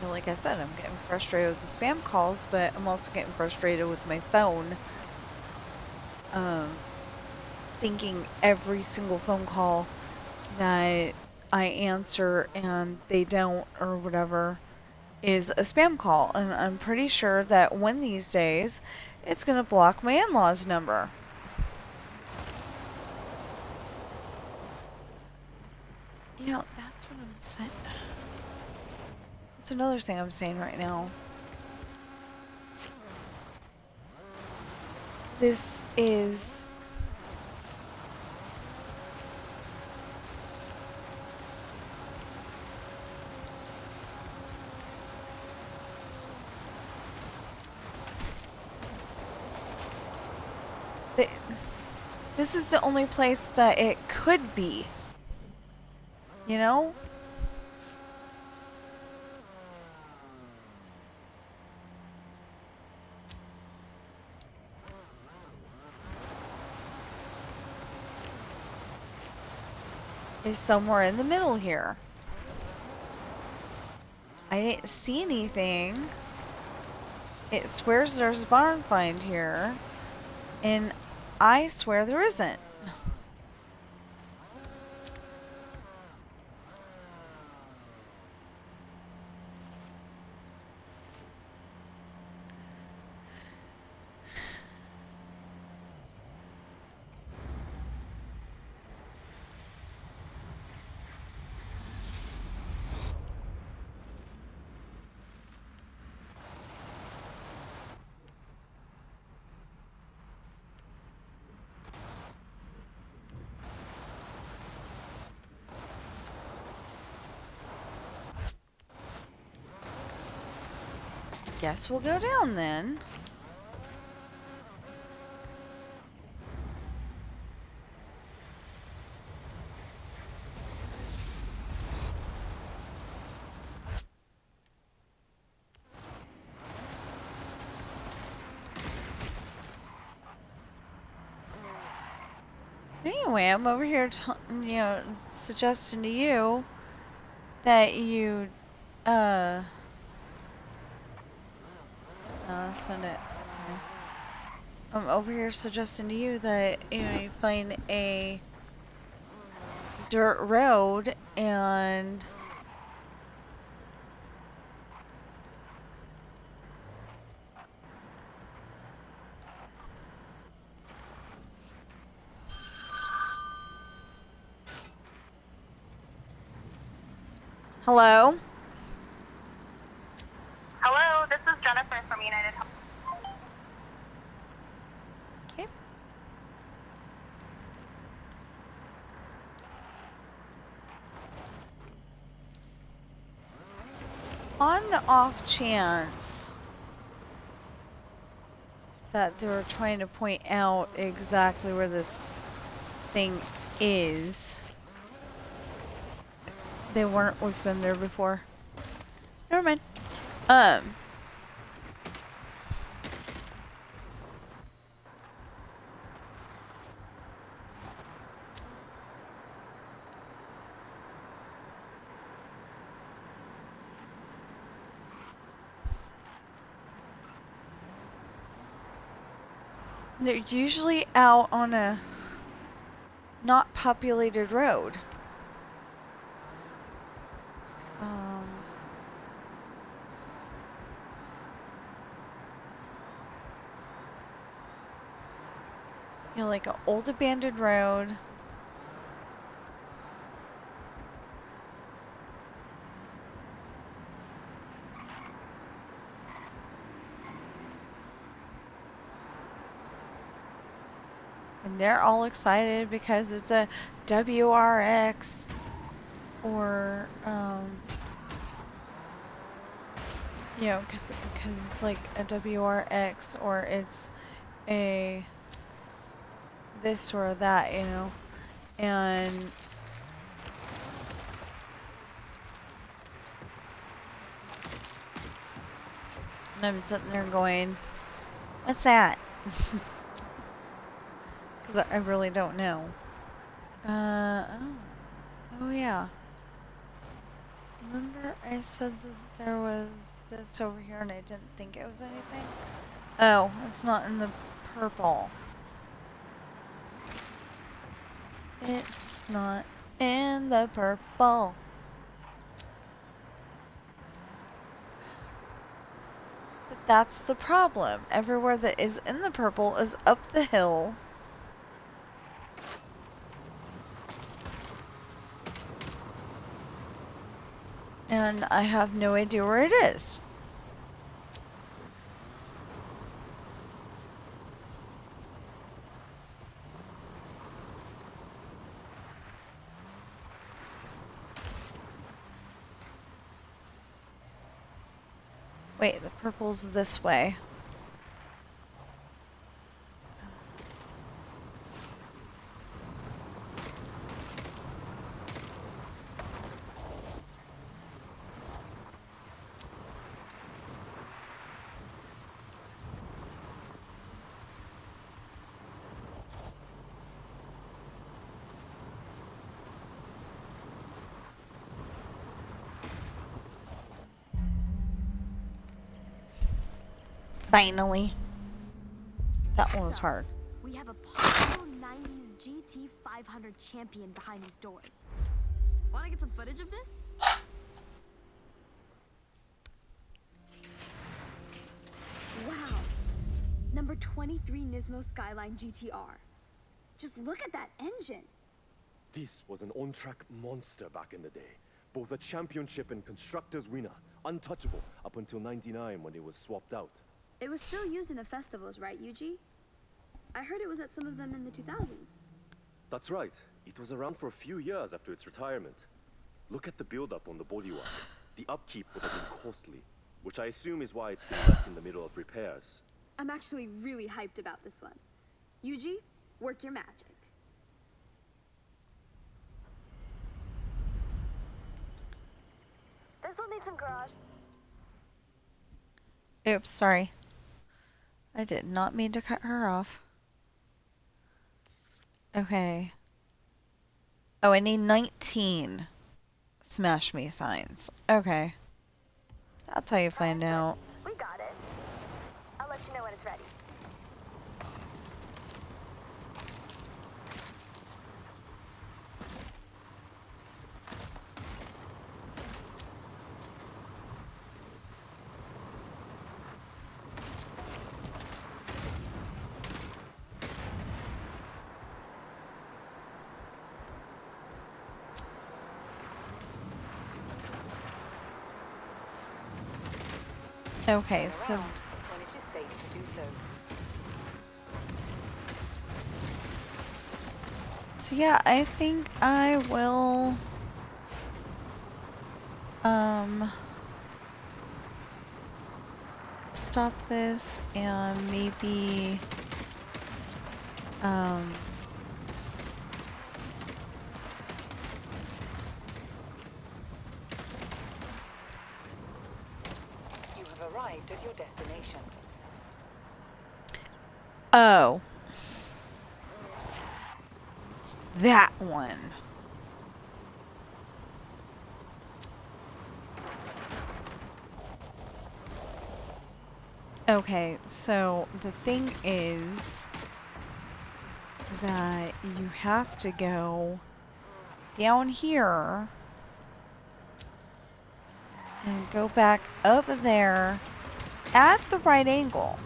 know, like I said, I'm getting frustrated with the spam calls, but I'm also getting frustrated with my phone. Thinking every single phone call that I answer and they don't or whatever is a spam call. And I'm pretty sure that one of these days it's going to block my in-laws number. You know, that's what I'm saying. That's another thing I'm saying right now. This is... This is the only place that it could be. You know? Is somewhere in the middle here. I didn't see anything. It swears there's a barn find here. And I swear there isn't. Guess we'll go down then. Anyway, I'm over here, suggesting to you that you, no, that's not it. Okay. I'm over here suggesting to you that, you find a dirt road and Hello? Hello, this is Jennifer from United Health. Okay. On the off chance that they were trying to point out exactly where this thing is, they weren't. We've been there before. Never mind. They're usually out on a not populated road. You know, like an old abandoned road. And they're all excited because it's a WRX or, you know, because it's like a WRX or it's a this or that, you know, and I'm sitting there going, what's that? Because I really don't know. Oh yeah. Remember I said that there was this over here and I didn't think it was anything? Oh, it's not in the purple. It's not in the purple. But that's the problem. Everywhere that is in the purple is up the hill. And I have no idea where it is. Wait, the purple's this way. Finally. That one was hard. We have a possible 90s GT 500 champion behind these doors. Want to get some footage of this? Wow. Number 23 Nismo Skyline GTR. Just look at that engine. This was an on-track monster back in the day. Both a championship and constructors winner. Untouchable up until 99 when it was swapped out. It was still used in the festivals, right, Yuji? I heard it was at some of them in the 2000s. That's right. It was around for a few years after its retirement. Look at the build-up on the bodywork. The upkeep would have been costly, which I assume is why it's been left in the middle of repairs. I'm actually really hyped about this one. Yuji, work your magic. This will need some garage. Oops, sorry. I did not mean to cut her off. Okay. Oh, I need 19 smash me signs. Okay. That's how you find out. We got it. I'll let you know when it's ready. Okay, Turn so around when it is safe to do so. yeah, I think I will stop this and maybe You have arrived at your destination. oh, it's that one. Okay, so the thing is that you have to go down here and go back up there at the right angle.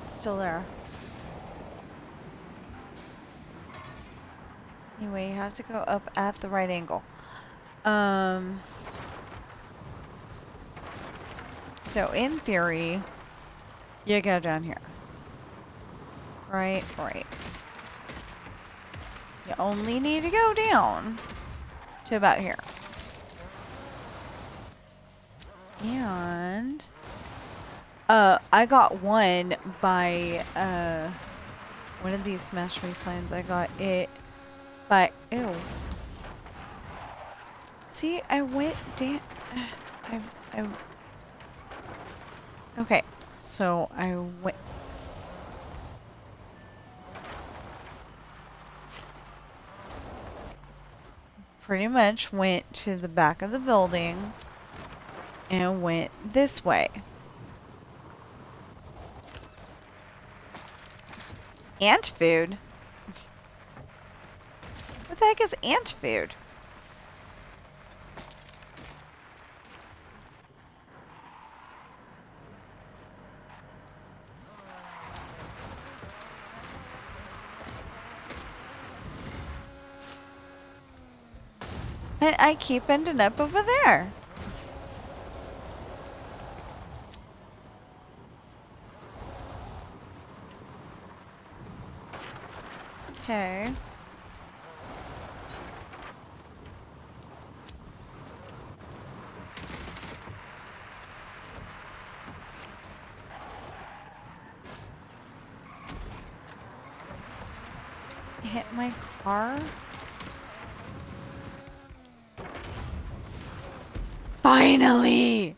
Still there. Anyway, you have to go up at the right angle. So in theory, you go down here. Right. You only need to go down to about here. And I got one by one of these Smash Me signs. I got it by ew. See, I went down. I okay. So I went. Pretty much went to the back of the building and went this way. Ant food? What the heck is ant food? And I keep ending up over there. Okay. Hit my car. Finally!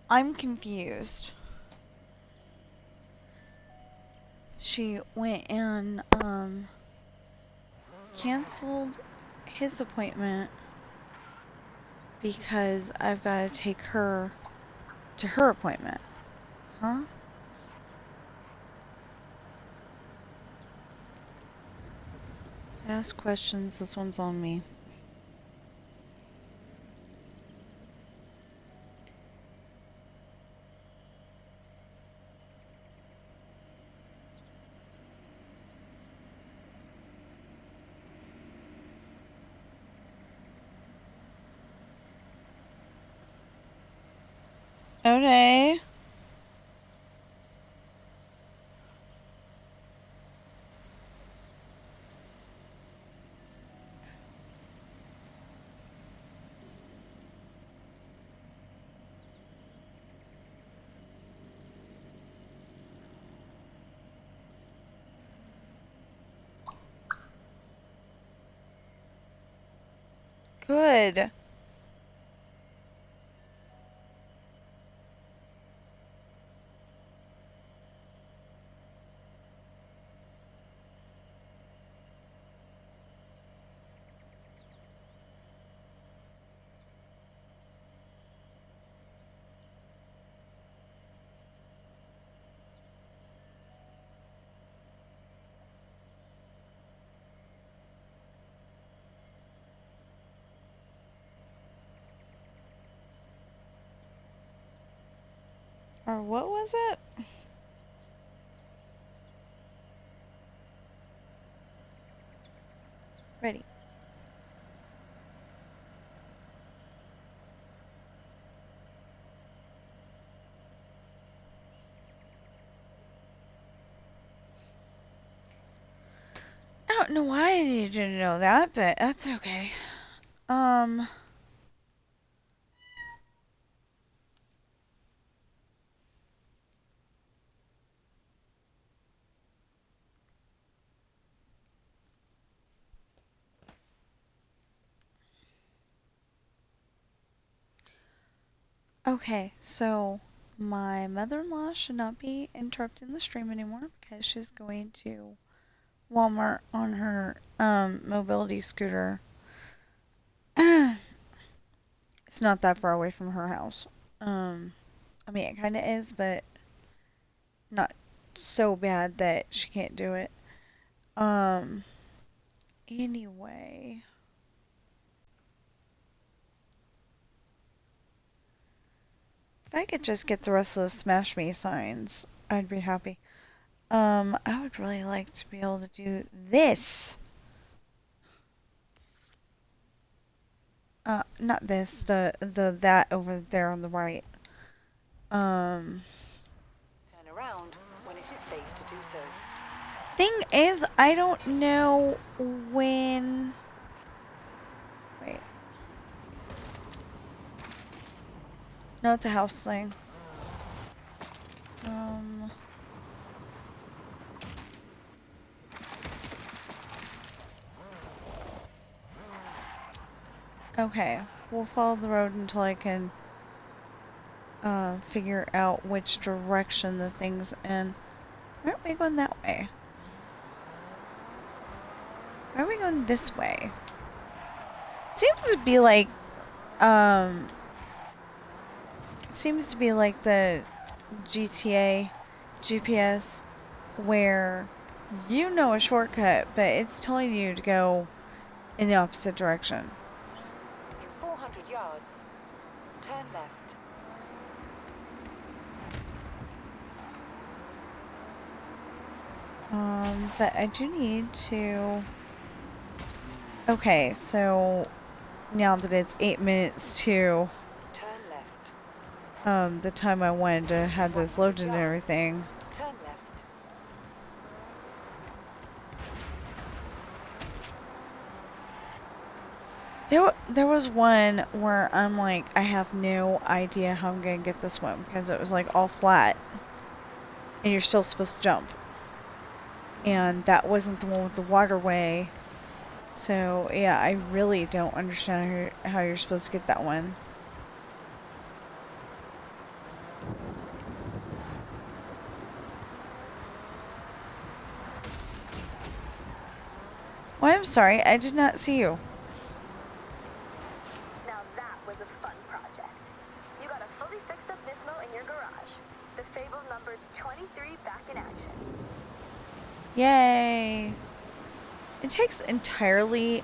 I'm confused. She went and canceled his appointment because I've got to take her to her appointment. Huh? Ask questions. This one's on me. Okay. Good. Or what was it? Ready. I don't know why I needed to know that, but that's okay. Okay, so my mother-in-law should not be interrupting the stream anymore because she's going to Walmart on her mobility scooter. It's not that far away from her house. I mean, it kind of is, but not so bad that she can't do it. Anyway. If I could just get the rest of the Smash Me signs, I'd be happy. I would really like to be able to do this. Not this, that over there on the right. Turn around when it is safe to do so. Thing is, I don't know when... Wait. No, it's a house thing. Okay, we'll follow the road until I can figure out which direction the thing's in. Why aren't we going that way? Why are we going this way? Seems to be like the GTA GPS where you know a shortcut, but it's telling you to go in the opposite direction. In 400 yards, turn left. But I do need to... Okay, so now that it's 8 minutes to Turn left. the time I wanted to have this loaded and everything. Turn left. There was one where I'm like, I have no idea how I'm gonna get this one because it was like all flat and you're still supposed to jump. And that wasn't the one with the waterway. So yeah, I really don't understand how you're supposed to get that one. Oh, I'm sorry. I did not see you. Now that was a fun project. You got a fully fixed up Nismo in your garage. The Fable number 23 back in action. Yay. It takes entirely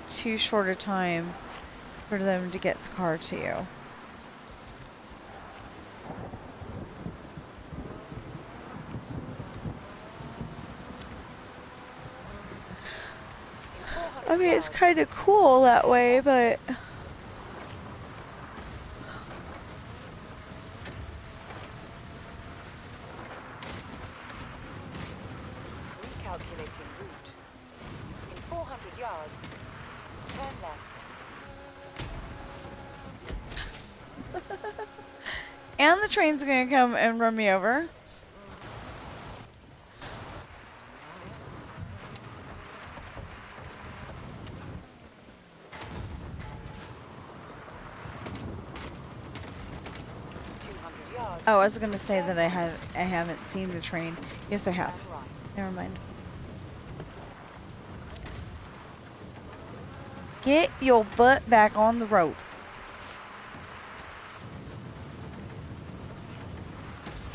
too short a time for them to get the car to you. I mean, it's kind of cool that way, but... Recalculating route. In 400 yards, turn left. And the train's gonna come and run me over. Oh, I was gonna say that I haven't seen the train. Yes, I have. Never mind. Get your butt back on the road.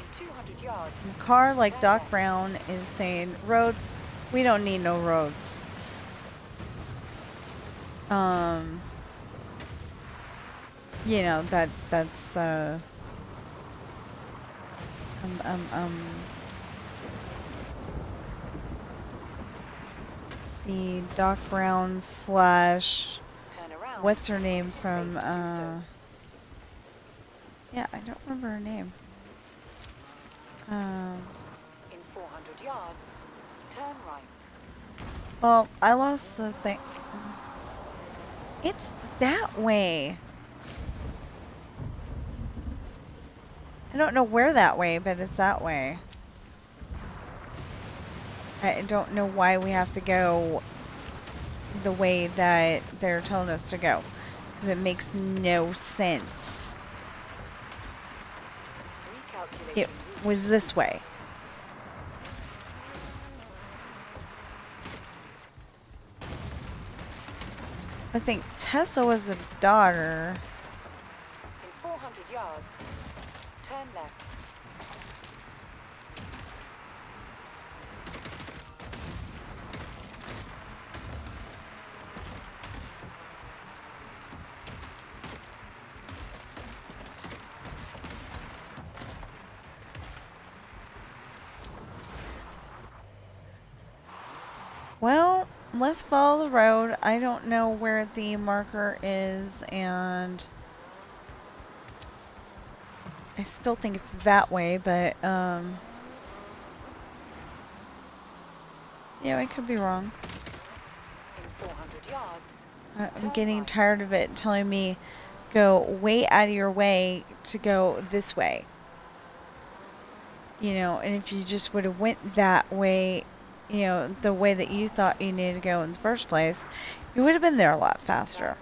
In 200 yards. A car like Doc Brown is saying, roads, we don't need no roads. You know, that's, the Doc Brown slash, what's her name from, yeah, I don't remember her name. In 400 yards, turn right. Well, I lost the thing. It's that way. I don't know where that way, but it's that way. I don't know why we have to go the way that they're telling us to go, because it makes no sense. It was this way. I think Tessa was the daughter. In 400 yards, turn left. Well, let's follow the road. I don't know where the marker is, and I still think it's that way, but, yeah, I could be wrong. In 400 yards, I'm getting tired of it telling me go way out of your way to go this way. You know, and if you just would have went that way, you know, the way that you thought you needed to go in the first place, you would have been there a lot faster.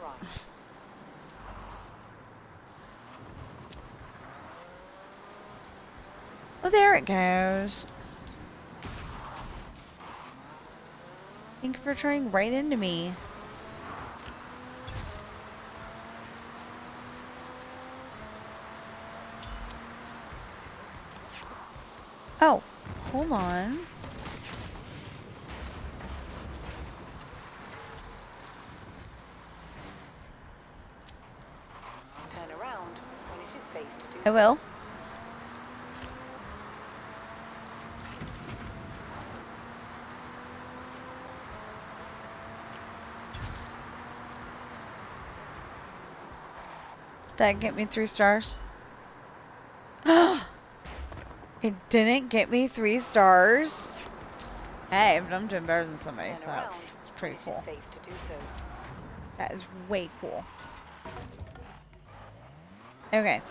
Oh, there it goes. Thank you for turning right into me. Oh, hold on. turn around when it is safe to do I will. Did that get me 3 stars? It didn't get me 3 stars. Hey, but I'm doing better than somebody, so it's pretty cool. Safe to do so. That is way cool. Okay.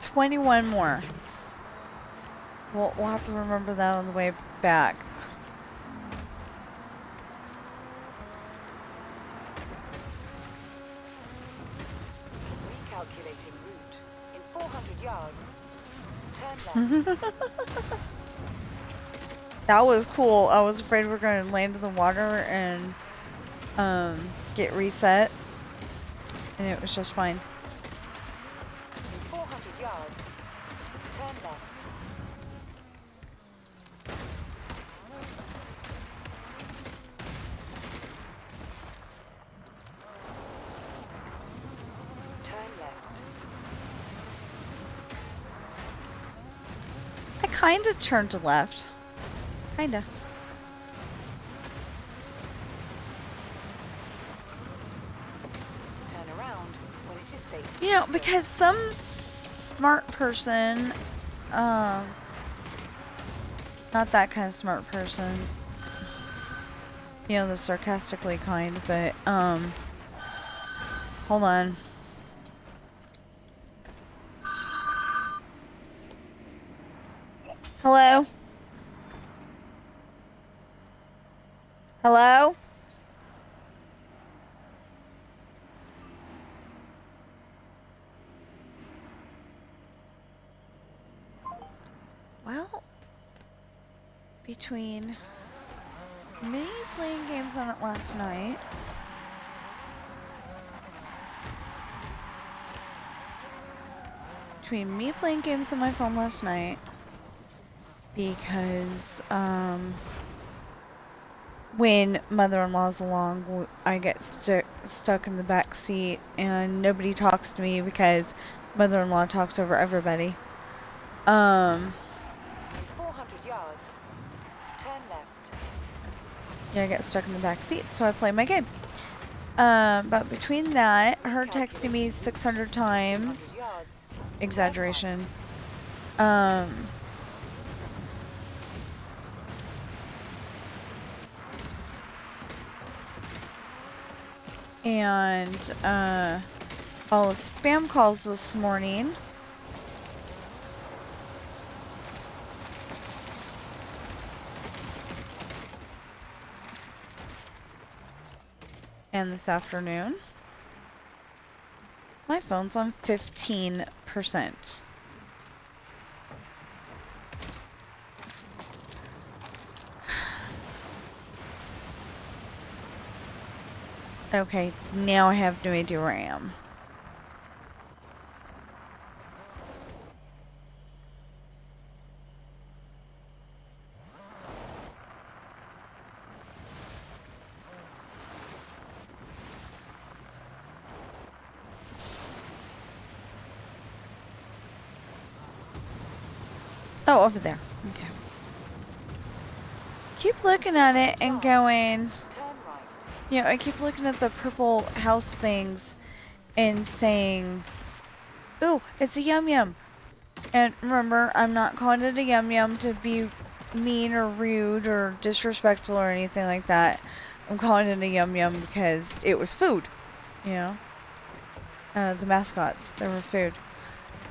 $21 more. We'll have to remember that on the way back. Calculating route. In 400 yards, turn left. That was cool. I was afraid we were going to land in the water and get reset. And it was just fine. In 400 yards, turn left. Turn left. I kind of turned to left. Kinda. Turn around when it is safe. You know, because some smart person, not that kind of smart person, you know, the sarcastically kind, but, hold on. Hello? Hello? Well, between me playing games on it last night, on my phone last night, because, when mother-in-law's along, I get stuck in the back seat, and nobody talks to me because mother-in-law talks over everybody. In 400 yards, turn left. Yeah, I get stuck in the back seat, so I play my game. But between that, her texting me 600 times, exaggeration, and all the spam calls this morning. And this afternoon. My phone's on 15%. Okay, now I have no idea where I am. Oh, over there. Okay. Keep looking at it and going... You know, I keep looking at the purple house things and saying, ooh, it's a yum yum. And remember, I'm not calling it a yum yum to be mean or rude or disrespectful or anything like that. I'm calling it a yum yum because it was food, you know? The mascots, they were food.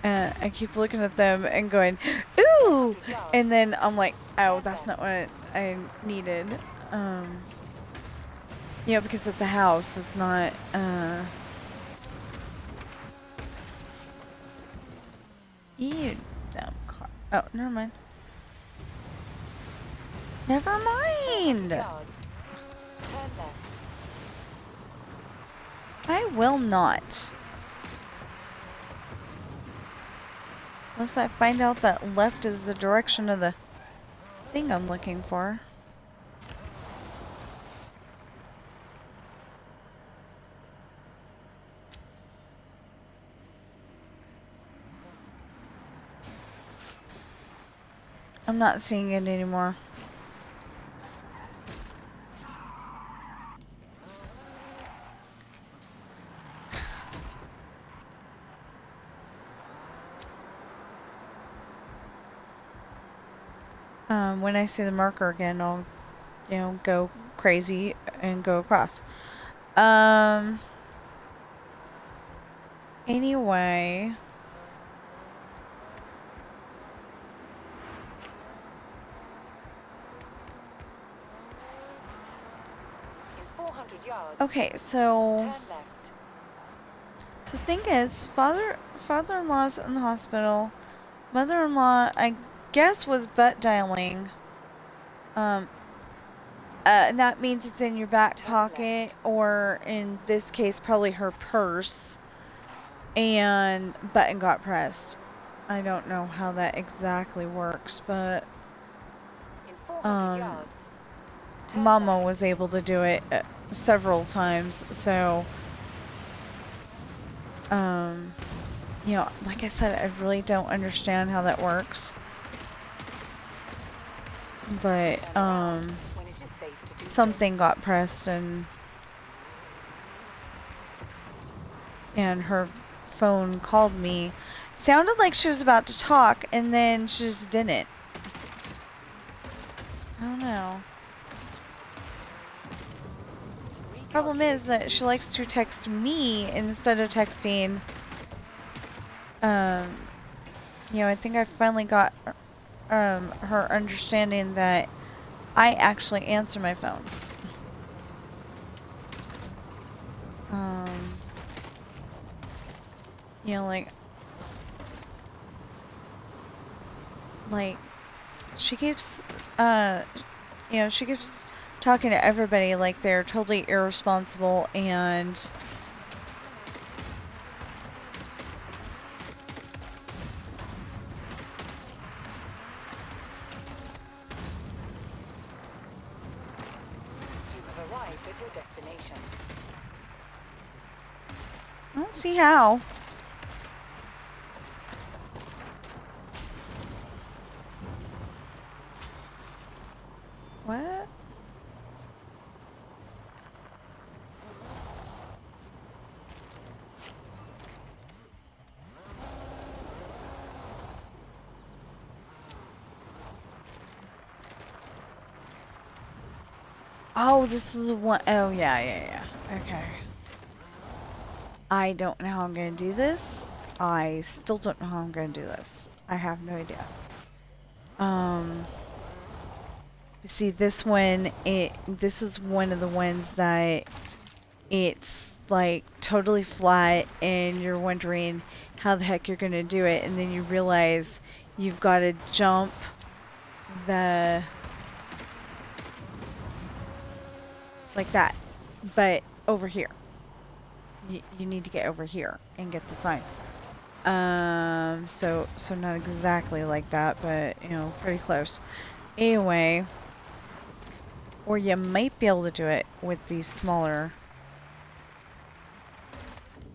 And I keep looking at them and going, ooh! And then I'm like, oh, that's not what I needed. You know, because it's a house, it's not, you dumb car. Oh, never mind. Never mind! I will not. Unless I find out that left is the direction of the thing I'm looking for. I'm not seeing it anymore. When I see the marker again, I'll, you know, go crazy and go across. Anyway. Okay, so So the thing is, father-in-law's in the hospital. Mother-in-law, I guess, was butt dialing. And that means it's in your back pocket, or in this case, probably her purse. And button got pressed. I don't know how that exactly works, but In 400 yards, turn Mama left. was able to do it several times, so you know, like I said, I really don't understand how that works. But Turn around when it is safe to do so. something got pressed and her phone called me. Sounded like she was about to talk, and then she just didn't. I don't know. Problem is that she likes to text me instead of texting. You know, I think I finally got her understanding that I actually answer my phone. You know, like she keeps you know, she keeps talking to everybody like they're totally irresponsible and You have arrived at your destination. I don't see how. What? Oh, this is one. Oh, yeah. Okay. I don't know how I'm going to do this. I still don't know how I'm going to do this. I have no idea. See, this one, this is one of the ones that it's like totally flat and you're wondering how the heck you're going to do it, and then you realize you've got to jump the like that, but over here. You need to get over here and get the sign. So not exactly like that, but you know, pretty close. Anyway, or you might be able to do it with the smaller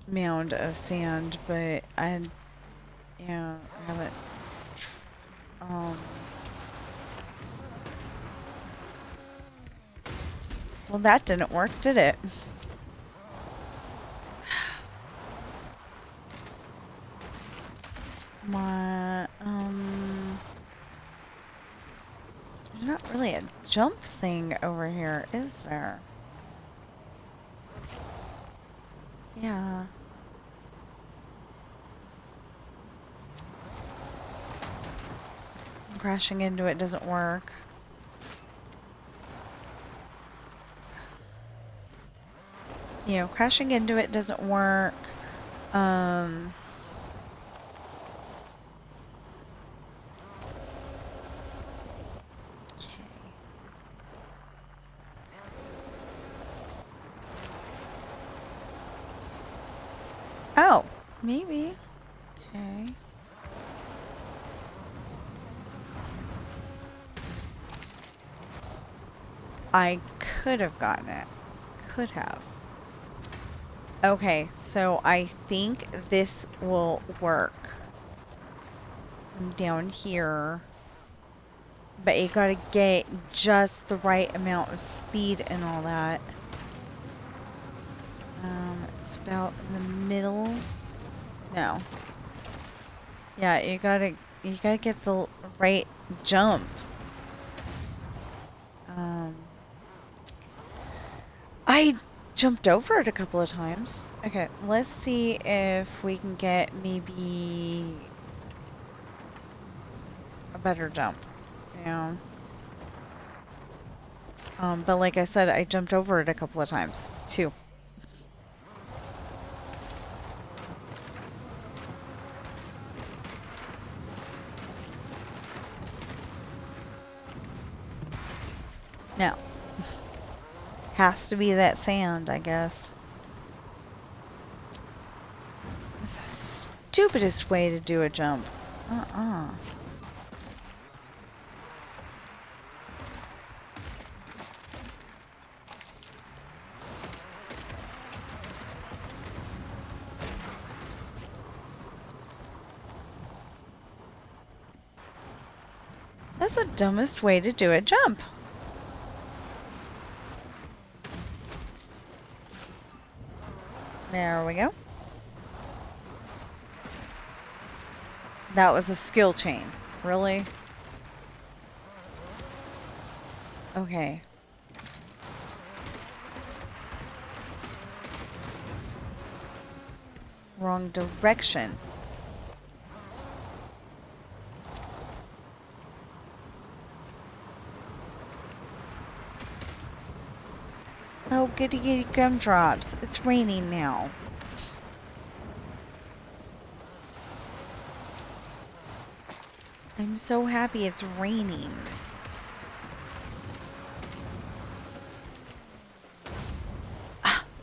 mound of sand, but I haven't. Well, that didn't work, did it? There's not really a jump thing over here, is there? Yeah. Crashing into it doesn't work. You know, crashing into it doesn't work. Oh, maybe. Okay. I could have gotten it. Could have. Okay, so I think this will work. From down here. But you gotta get just the right amount of speed and all that. It's about in the middle. No. Yeah, you gotta get the right jump. I jumped over it a couple of times. Okay, let's see if we can get maybe a better jump. You know. But like I said, I jumped over it a couple of times too. Has to be that sound, I guess. It's the stupidest way to do a jump. That's the dumbest way to do a jump. There we go. That was a skill chain. Really? Okay. Wrong direction. Oh, goody goody gumdrops. It's raining now. I'm so happy it's raining.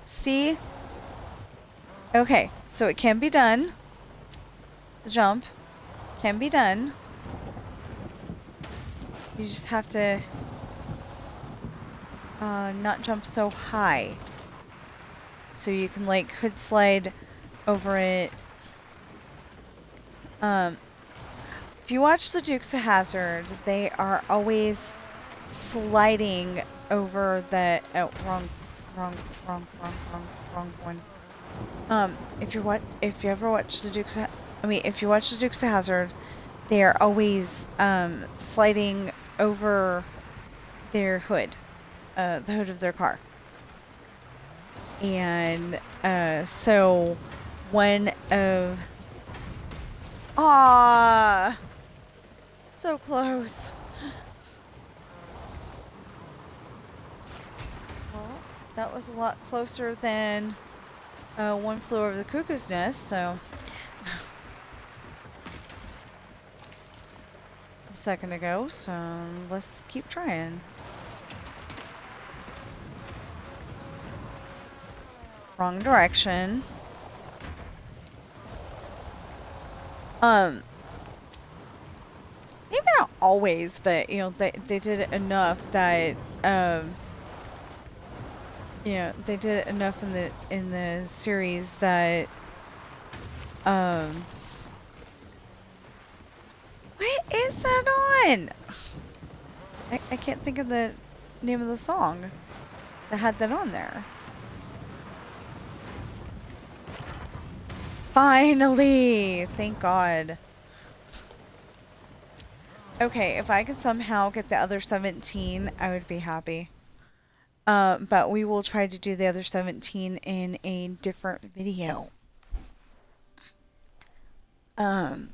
See? Okay, so it can be done. The jump can be done. You just have to not jump so high. So you can like hood slide over it. If you watch the Dukes of Hazzard, they are always sliding over the wrong one. If you ever watch the Dukes of, if you watch the Dukes of Hazzard, they are always sliding over their hood, the hood of their car. And so one of so close. Well, that was a lot closer than One Flew Over the Cuckoo's Nest, so a second ago, so let's keep trying. Wrong direction. Maybe not always, but you know, they did it enough that they did it enough in the series that what is that on? I can't think of the name of the song that had that on there. Finally! Thank God. Okay, if I could somehow get the other 17, I would be happy. But we will try to do the other 17 in a different video. I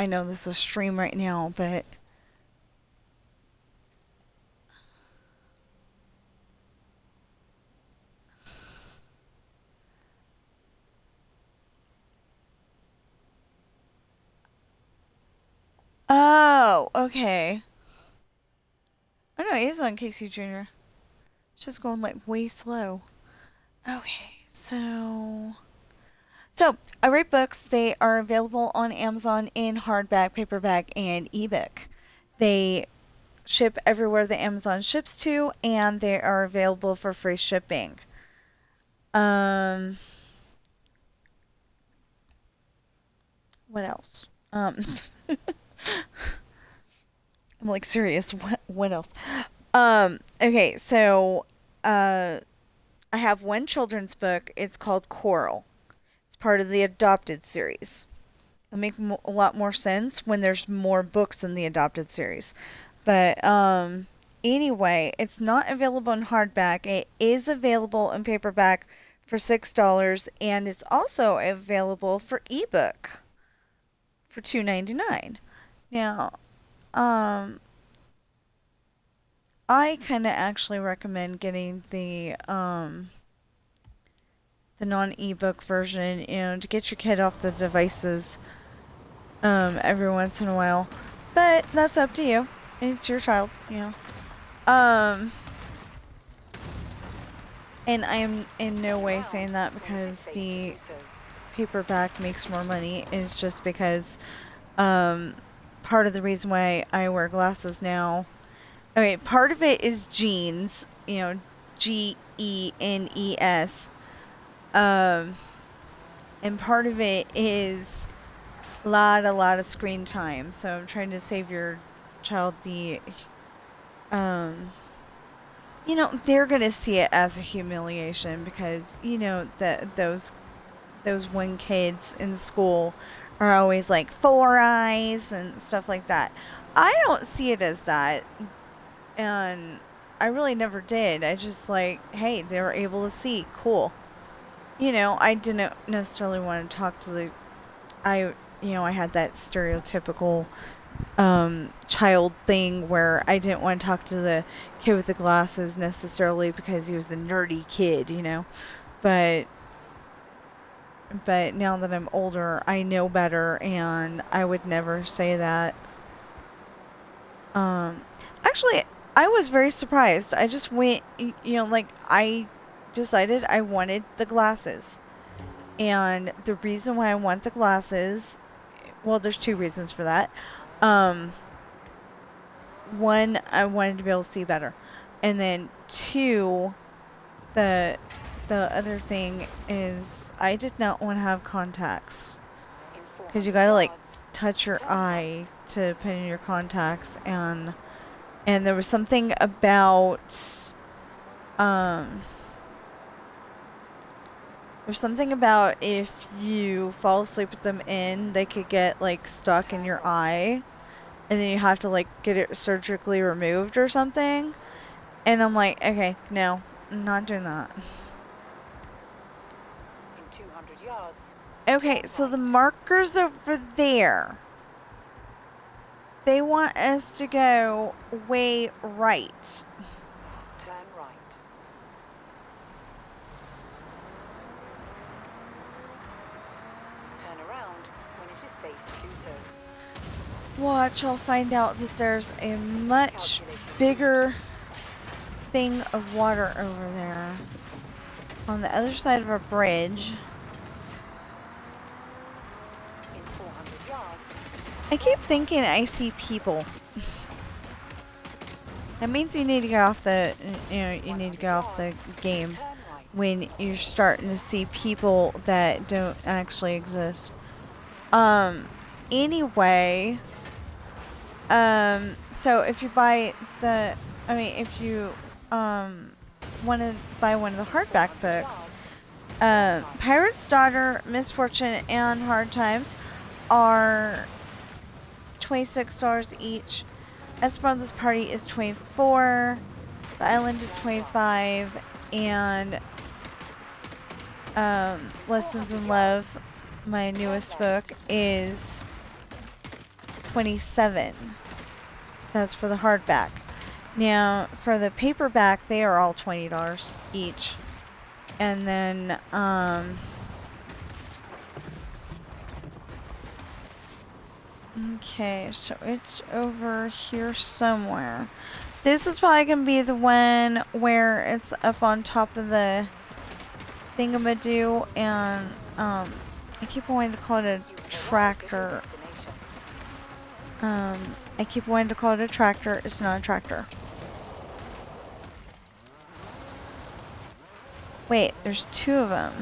know this is a stream right now, but oh, okay. Oh no, it is on Casey Jr. It's just going like way slow. Okay, so I write books. They are available on Amazon in hardback, paperback, and ebook. They ship everywhere that Amazon ships to, and they are available for free shipping. What else? I'm like serious. What else? Okay, so I have one children's book. It's called Coral. It's part of the Adopted series. It'll make a lot more sense when there's more books in the Adopted series. But anyway, it's not available in hardback. It is available in paperback for $6, and it's also available for ebook for $2.99. Now, I kind of actually recommend getting the non-ebook version, to get your kid off the devices every once in a while. But that's up to you. It's your child, And I am in no way saying that because the paperback makes more money. It's just because part of the reason why I wear glasses now. Okay, part of it is genes, you know, GENES. And part of it is a lot of screen time. So I'm trying to save your child the, you know, they're going to see it as a humiliation because, you know, those one kids in school are always like 4 eyes and stuff like that. I don't see it as that. And I really never did. I just like, hey, they were able to see. Cool. You know, I didn't necessarily want to talk to the... I had that stereotypical child thing where I didn't want to talk to the kid with the glasses necessarily because he was the nerdy kid, you know. But now that I'm older, I know better, and I would never say that. Actually, I was very surprised. I just went, you know, like, I decided I wanted the glasses. And the reason why I want the glasses, well, there's 2 reasons for that. One, I wanted to be able to see better. And then 2, the other thing is I did not want to have contacts. Because you gotta, like, touch your eye to put in your contacts. And there was something about, there's something about if you fall asleep with them in, they could get, like, stuck in your eye. And then you have to, like, get it surgically removed or something. And I'm like, okay, no, I'm not doing that. In 200 yards. Okay, so the markers over there, they want us to go way right. Turn right. Turn around when it is safe to do so. Watch, I'll find out that there's a much bigger thing of water over there on the other side of a bridge. In 400 yards. I keep thinking I see people. That means you need to get off the, you need to get off the game when you're starting to see people that don't actually exist. Anyway, so if you buy the, if you, want to buy one of the hardback books, Pirate's Daughter, Misfortune, and Hard Times are $26 each. Esperanza's Party is $24. The Island is $25. And Lessons in Love, my newest book, is $27. That's for the hardback. Now, for the paperback, they are all $20 each. And then, okay, so it's over here somewhere. This is probably going to be the one where it's up on top of the thingamadoo, and, I keep wanting to call it a tractor. I keep wanting to call it a tractor. It's not a tractor. Wait, there's 2 of them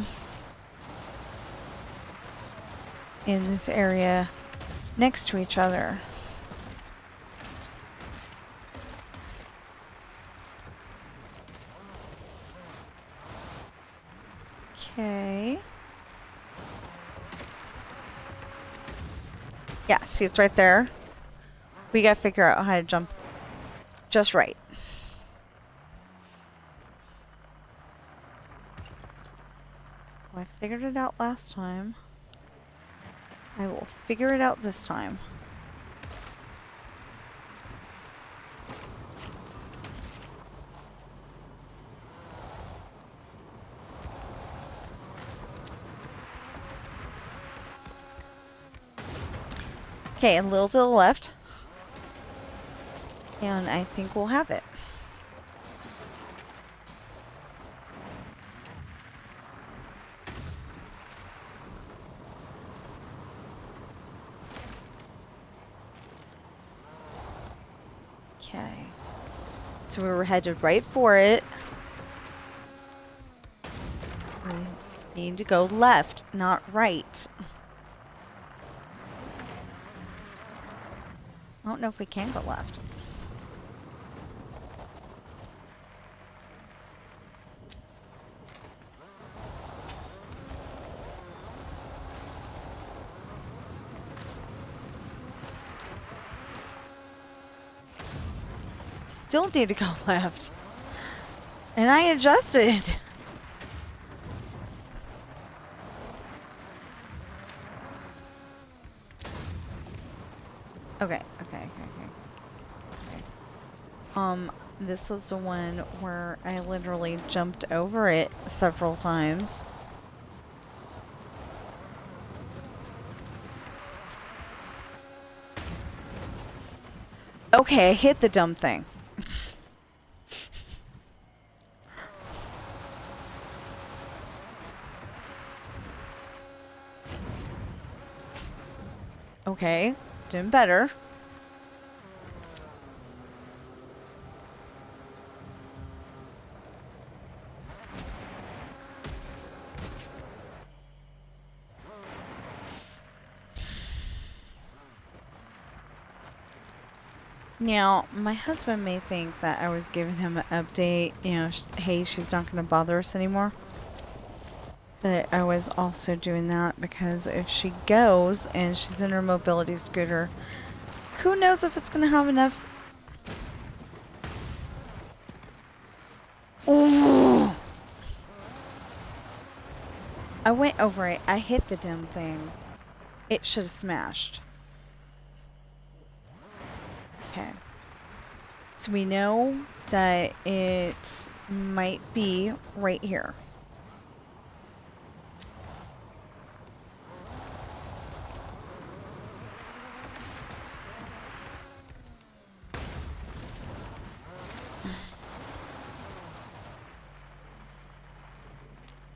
in this area next to each other. Okay. Yeah, see, it's right there. We gotta figure out how to jump just right. Well, I figured it out last time. I will figure it out this time. Okay, a little to the left. And I think we'll have it. Okay. So we were headed right for it. We need to go left, not right. I don't know if we can go left. Still need to go left. And I adjusted. Okay. This is the one where I literally jumped over it several times. Okay, I hit the dumb thing. Okay, doing better. Now, my husband may think that I was giving him an update, you know, hey, she's not going to bother us anymore. But I was also doing that because if she goes and she's in her mobility scooter, who knows if it's going to have enough... Ooh! I went over it. I hit the damn thing. It should have smashed. Okay. So we know that it might be right here.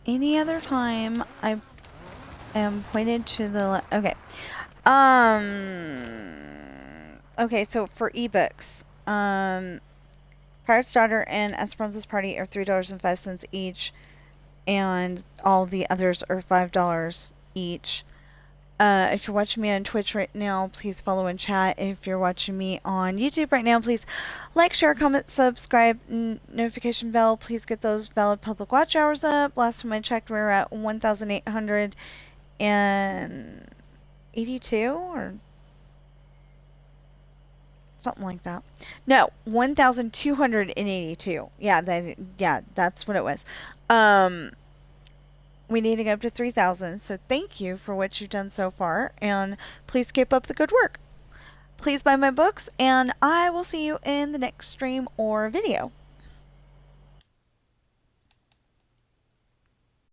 Any other time I am pointed to the okay. Okay, so for ebooks, Pirate's Daughter and Esperanza's Party are $3.05 each, and all the others are $5 each. If you're watching me on Twitch right now, please follow and chat. If you're watching me on YouTube right now, please like, share, comment, subscribe, notification bell. Please get those valid public watch hours up. Last time I checked, we were at 1,882 or something like that. No, 1,282. Yeah, that's what it was. We need to get up to 3,000, so thank you for what you've done so far, and please keep up the good work. Please buy my books, and I will see you in the next stream or video.